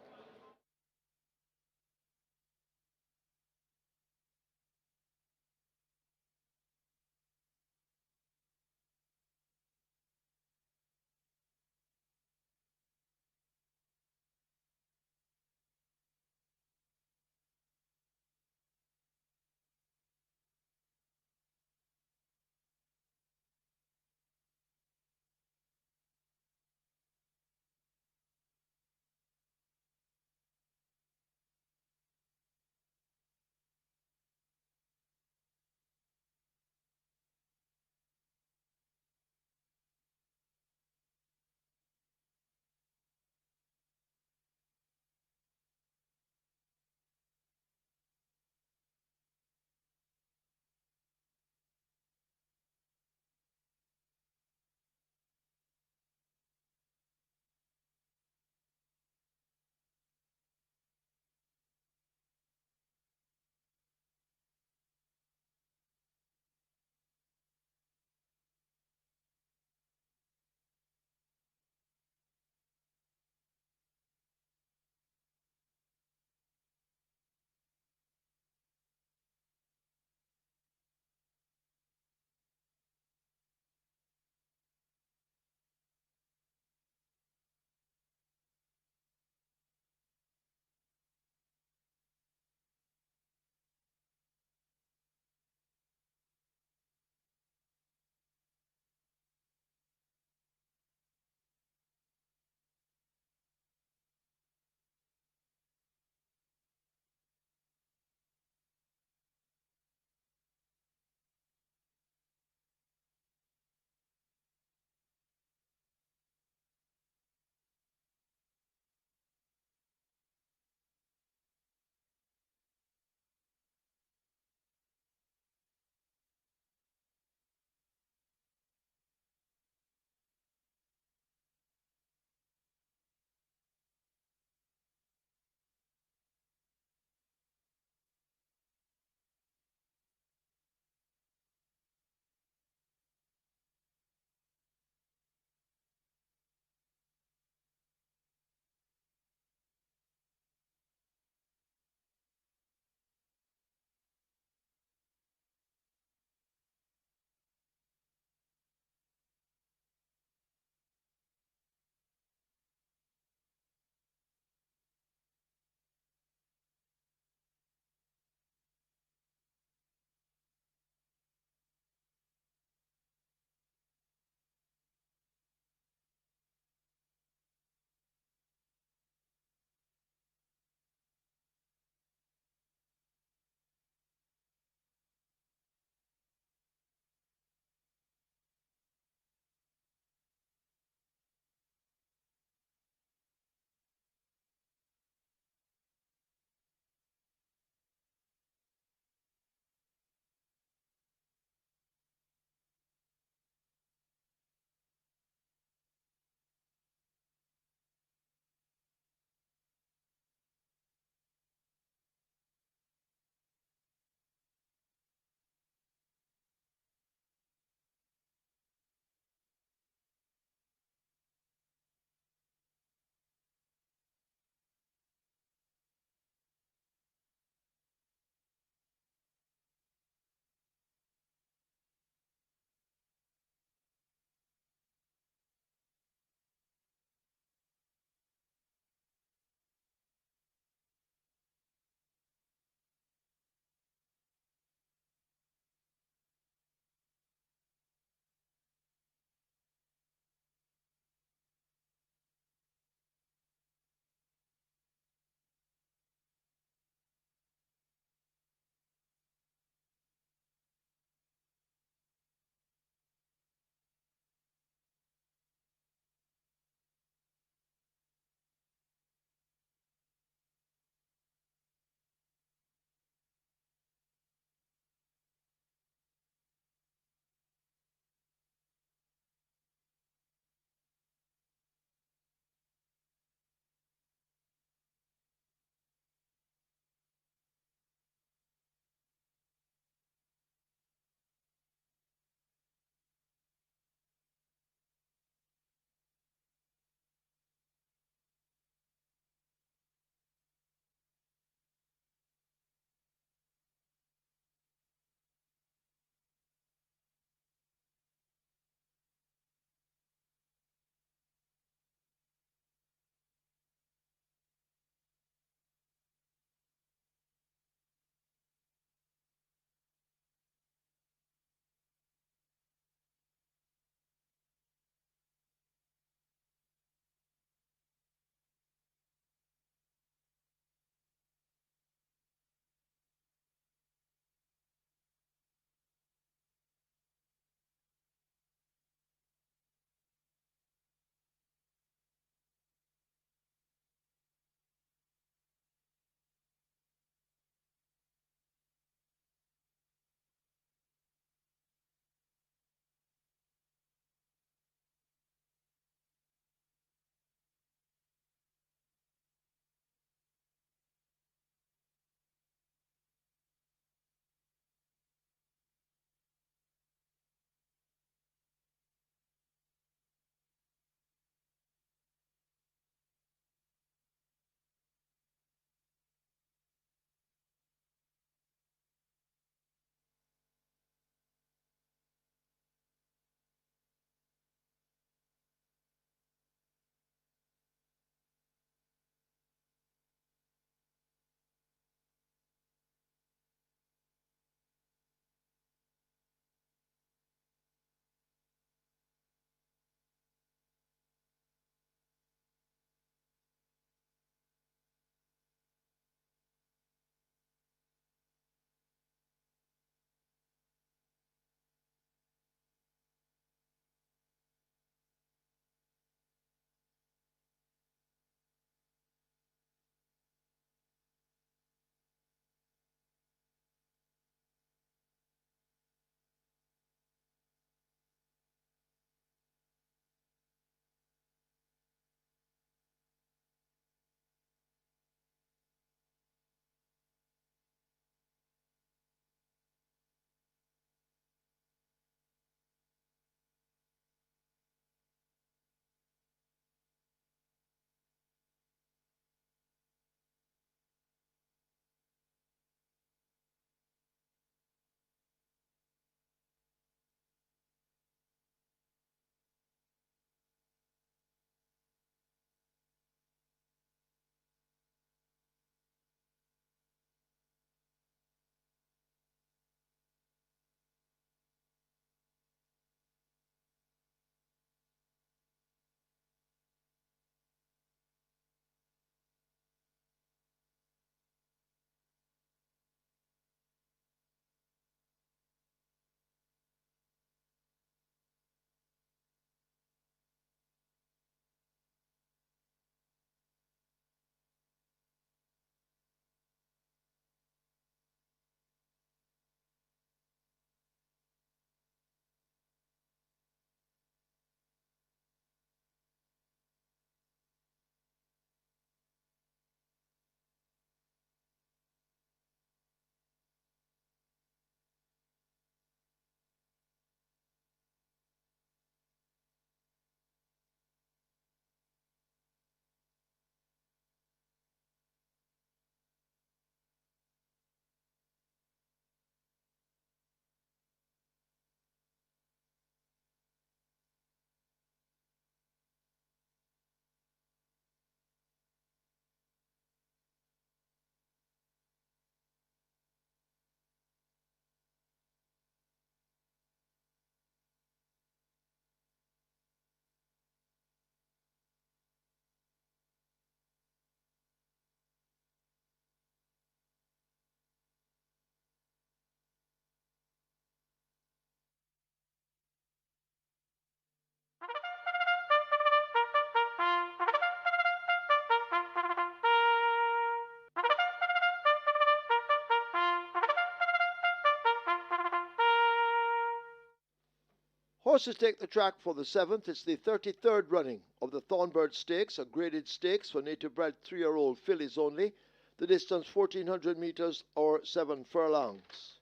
A: Horses take the track for the 7th. It's the 33rd running of the Thornbird Stakes, a graded stakes for native-bred 3-year-old fillies only. The distance 1,400 meters or 7 furlongs.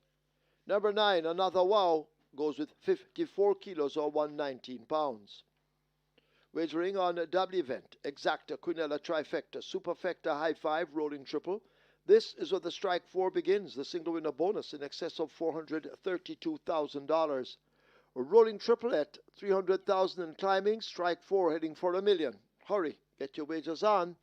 A: Number 9, Another Wow, goes with 54 kilos or 119 pounds. Wagering on a double event, Exacta, Quinella, Trifecta, Superfecta, High Five, Rolling Triple. This is where the Strike 4 begins, the single winner bonus in excess of $432,000. A rolling triple at 300,000 and climbing, Strike 4 heading for $1 million. Hurry, get your wagers on.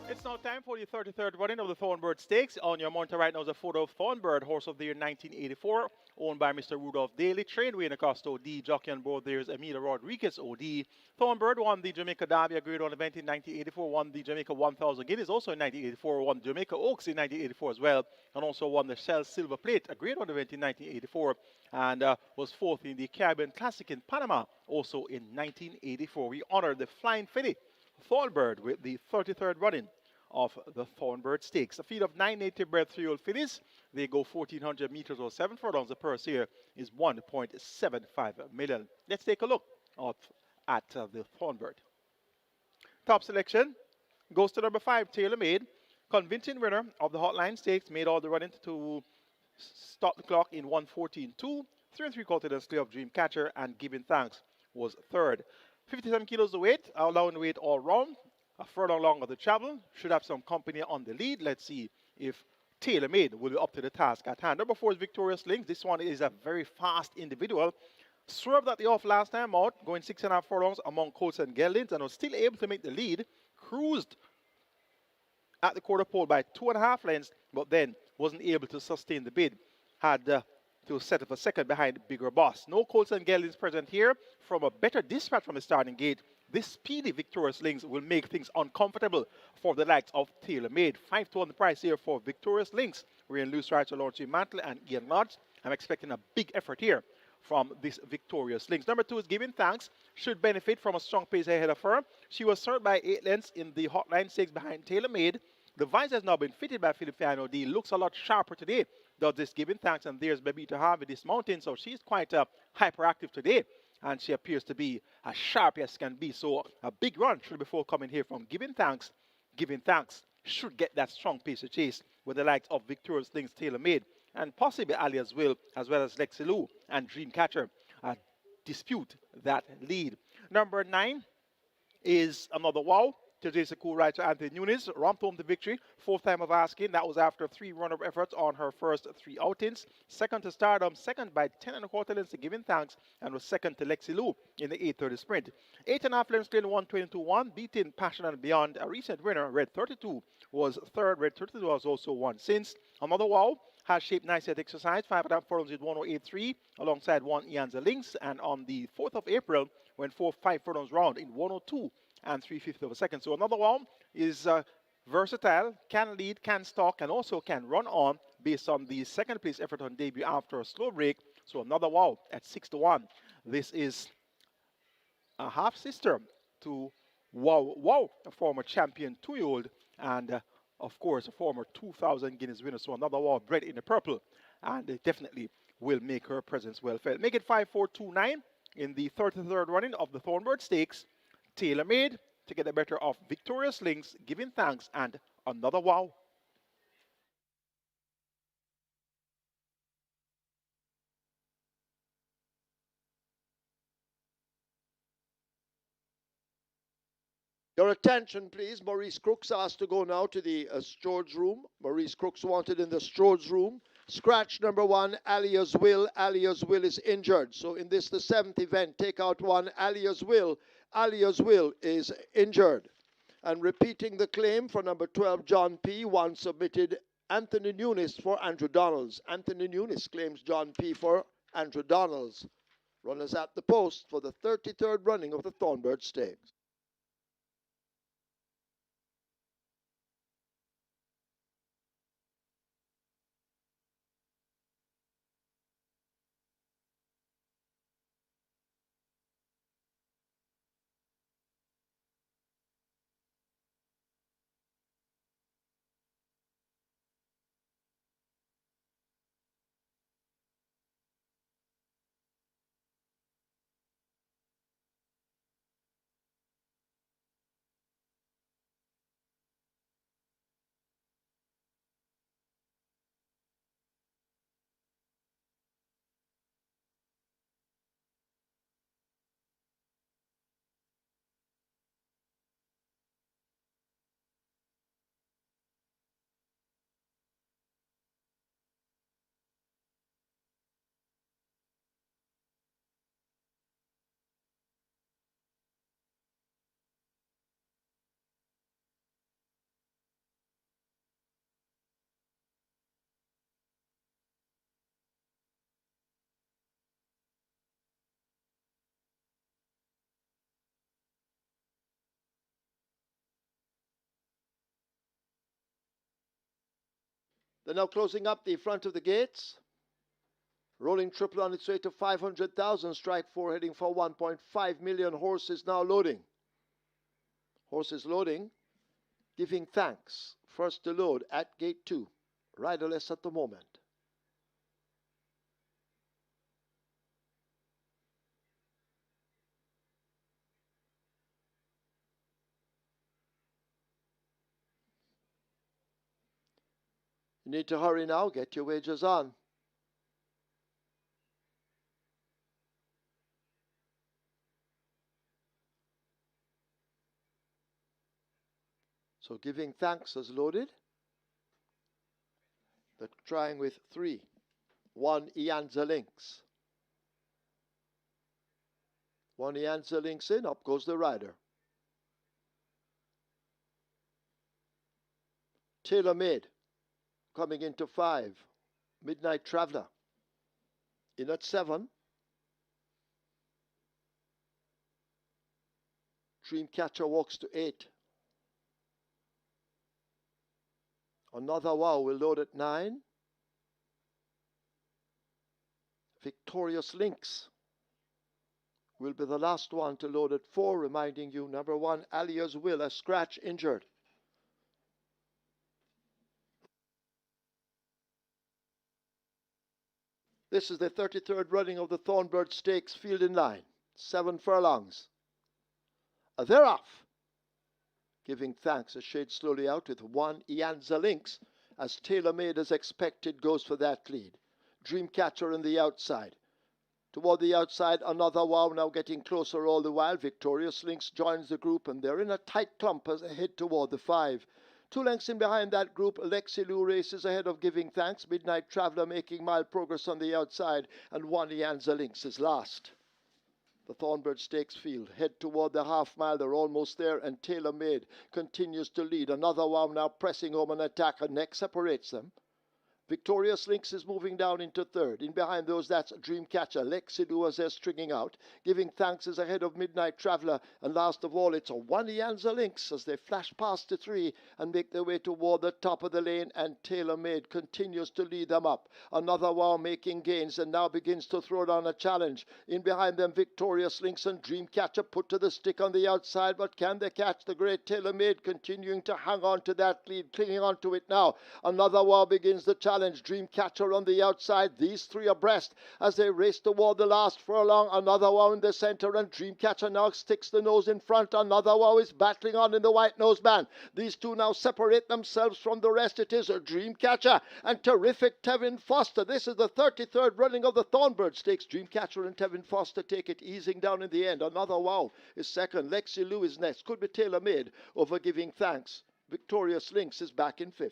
C: It's now time for the 33rd running of the Thornbird Stakes. On your monitor right now is a photo of Thornbird, horse of the year 1984, owned by Mr. Rudolph Daly, trained Wayne Acosta OD, jockey on board there is Emilio Rodriguez OD. Thornbird won the Jamaica Derby, a Grade 1 event in 1984, won the Jamaica 1000 Guineas also in 1984, won Jamaica Oaks in 1984 as well, and also won the Shell Silver Plate, a Grade 1 event in 1984, and was fourth in the Caribbean Classic in Panama also in 1984. We honor the Flying Filly, Thornbird, with the 33rd running of the Thornbird Stakes. A field of 9 native-bred 3-year-old fillies. They go 1,400 meters or 7 furlongs. The purse here is $1.75 million. Let's take a look at the Thornbird. Top selection goes to number 5, Tailor Made. Convincing winner of the Hotline Stakes, made all the running to stop the clock in 1:14.2. 3 3/4 clear of Dreamcatcher, and Giving Thanks was third. 57 kilos the weight, allowing weight all round. A furlong longer to travel, should have some company on the lead. Let's see if Tailor Made will be up to the task at hand. Number 4 is Victorious Links. This one is a very fast individual. Swerved at the off last time out, going 6.5 furlongs among colts and geldings, and was still able to make the lead. Cruised at the quarter pole by 2.5 lengths, but then wasn't able to sustain the bid. Had to settle for second behind Bigger Boss. No colts and geldings present here. From a better dispatch from the starting gate, this speedy Victorious Links will make things uncomfortable for the likes of Tailor Made. 5 to 1 the price here for Victorious Links. We're in loose rides to Lawrence Mantle and Ian Lodge. I'm expecting a big effort here from this Victorious Links. Number 2 is Giving Thanks. Should benefit from a strong pace ahead of her. She was served by 8 lengths in the Hotline Stakes behind Tailor Made. The visor has now been fitted by Filipino D. Looks a lot sharper today, does this Giving Thanks, and there's Babita Harvey dismounting, so she's quite hyperactive today, and she appears to be as sharp as can be. So a big run should be forthcoming here from Giving Thanks. Giving Thanks should get that strong pace to chase with the likes of Victorious Links, Tailor Made, and possibly Alias Will, as well as Lexi Lou and Dreamcatcher dispute that lead. Number 9 is another wow. Today's a cool rider Anthony Nunes ramped home the victory, fourth time of asking. That was after 3 run-up efforts on her first 3 outings. Second to Stardom, second by 10 1/4 lengths to Giving Thanks, and was second to Lexi Lou in the 8:30 sprint. 8.5 lengths cleared 122.1, beating Passion and Beyond. A recent winner, Red 32, was third. Red 32 has also won since. Another wow has shaped nicely at exercise, 5.5 furlongs with 108.3, alongside 1 Ianza Links. And on the 4th of April, went 5 furlongs round in 102 and 3/5 of a second. So another one is versatile, can lead, can stalk, and also can run on based on the second place effort on debut after a slow break. So another wow at 6-1. This is a half sister to Wow, a former champion 2-year-old, and of course a former 2,000 Guinness winner. So another wow bred in the purple, and it definitely will make her presence well felt. Make it 5-4-2-9 in the 33rd running of the Thornbird Stakes. Tailor Made to get the better of Victorious Links, Giving Thanks, and another wow.
A: Your attention, please. Maurice Crooks asked to go now to the storage room. Maurice Crooks wanted in the storage room. Scratch number 1, Alias Will. Alias Will is injured. So in this, the 7th event, take out 1, Alias Will. Alias Will is injured. And repeating the claim for number 12, John P. 1 submitted Anthony Nunes for Andrew Donalds. Anthony Nunes claims John P. for Andrew Donalds. Runners at the post for the 33rd running of the Thornbird Stakes. They're now closing up the front of the gates. Rolling triple on its way to 500,000. Strike 4 heading for 1.5 million. Horses now loading. Horses loading. Giving Thanks. First to load at gate 2. Riderless at the moment. You need to hurry now. Get your wagers on. So Giving Thanks has loaded. They're trying with 3. 1 Ianza Links. 1 Ianza Links in. Up goes the rider. Tailor Made. Coming into 5. Midnight Traveler. In at 7. Dreamcatcher walks to 8. Another wow will load at 9. Victorious Links will be the last one to load at 4, reminding you number 1, Alias Will, a scratch injured. This is the 33rd running of the Thornbird Stakes, field in line. 7 furlongs. They're off. Giving Thanks a shade slowly out with one Ianza Lynx, as TaylorMade as expected goes for that lead. Dreamcatcher on the outside. Toward the outside, another Wow now getting closer all the while. Victorious Lynx joins the group, and they're in a tight clump as they head toward the 5. 2 lengths in behind that group, Alexi Lou races ahead of Giving Thanks. Midnight Traveller making mild progress on the outside, and one Ianza Lynx is last. The Thornbird Stakes field head toward the half mile. They're almost there, and TaylorMade continues to lead. Another Wow now pressing home an attack, and next separates them. Victorious Lynx is moving down into third. In behind those, that's Dreamcatcher. Lexidou as they're stringing out. Giving Thanks is ahead of Midnight Traveller. And last of all, it's a one Ianza Lynx as they flash past the 3 and make their way toward the top of the lane. And TaylorMade continues to lead them up. Another Wow making gains and now begins to throw down a challenge. In behind them, Victorious Lynx and Dreamcatcher put to the stick on the outside. But can they catch the great TaylorMade continuing to hang on to that lead, clinging on to it now. Another Wow begins the challenge. Dreamcatcher on the outside. These 3 abreast as they race toward the last furlong. Another Wow in the center, and Dreamcatcher now sticks the nose in front. Another Wow is battling on in the white nose band. These 2 now separate themselves from the rest. It is a Dreamcatcher and terrific Tevin Foster. This is the 33rd running of the Thornbird Stakes. Dreamcatcher and Tevin Foster take it, easing down in the end. Another Wow is second. Lexi Lou is next. Could be TaylorMade over Giving Thanks. Victorious Lynx is back in 5th.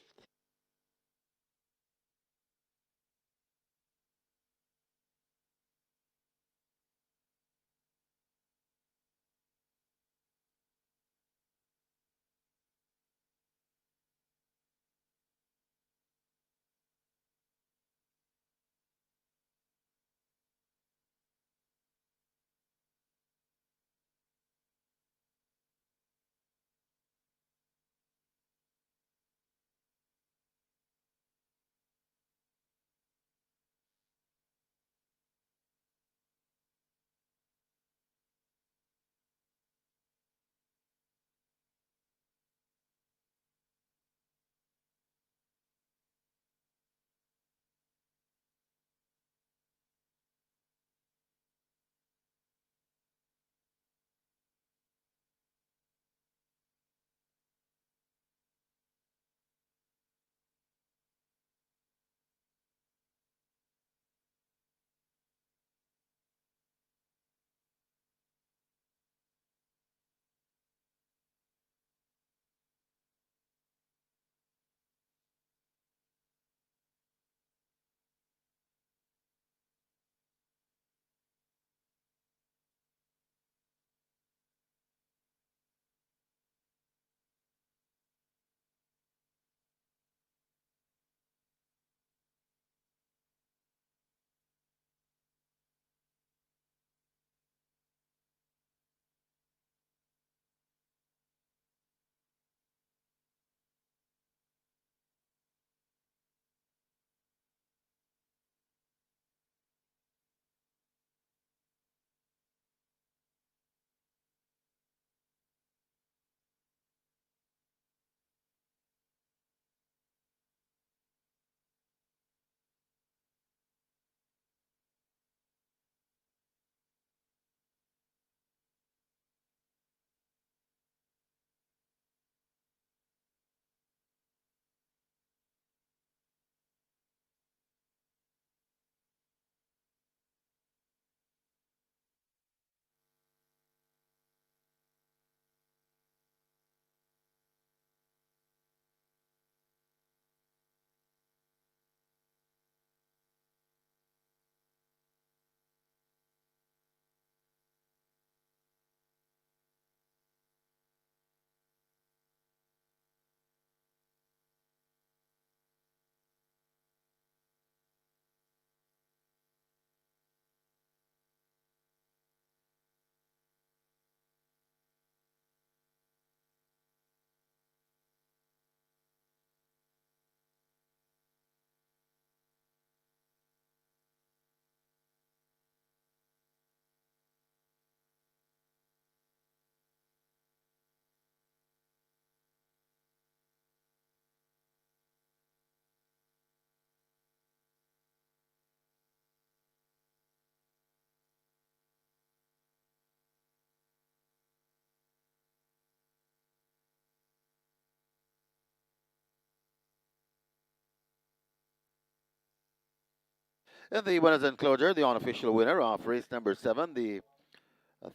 B: In the winners enclosure, the unofficial winner of race number 7, the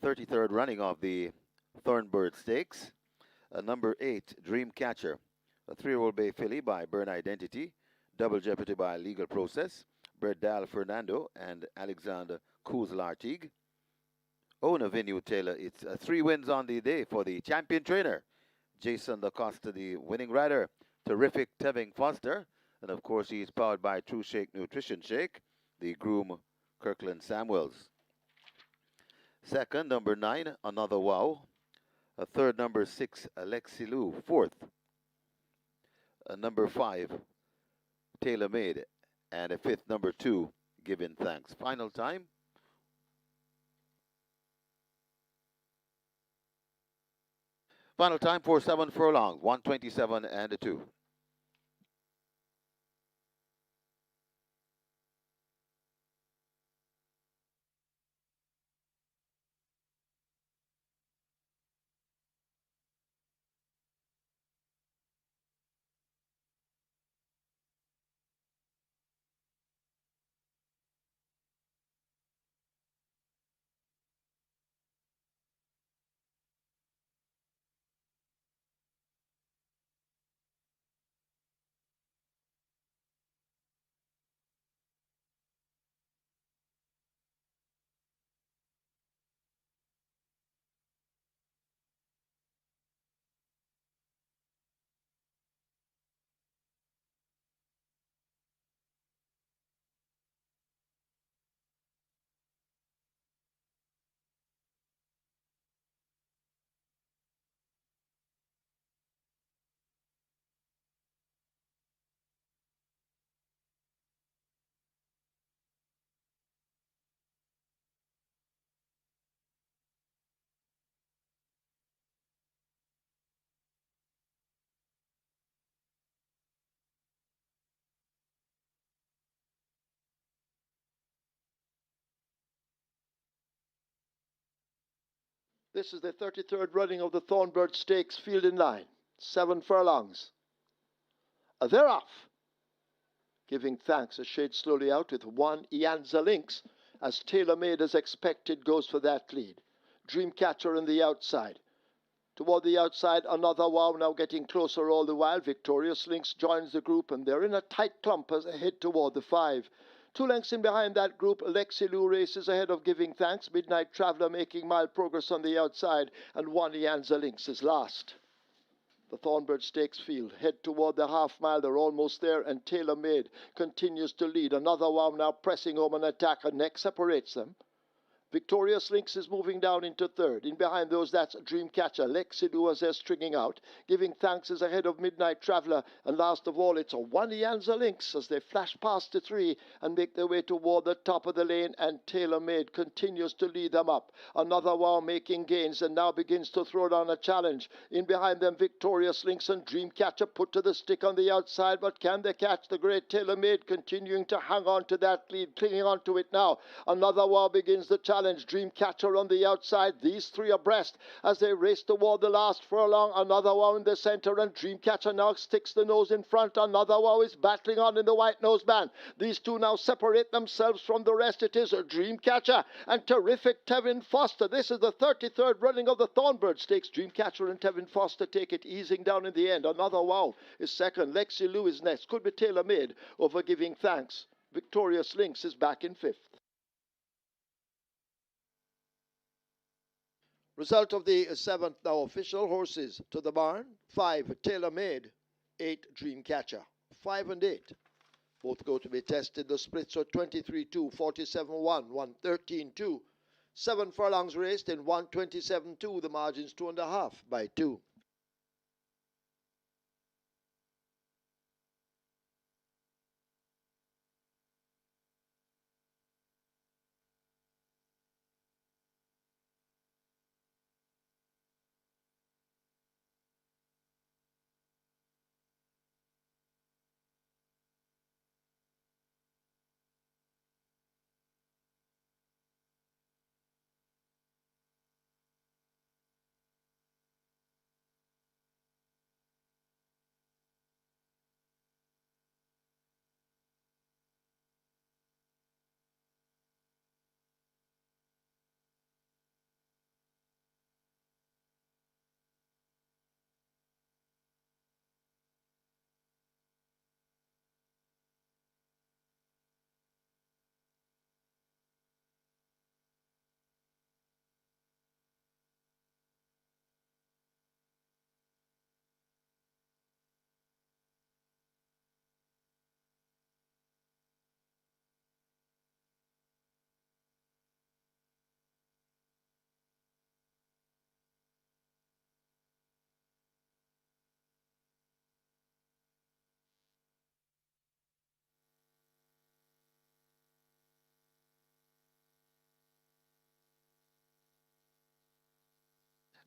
B: 33rd running of the Thornbird Stakes, number 8, Dreamcatcher, a 3-year-old bay filly by Burn Identity, Double Jeopardy by Legal Process, Berdal Fernando and Alexander Kuz-Lartigue. Owner Venue Taylor, it's 3 wins on the day for the champion trainer, Jason DaCosta, the winning rider, Terrific Tevin Foster, and of course he's powered by True Shake Nutrition Shake, the groom Kirkland Samuels. Second, number 9, Another Wow. A third, number 6, Alexi Lou. Fourth, number 5, Tailor Made. And a fifth, number 2, Giving Thanks. Final time. Final time for 7 furlongs, 127 and a 2.
A: This is the 33rd running of the Thornbird Stakes, field in line. 7 furlongs. They're off. Giving Thanks a shade slowly out with 1, Ianza Lynx, as Tailor Made as expected goes for that lead. Dreamcatcher on the outside. Toward the outside, Another Wow now getting closer all the while. Victorious Lynx joins the group, and they're in a tight clump as they head toward the 5. 2 lengths in behind that group, Alexi Lou races ahead of Giving Thanks. Midnight Traveller making mild progress on the outside, and 1, Ianza Lynx is last. The Thornbird Stakes field head toward the half mile. They're almost there, and Tailor Made continues to lead. Another Wow now pressing home an attack, and next separates them. Victorious Lynx is moving down into 3rd. In behind those, that's Dreamcatcher. Lexidou as they're stringing out. Giving Thanks is ahead of Midnight Traveller. And last of all, it's a 1, Ianza Lynx as they flash past the 3 and make their way toward the top of the lane. And Tailor Made continues to lead them up. Another Wow making gains and now begins to throw down a challenge. In behind them, Victorious Lynx and Dreamcatcher put to the stick on the outside. But can they catch the great Tailor Made, continuing to hang on to that lead, clinging on to it now. Another Wow begins the challenge. Dreamcatcher on the outside. These 3 abreast as they race toward the last furlong. Another Wow in the center, and Dreamcatcher now sticks the nose in front. Another Wow is battling on in the white nose band. These 2 now separate themselves from the rest. It is a Dreamcatcher and Terrific Tevin Foster. This is the 33rd running of the Thornbird Stakes. Dreamcatcher and Tevin Foster take it, easing down in the end. Another Wow is second. Lexi Lou is next. Could be Tailor Made over Giving Thanks. Victorious Lynx is back in 5th. Result of the 7th now official. Horses to the barn. 5, Tailor Made. 8, Dreamcatcher. 5 and 8. Both go to be tested. The splits are 23-2, 47-1, 113-2. 7 furlongs raced in 127-2. The margin's 2.5 by 2.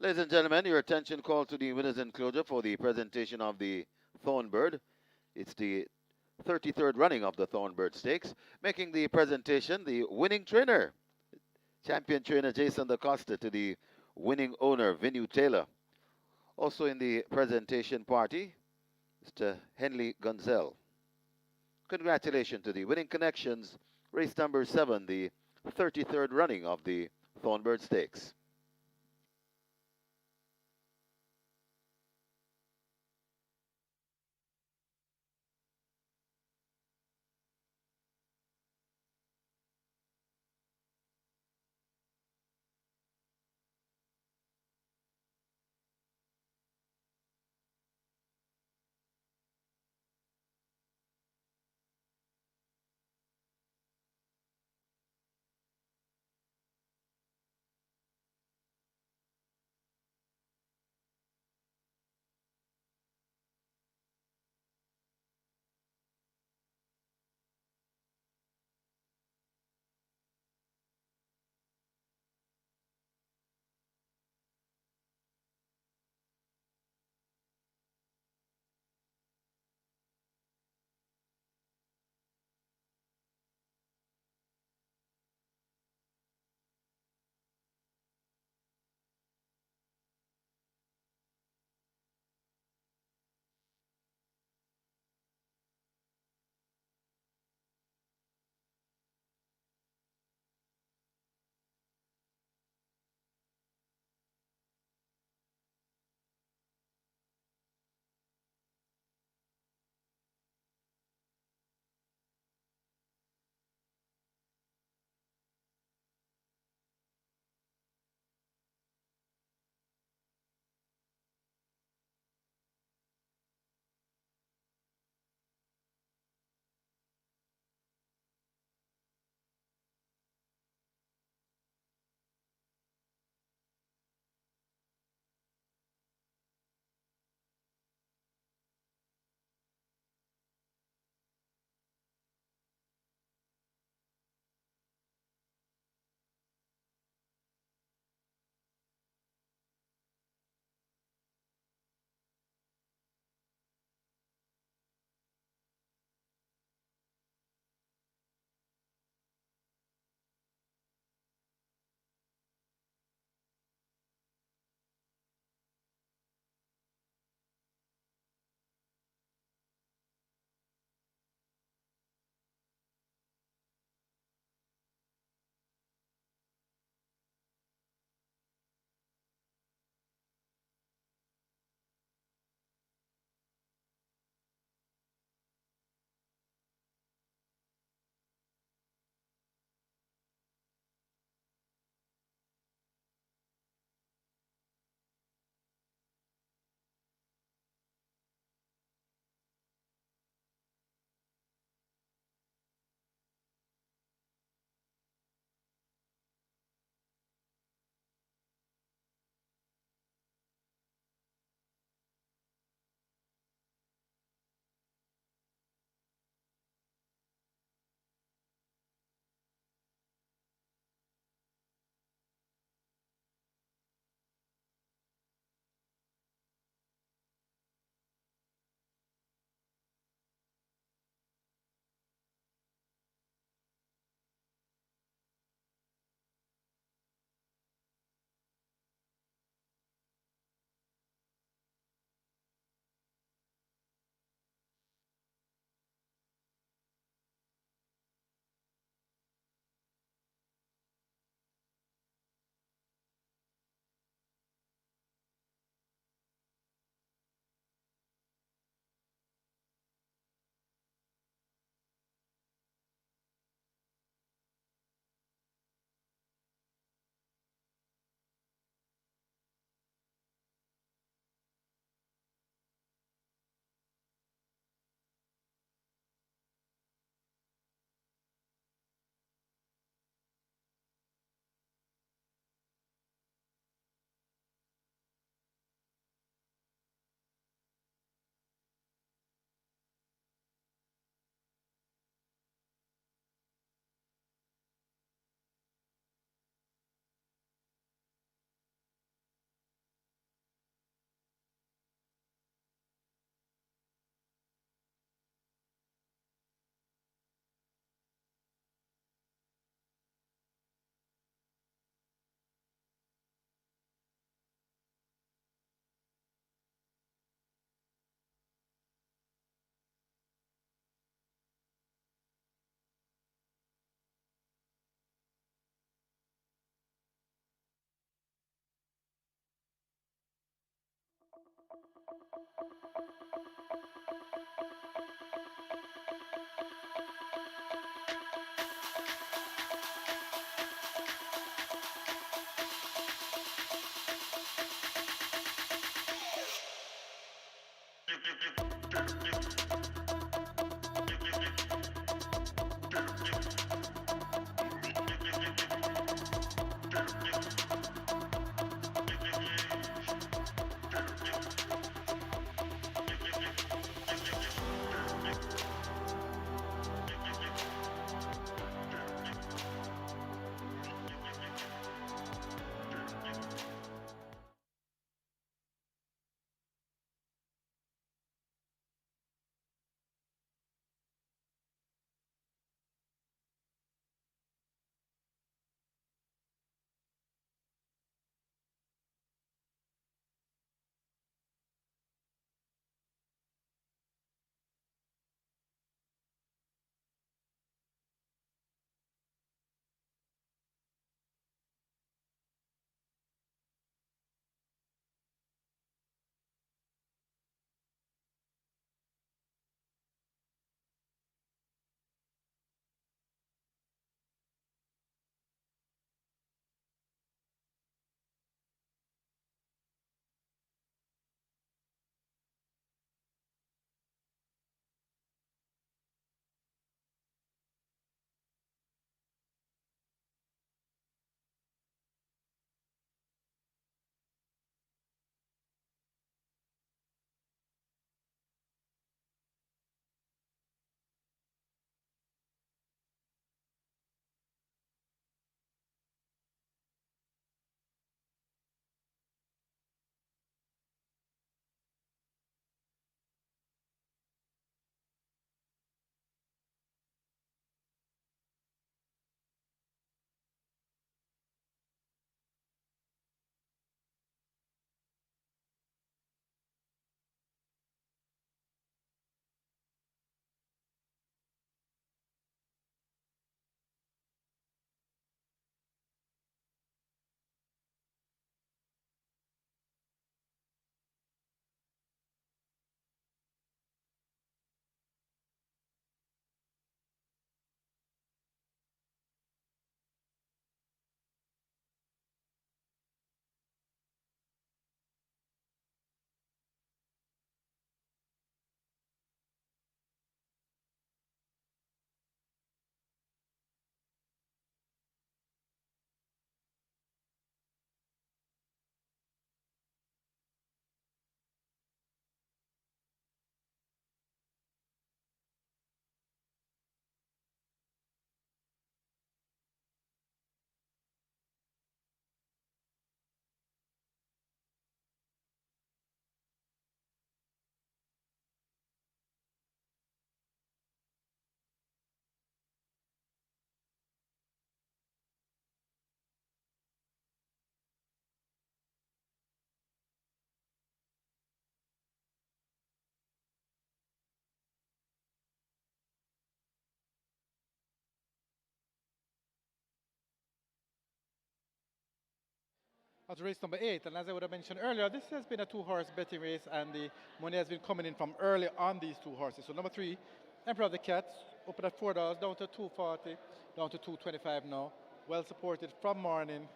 B: Ladies and gentlemen, your attention called to the winners enclosure for the presentation of the Thornbird. It's the 33rd running of the Thornbird Stakes. Making the presentation, the winning trainer, champion trainer Jason DaCosta, to the winning owner, Vinu Taylor. Also in the presentation party, Mr. Henley Gonzel. Congratulations to the winning connections, race number 7, the 33rd running of the Thornbird Stakes.
D: That's race number 8, and as I would have mentioned earlier, this has been a two-horse betting race, and the money has been coming in from early on these two horses. So number 3, Emperor of the Cats, up at $4, down to 240, down to 225 now. Well supported from morning,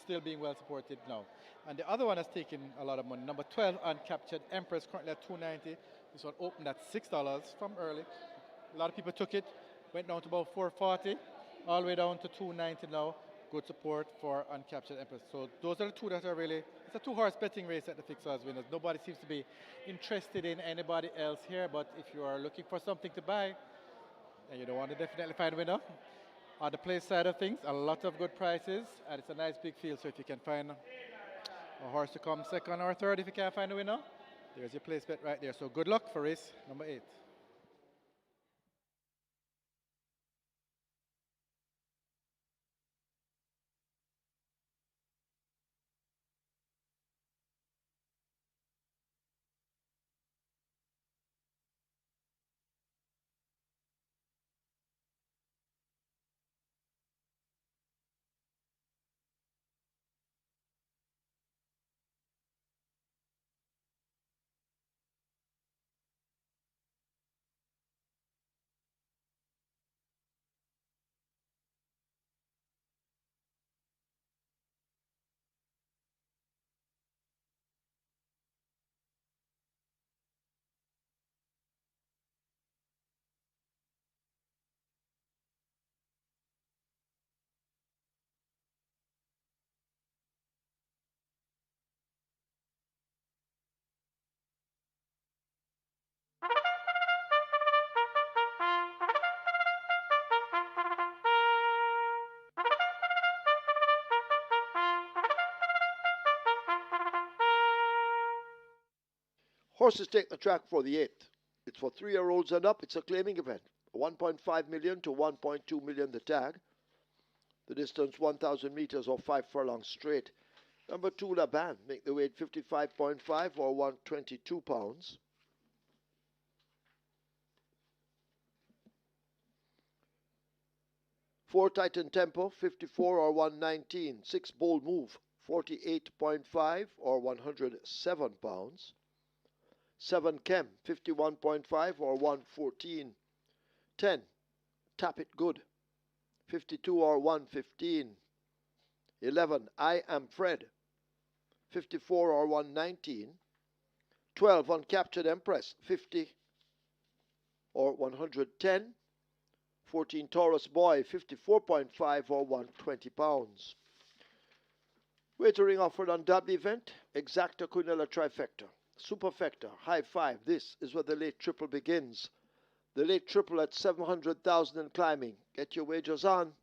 D: still being well supported now. And the other one has taken a lot of money. Number 12, Uncaptured Empress, currently at 290. This one opened at $6 from early. A lot of people took it, went down to about 440, all the way down to 290 now. Good support for Uncaptured Empress. So those are the two that are really, it's a two-horse betting race at the Fixers winners. Nobody seems to be interested in anybody else here, but if you are looking for something to buy, and you don't want to definitely find a winner, on the play side of things, a lot of good prices, and it's a nice big field, so if you can find a horse to come second or third, if you can't find a winner, there's your place bet right there. So good luck for race number 8.
A: Horses take the track for the 8th. It's for 3-year-olds and up. It's a claiming event. 1.5 million to 1.2 million the tag. The distance 1,000 meters or 5 furlongs straight. Number 2, La Band, make the weight 55.5 or 122 pounds. Four, Titan Tempo, 54 or 119. 6, Bold Move, 48.5 or 107 pounds. 7, Chem, 51.5 or 114. 10, Tap It Good, 52 or 115. 11, I Am Fred, 54 or 119. 12, Uncaptured Empress, 50 or 110. 14, Taurus Boy, 54.5 or 120 pounds. Waitering offered on Derby event, Exacta Quinella Trifecta, Superfecta, High Five. This is where the late triple begins. The late triple at 700,000 and climbing. Get your wagers on.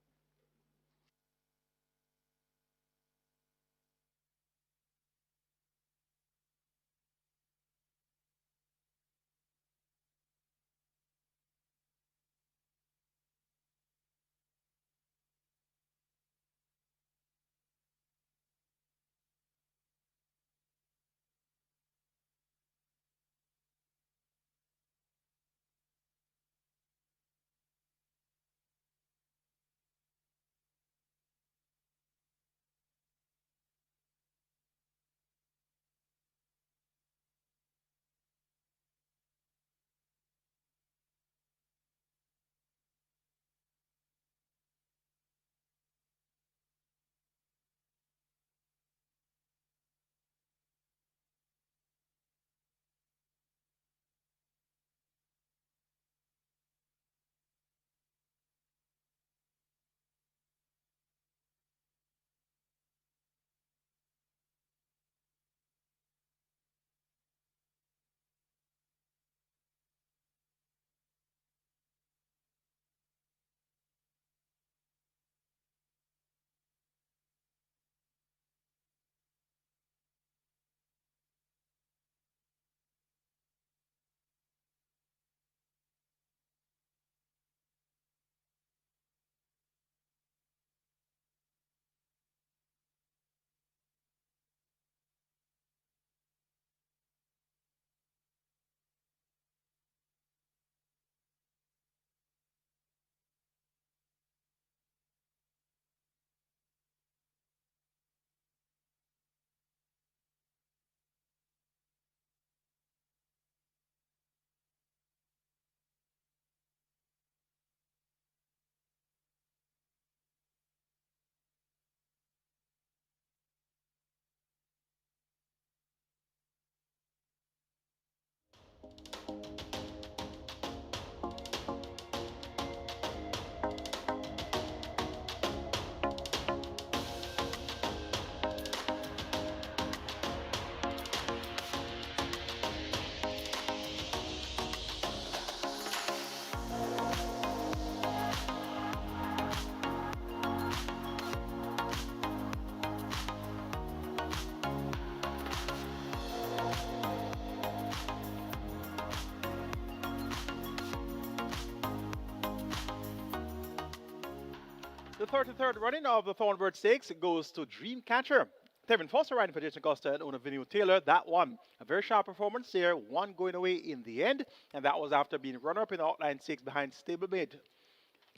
C: The 33rd running of the Thornbird Stakes goes to Dreamcatcher. Tevin Foster riding for Jason Costa and owner Vinny Taylor. That one, a very sharp performance there. One going away in the end, and that was after being runner-up in the Outline 6 behind stablemate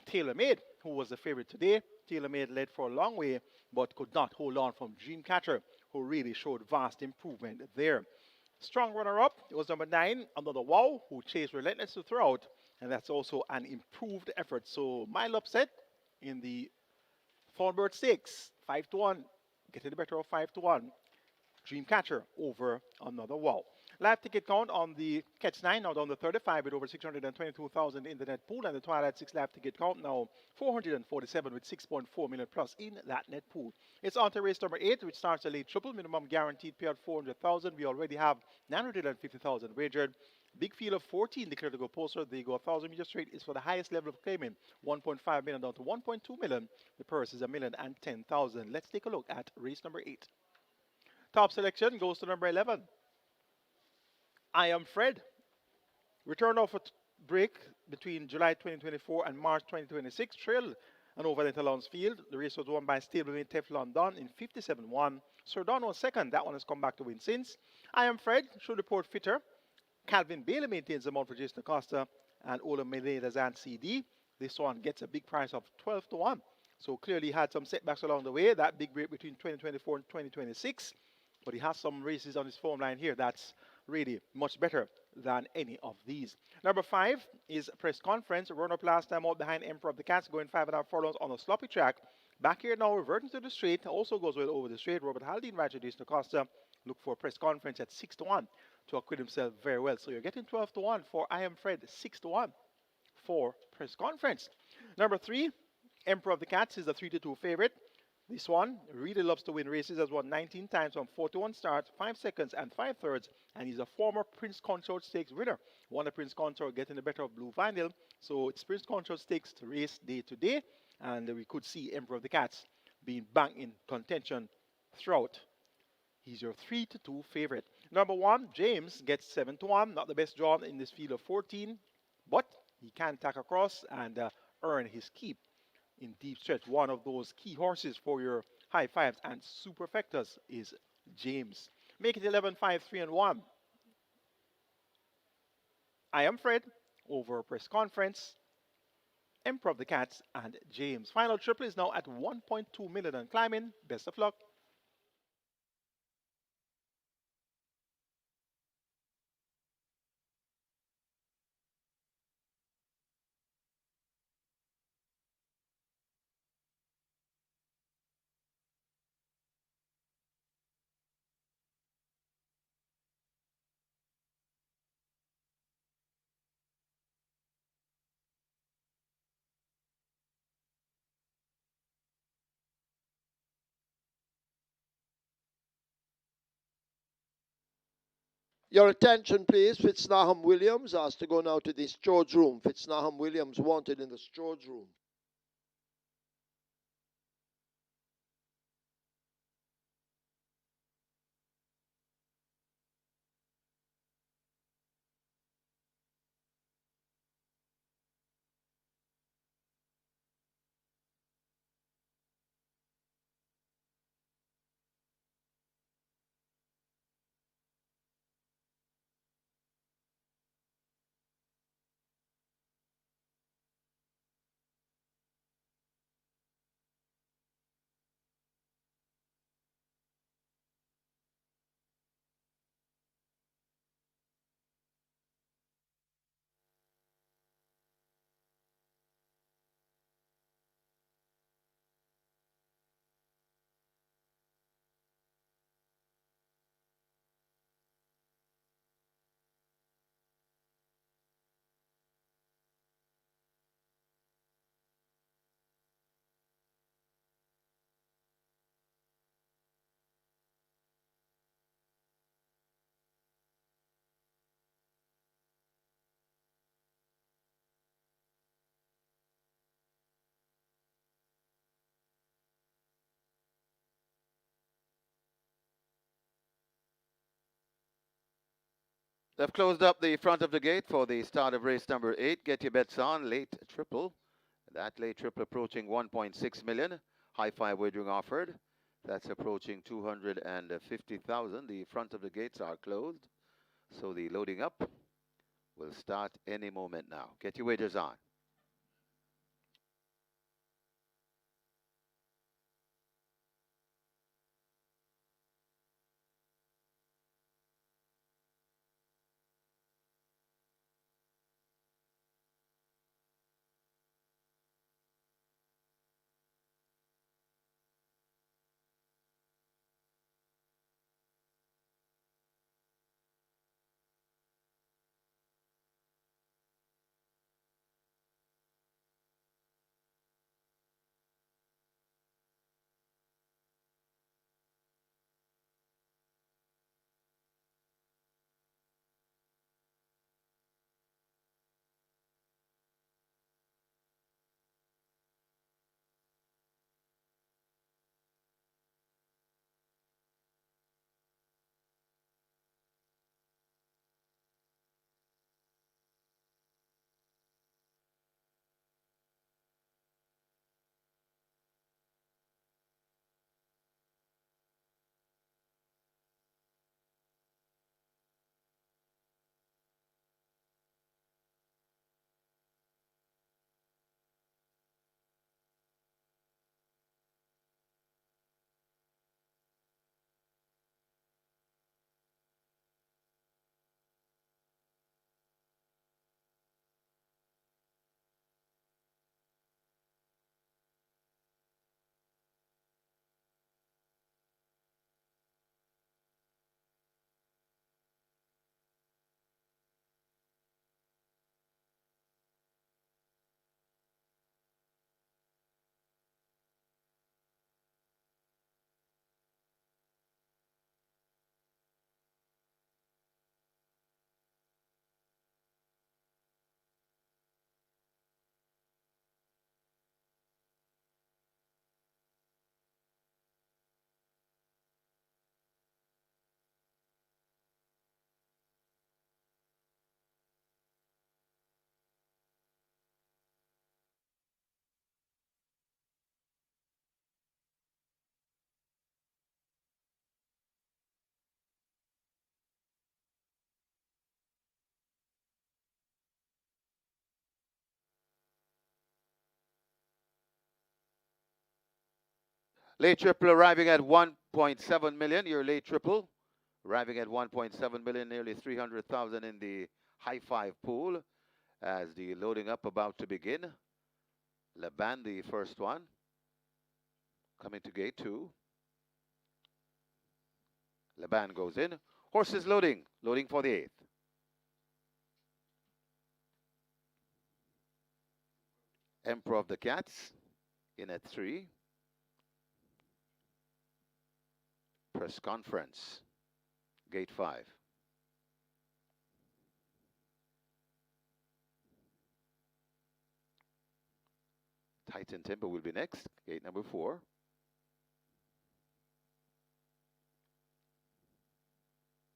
C: TaylorMade, who was the favorite today. TaylorMade led for a long way, but could not hold on from Dreamcatcher, who really showed vast improvement there. Strong runner-up, it was number 9, Another Wow, who chased relentless throughout, and that's also an improved effort. So, mile upset in the Thornbird Stakes, 5-1, getting the better of 5-1. Dreamcatcher over Another Wow. Live ticket count on the Catch 9 now down to 35 with over 622,000 in the net pool, and the Twilight 6 live ticket count now 447 with 6.4 million plus in that net pool. It's on to race number 8, which starts a late triple, minimum guaranteed payout 400,000. We already have 950,000 wagered. Big field of 14 declared to go poster. They go 1,000 meters straight is for the highest level of claiming, 1.5 million down to 1.2 million. The purse is 1,010,000. Let's take a look at race number 8. Top selection goes to number 11. I Am Fred. Return off a break between July 2024 and March 2026 trailed and over the Interlons field. The race was won by stablemate Teflon Don in 57-1. Sir Don was second. That one has come back to win since. I Am Fred should report fitter. Calvin Bailey maintains the mount for Jason Acosta and Ola Menedas and CD. This one gets a big price of 12-1. So clearly had some setbacks along the way. That big break between 2024 and 2026. But he has some races on his form line here that's really much better than any of these. Number 5 is Press Conference. Run up last time out behind Emperor of the Cats, going 5.5 furlongs on a sloppy track. Back here now, reverting to the straight. Also goes well over the straight. Robert Haldane, Roger Jason Acosta. Look for Press Conference at 6-1 to acquit himself very well. So you're getting 12-1 for I Am Fred, 6-1 for Press Conference. Number 3, Emperor of the Cats is the 3-2 favorite. This one really loves to win races. Has won 19 times from 41 starts, 5 seconds and 5/3, and he's a former Prince Consort Stakes winner. Won the Prince Consort, getting the better of Blue Vinyl. So it's Prince Consort Stakes race day to day, and we could see Emperor of the Cats being back in contention throughout. He's your 3-2 favorite. Number 1, James, gets 7-1. Not the best drawn in this field of 14, but he can tack across and earn his keep in deep stretch. One of those key horses for your high fives and superfectas is James. Make it 11-5-3-1. I Am Fred over Press Conference, Emperor of the Cats, and James. Final triple is now at 1.2 million and climbing. Best of luck.
A: Your attention, please. Fitznaham Williams asked to go now to the storage room. Fitznaham Williams wanted in the storage room.
B: They've closed up the front of the gate for the start of race number 8. Get your bets on. Late triple. That late triple approaching 1.6 million. High five wagering offered. That's approaching 250,000. The front of the gates are closed. So the loading up will start any moment now. Get your wagers on. Late triple arriving at 1.7 million. Your late triple arriving at 1.7 million, nearly 300,000 in the high five pool as the loading up about to begin. Laban, the first one, coming to gate 2. Laban goes in. Horses loading for the 8th. Emperor of the Cats in at 3. Press conference, gate 5. Titan Timber will be next, gate number 4.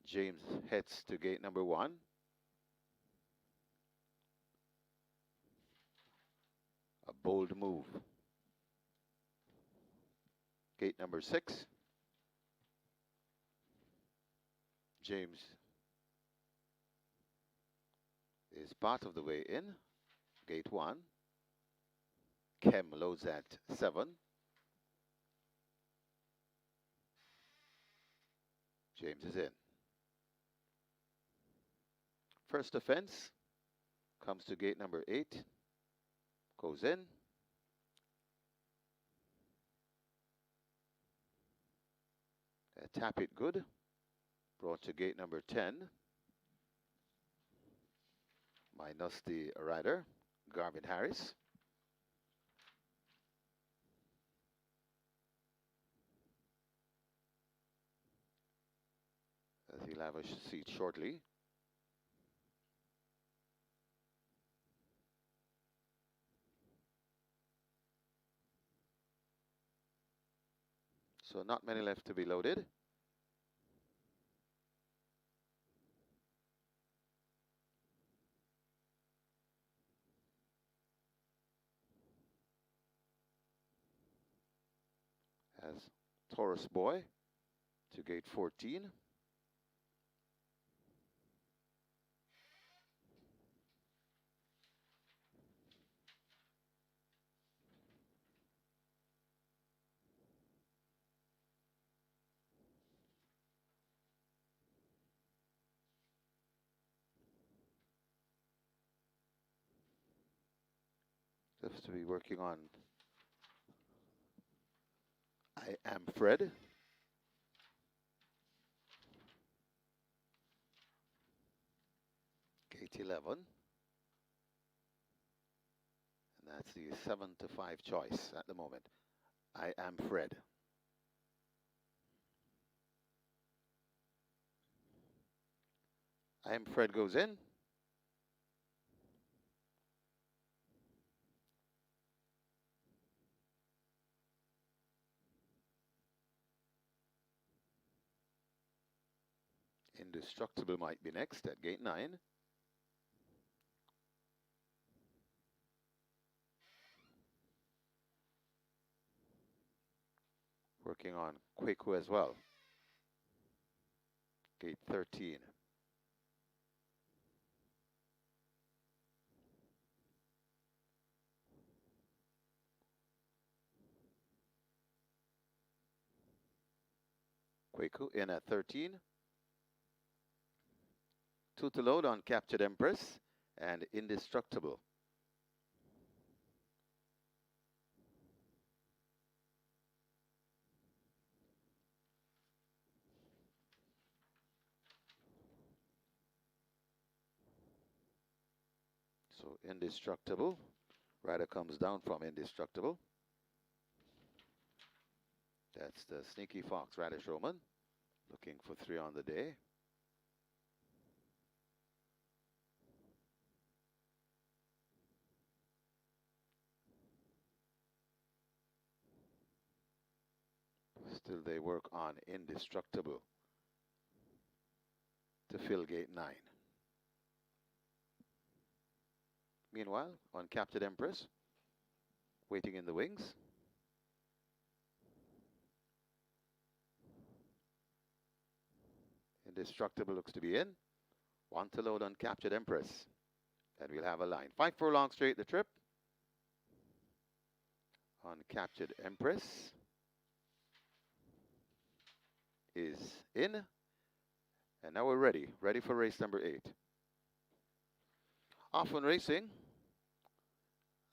B: James heads to gate number 1. A bold move. Gate number 6. James is part of the way in. Gate 1. Kem loads at 7. James is in. First offense comes to gate number 8. Goes in. Tap it good. Brought to gate number 10. Minus the rider, Garvin Harris. As he'll have a seat shortly. So not many left to be loaded. As Taurus Boy to gate 14. Just to be working on I Am Fred. Gate 11. And that's the 7 to 5 choice at the moment. I Am Fred. I Am Fred goes in. Indestructible might be next at gate 9. Working on Quaku as well. Gate 13. Quaku in at 13. 2 to load on Captured Empress and Indestructible. So Indestructible. Rider comes down from Indestructible. That's the Sneaky Fox Radish Roman. Looking for 3 on the day. Still they work on Indestructible to fill gate 9. Meanwhile, on Captured Empress, waiting in the wings. Indestructible looks to be in. 1 to load on Captured Empress. And we'll have a line. 5 furlong straight the trip. On Captured Empress. is in. And now we're ready for race number 8. Often racing,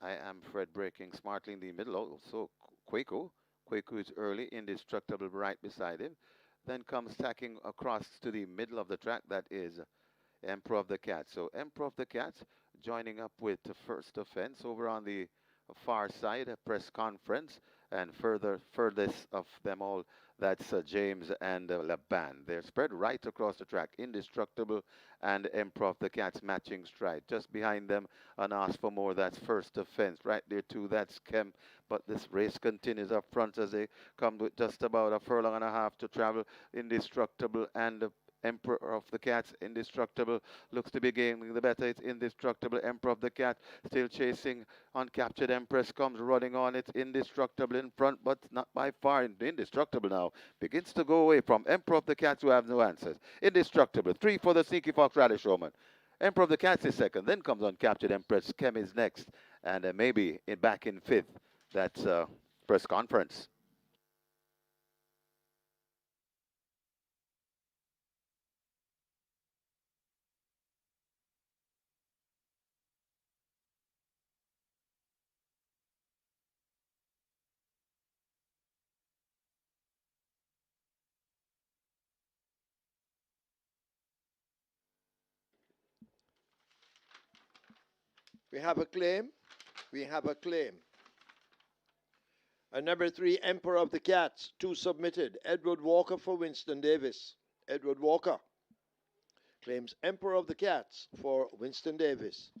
B: I am Fred breaking smartly in the middle. Also, Quaco. Quaco is early, indestructible right beside him. Then comes tacking across to the middle of the track. That is Emperor of the Cats. So Emperor of the Cats joining up with the First Offense over on the far side, a press conference, and furthest of them all, that's James and Laban. They're spread right across the track. Indestructible and Emperor of the Cats matching stride. Just behind them, and Ask for More, that's First Offense. Right there too, that's Kem. But this race continues up front as they come with just about a furlong and a half to travel. Indestructible and Emperor of the Cats, indestructible, looks to be gaining the better. It's indestructible. Emperor of the Cat still chasing. Uncaptured Empress comes running on. It's indestructible in front, but not by far. Indestructible now begins to go away from Emperor of the Cats, who have no answers. Indestructible. 3 for the Sneaky Fox Radish Roman. Emperor of the Cats is second. Then comes Uncaptured Empress. Kem is next, and maybe back in 5th. That's press conference.
A: We have a claim. We have a claim. And number 3, Emperor of the Cats, 2 submitted. Edward Walker for Winston Davis. Edward Walker claims Emperor of the Cats for Winston Davis.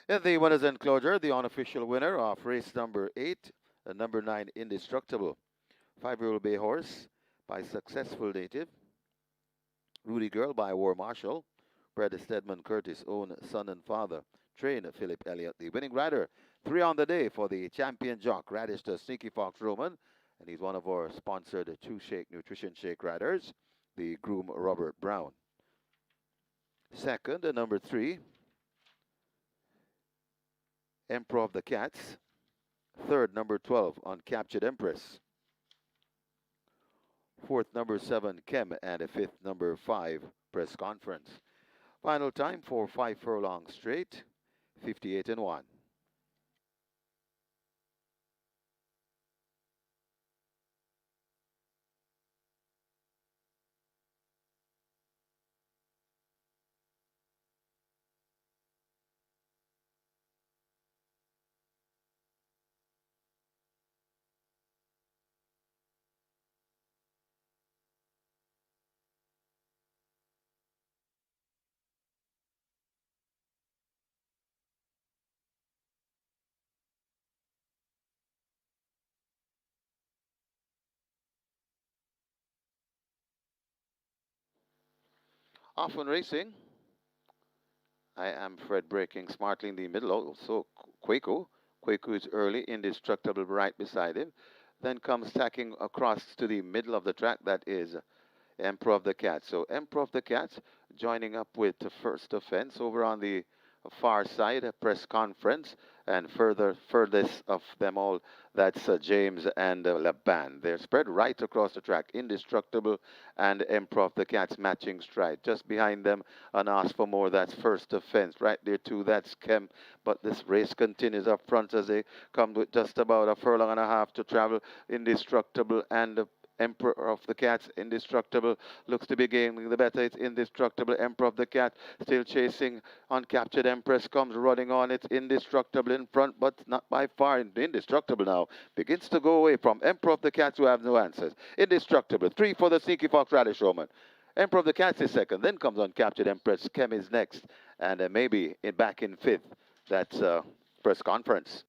B: In the winners enclosure, the unofficial winner of race number 8, number 9, Indestructible. 5-year-old bay horse by Successful Native. Rudy Girl by War Marshal. Bred Stedman Curtis, own son and father. Train Philip Elliott. The winning rider, 3 on the day for the champion jock, Radish the Sneaky Fox Roman. And he's one of our sponsored 2-Shake Nutrition Shake riders, the groom Robert Brown. Second, number 3, Emperor of the Cats. Third, number 12, Uncaptured Empress. Fourth, number 7, Kem. And a fifth, number 5, Press Conference. Final time for 5 furlongs straight, 58 and 1. Often racing. I am Fred breaking smartly in the middle. Also, Quaco. Quaco is early, indestructible right beside him. Then comes tacking across to the middle of the track. That is Emperor of the Cats. So Emperor of the Cats joining up with the first offense over on the far side, a press conference, and furthest of them all, that's James and Laban. They're spread right across the track, Indestructible and Emperor of the Cats matching stride. Just behind them, an Ask for More, that's first offense. Right there too, that's Kemp. But this race continues up front as they come with just about a furlong and a half to travel. Indestructible and Emperor of the Cats, Indestructible, looks to be gaining the better. It's Indestructible, Emperor of the Cat, still chasing. Uncaptured Empress comes running on. It's Indestructible in front, but not by far. Indestructible now begins to go away from Emperor of the Cats, who have no answers. Indestructible, 3 for the Sneaky Fox Radish Showman. Emperor of the Cats is second. Then comes Uncaptured Empress. Kem is next, and maybe back in fifth. That's press conference.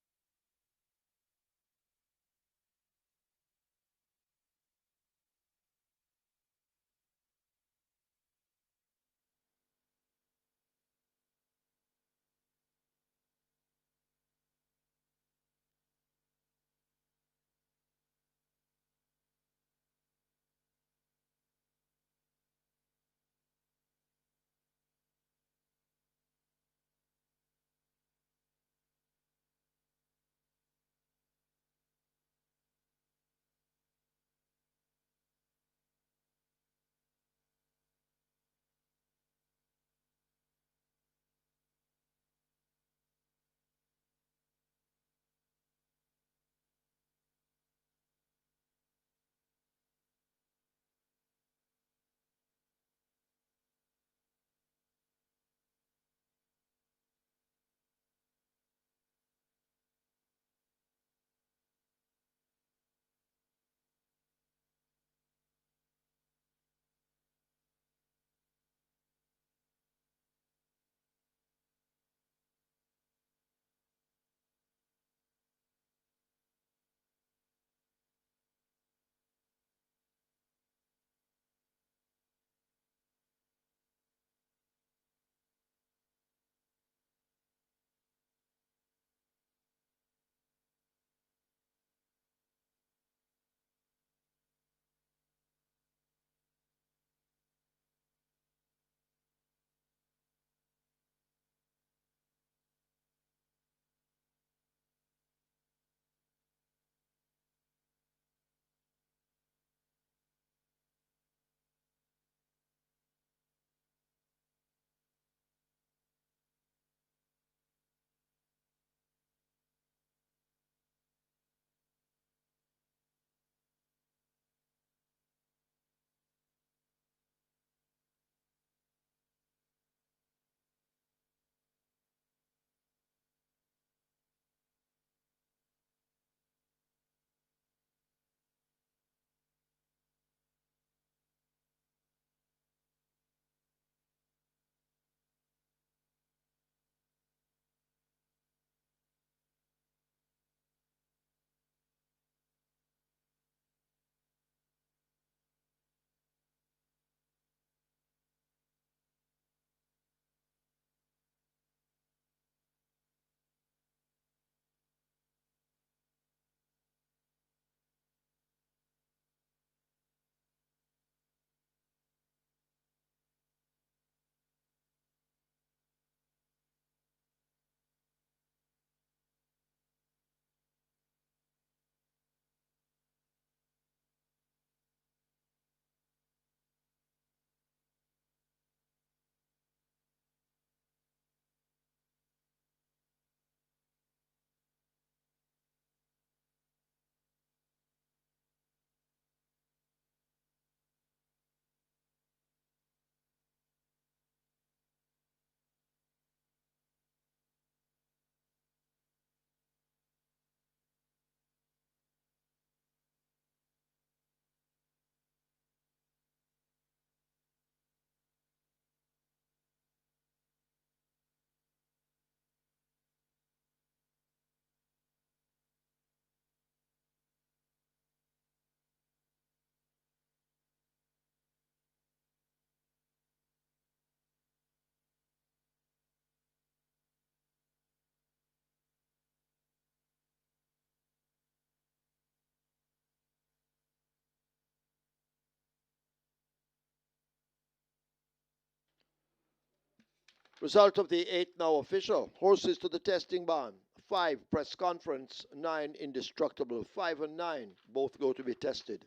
A: Result of the 8th now official. Horses to the testing barn. 5 press conference, 9 indestructible. 5 and 9 both go to be tested.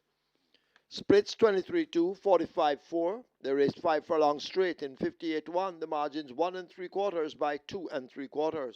A: Splits 23-2, 45-4. They raced 5 furlong straight in 58-1. The margins 1 3/4 by 2 3/4.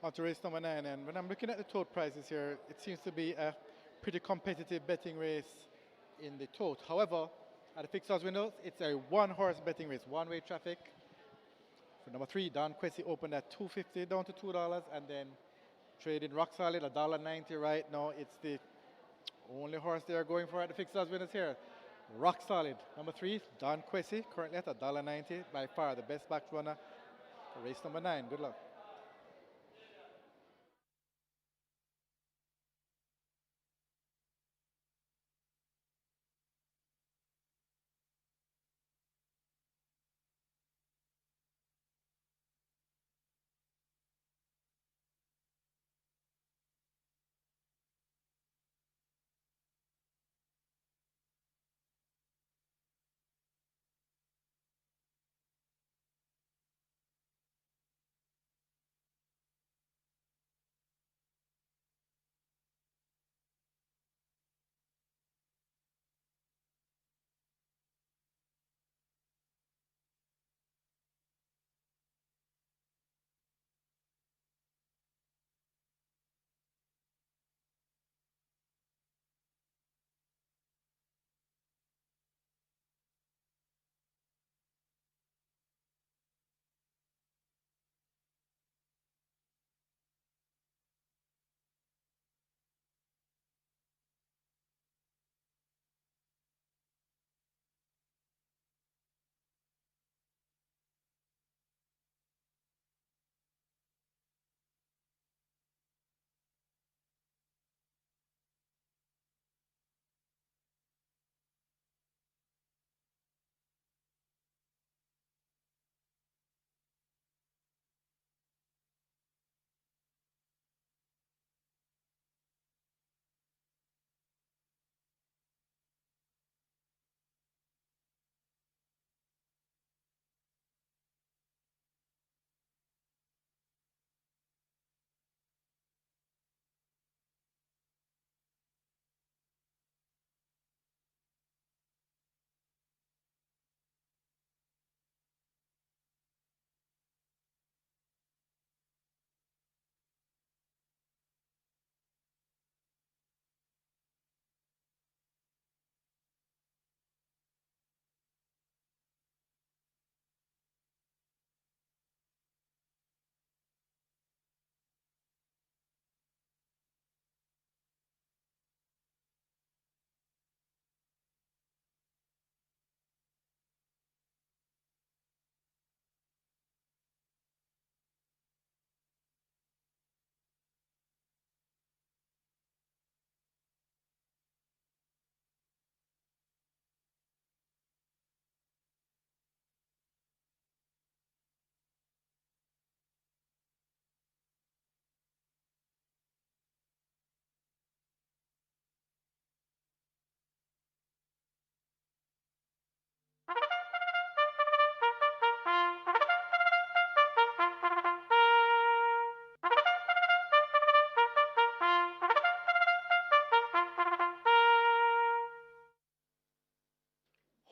D: On to race number 9, and when I'm looking at the tote prices here, it seems to be a pretty competitive betting race in the tote. However, at the fixed odds windows, it's a one-horse betting race, one-way traffic. For number 3, Don Quessy opened at $2.50 down to $2, and then trading rock solid $1.90 right now. It's the only horse they are going for at the fixed odds winners here. Rock solid. Number 3, Don Quessy, currently at $1.90, by far the best backed runner for race number 9. Good luck.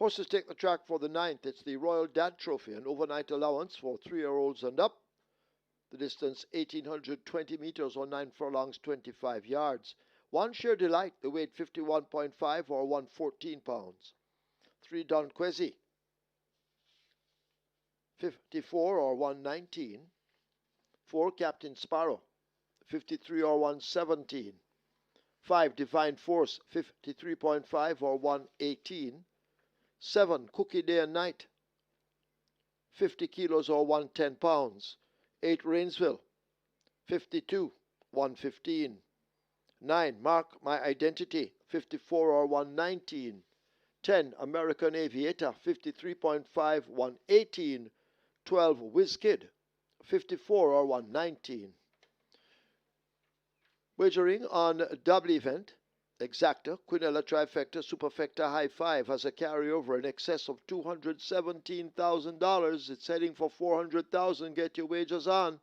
A: Horses take the track for the 9th. It's the Royal Dad Trophy, an overnight allowance for 3-year-olds and up. The distance 1,820 meters or 9 furlongs, 25 yards. One Sheer Delight, the weight 51.5 or 114 pounds. 3 Don Quessy, 54 or 119. 4 Captain Sparrow, 53 or 117. 5 Divine Force, 53.5 or 118. 7 Cookie Day and Night, 50 kilos or 110 pounds. 8 Rainsville, 52, 115. 9 Mark My Identity, 54 or 119. 10 American Aviator, 53.5, 118. 12 Whiz Kid, 54 or 119. Wagering on double event, Exacta, Quinella Trifecta, Superfecta High Five has a carryover in excess of $217,000. It's heading for $400,000. Get your wagers on.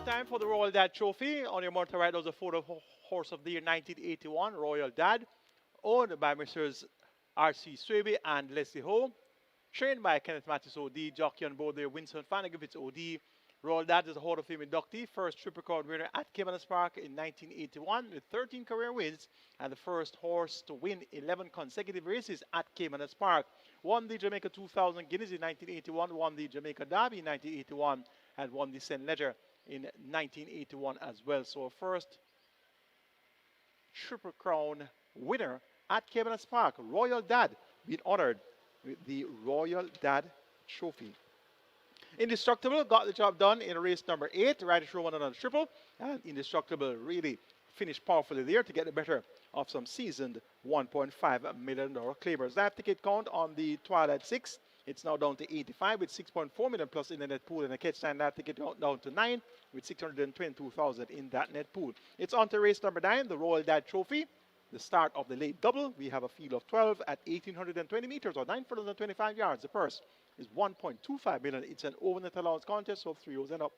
C: time for the Royal Dad Trophy. On your monitor right, there was a photo of horse of the year 1981, Royal Dad, owned by Messrs. R.C. Swaby and Leslie Ho. Trained by Kenneth Mattis OD, jockey on board there, Winston Fanagavitz OD. Royal Dad is a Hall of Fame inductee, first Triple Crown winner at Caymanas Park in 1981 with 13 career wins and the first horse to win 11 consecutive races at Caymanas Park. Won the Jamaica 2000 Guineas in 1981, won the Jamaica Derby in 1981, and won the St. Ledger in 1981 as well. So a first Triple Crown winner at Caymanas Park. Royal Dad being honored with the Royal Dad Trophy. Indestructible got the job done in race number 8. Rider Show won another triple. And Indestructible really finished powerfully there to get the better of some seasoned $1.5 million claimers. That ticket count on the Twilight 6. It's now down to 85 with 6.4 million plus in the net pool. And the catch time, that ticket count down to 9 with 622,000 in that net pool. It's on to race number 9, the Royal Dad Trophy. The start of the late double. We have a field of 12 at 1,820 meters or 925 yards. The purse is 1.25 million. It's an over-net allowance contest, so 3 O's and up.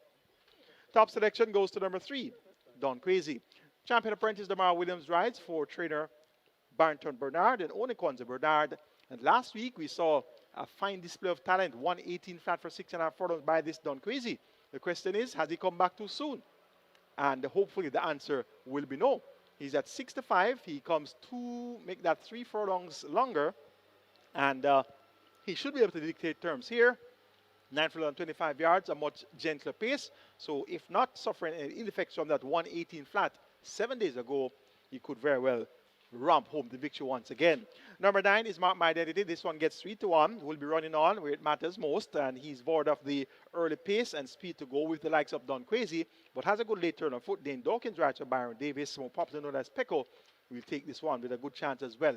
C: Top selection goes to number 3, Don Crazy. Champion apprentice Damar Williams rides for trainer Barrington Bernard and Uni Cup Bernard. And last week we saw a fine display of talent, 118 flat for 6.5 furlongs by this Don Crazy. The question is, has he come back too soon? And hopefully the answer will be no. He's at 65. He comes to make that 3 furlongs longer. And he should be able to dictate terms here. 9 furlongs, 25 yards, a much gentler pace. So if not suffering any ill effects from that 118 flat 7 days ago, he could very well ramp home the victory once again. Number 9 is Mark My Identity. This one gets 3-1. Will be running on where it matters most. And he's bored of the early pace and speed to go with the likes of Don Crazy, but has a good late turn on foot. Dane Dawkins rides for Byron Davis, more popular known as Pecco, will take this one with a good chance as well.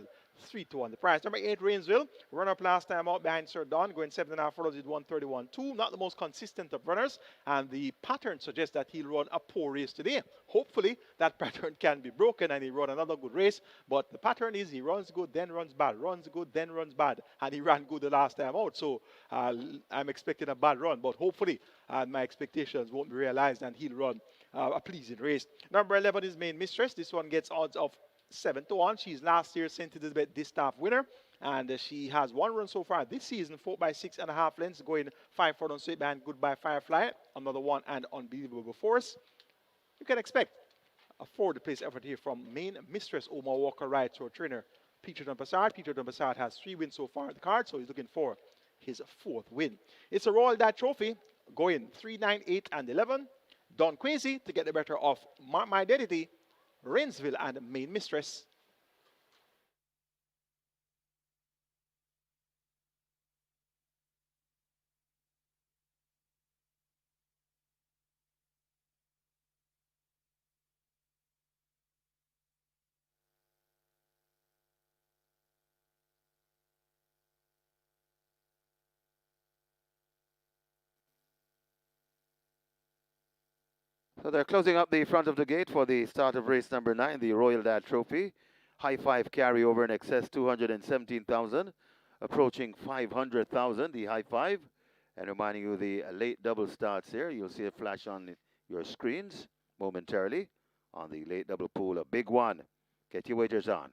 C: 3-1 the price. Number 8, Rainsville. Run up last time out behind Sir Don, going 7.5 furlongs with 131.2. Not the most consistent of runners, and the pattern suggests that he'll run a poor race today. Hopefully that pattern can be broken and he run another good race. But the pattern is he runs good, then runs bad, runs good, then runs bad, and he ran good the last time out. So I'm expecting a bad run, but hopefully my expectations won't be realized and he'll run a pleasing race. Number 11 is Main Mistress. This one gets odds of 7-1. She's last year's St. Elizabeth Distaff winner, and she has 1 run so far this season, 4 by 6.5 lengths, going 5 furlongs straight behind Goodbye Firefly, another one, and Unbelievable Force. You can expect a forward-place effort here from Main Mistress. Omar Walker rides for trainer Peter Dunpassard. Peter Dunpassard has 3 wins so far at the card, so he's looking for his 4th win. It's a Royal Dad Trophy, going 3, 9, 8, and 11. Don Crazy to get the better of Mark My Identity, Rainsville, and Main Mistress.
B: So they're closing up the front of the gate for the start of race number 9, the Royal Dad Trophy. High 5 carryover in excess 217,000, approaching 500,000, the high 5. And reminding you the late double starts here. You'll see it flash on your screens momentarily on the late double pool. A big one. Get your wagers on.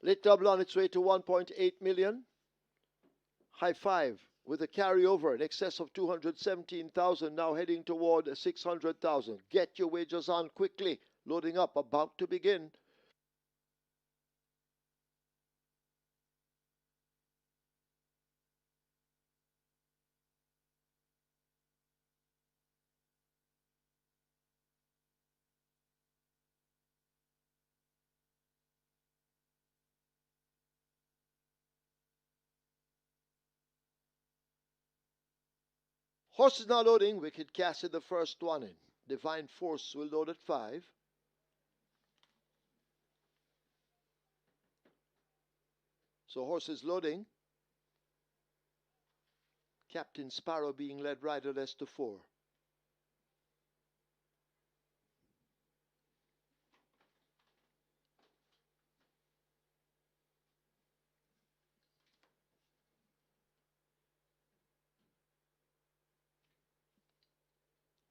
A: Late double on its way to 1.8 million. High five with a carryover in excess of 217,000, now heading toward 600,000. Get your wagers on quickly. Loading up, about to begin. Horses now loading. Wicked Cassie, the first one in. Divine Force will load at 5. So horses loading. Captain Sparrow being led riderless to 4.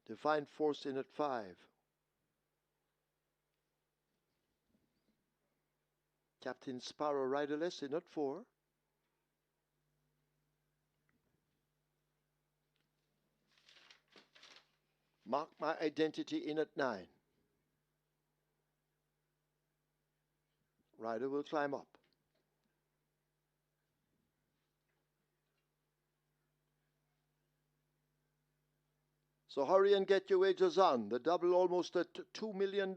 A: Divine Force in at 5. Captain Sparrow riderless in at 4. Mark My Identity in at 9. Rider will climb up. So hurry and get your wagers on. The double almost at $2 million.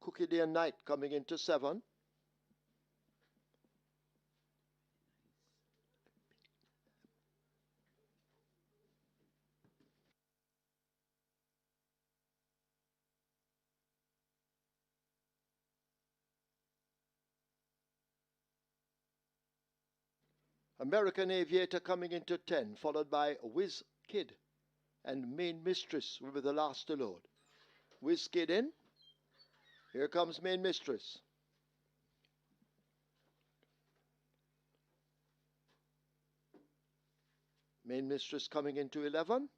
A: Cookie Day and Night coming into 7. American Aviator coming into 10, followed by Whiz Kid and Main Mistress will be the last to load. Whiz Kid in. Here comes Main Mistress. Main Mistress coming into 11.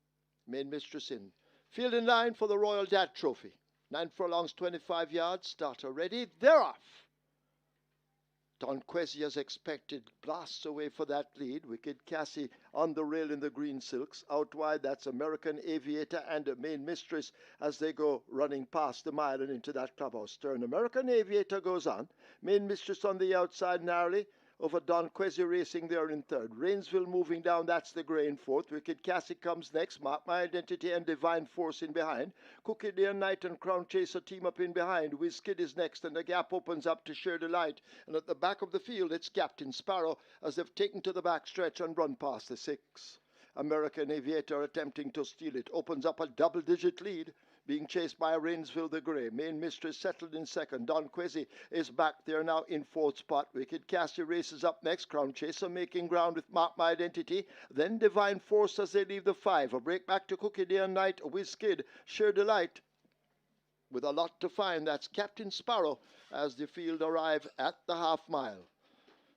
A: Main Mistress in. Field in line for the Royal Dad Trophy. 9 furlongs, 25 yards. Starter ready. They're off. Don Quesi, as expected, blasts away for that lead. Wicked Cassie on the rail in the green silks. Out wide, that's American Aviator and Main Mistress as they go running past the mile and into that clubhouse turn. American Aviator goes on. Main Mistress on the outside narrowly over Don Quesi racing there in third. Rainsville moving down, that's the grey in fourth. Wicked Cassie comes next. Mark My Identity and Divine Force in behind. Cookie Day and Night and Crown Chaser team up in behind. Whiz Kid is next and the gap opens up to Sheer Delight. And at the back of the field, it's Captain Sparrow as they've taken to the back stretch and run past the 6. American Aviator attempting to steal it. Opens up a double-digit lead. Being chased by Rainsville the Grey. Main Mistress settled in second. Don Quesi is back there now in fourth spot. Wicked Cassie races up next. Crown Chaser making ground with Mark My Identity. Then Divine Force as they leave the 5. A break back to Cookie Day and Night. Whiz Kid, Sheer Delight. With a lot to find, that's Captain Sparrow as the field arrive at the half mile.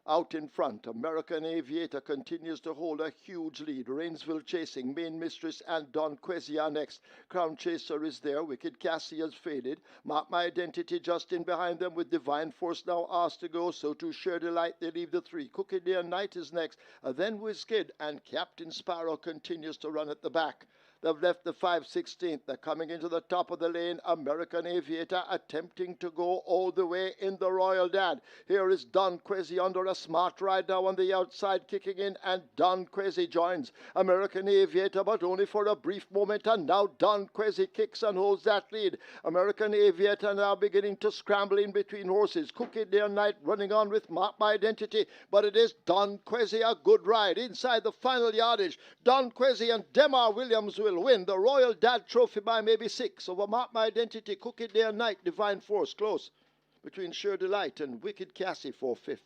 A: Out in front, American Aviator continues to hold a huge lead. Rainsville chasing, Main Mistress and Don Quesi are next. Crown Chaser is there. Wicked Cassie has faded. Mark My Identity just in behind them with Divine Force now asked to go. So to Sheer Delight they leave the 3. Cookie Day and Night is next. Then Whiz Kid and Captain Sparrow continues to run at the back. They've left the 5/16. They're coming into the top of the lane. American Aviator attempting to go all the way in the Royal Dad. Here is Don Quesi under a smart ride now on the outside, kicking in, and Don Quesi joins American Aviator, but only for a brief moment. And now Don Quesi kicks and holds that lead. American Aviator now beginning to scramble in between horses. Cookie Day and Night running on with Mark My Identity, but it is Don Quesi, a good ride inside the final yardage. Don Quesi and Demar Williams will win the Royal Dad Trophy by maybe 6 over Mark My Identity, Cookie Day and Night, Divine Force close between Sheer Delight and Wicked Cassie for 5th.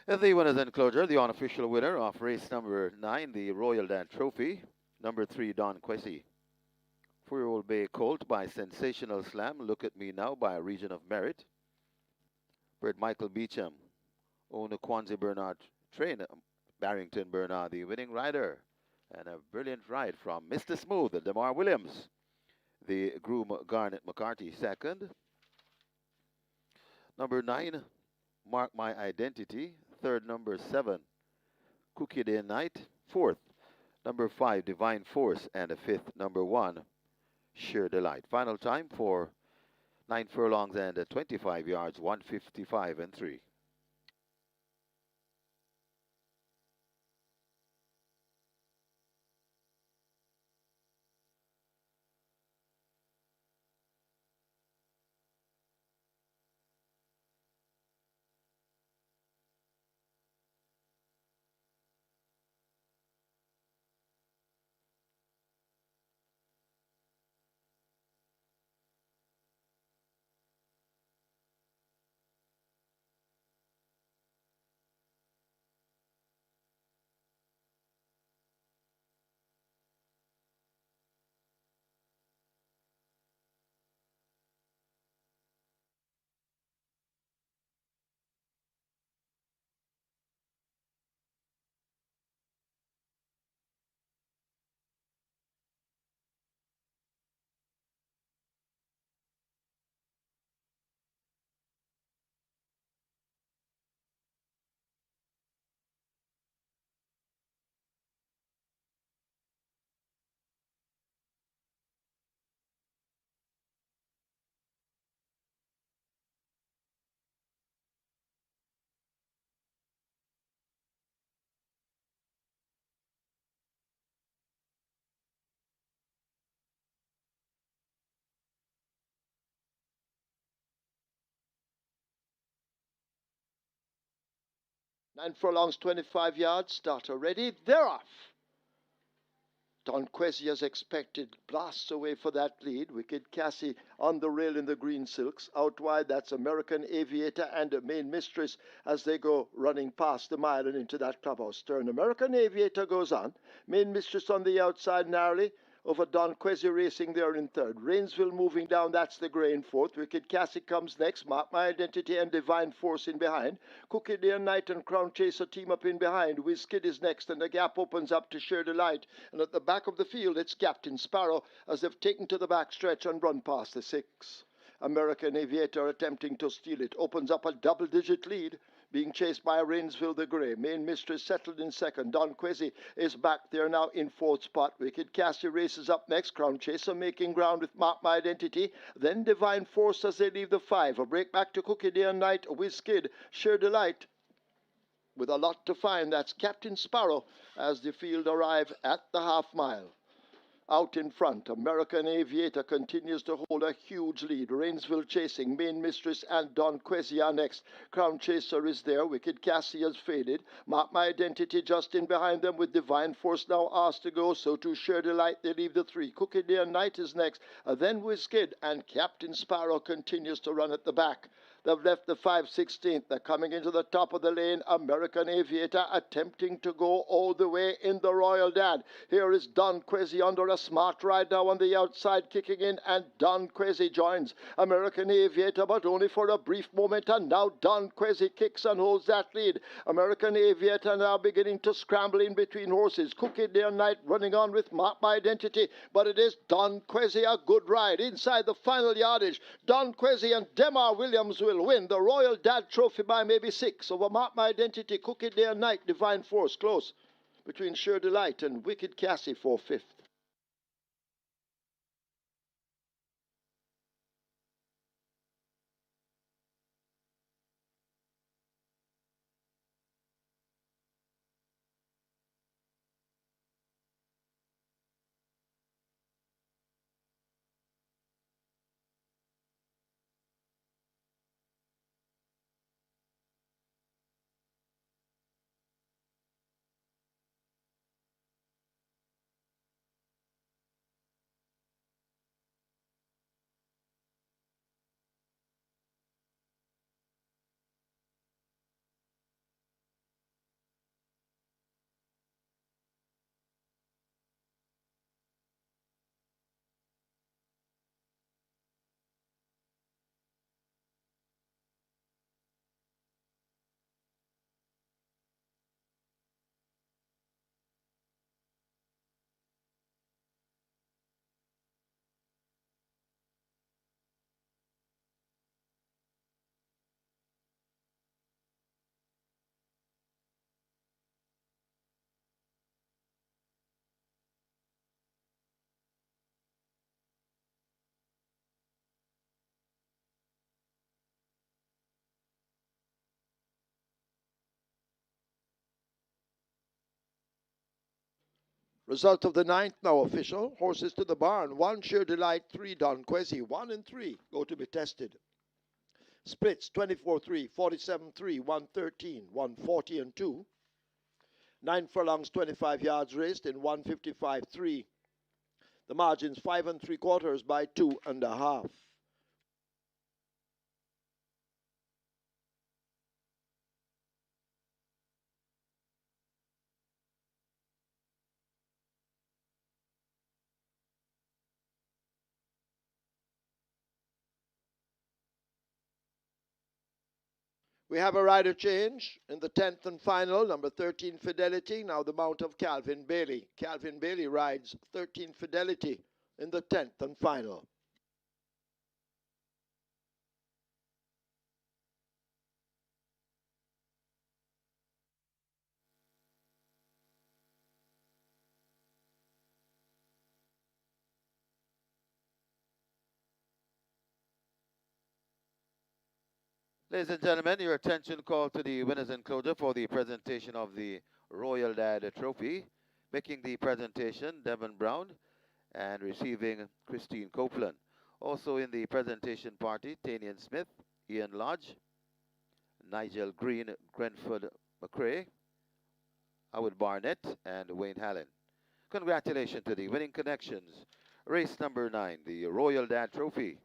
B: In the winners' enclosure, the unofficial winner of race number 9, the Royal Dan Trophy, number 3, Don Quessy. 4-year-old Bay Colt by Sensational Slam, Look at Me Now by Region of Merit. Bred Michael Beecham, Owner Kwanzi Bernard Train, Barrington Bernard, the winning rider. And a brilliant ride from Mr. Smooth, Demar Williams. The groom Garnet McCarthy, second. Number 9, Mark My Identity. Third, number 7, Cookie Day and Night. Fourth, number 5, Divine Force. And the fifth, number 1, Sheer Delight. Final time for 9 furlongs and 25 yards, 155 and 3.
A: Nine furlongs, 25 yards. Starter ready. They're off. Don Quessy, as expected, blasts away for that lead. Wicked Cassie on the rail in the green silks. Out wide, that's American Aviator and Main Mistress as they go running past the mile and into that clubhouse. Stern American Aviator goes on. Main Mistress on the outside narrowly. Over Don Quessy racing there in third. Rainsville moving down, that's the grey in fourth. Wicked Cassie comes next. Mark My Identity and Divine Force in behind. Cookie Day and Night and Crown Chaser team up in behind. Whiz-Kid is next, and the gap opens up to Sheer Delight. And at the back of the field, it's Captain Sparrow as they've taken to the back stretch and run past the 6. American Aviator attempting to steal it. Opens up a double-digit lead. Being chased by Rainsville the Grey. Main Mistress settled in second. Don Quessy is back there now in fourth spot. Wicked Cassie races up next. Crown Chaser making ground with Mark My Identity. Then Divine Force as they leave the 5. A break back to Cookie Day and Night. Whiz-Kid. Sheer Delight. With a lot to find, that's Captain Sparrow as the field arrive at the half mile. Out in front, American Aviator continues to hold a huge lead. Rainsville chasing, Main Mistress and Don Quessy are next. Crown Chaser is there. Wicked Cassie has faded. Mark My Identity just in behind them with Divine Force now asked to go. So to Sheer Delight, they leave the 3. Cookie Day and Night is next. Then Whiz-Kid and Captain Sparrow continues to run at the back. They've left the 5/16. They're coming into the top of the lane. American Aviator attempting to go all the way in the Royal Dad. Here is Don Quessy under a smart ride now on the outside, kicking in, and Don Quessy joins American Aviator, but only for a brief moment. And now Don Quessy kicks and holds that lead. American Aviator now beginning to scramble in between horses. Cookie Day and Night running on with Mark My Identity, but it is Don Quessy, a good ride inside the final yardage. Don Quessy and Demar Williams will win the Royal Dad Trophy by maybe 6 over Mark My Identity, Cookie Day and Night, Divine Force close between Sheer Delight and Wicked Cassie for 5th. Result of the ninth now official. Horses to the barn. 1 Sheer Delight, 3 Don Quezzy. 1 and 3 go to be tested. Splits 24-3, 47-3, 113, 140 and 2. 9 furlongs, 25 yards raced in 155.3. The margins 5 3/4 by 2.5. We have a rider change in the 10th and final, number 13 Fidelity, now the mount of Calvin Bailey. Calvin Bailey rides 13 Fidelity in the 10th and final.
B: Ladies and gentlemen, your attention called to the winners enclosure for the presentation of the Royal Dad Trophy. Making the presentation, Devon Brown, and receiving Christine Copeland. Also in the presentation party, Tanian Smith, Ian Lodge, Nigel Green, Grenford McCrae, Howard Barnett, and Wayne Hallen. Congratulations to the winning connections. Race number 9, the Royal Dad Trophy.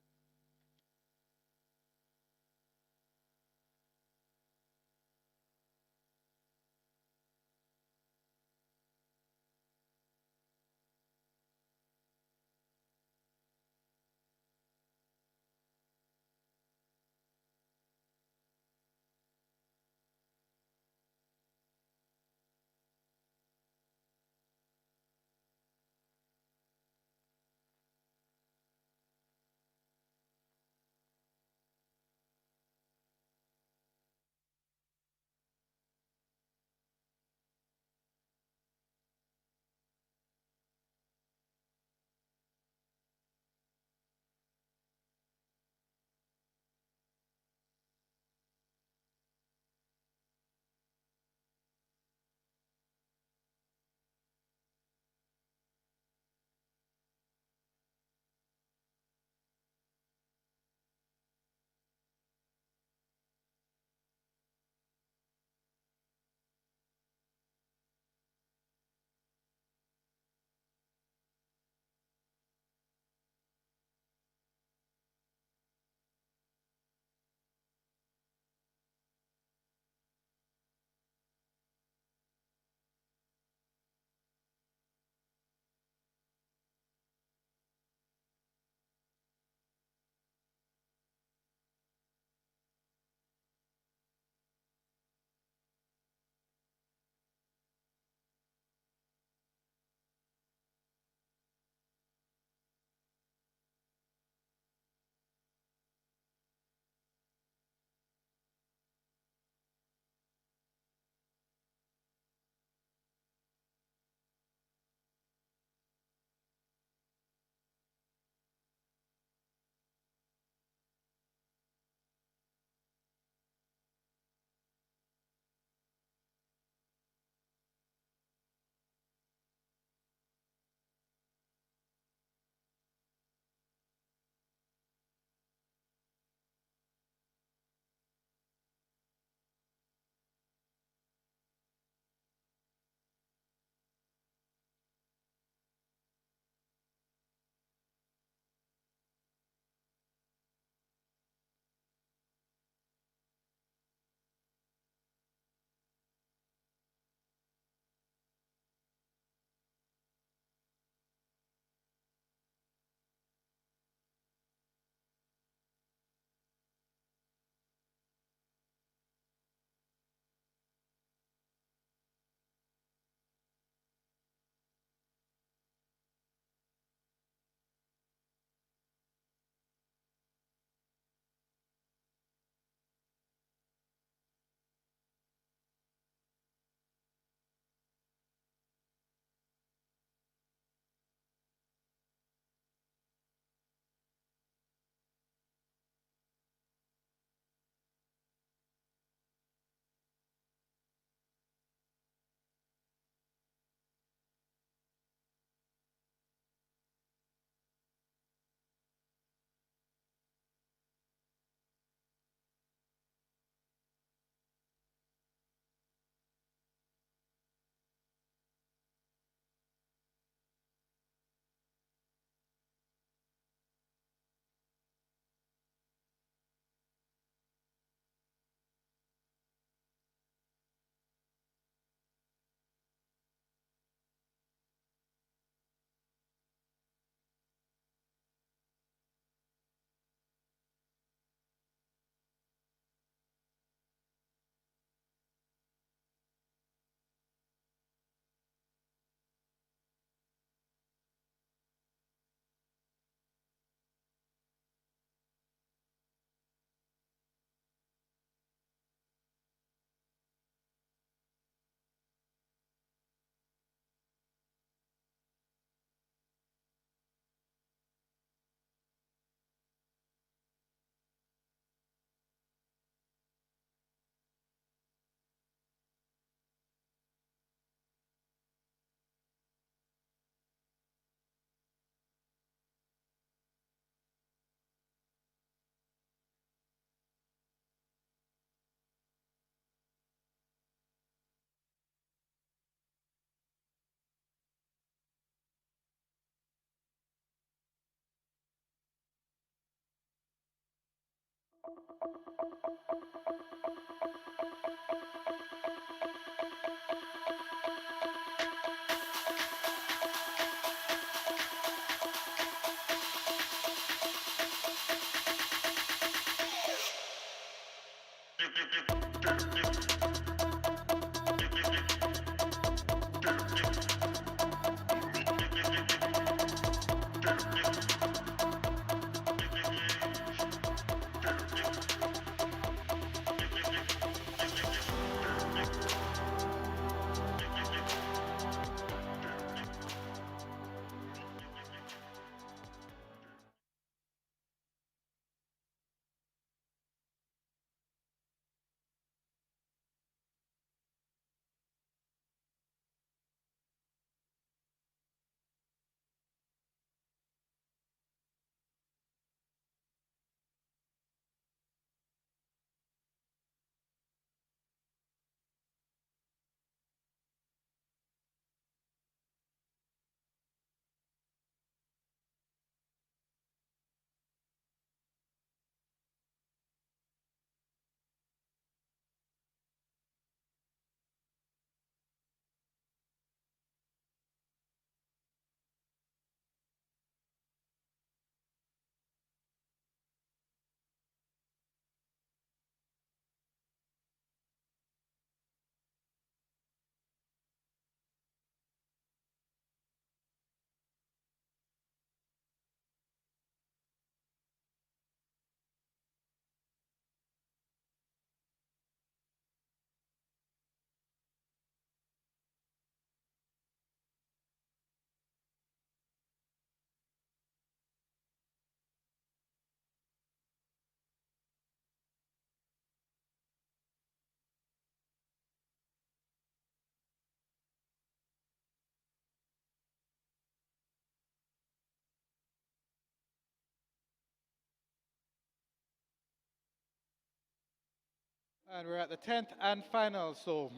D: And we're at the 10th and final, so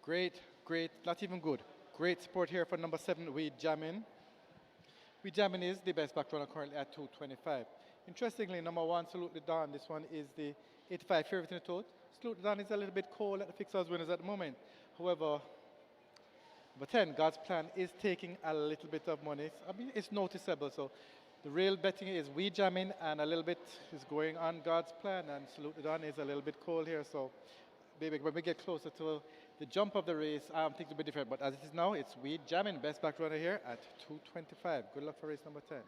D: great, great, not even good. Great support here for number 7, We Jammin'. We Jammin' is the best back runner currently at 225. Interestingly, number 1, Salute the Dawn, this one is the 85 favorite in the tote. Salute the Dawn is a little bit cold at the fixers winners at the moment. However, number 10, God's Plan is taking a little bit of money. I mean, it's noticeable, so the real betting is We Jammin' and a little bit is going on God's Plan, and Salute the Dawn is a little bit cold here, so maybe when we get closer to the jump of the race, things will be different. But as it is now, it's We Jammin', best back runner here at 225. Good luck for race number 10.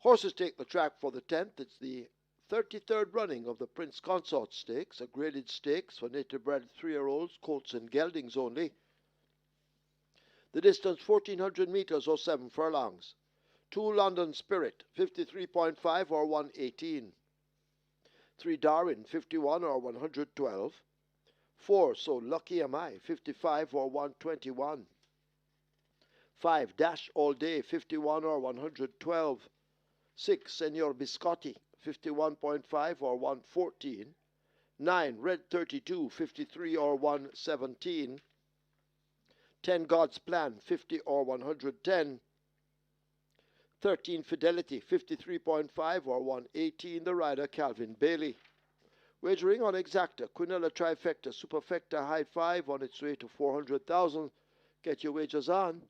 A: Horses take the track for the 10th. It's the 33rd running of the Prince Consort Stakes, a graded stakes for native-bred 3-year-olds, colts and geldings only. The distance 1,400 meters or 7 furlongs. 2 London Spirit, 53.5 or 118. 3 Darwin, 51 or 112. 4 So Lucky Am I, 55 or 121. 5 Dash All Day, 51 or 112. 6 Senor Biscotti, 51.5 or 114. 9 Red 32, 53 or 117. 10 God's Plan, 50 or 110. 13 Fidelity, 53.5 or 118. The rider Calvin Bailey. Wagering on Exacta, Quinella Trifecta, Superfecta High 5 on its way to 400,000. Get your wagers on.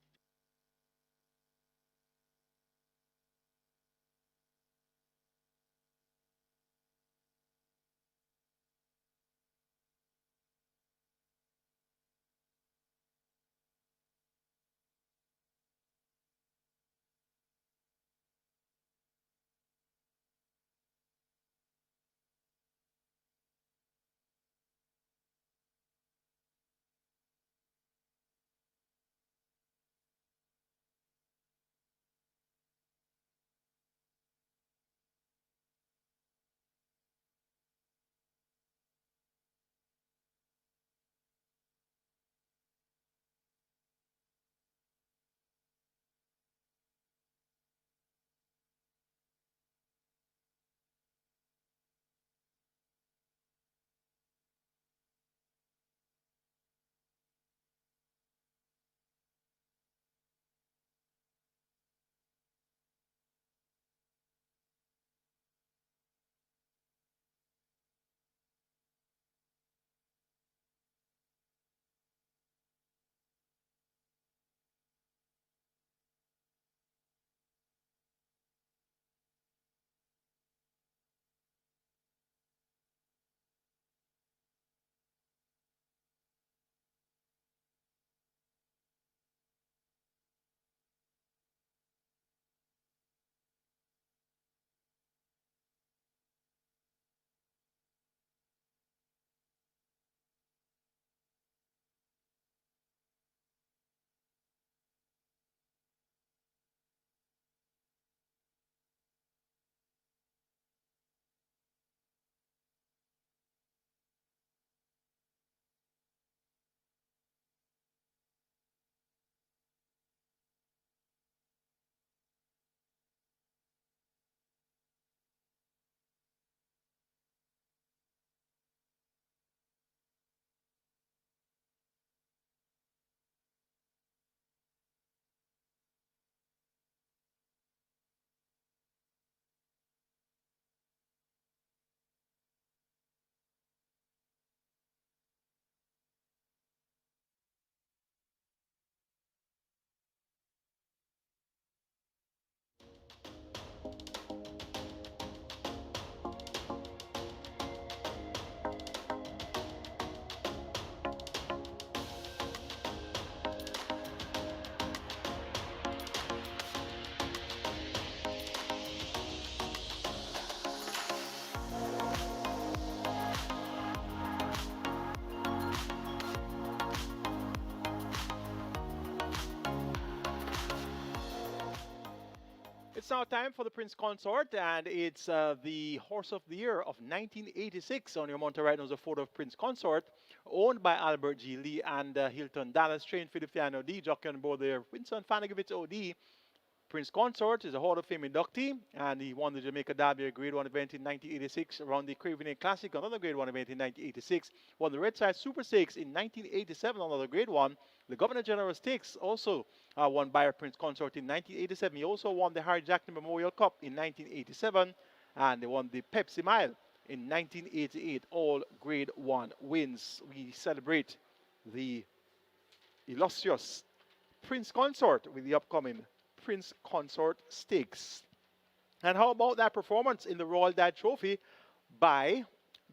C: It's now time for the Prince Consort, and it's the Horse of the Year of 1986. On your monitor right now is a photo of Prince Consort, owned by Albert G. Lee and Hilton Dallas, trained Filipino D, jockey on board the Winston Fanagovich OD. Prince Consort is a Hall of Fame inductee, and he won the Jamaica Derby Grade 1 event in 1986, around the Craven Classic, another Grade 1 event in 1986, won the Red Side Super Stakes in 1987, another Grade 1. The Governor General Stakes also won by Prince Consort in 1987. He also won the Harry Jackson Memorial Cup in 1987, and they won the Pepsi Mile in 1988, all Grade 1 wins. We celebrate the illustrious Prince Consort with the upcoming Prince Consort Stakes. And how about that performance in the Royal Dad Trophy by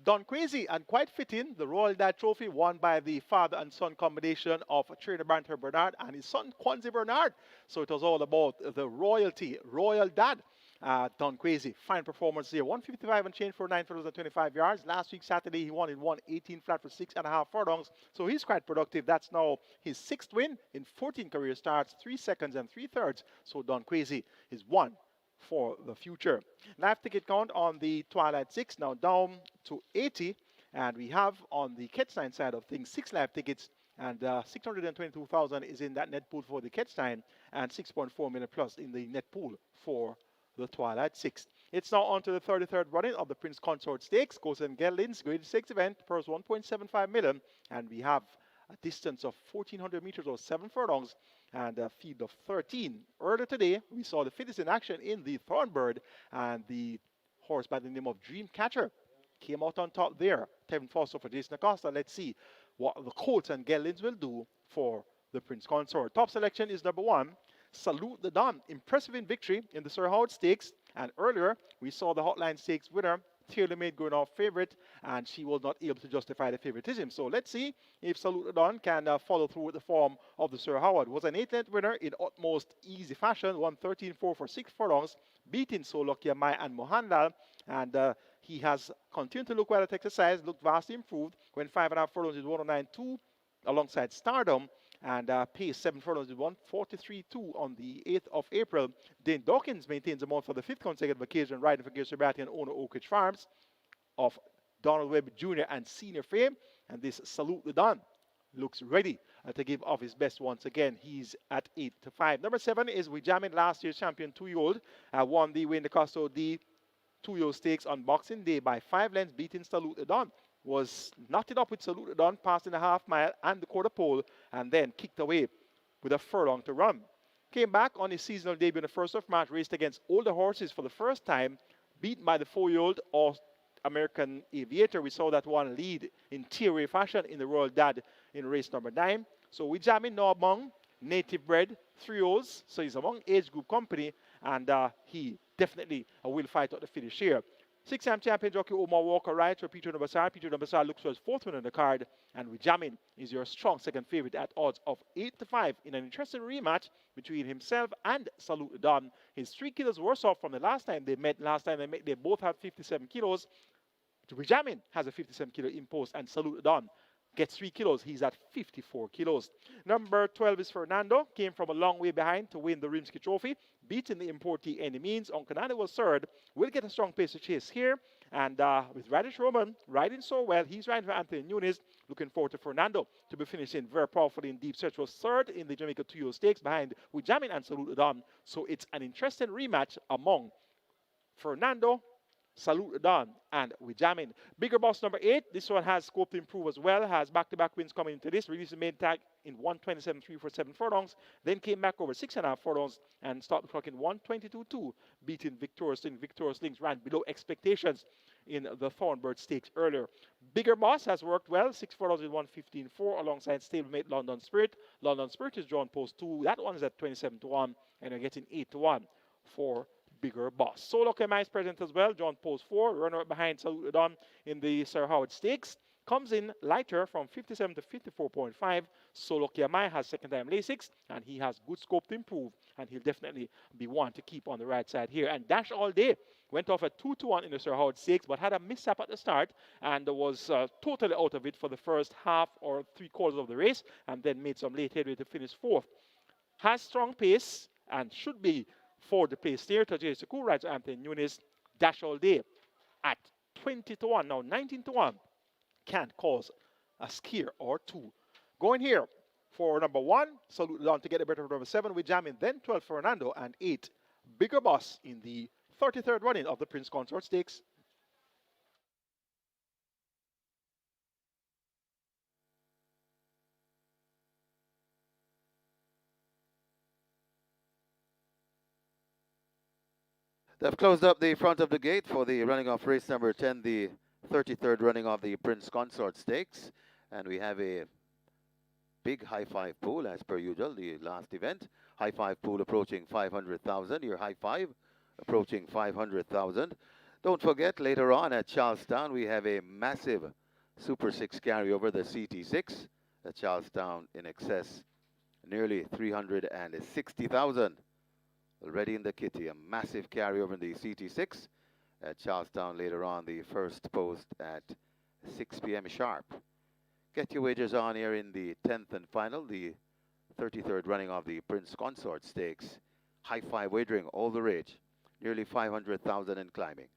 C: Don Crazy? And quite fitting, the Royal Dad Trophy won by the father and son combination of trainer Banter Bernard and his son Quanzi Bernard. So it was all about the royalty, Royal Dad. Done crazy. Fine performance there. 155 and change for 9 furlongs and 25 yards. Last week, Saturday, he won in 118 flat for 6.5 furlongs. So he's quite productive. That's now his 6th win in 14 career starts, 3 seconds and 3/3. So done crazy is one for the future. Live ticket count on the Twilight 6 now down to 80. And we have on the Ketstein side of things 6 live tickets. And 622,000 is in that net pool for the Ketstein and 6.4 million plus in the net pool for the Twilight 6. It's now on to the 33rd running of the Prince Consort Stakes. Goes and Geldins, grade 6 event, purse 1.75 million. And we have a distance of 1,400 meters or 7 furlongs and a field of 13. Earlier today, we saw the fittest in action in the Thornbird, and the horse by the name of Dreamcatcher came out on top there. Tevin Foster for Jason Acosta. Let's see what the Colts and Geldins will do for the Prince Consort. Top selection is number 1, Salute the Dawn. Impressive in victory in the Sir Howard Stakes. And earlier, we saw the Hotline Stakes winner, TaylorMade, going off favorite, and she was not able to justify the favoritism. So let's see if Salute the Dawn can follow through with the form of the Sir Howard. Was an 8th winner in utmost easy fashion, won 13-4 for 6 furlongs, beating So Lucky Amai and Mohanlal. And he has continued to look well at exercise, looked vastly improved, went 5.5 furlongs with 109.2 alongside Stardom, and paced 7 furlongs with 143.2 on the 8th of April. Dane Dawkins maintains the mount for the 5th consecutive occasion, riding for Gary Sabatian and owner Oak Ridge Farms of Donald Webb Jr. and senior fame. And this Salute the Dawn looks ready to give off his best once again. He's at 8-5. Number 7 is We Jammin', last year's champion 2-year-old. Won the Wayne DeCosto D 2-year stakes on Boxing Day by 5 lengths, beating Salute the Dawn. Was knotted up with Salute the Dawn, passed in a half mile and the quarter pole, and then kicked away with a furlong to run. Came back on his seasonal debut on the 1st of March, raced against older horses for the first time, beaten by the 4-year-old American Aviator. We saw that one lead in teary fashion in the Royal Dad in race number 9. So We Jammin' now among native bred 3-year-olds, so he's among age group company, and he definitely will fight out the finish here. 6-time champion jockey Omar Walker rides for Peter Nabasar. Peter Nabasar looks for his 4th win on the card, and We Jammin' is your strong second favorite at odds of 8-5 in an interesting rematch between himself and Salute the Dawn. He's 3 kilos worse off from the last time they met. They both have 57 kilos. We Jammin' has a 57 kilo impost, and Salute the Dawn gets 3 kilos. He's at 54 kilos. Number 12 is Fernando. Came from a long way behind to win the Rimsky Trophy, beating the importee any means. Uncanado was 3rd. Will get a strong pace to chase here. And with Radish Roman riding so well, he's riding for Anthony Nunes. Looking forward to Fernando to be finishing very powerfully in Deep Search. Was 3rd in the Jamaica 2-year stakes behind We Jammin' and Salute the Dawn. So it's an interesting rematch among Fernando, Salute the Dawn, and We Jammin'. Bigger Boss number 8. This one has scope to improve as well. Has back-to-back wins coming into this. Released the main tag in 127.3 for 7 furlongs. Then came back over 6.5 furlongs and started the clock in 122.2, beating Victorious Links. Victorious Links ran below expectations in the Thornbird Stakes earlier. Bigger Boss has worked well. 6 furlongs with 115.4 alongside stablemate London Spirit. London Spirit is drawn post 2. That one is at 27-1, and you're getting 8-1 for Bigger Boss. So Lucky Amai is present as well. John post 4, runner behind Salute the Dawn in the Sir Howard Stakes. Comes in lighter from 57 to 54.5. So Lucky Amai has 2nd-time Lasix, and he has good scope to improve, and he'll definitely be one to keep on the right side here. And Dash All Day went off at 2-1 in the Sir Howard Stakes, but had a mishap at the start, and was totally out of it for the first half or 3/4 of the race, and then made some late headway to finish 4th. Has strong pace and should be for the place there. Tajay Saku rides Anthony Nunes. Dash All Day at 20-1. Now 19-1 can't cause a scare or two. Going here for number 1, Salute the Dawn to get the better of number 7. We Jammin', then 12 Fernando, and 8 Bigger Boss in the 33rd running of the Prince Consort Stakes.
B: They've closed up the front of the gate for the running of race number 10, the 33rd running of the Prince Consort Stakes. And we have a big high five pool as per usual, the last event. High five pool approaching 500,000. Your high five approaching 500,000. Don't forget, later on at Charlestown, we have a massive Super 6 carryover, the CT6 at Charlestown, in excess nearly 360,000. already in the kitty. A massive carryover in the CT6 at Charlestown later on, the first post at 6 p.m. sharp. Get your wagers on here in the 10th and final, the 33rd running of the Prince Consort Stakes. High five wagering, all the rage. Nearly 500,000 and climbing.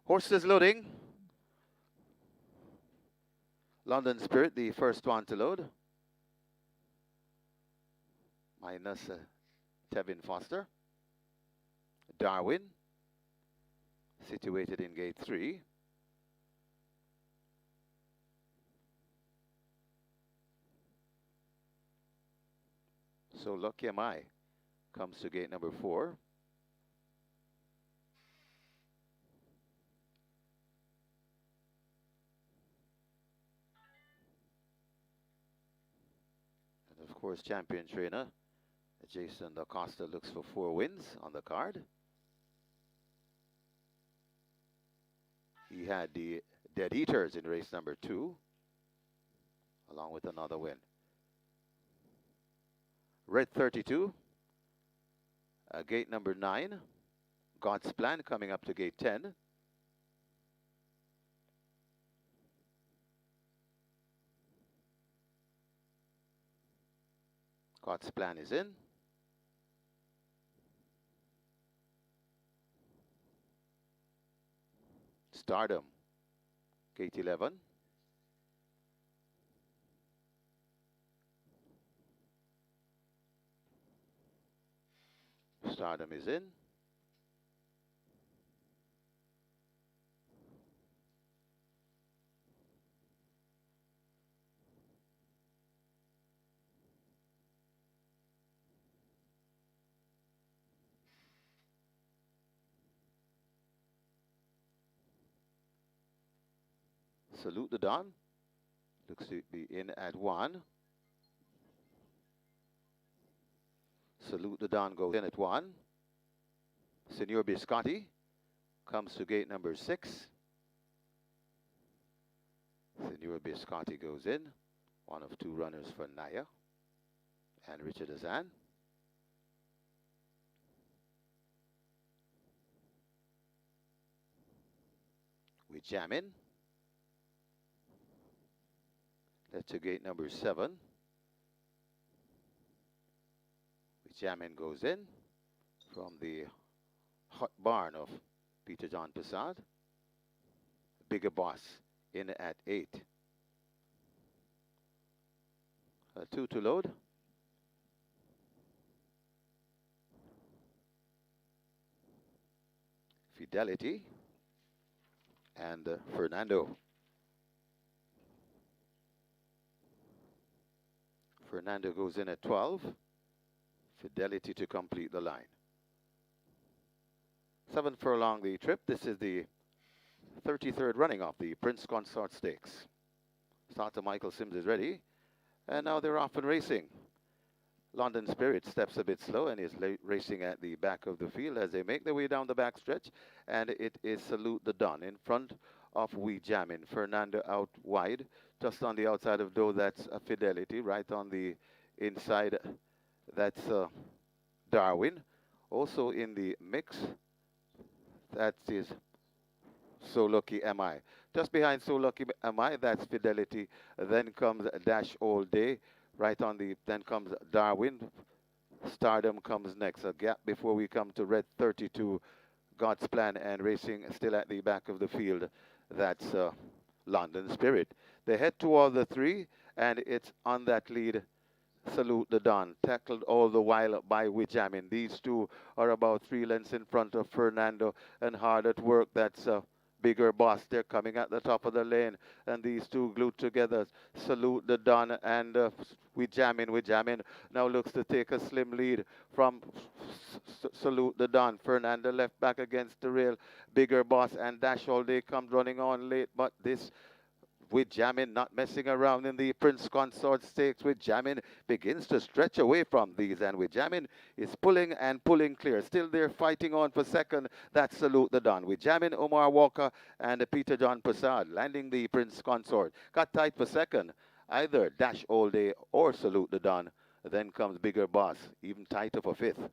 B: Horses loading. London Spirit, the first one to load. Minus Tevin Foster. Darwin, situated in gate 3. So Lucky Am I comes to gate number 4. And of course, champion trainer Jason Acosta looks for 4 wins on the card. He had the Dead Eaters in race number 2, along with another win. Red 32, gate number 9. God's Plan coming up to gate 10. God's Plan is in. Stardom, gate 11. Stardom is in. Salute the Dawn. Looks to be in at 1. Salute the Dawn goes in at 1. Senor Biscotti comes to gate number 6. Senor Biscotti goes in. One of 2 runners for Naya and Richard Azan. We jam in. That's to gate number 7. Jamin goes in from the hot barn of Peter John Prasad. Bigger Boss in at 8. 2 to load. Fidelity and Fernando. Fernando goes in at 12. Fidelity to complete the line. 7 furlong the trip. This is the 33rd running of the Prince Consort Stakes. Starter Michael Sims is ready. And now they're off and racing. London Spirit steps a bit slow and is racing at the back of the field as they make their way down the back stretch. And it is Salute the Dawn in front of We Jammin'. Fernando out wide, just on the outside of Doe. That's a Fidelity. Right on the inside, that's Darwin. Also in the mix, that is So Lucky Am I. Just behind So Lucky Am I, that's Fidelity. Then comes Dash All Day. Right on the, then comes Darwin. Stardom comes next. A gap before we come to Red 32, God's Plan, and racing still at the back of the field. That's London Spirit. They head toward the 3, and it's on that lead. Salute the Dawn, tackled all the while by Wijamin. These 2 are about 3 lengths in front of Fernando and hard at work. That's Bigger Boss. They're coming at the top of the lane, and these 2 glued together. Salute the Dawn and Wijamin now looks to take a slim lead from Salute the Dawn. Fernando left back against the rail. Bigger Boss and Dash All Day comes running on late, but this with Jamin not messing around in the Prince Consort Stakes. With Jamin begins to stretch away from these, and with Jamin is pulling and pulling clear. Still they're fighting on for second. That's Salute the Don. With Jamin, Omar Walker and Peter John Prasad landing the Prince Consort. Got tight for second. Either Dash All Day or Salute the Don. Then comes Bigger Boss, even tighter for fifth.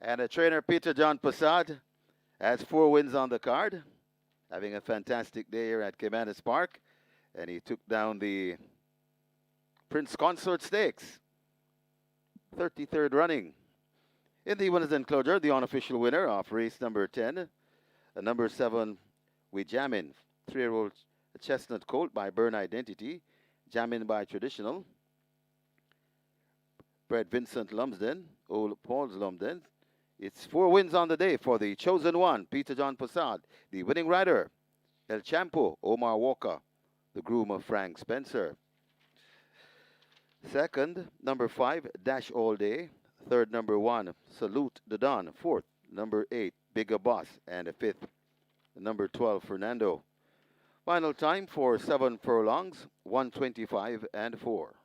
B: And the trainer, Peter John Passad, has 4 wins on the card, having a fantastic day here at Caymanas Park. And he took down the Prince Consort Stakes, 33rd running. In the winners enclosure, the unofficial winner of race number 10, number 7, We Jammin', 3-year-old chestnut colt by Burn Identity, Jammin' by Traditional, bred Vincent Lumsden, Old Paul's Lumsden. It's 4 wins on the day for the chosen one, Peter John Passad. The winning rider, El Champo, Omar Walker, the groom of Frank Spencer. Second, number 5, Dash All Day. Third, number 1, Salute the Don. Fourth, number 8, Bigger Boss. And the fifth, number 12, Fernando. Final time for 7 furlongs, 1:25 and 4.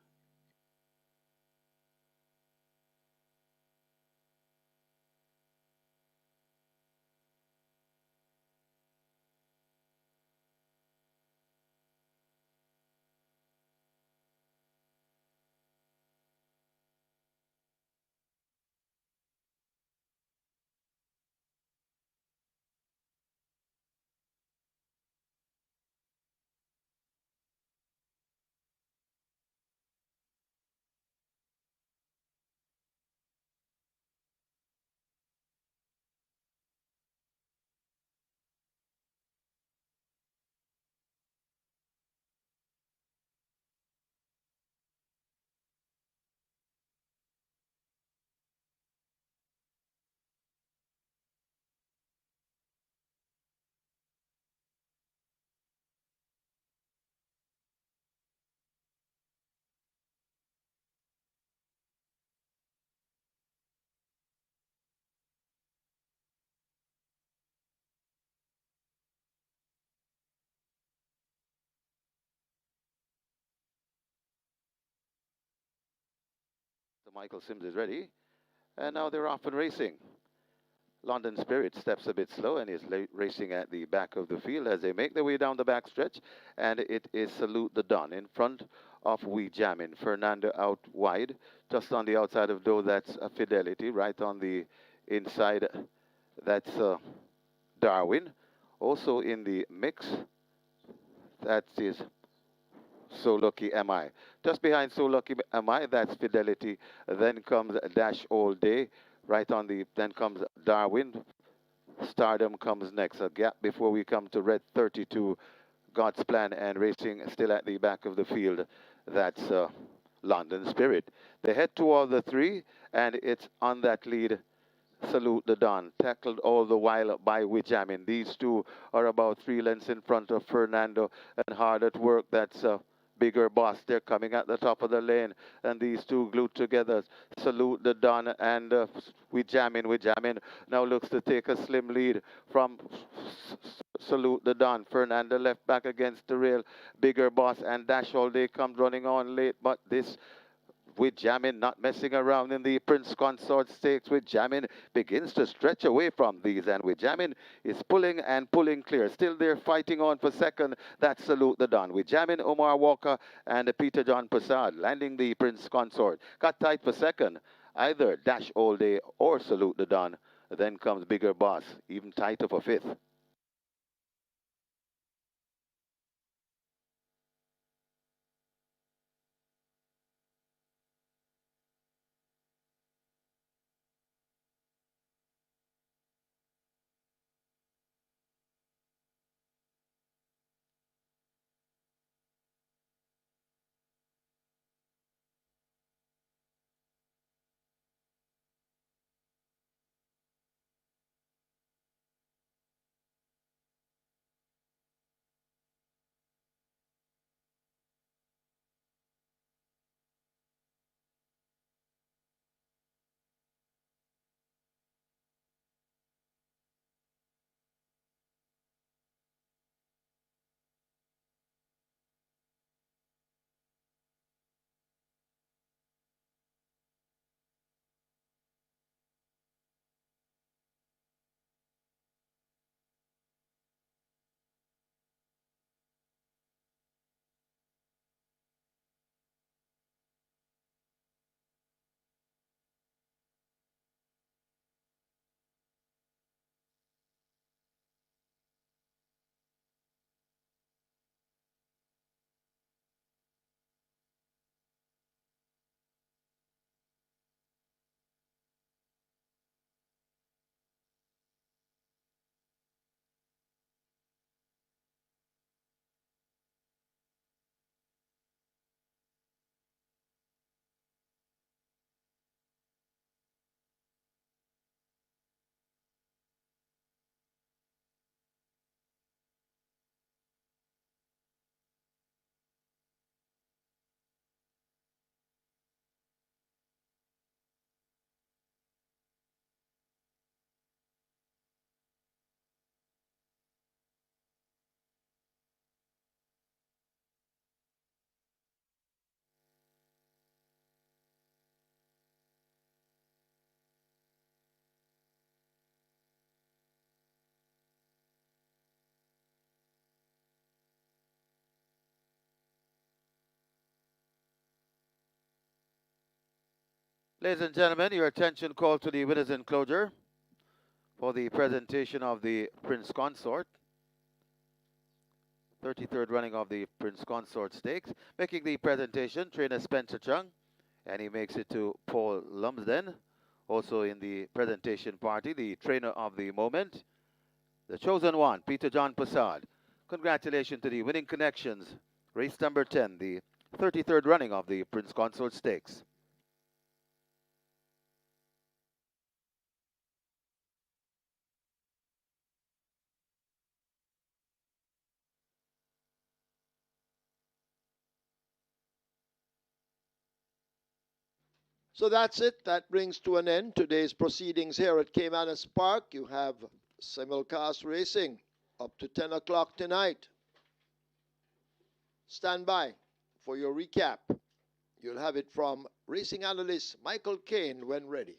B: So Michael Sims is ready, and now they're off and racing. London Spirit steps a bit slow and is racing at the back of the field as they make their way down the back stretch, and it is Salute the Don in front of We Jammin'. Fernando out wide, just on the outside of Doe, that's Fidelity. Right on the inside, that's Darwin. Also in the mix, that is So Lucky Am I. Just behind So Lucky Am I, that's Fidelity. Then comes Dash All Day. Right on the, then comes Darwin. Stardom comes next. A gap before we come to Red 32, God's Plan, and racing still at the back of the field. That's London Spirit. They head toward the 3, and it's on that lead. Salute the Don, tackled all the while by Wijamin. These two are about 3 lengths in front of Fernando, and hard at work. That's Bigger Boss. They're coming at the top of the lane, and these two glued together. Salute the Don and Wijamin now looks to take a slim lead from Salute the Don. Fernando left back against the rail. Bigger Boss and Dash All Day comes running on late, but this Wijamin not messing around in the Prince Consort Stakes. Wijamin begins to stretch away from these, and Wijamin is pulling and pulling clear. Still they're fighting on for second. That's Salute the Don. Wijamin, Omar Walker, and Peter John Passad landing the Prince Consort. Got tight for second. Either Dash All Day or Salute the Don. Then comes Bigger Boss, even tighter for fifth. Ladies and gentlemen, your attention called to the winners enclosure for the presentation of the Prince Consort. 33rd running of the Prince Consort Stakes. Making the presentation, trainer Spencer Chung, and he makes it to Paul Lumsden. Also in the presentation party, the trainer of the moment, the chosen one, Peter John Passard. Congratulations to the winning connections. Race number 10, the 33rd running of the Prince Consort Stakes.
A: So that's it. That brings to an end today's proceedings here at Caymanas Park. You have simulcast racing up to 10 o'clock tonight. Stand by for your recap. You'll have it from racing analyst Michael Kane when ready.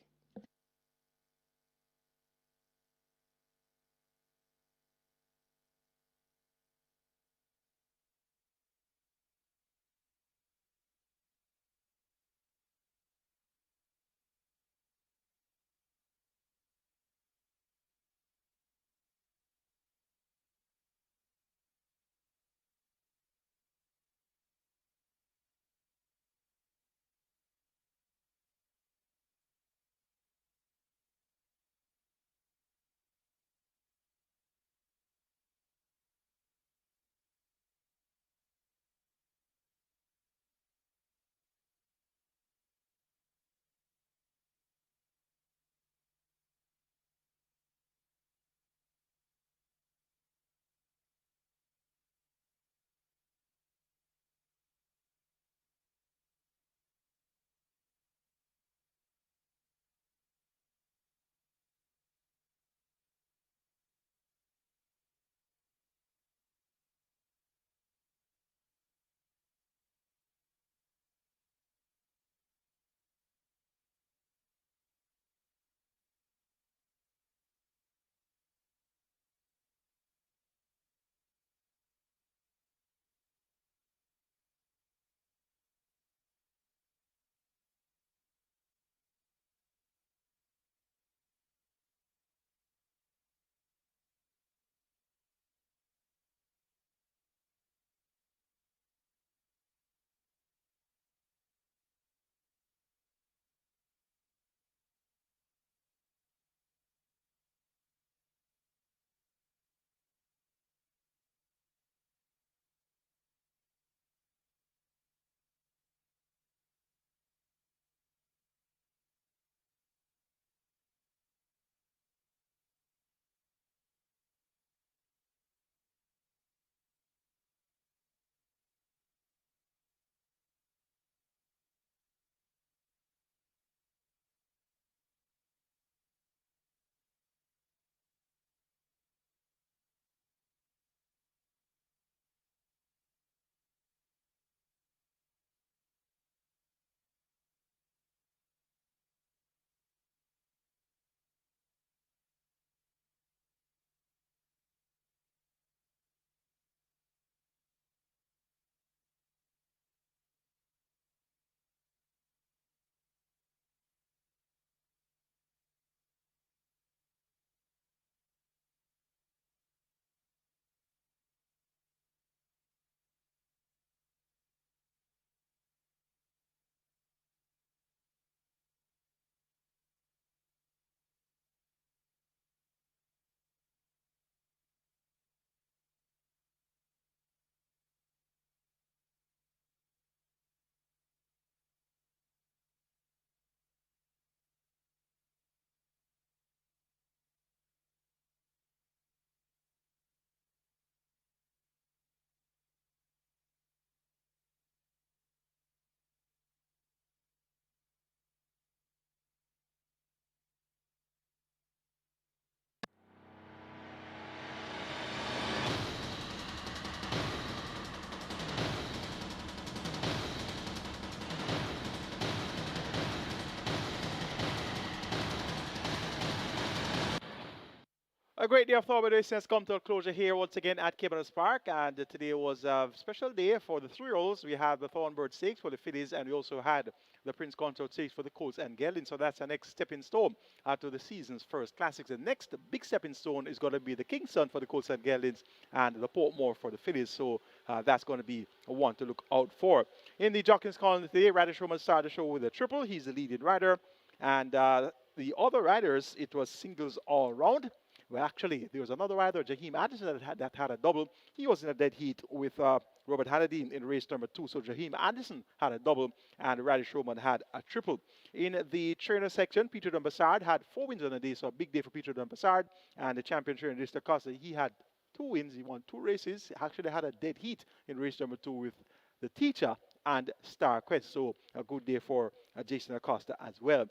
C: A great day of Thorbird racing has come to a closure here once again at Caymanas Park, and today was a special day for the 3-year-olds. We had the Thornbird Stakes for the fillies, and we also had the Prince Consort Stakes for the colts and geldings. So that's the next stepping stone to the season's first classics. The next big stepping stone is going to be the Kingston for the colts and geldings and the Portmore for the fillies. So that's going to be one to look out for. In the Jockey's Column today, Radish Roman started the show with a triple. He's the leading rider, and the other riders, it was singles all round. Well, actually, there was another rider, Jaheim Anderson, that had a double. He was in a dead heat with Robert Hannadine in race number 2. So Jaheim Anderson had a double, and Radish Roman had a triple. In the trainer section, Peter Dumbassard had 4 wins on the day, so a big day for Peter Dumbassard. And the champion trainer, Mr. Costa, he had 2 wins. He won 2 races. He actually had a dead heat in race number 2 with the Teacher and Star Quest. So a good day for Jason Acosta as well.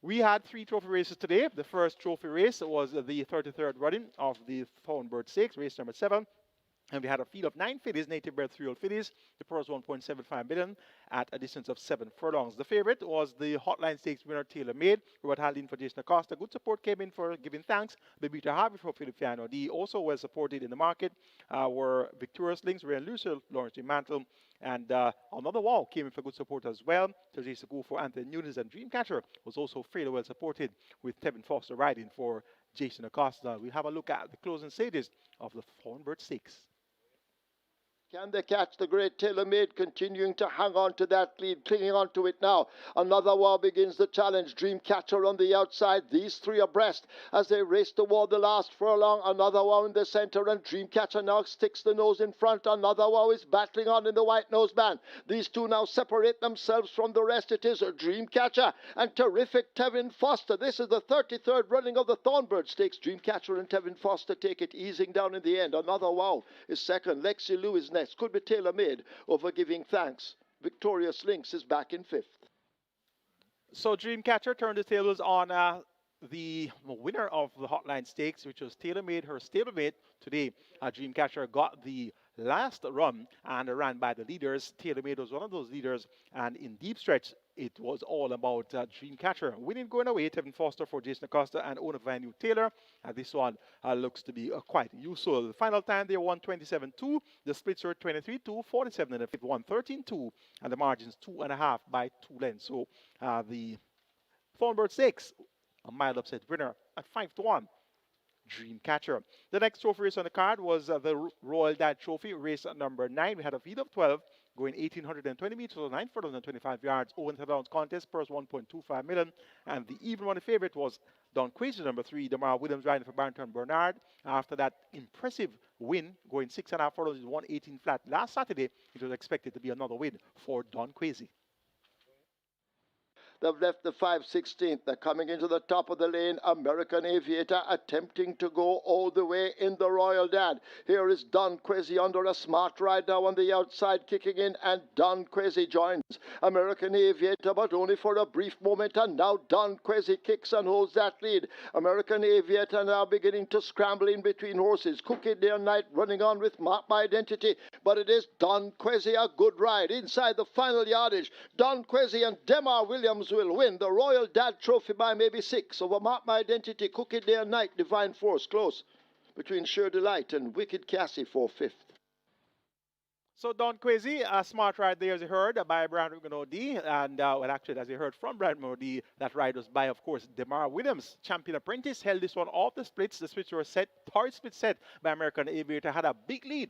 C: We had 3 trophy races today. The first trophy race was the 33rd running of the Thornbird Stakes, race number 7. And we had a field of 9 fillies, native bred 3-year-old fillies. The purse 1.75 million at a distance of 7 furlongs. The favorite was the Hotline Stakes winner, Taylor Made. Robert Haldane for Jason Acosta. Good support came in for giving thanks. Bebita Harvey for Filipiano D. Also well supported in the market were Victorious Links, Ryan Lucille, Lawrence D. Mantle. And another wow came in for good support as well. Teresa Go for Anthony Nunes, and Dreamcatcher was also fairly well supported with Tevin Foster riding for Jason Acosta. We have a look at the closing stages of the Thornbird Stakes.
A: Can they catch the great TaylorMade, continuing to hang on to that lead, clinging on to it now? Another wow begins the challenge. Dreamcatcher on the outside. These 3 abreast as they race toward the last furlong. Another wow in the center, and Dreamcatcher now sticks the nose in front. Another wow is battling on in the white nose band. These 2 now separate themselves from the rest. It is Dreamcatcher and terrific Tevin Foster. This is the 33rd running of the Thornbird Stakes. Dreamcatcher and Tevin Foster take it, easing down in the end. Another wow is second. Lexi Lou is next. Could be TaylorMade over giving thanks. Victorious Lynx is back in 5th.
C: So Dreamcatcher turned the tables on the winner of the Hotline Stakes, which was TaylorMade, her stablemate today. Dreamcatcher got the last run and ran by the leaders. TaylorMade was one of those leaders, and in deep stretch, it was all about Dreamcatcher. Winning going away, Tevin Foster for Jason Acosta and owner Van New Taylor. This one looks to be quite useful. The final time they won 27-2. The splits were 23-2, 47 and a 5th, 113-2, and the margins 2.5 by 2 lengths. So the Thornbird Stakes, a mild upset winner at 5-1. Dreamcatcher. The next trophy race on the card was the Royal Dad Trophy, race number 9. We had a field of 12 going 1,820 meters or 9 furlongs and 25 yards. Owen rounds contest, purse 1.25 million. And the even money favorite was Don Quazy, number 3, Damar Williams riding for Barrington Bernard. After that impressive win, going 6.5 furlongs, 118 flat last Saturday, it was expected to be another win for Don Quazy.
A: They've left the 5/16. They're coming into the top of the lane. American Aviator attempting to go all the way in the Royal Dad. Here is Don Quazy under a smart ride now on the outside, kicking in, and Don Quazy joins American Aviator, but only for a brief moment. And now Don Quazy kicks and holds that lead. American Aviator now beginning to scramble in between horses. Cookie Day and Night running on with Mark My Identity, but it is Don Quazy, a good ride inside the final yardage. Don Quazy and Demar Williams will win the Royal Dad Trophy by maybe 6 over Mark My Identity, Cookie Day and Night, Divine Force close between Sure Delight and Wicked Cassie for 5th.
C: So Don Quazy, a smart ride there, as you heard, by Brian O'D. And, well, actually, as you heard from Brian O'D, that ride was by, of course, Demar Williams. Champion Apprentice held this one off the splits. The splits were set, third split set by American Aviator. Had a big lead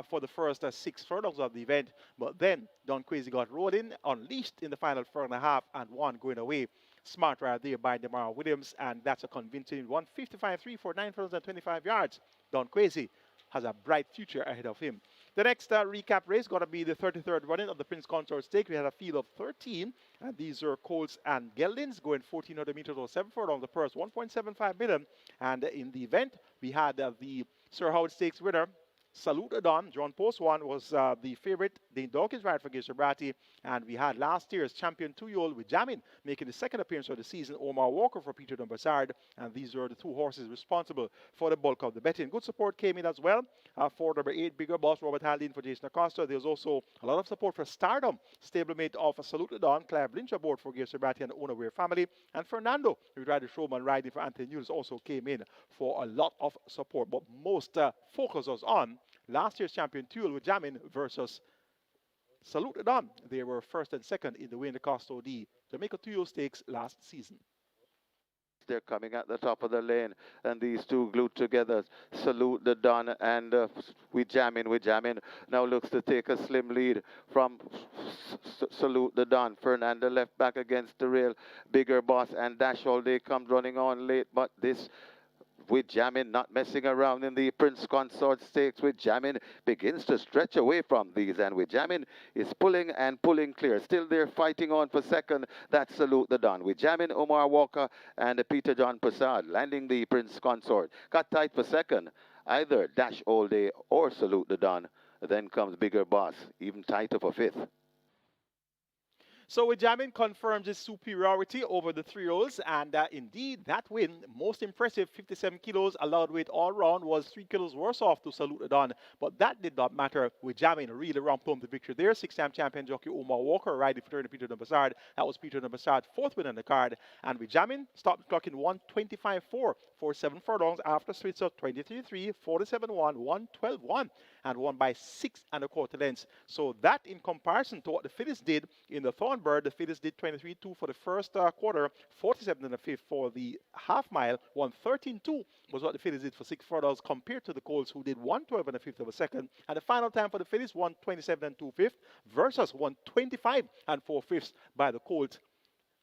C: for the first 6 furlongs of the event. But then Don Quazy got rolled in, unleashed in the final 4.5 and 1 going away. Smart ride there by Demar Williams. And that's a convincing 155.3 for 9 furlongs and 25 yards. Don Quazy has a bright future ahead of him. The next recap race going to be the 33rd running of the Prince Consort Stake. We had a field of 13, and these are colts and geldings going 1,400 meters or 7 furlongs. The purse 1.75 million. And in the event, we had the Sir Howard Stakes winner, Salute the Don, John Post 1 was the favorite. The Dawkins ride for GR.II, and we had last year's champion 2-year-old with Jammin making the second appearance of the season, Omar Walker for Peter Dumbassard, and these were the two horses responsible for the bulk of the betting. Good support came in as well for number 8, Bigger Boss, Robert Haldane for Jason Acosta. There was also a lot of support for Stardom, stablemate of Salute the Don, Clive Lynch aboard for GR.II and the Unaware family, and Fernando, who rider showman riding for Anthony News, also came in for a lot of support, but most focus was on last year's champion 2-year-old with Jammin versus Salute the Don. They were first and second in the Wayne Acosta the Jamaica 2-year-old stakes last season.
B: They're coming at the top of the lane, and these two glued together. Salute the Don, and we jamming. Now looks to take a slim lead from Salute the Don. Fernando left back against the rail. Bigger Boss and Dash All Day comes running on late, but this with Jammin not messing around in the Prince Consort Stakes. With Jammin begins to stretch away from these, and with Jammin is pulling and pulling clear. Still they're fighting on for second. That's Salute the Don. With Jammin, Omar Walker and Peter John Prasad landing the Prince Consort. Got tight for second. Either Dash All Day or Salute the Don. Then comes Bigger Boss, even tighter for fifth.
C: So with Jammin confirms his superiority over the 3-year-olds, and indeed that win, most impressive, 57 kilos allowed weight all round, was 3 kilos worse off to Salute the Don, but that did not matter. With Jammin really ramped home the victory there. 6-time champion jockey Omar Walker riding for Peter Dumbassard. That was Peter Dumbassard's 4th win on the card, and with Jammin stopped the clock in 1:25.4 for 7 furlongs after splits of 23-3, 47-1, 112-1, and won by 6 1/4 lengths. So that, in comparison to what the fillies did in the THORNBIRD, the fillies did 23-2 for the first quarter, 47 1/5 for the half mile, 113-2 was what the fillies did for 6 furlongs, compared to the colts, who did 112 1/5 of a second. And the final time for the fillies, 127 2/5 versus 125 4/5 by the colts.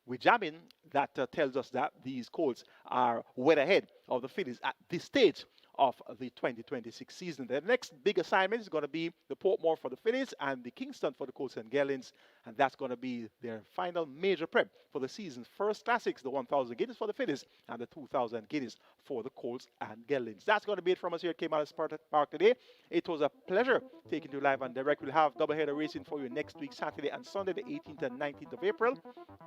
C: With Jammin, that tells us that these colts are well ahead of the fillies at this stage of the 2026 season. The next big assignment is going to be the Portmore for the fillies and the Kingston for the colts and geldings, and that's going to be their final major prep for the season's first classics, the 1,000 guineas for the fillies and the 2,000 guineas for the colts and geldings. That's going to be it from us here at Caymanas Park today. It was a pleasure taking you live and direct. We'll have doubleheader racing for you next week, Saturday and Sunday, the 18th and 19th of April.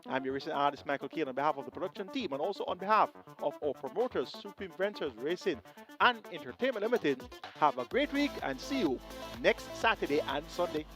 C: I'm your racing artist, Michael Kane, on behalf of the production team and also on behalf of our promoters, Supreme Ventures Racing and Entertainment Limited. Have a great week and see you next Saturday and Sunday.